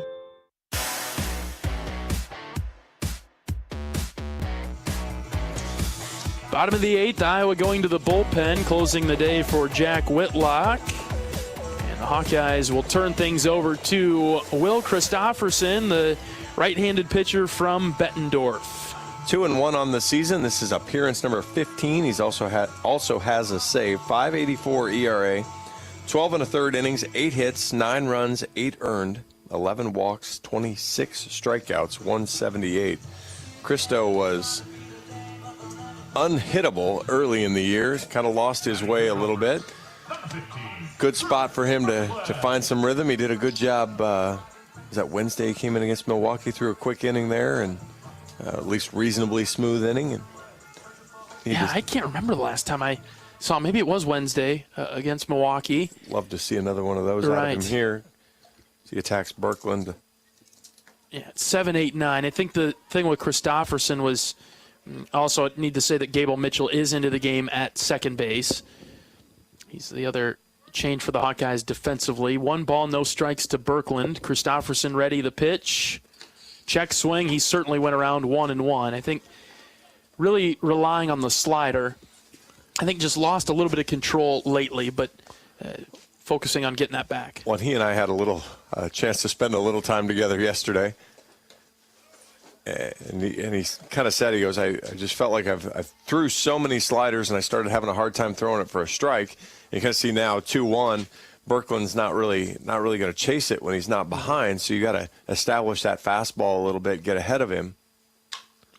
Bottom of the 8th, Iowa going to the bullpen, closing the day for Jack Whitlock. And the Hawkeyes will turn things over to Will Christofferson, the right-handed pitcher from Bettendorf. 2-1 on the season. This is appearance number 15. He's also has a save. 5.84 ERA, 12 1/3 innings, 8 hits, 9 runs, 8 earned, 11 walks, 26 strikeouts, 178. Christo was unhittable early in the year, kind of lost his way a little bit. Good spot for him to find some rhythm. He did a good job. Was that Wednesday he came in against Milwaukee, threw a quick inning there, and at least reasonably smooth inning. And I can't remember the last time I saw him. Maybe it was Wednesday against Milwaukee. Love to see another one of those out of him here. He attacks Birkland. Yeah, 7, 8, 9. I think the thing with Christofferson was also, I need to say that Gable Mitchell is into the game at second base. He's the other change for the Hawkeyes defensively. 1 ball, no strikes to Birkland. Christofferson ready, the pitch. Check swing. He certainly went around 1-1. I think really relying on the slider. I think just lost a little bit of control lately, but focusing on getting that back. Well, he and I had a little chance to spend a little time together yesterday. And he kind of said, he goes, I just felt like I've threw so many sliders and I started having a hard time throwing it for a strike. You can see now 2-1. Birkland's not really going to chase it when he's not behind. So you got to establish that fastball a little bit, get ahead of him.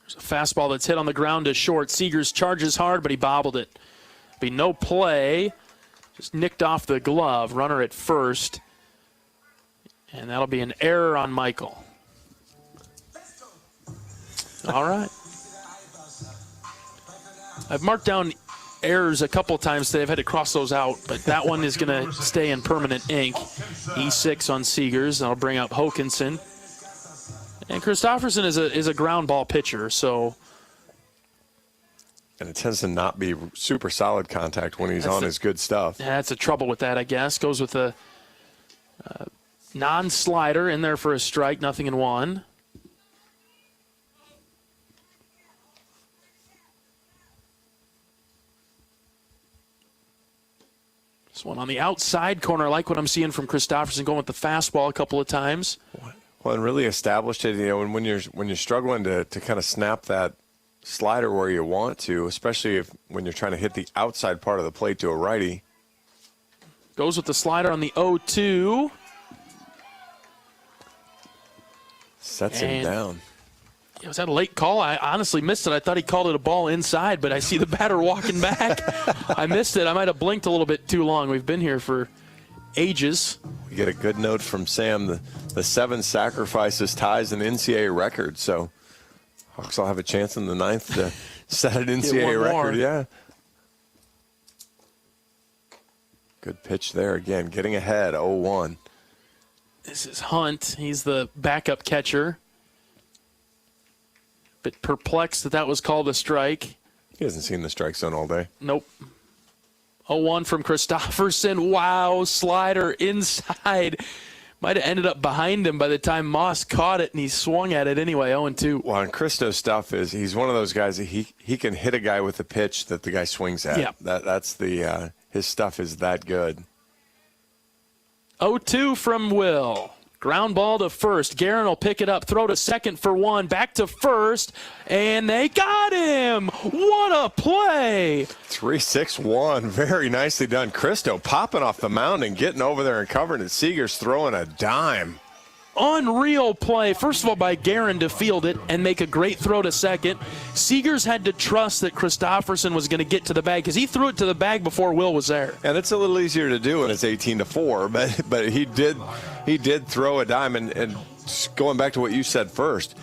There's a fastball that's hit on the ground to short. Seegers charges hard, but he bobbled it. Be no play. Just nicked off the glove. Runner at first. And that'll be an error on Michael. All right. I've marked down errors a couple times today. I've had to cross those out, but that one is going to stay in permanent ink. E6 on Seegers. That'll bring up Hawkinson. And Christofferson is a ground ball pitcher, so. And it tends to not be super solid contact when he's on his good stuff. Yeah, that's the trouble with that, I guess. Goes with a non-slider in there for a strike, 0-1. This one on the outside corner. I like what I'm seeing from Christofferson, going with the fastball a couple of times. Well, and really established it, when you're struggling to kind of snap that slider where you want to, especially when you're trying to hit the outside part of the plate to a righty. Goes with the slider on the 0-2. Sets him down. Was that a late call? I honestly missed it. I thought he called it a ball inside, but I see the batter walking back. I missed it. I might have blinked a little bit too long. We've been here for ages. We get a good note from Sam. The 7 sacrifices ties an NCAA record, so Hawks will have a chance in the 9th to set an NCAA record. More. Yeah. Good pitch there again, getting ahead, 0-1. This is Hunt. He's the backup catcher. Bit perplexed that was called a strike. He hasn't seen the strike zone all day. Nope. 0-1 from Christopherson. Wow, slider inside. Might have ended up behind him by the time Moss caught it, and he swung at it anyway, 0-2. Well, and Christo's stuff is he's one of those guys that he can hit a guy with a pitch that the guy swings at. Yeah. That's the his stuff is that good. 0-2 from Will. Ground ball to first. Guerin will pick it up, throw to second for 1, back to first, and they got him. What a play. 3-6-1, very nicely done. Christo popping off the mound and getting over there and covering it. Seager's throwing a dime. Unreal play. First of all, by Guerin to field it and make a great throw to second. Seegers had to trust that Christopherson was going to get to the bag because he threw it to the bag before Will was there. And it's a little easier to do when it's 18-4, but he did throw a dime. And going back to what you said first,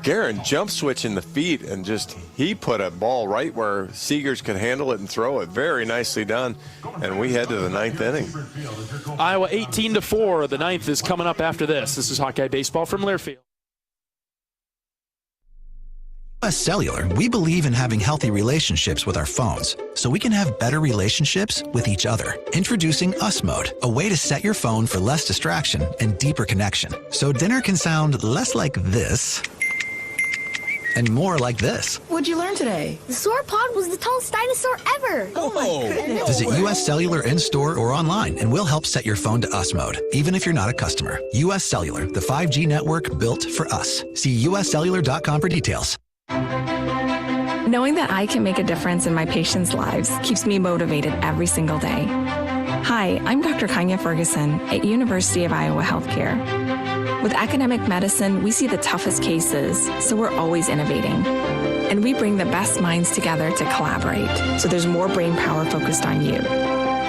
Guerin jump switching the feet and he put a ball right where Seegers could handle it and throw it. Very nicely done. And we head to the 9th inning. Iowa 18-4. The 9th is coming up after this. This is Hawkeye Baseball from Learfield. US Cellular, we believe in having healthy relationships with our phones, so we can have better relationships with each other. Introducing Us Mode, a way to set your phone for less distraction and deeper connection. So dinner can sound less like this and more like this. What'd you learn today? The sauropod was the tallest dinosaur ever. Oh my goodness. Visit US Cellular in-store or online, and we'll help set your phone to Us Mode, even if you're not a customer. US Cellular, the 5G network built for us. See uscellular.com for details. Knowing that I can make a difference in my patients' lives keeps me motivated every single day. Hi, I'm Dr. Kanya Ferguson at University of Iowa Healthcare. With academic medicine, we see the toughest cases, so we're always innovating. And we bring the best minds together to collaborate, so there's more brain power focused on you.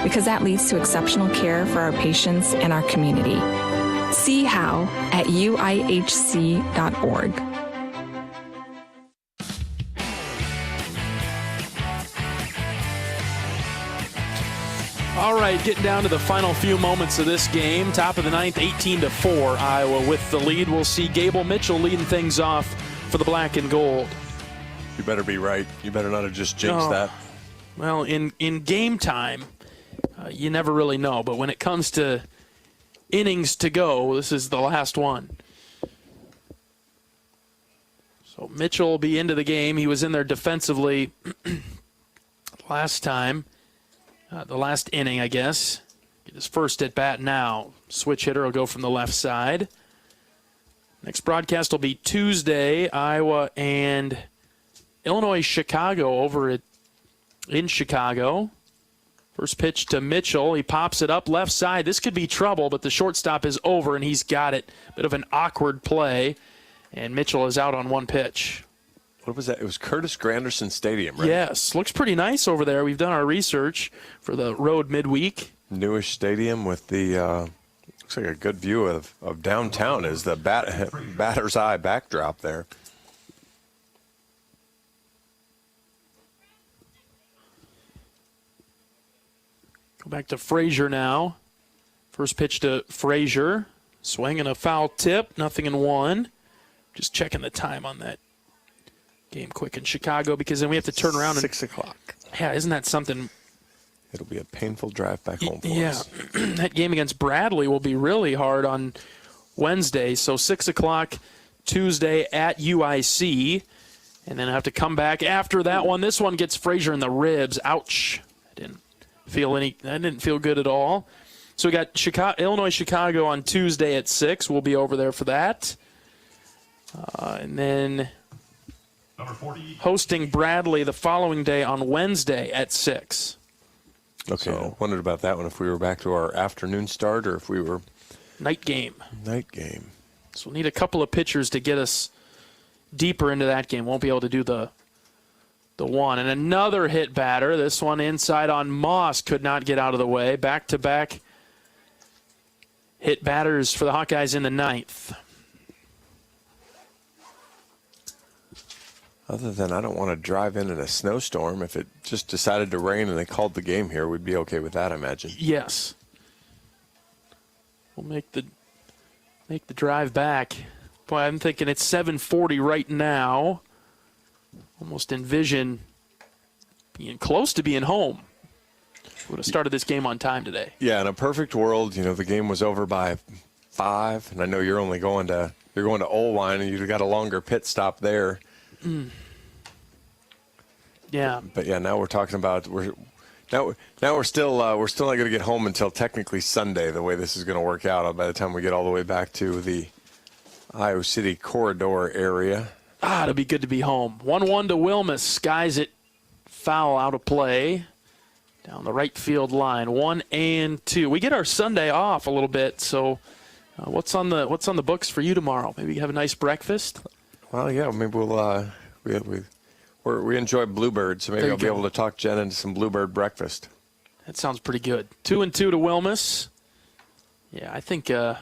Because that leads to exceptional care for our patients and our community. See how at uihc.org. All right, getting down to the final few moments of this game. Top of the 9th, 18-4, Iowa with the lead. We'll see Gable Mitchell leading things off for the black and gold. You better be right. You better not have just jinxed that. Well, in game time, you never really know. But when it comes to innings to go, this is the last one. So Mitchell will be into the game. He was in there defensively last time. The last inning, I guess. Get his first at bat now. Switch hitter will go from the left side. Next broadcast will be Tuesday, Iowa and Illinois Chicago over in Chicago. First pitch to Mitchell. He pops it up left side. This could be trouble, but the shortstop is over, and he's got it. Bit of an awkward play, and Mitchell is out on one pitch. What was that? It was Curtis Granderson Stadium, right? Yes. Looks pretty nice over there. We've done our research for the road midweek. Newish stadium with the, looks like a good view of downtown is the batter's eye backdrop there. Go back to Frazier now. First pitch to Frazier. Swing and a foul tip. 0-1. Just checking the time on that. Game quick in Chicago because then we have to turn around. 6 o'clock. Yeah, isn't that something? It'll be a painful drive back home for us. That game against Bradley will be really hard on Wednesday. So 6 o'clock Tuesday at UIC. And then I have to come back after that one. This one gets Frazier in the ribs. Ouch. That didn't feel good at all. So we got Illinois-Chicago on Tuesday at 6. We'll be over there for that. And then hosting Bradley the following day on Wednesday at 6. Okay, I wondered about that one, if we were back to our afternoon start or if we were... Night game. Night game. So we'll need a couple of pitchers to get us deeper into that game. Won't be able to do the one. And another hit batter. This one inside on Moss. Could not get out of the way. Back-to-back hit batters for the Hawkeyes in the 9th. Other than I don't want to drive in a snowstorm. If it just decided to rain and they called the game here, we'd be okay with that, I imagine. Yes. We'll make the drive back. Boy, I'm thinking it's 7:40 right now. Almost envision being close to being home. Would have started this game on time today. Yeah, in a perfect world, the game was over by 5, and I know you're going to Olwine, and you've got a longer pit stop there. Yeah. But yeah, now we're talking about now we're still not going to get home until technically Sunday. The way this is going to work out, by the time we get all the way back to the Iowa City corridor area. It'll be good to be home. 1-1 to Wilmus. Skies it foul out of play down the right field line. 1-2. We get our Sunday off a little bit. So, what's on the books for you tomorrow? Maybe you have a nice breakfast. Well, yeah, maybe we'll we enjoy Bluebird, so maybe I'll be able to talk Jen into some Bluebird breakfast. That sounds pretty good. 2-2 to Wilmus. Yeah, I think a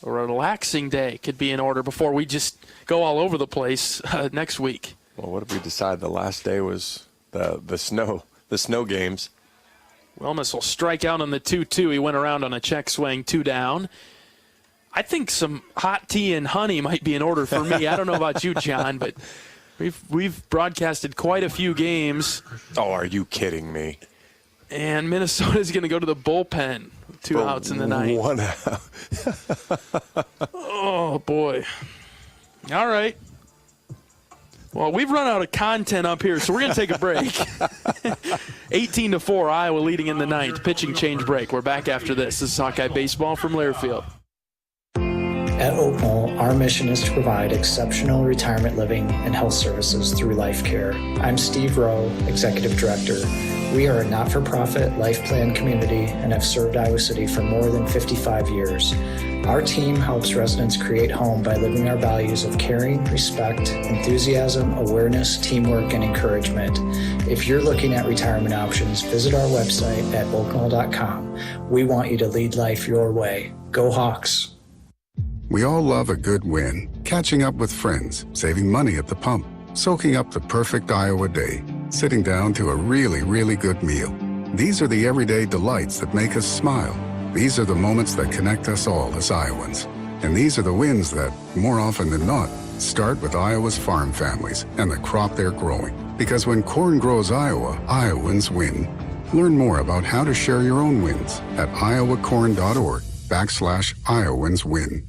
relaxing day could be in order before we just go all over the place next week. Well, what if we decide the last day was the snow games? Wilmus will strike out on the 2-2. He went around on a check swing, 2 down. I think some hot tea and honey might be in order for me. I don't know about you, John, but we've broadcasted quite a few games. Oh, are you kidding me? And Minnesota's going to go to the bullpen. 2 outs in the 9th. 1 out. Oh, boy. All right. Well, we've run out of content up here, so we're going to take a break. 18-4, Iowa leading in the 9th. Pitching change break. We're back after this. This is Hawkeye Baseball from Learfield. At Oak Knoll, our mission is to provide exceptional retirement living and health services through life care. I'm Steve Rowe, Executive Director. We are a not-for-profit life plan community and have served Iowa City for more than 55 years. Our team helps residents create home by living our values of caring, respect, enthusiasm, awareness, teamwork, and encouragement. If you're looking at retirement options, visit our website at oakknoll.com. We want you to lead life your way. Go Hawks! We all love a good win. Catching up with friends, saving money at the pump, soaking up the perfect Iowa day, sitting down to a really, really good meal. These are the everyday delights that make us smile. These are the moments that connect us all as Iowans. And these are the wins that, more often than not, start with Iowa's farm families and the crop they're growing. Because when corn grows Iowa, Iowans win. Learn more about how to share your own wins at iowacorn.org/IowansWin.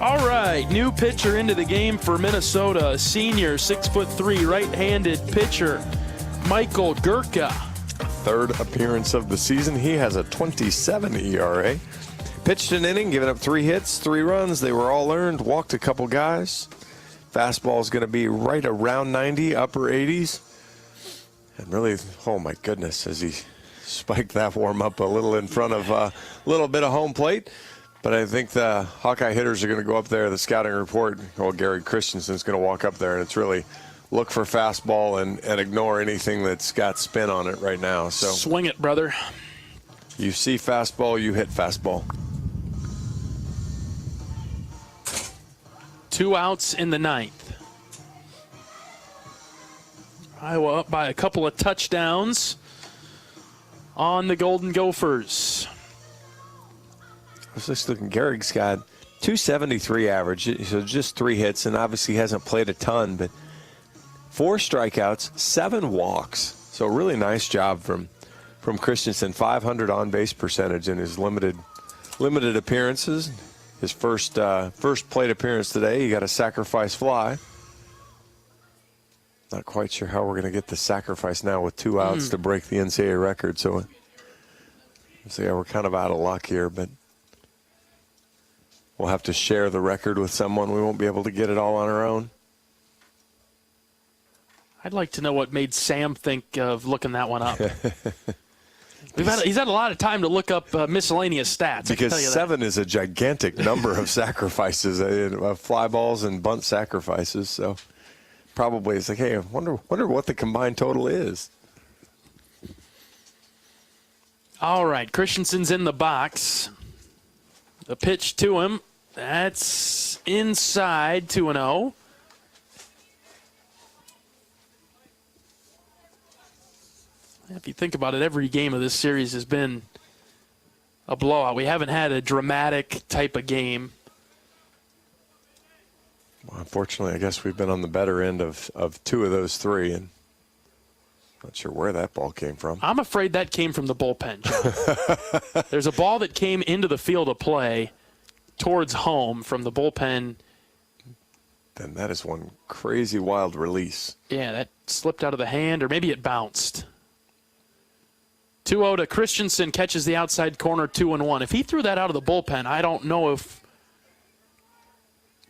All right, new pitcher into the game for Minnesota, a senior, 6'3", right-handed pitcher, Michael Gurka. 3rd appearance of the season. He has a 27 ERA. Pitched an inning, giving up 3 hits, 3 runs. They were all earned, walked a couple guys. Fastball is going to be right around 90, upper 80s. And really, oh my goodness, as he spiked that warm-up a little in front of a little bit of home plate. But I think the Hawkeye hitters are going to go up there, the scouting report. Well, Gary Christensen's going to walk up there, and it's really look for fastball and ignore anything that's got spin on it right now. So swing it, brother. You see fastball, you hit fastball. 2 outs in the 9th. Iowa up by a couple of touchdowns on the Golden Gophers. I was just looking, Garrick's got 273 average, so just 3 hits, and obviously hasn't played a ton, but 4 strikeouts, 7 walks. So really nice job from Christensen. 500 on-base percentage in his limited appearances. His first plate appearance today, he got a sacrifice fly. Not quite sure how we're going to get the sacrifice now with 2 outs to break the NCAA record. So yeah, we're kind of out of luck here, but we'll have to share the record with someone. We won't be able to get it all on our own. I'd like to know what made Sam think of looking that one up. He's had a lot of time to look up miscellaneous stats. Because 7 is a gigantic number of sacrifices, fly balls and bunt sacrifices. So probably it's like, hey, I wonder what the combined total is. All right, Christensen's in the box. The pitch to him, that's inside, 2-0. If you think about it, every game of this series has been a blowout. We haven't had a dramatic type of game. Well, unfortunately, I guess we've been on the better end of 2 of those 3, and not sure where that ball came from. I'm afraid that came from the bullpen, John. There's a ball that came into the field of play towards home from the bullpen. Then that is one crazy wild release. Yeah, that slipped out of the hand, or maybe it bounced. 2-0 to Christensen, catches the outside corner, 2-1. If he threw that out of the bullpen, I don't know if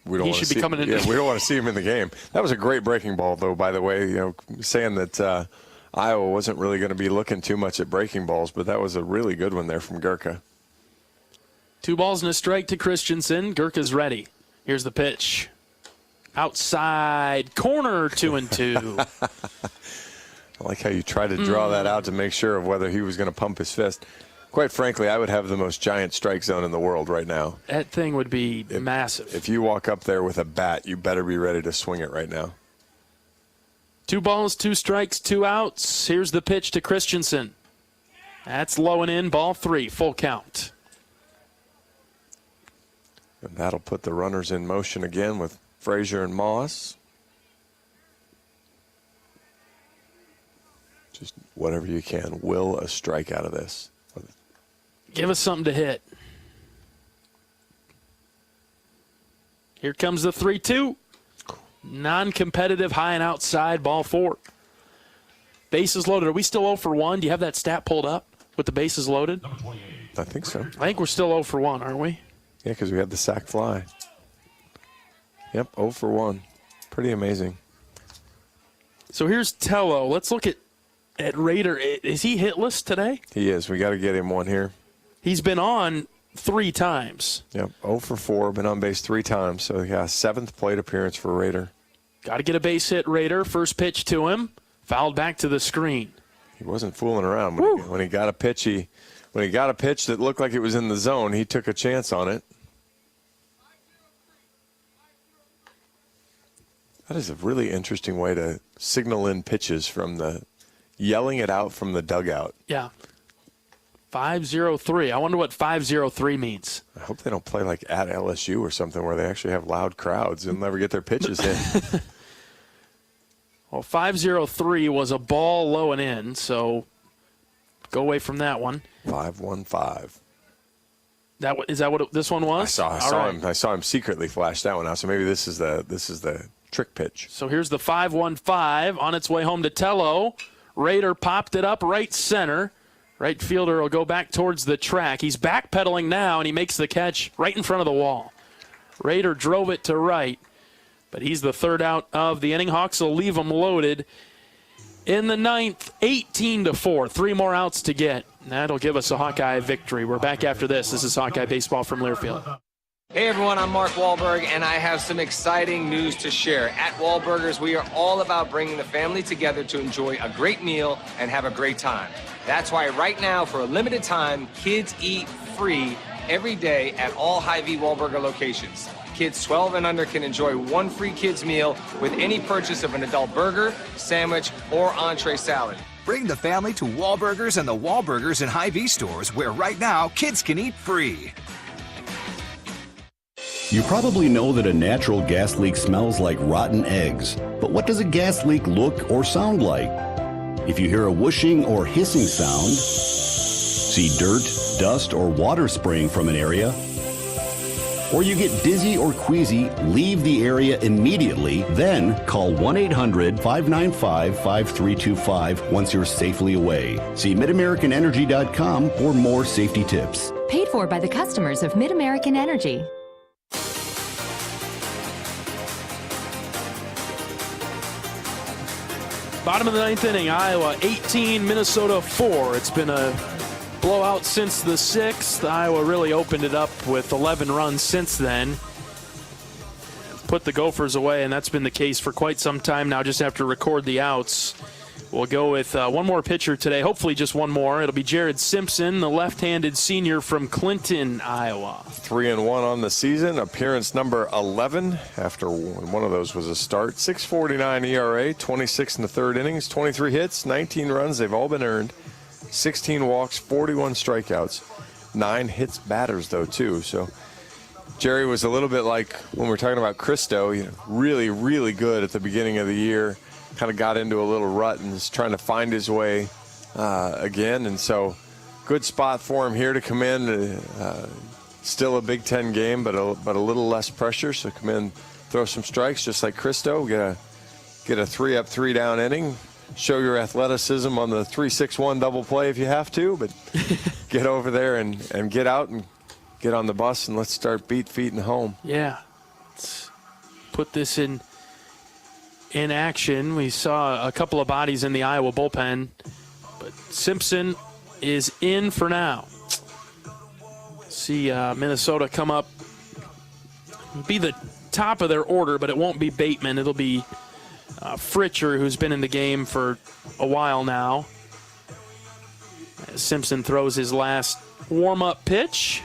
he should be coming in. Yeah, we don't want to see him in the game. That was a great breaking ball, though, by the way. You know, saying that Iowa wasn't really going to be looking too much at breaking balls, but that was a really good one there from Gurka. 2 balls and a strike to Christensen. Gurka's ready. Here's the pitch. Outside corner, 2-2. I like how you try to draw that out to make sure of whether he was going to pump his fist. Quite frankly, I would have the most giant strike zone in the world right now. That thing would be massive. If you walk up there with a bat, you better be ready to swing it right now. 2 balls, 2 strikes, 2 outs. Here's the pitch to Christensen. That's low and in, ball 3, full count. And that'll put the runners in motion again with Frazier and Moss. Just whatever you can, will a strike out of this. Give us something to hit. Here comes the 3-2. Non-competitive, high and outside, ball 4. Bases loaded. Are we still 0 for 1? Do you have that stat pulled up with the bases loaded? I think so. I think we're still 0 for 1, aren't we? Yeah, because we had the sac fly. Yep, 0 for 1. Pretty amazing. So here's Tello. Let's look at Rader. Is he hitless today? He is. We got to get him one here. He's been on 3 times. Yep, 0 for 4, been on base 3 times. So, yeah, 7th plate appearance for Rader. Got to get a base hit, Rader. First pitch to him. Fouled back to the screen. He wasn't fooling around. When he got a pitch, when he got a pitch that looked like it was in the zone, he took a chance on it. That is a really interesting way to signal in pitches from yelling it out from the dugout. Yeah. 5-0-3. I wonder what 5-0-3 means. I hope they don't play like at LSU or something where they actually have loud crowds and never get their pitches in. Well, 5-0-3 was a ball low and in, so go away from that one. 5-1-5. Is that what this one was? I saw him secretly flash that one out. So maybe this is the trick pitch. So here's the 5-1-5 on its way home to Tello. Rader popped it up right center. Right fielder will go back towards the track. He's backpedaling now, and he makes the catch right in front of the wall. Rader drove it to right, but he's the 3rd out of the inning. Hawks will leave him loaded in the 9th, 18-4. 3 more outs to get. That'll give us a Hawkeye victory. We're back after this. This is Hawkeye Baseball from Learfield. Hey everyone, I'm Mark Wahlberg, and I have some exciting news to share. At Wahlburgers, we are all about bringing the family together to enjoy a great meal and have a great time. That's why right now, for a limited time, kids eat free every day at all Hy-Vee Wahlburger locations. Kids 12 and under can enjoy 1 free kids meal with any purchase of an adult burger, sandwich, or entree salad. Bring the family to Wahlburgers and the Wahlburgers and Hy-Vee stores, where right now, kids can eat free. You probably know that a natural gas leak smells like rotten eggs, but what does a gas leak look or sound like? If you hear a whooshing or hissing sound, see dirt, dust, or water spraying from an area, or you get dizzy or queasy, leave the area immediately, then call 1-800-595-5325 once you're safely away. See MidAmericanEnergy.com for more safety tips. Paid for by the customers of Mid-American Energy. Bottom of the ninth inning, Iowa 18, Minnesota 4. It's been a blowout since the 6th. Iowa really opened it up with 11 runs since then. Put the Gophers away, and that's been the case for quite some time now. Just have to record the outs. We'll go with one more pitcher today, hopefully just one more. It'll be Jared Simpson, the left-handed senior from Clinton, Iowa. 3-1 on the season, appearance number 11 after one of those was a start. 6.49 ERA, 26 in the third innings, 23 hits, 19 runs. They've all been earned. 16 walks, 41 strikeouts, 9 hits batters though too. So Jerry was a little bit like when we're talking about Christo, really, really good at the beginning of the year. Kind of got into a little rut and is trying to find his way again. And so good spot for him here to come in. Still a Big Ten game, but a little less pressure. So come in, throw some strikes just like Christo. Get a 3-up, 3-down inning. Show your athleticism on the 3-6-1 double play if you have to, but get over there and get out and get on the bus and let's start feeding home. Yeah. Let's put this in action. We saw a couple of bodies in the Iowa bullpen, but Simpson is in for now. See Minnesota come up, be the top of their order, but it won't be Bateman. It'll be Fritcher, who's been in the game for a while now. Simpson throws his last warm-up pitch,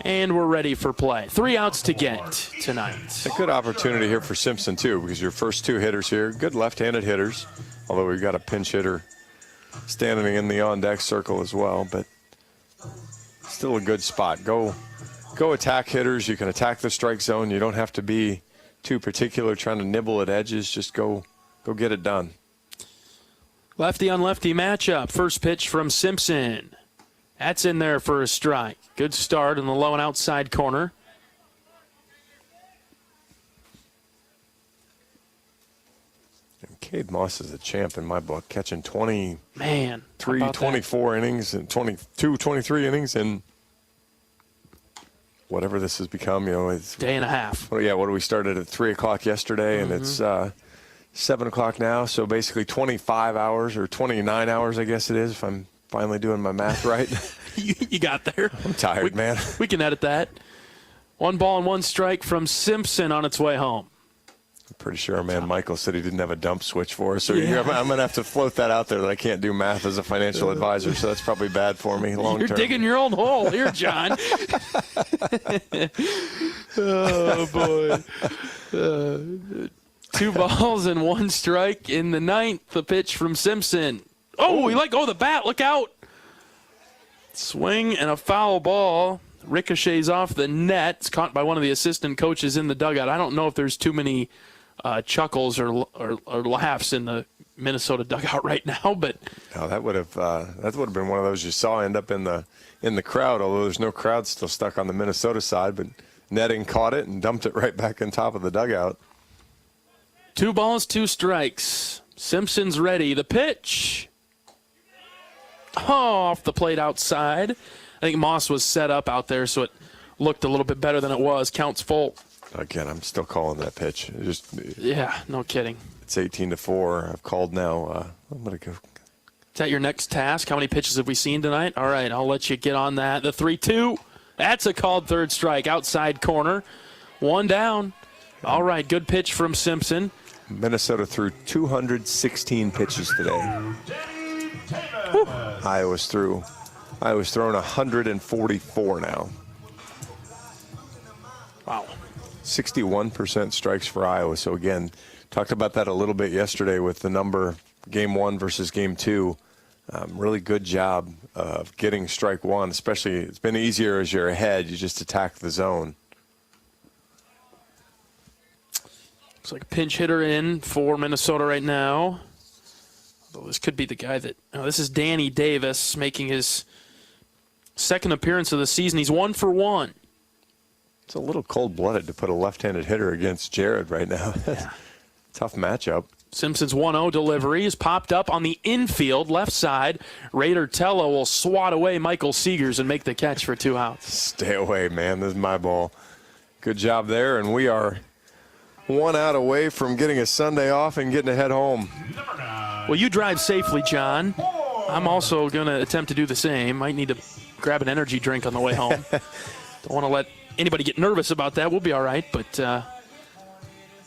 and we're ready for play. 3 outs to get tonight. A good opportunity here for Simpson, too, because your first 2 hitters here, good left-handed hitters, although we've got a pinch hitter standing in the on-deck circle as well, but still a good spot. Go attack hitters. You can attack the strike zone. You don't have to be too particular trying to nibble at edges. Just go get it done. Lefty on lefty matchup. First pitch from Simpson. That's in there for a strike. Good start in the low and outside corner. And Cade Moss is a champ in my book, catching 24 innings and 23 innings and whatever this has become, it's day and a half. Well, yeah, we started at 3 o'clock yesterday, and it's 7 o'clock now. So basically 25 hours or 29 hours, I guess it is, if I'm finally doing my math right. You got there. I'm tired, man. We can edit that. 1 ball and 1 strike from Simpson on its way home. I'm pretty sure our man Michael said he didn't have a dump switch for us. So I'm going to have to float that out there that I can't do math as a financial advisor. So that's probably bad for me long term. You're digging your own hole here, John. Oh, boy. 2 balls and 1 strike in the 9th. The pitch from Simpson. Oh, he let go of the bat. Look out. Swing and a foul ball. Ricochets off the net. It's caught by one of the assistant coaches in the dugout. I don't know if there's too many chuckles or laughs in the Minnesota dugout right now, but no, that would have been one of those you saw end up in the crowd. Although there's no crowd still stuck on the Minnesota side, but netting caught it and dumped it right back on top of the dugout. 2 balls, 2 strikes. Simpson's ready. The pitch. Oh, off the plate outside. I think Moss was set up out there, so it looked a little bit better than it was. Counts full. Again, I'm still calling that pitch. Yeah, no kidding. It's 18-4. I've called now. I'm going to go. Is that your next task? How many pitches have we seen tonight? All right, I'll let you get on that. The 3-2. That's a called third strike. Outside corner. 1 down. All right, good pitch from Simpson. Minnesota threw 216 pitches today. Iowa's throwing 144 now. Wow. 61% strikes for Iowa. So again, talked about that a little bit yesterday with the number game 1 versus game 2. Really good job of getting strike 1, especially it's been easier as you're ahead. You just attack the zone. Looks like a pinch hitter in for Minnesota right now. Although this could be the guy that... this is Danny Davis making his second appearance of the season. He's 1 for 1. It's a little cold-blooded to put a left-handed hitter against Jared right now. Yeah. Tough matchup. Simpson's 1-0 delivery is popped up on the infield left side. Raider Tello will swat away Michael Seegers and make the catch for 2 outs. Stay away, man. This is my ball. Good job there, and we are 1 out away from getting a Sunday off and getting to head home. Well, you drive safely, John. I'm also going to attempt to do the same. Might need to grab an energy drink on the way home. Don't want to let anybody get nervous about that. We'll be all right, but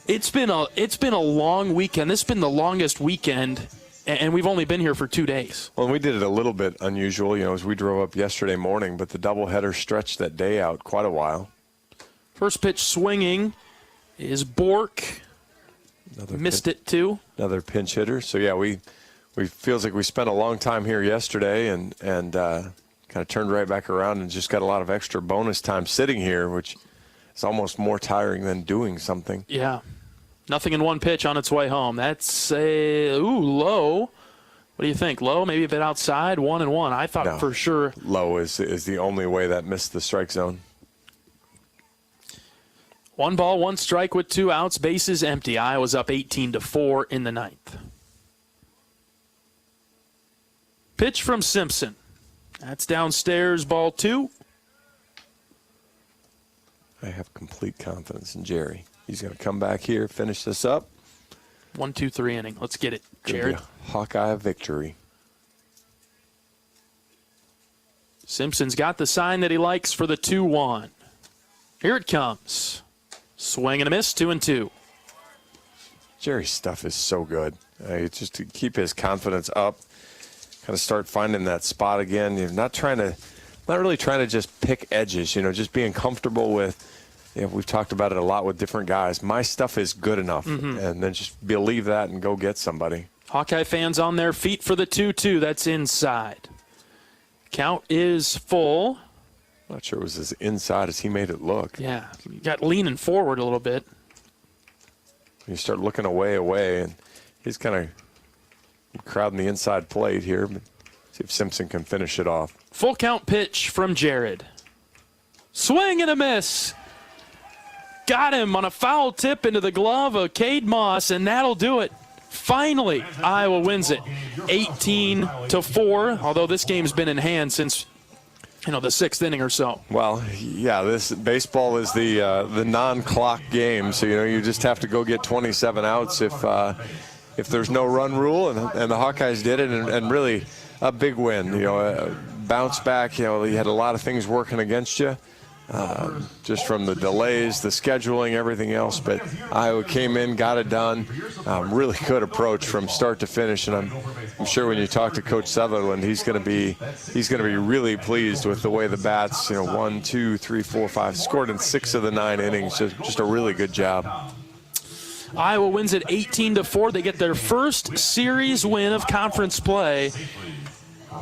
it's been a long weekend. This has been the longest weekend, and we've only been here for 2 days. Well, we did it a little bit unusual, as we drove up yesterday morning, but the doubleheader stretched that day out quite a while. First pitch swinging is Bork. Missed it too. Another pinch hitter. So yeah, we feels like we spent a long time here yesterday and kind of turned right back around and just got a lot of extra bonus time sitting here, which is almost more tiring than doing something. Yeah. Nothing in one pitch on its way home. That's low. What do you think? Low, maybe a bit outside, 1-1. I thought for sure. Low is the only way that missed the strike zone. 1 ball, 1 strike with 2 outs. Bases empty. Iowa's up 18-4 in the 9th. Pitch from Simpson. That's downstairs, ball 2. I have complete confidence in Jerry. He's going to come back here, finish this up. 1, 2, 3 inning. Let's get it, Jared. Hawkeye victory. Simpson's got the sign that he likes for the 2-1. Here it comes. Swing and a miss, 2-2. Jerry's stuff is so good. Just to keep his confidence up, kind of start finding that spot again. You're not really trying to just pick edges, just being comfortable with, we've talked about it a lot with different guys. My stuff is good enough, and then just believe that and go get somebody. Hawkeye fans on their feet for the 2-2. That's inside. Count is full. Not sure it was as inside as he made it look. Yeah, you got leaning forward a little bit. You start looking away, and he's kind of crowding the inside plate here. See if Simpson can finish it off. Full count pitch from Jared. Swing and a miss. Got him on a foul tip into the glove of Cade Moss, and that'll do it. Finally, Iowa wins it 18-4, although this game's been in hand since the 6th inning or so. Well, yeah, this baseball is the non-clock game, so you just have to go get 27 outs if there's no run rule, and the Hawkeyes did it, and really a big win. Bounce back. You had a lot of things working against you, just from the delays, the scheduling, everything else. But Iowa came in, got it done. Really good approach from start to finish, and I'm sure when you talk to Coach Sutherland, he's going to be really pleased with the way the bats. 1, 2, 3, 4, 5 scored in 6 of the 9 innings. Just a really good job. Iowa wins it 18-4. They get their first series win of conference play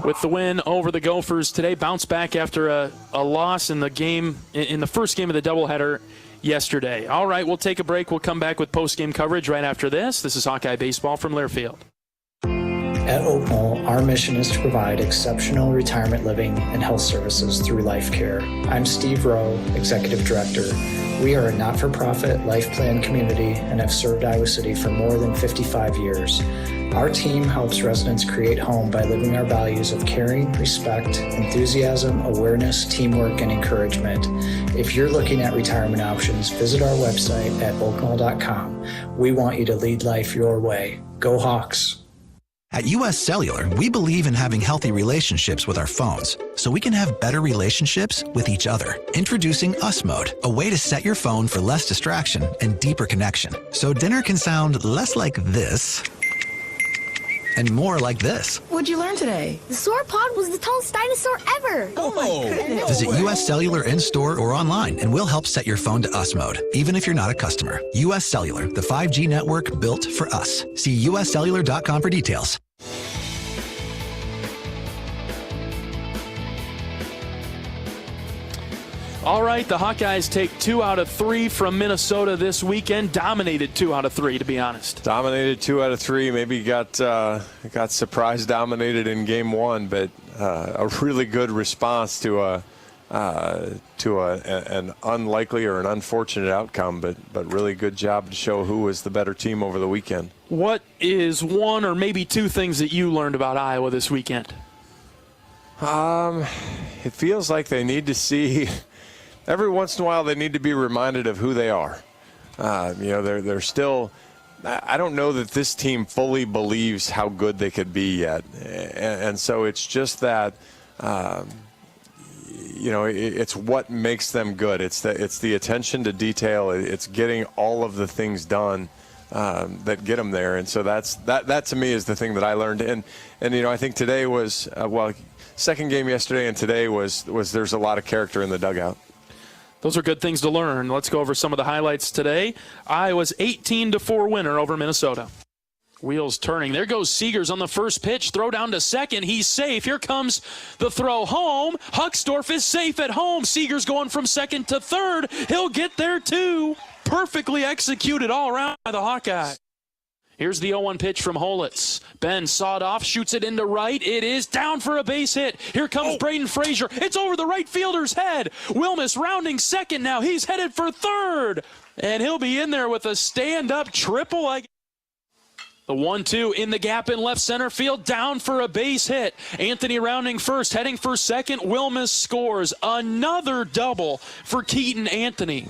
with the win over the Gophers today. Bounce back after a loss in the first game of the doubleheader yesterday. All right, we'll take a break. We'll come back with post-game coverage right after this. This is Hawkeye Baseball from Learfield. At Oak Knoll, our mission is to provide exceptional retirement living and health services through life care. I'm Steve Rowe, Executive Director. We are a not-for-profit life plan community and have served Iowa City for more than 55 years. Our team helps residents create home by living our values of caring, respect, enthusiasm, awareness, teamwork, and encouragement. If you're looking at retirement options, visit our website at oakknoll.com. We want you to lead life your way. Go Hawks! At US Cellular, we believe in having healthy relationships with our phones, so we can have better relationships with each other. Introducing Us Mode, a way to set your phone for less distraction and deeper connection. So dinner can sound less like this and more like this. What'd you learn today? The sauropod was the tallest dinosaur ever. Oh my goodness. Visit US Cellular in-store or online, and we'll help set your phone to Us Mode, even if you're not a customer. US Cellular, the 5G network built for us. See uscellular.com for details. All right, the Hawkeyes take 2 out of 3 from Minnesota this weekend. Dominated 2 out of 3, to be honest. Dominated 2 out of 3. Maybe got surprise dominated in game 1, but a really good response to a an unlikely or an unfortunate outcome, but really good job to show who was the better team over the weekend. What is one or maybe two things that you learned about Iowa this weekend? It feels like they need to see, every once in a while they need to be reminded of who they are. They're still, I don't know that this team fully believes how good they could be yet. And so it's just that, it's what makes them good. It's the attention to detail. It's getting all of the things done that get them there. And so that to me is the thing that I learned. And I think today was, second game yesterday and today was there's a lot of character in the dugout. Those are good things to learn. Let's go over some of the highlights today. Iowa's 18-4 winner over Minnesota. Wheels turning. There goes Seegers on the first pitch. Throw down to second. He's safe. Here comes the throw home. Huckstorf is safe at home. Seegers going from second to third. He'll get there too. Perfectly executed all around by the Hawkeye. Here's the 0-1 pitch from Holitz. Ben sawed off, shoots it into right. It is down for a base hit. Here comes Braden Frazier. It's over the right fielder's head. Wilmus rounding second now. He's headed for third. And he'll be in there with a stand-up triple. The 1-2 in the gap in left center field, down for a base hit. Anthony rounding first, heading for second. Wilmus scores another double for Keaton Anthony.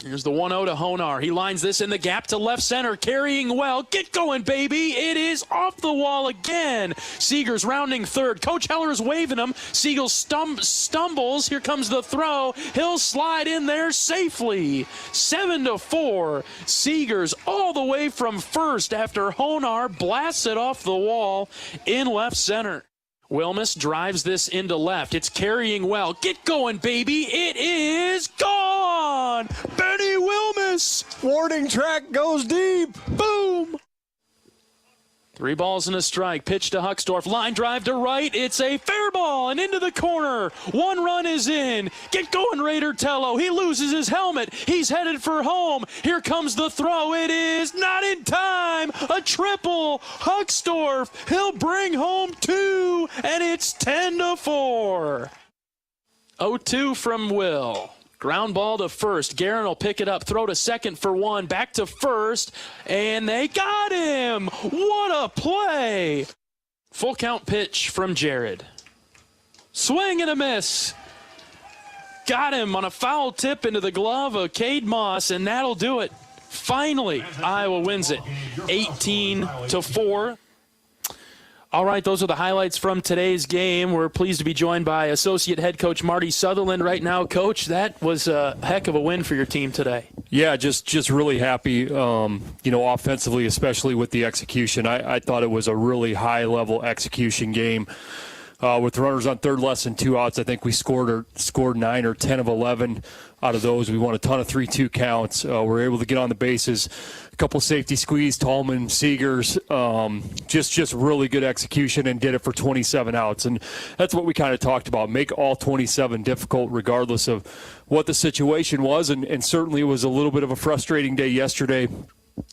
Here's the 1-0 to Honar. He lines this in the gap to left center, carrying well. Get going, baby. It is off the wall again. Seegers rounding third. Coach Heller is waving him. Siegel stumbles. Here comes the throw. He'll slide in there safely. 7-4. Seegers all the way from first after Honar blasts it off the wall in left center. Wilmus drives this into left. It's carrying well. Get going, baby. It is gone. Benny Wilmus. Warning track goes deep. Boom. 3 balls and a strike. Pitch to Huckstorf. Line drive to right. It's a fair ball and into the corner. 1 run is in. Get going, Raider Tello. He loses his helmet. He's headed for home. Here comes the throw. It is not in time. A triple. Huckstorf. He'll bring home 2, and it's 10-4. 0-2 from Will. Ground ball to first. Guerin will pick it up. Throw to second for 1. Back to first. And they got him. What a play. Full count pitch from Jared. Swing and a miss. Got him on a foul tip into the glove of Cade Moss, and that'll do it. Finally, Iowa wins it 18-4. All right, those are the highlights from today's game. We're pleased to be joined by Associate Head Coach Marty Sutherland right now. Coach, that was a heck of a win for your team today. Yeah, just really happy, offensively, especially with the execution. I thought it was a really high-level execution game. With runners on third, less than 2 outs, I think we scored 9 or 10 of 11 out of those. We won a ton of 3-2 counts. We were able to get on the bases. A couple safety squeeze, Tallman, Seegers, just really good execution, and did it for 27 outs. And that's what we kind of talked about. Make all 27 difficult regardless of what the situation was. And certainly it was a little bit of a frustrating day yesterday.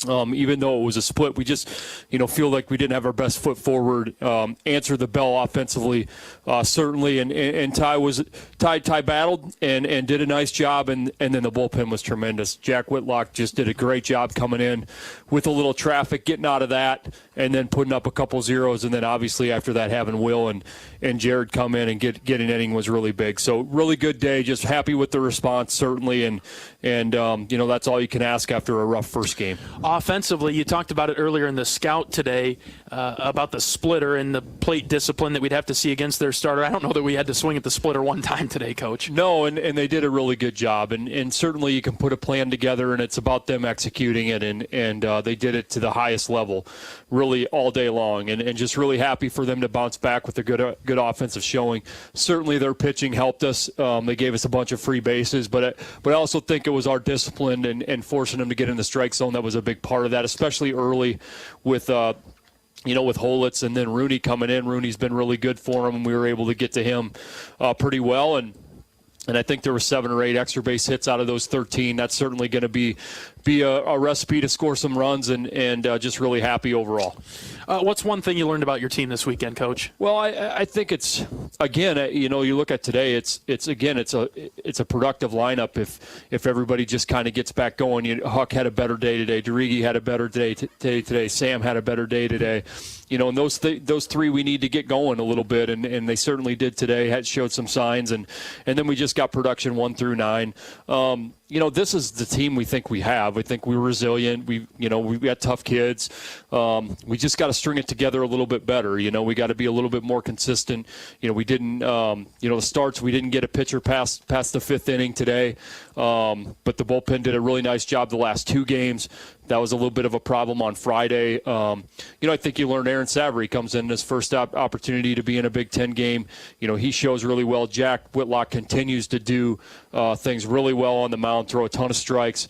Even though it was a split, we just, feel like we didn't have our best foot forward, answer the bell offensively, certainly. And Ty battled and did a nice job, and then the bullpen was tremendous. Jack Whitlock just did a great job coming in with a little traffic, getting out of that, and then putting up a couple zeros. And then obviously after that, having Will and Jared come in and get an inning was really big. So really good day. Just happy with the response, certainly, and that's all you can ask after a rough first game. Offensively, you talked about it earlier in the scout today, about the splitter and the plate discipline that we'd have to see against their starter. I don't know that we had to swing at the splitter one time today, Coach. No, and they did a really good job. And certainly you can put a plan together, and it's about them executing it. And they did it to the highest level, really all day long. And just really happy for them to bounce back with a good offensive showing. Certainly their pitching helped us. They gave us a bunch of free bases. But I also think it was our discipline and forcing them to get in the strike zone that was a big part of that, especially early with with Holitz and then Rooney coming in. Rooney's been really good for him, and we were able to get to him pretty well. And I think there were 7 or 8 extra base hits out of those 13. That's certainly going to be be a recipe to score some runs, and just really happy overall. What's one thing you learned about your team this weekend, Coach? Well, I think it's, again, you look at today, it's a productive lineup if everybody just kind of gets back going. Huck had a better day today. DeRigi had a better day today. Sam had a better day today. And those three we need to get going a little bit, and they certainly did today. Showed some signs, and then we just got production 1 through 9. This is the team we think we have. We think we're resilient. We've got tough kids. We just got to string it together a little bit better. We got to be a little bit more consistent. We didn't, the starts, we didn't get a pitcher past the 5th inning today. But the bullpen did a really nice job the last 2 games. That was a little bit of a problem on Friday. I think you learned Aaron Savory comes in his first opportunity to be in a Big Ten game. He shows really well. Jack Whitlock continues to do things really well on the mound, throw a ton of strikes.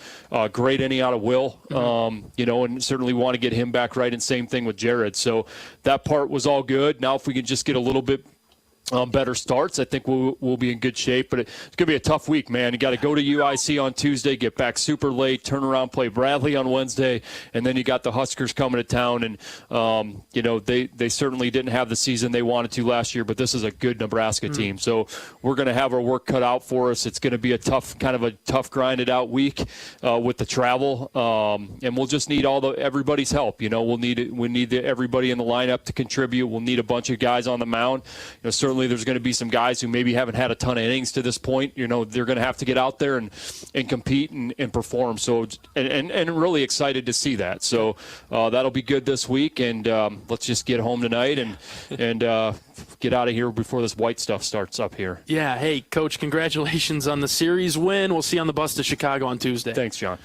Great inning out of Will, and certainly want to get him back right, and same thing with Jared. So that part was all good. Now if we can just get a little bit better starts, I think we'll be in good shape. But it's going to be a tough week, man. You got to go to UIC on Tuesday, get back super late, turn around, play Bradley on Wednesday, and then you got the Huskers coming to town. And they certainly didn't have the season they wanted to last year, but this is a good Nebraska team. So we're going to have our work cut out for us. It's going to be a tough grinded out week with the travel, and we'll just need everybody's help. We need everybody in the lineup to contribute. We'll need a bunch of guys on the mound. Certainly there's going to be some guys who maybe haven't had a ton of innings to this point. They're going to have to get out there and compete and perform. So and really excited to see that. So that'll be good this week. And let's just get home tonight and get out of here before this white stuff starts up here. Yeah. Hey, Coach, congratulations on the series win. We'll see you on the bus to Chicago on Tuesday. Thanks, John.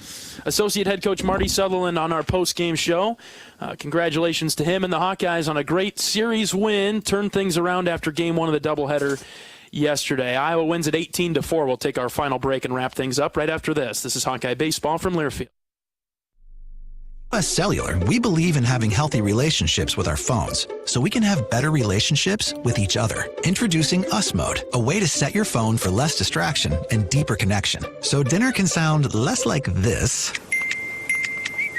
Associate head coach Marty Sutherland on our post-game show. Congratulations to him and the Hawkeyes on a great series win. Turned things around after game 1 of the doubleheader yesterday. Iowa wins at 18-4. We'll take our final break and wrap things up right after this. This is Hawkeye Baseball from Learfield. US Cellular, we believe in having healthy relationships with our phones so we can have better relationships with each other. Introducing Us Mode, a way to set your phone for less distraction and deeper connection. So dinner can sound less like this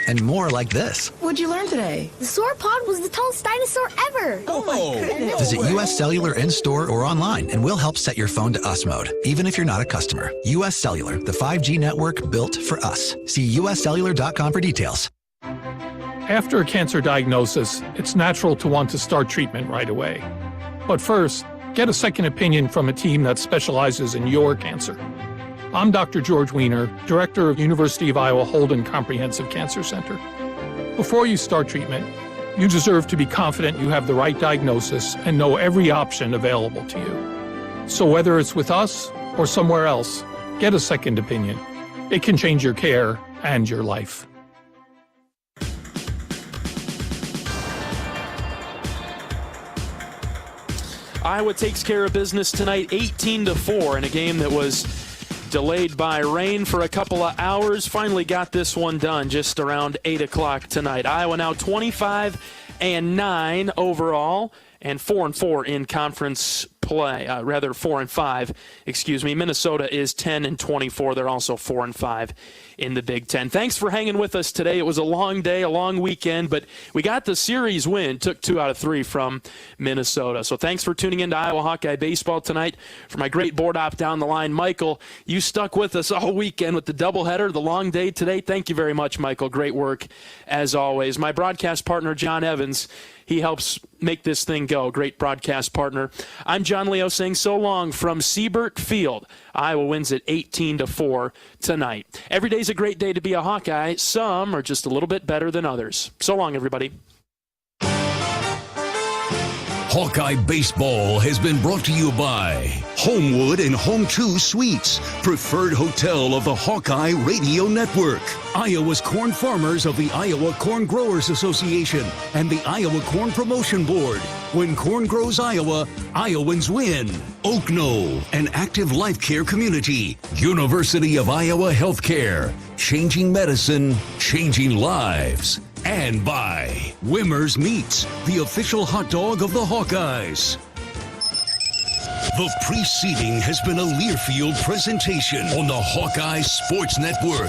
and more like this. What'd you learn today? The sauropod was the tallest dinosaur ever. Oh my goodness. Visit US Cellular in-store or online and we'll help set your phone to Us Mode, even if you're not a customer. US Cellular, the 5G network built for us. See uscellular.com for details. After a cancer diagnosis, it's natural to want to start treatment right away. But first, get a second opinion from a team that specializes in your cancer. I'm Dr. George Weiner, Director of University of Iowa Holden Comprehensive Cancer Center. Before you start treatment, you deserve to be confident you have the right diagnosis and know every option available to you. So whether it's with us or somewhere else, get a second opinion. It can change your care and your life. Iowa takes care of business tonight 18-4 in a game that was delayed by rain for a couple of hours. Finally got this one done just around 8 o'clock tonight. Iowa now 25-9 overall and 4-4 in conference play. 4-5, excuse me. Minnesota is 10-24. They're also 4-5 in the Big Ten. Thanks for hanging with us today. It was a long day, a long weekend, but we got the series win. Took 2 out of 3 from Minnesota. So thanks for tuning in to Iowa Hawkeye Baseball tonight. For my great board op down the line, Michael, you stuck with us all weekend with the doubleheader, the long day today. Thank you very much, Michael. Great work as always. My broadcast partner, John Evans, he helps make this thing go. Great broadcast partner. I'm John Leo saying so long from Siebert Field. Iowa wins at 18-4 tonight. Every day's a great day to be a Hawkeye. Some are just a little bit better than others. So long, everybody. Hawkeye Baseball has been brought to you by Homewood and Home 2 Suites, preferred hotel of the Hawkeye Radio Network, Iowa's corn farmers of the Iowa Corn Growers Association, and the Iowa Corn Promotion Board. When corn grows Iowa, Iowans win. Oak Knoll, an active life care community. University of Iowa Healthcare, changing medicine, changing lives. And by Wimmer's Meats, the official hot dog of the Hawkeyes. The preceding has been a Learfield presentation on the Hawkeye Sports Network.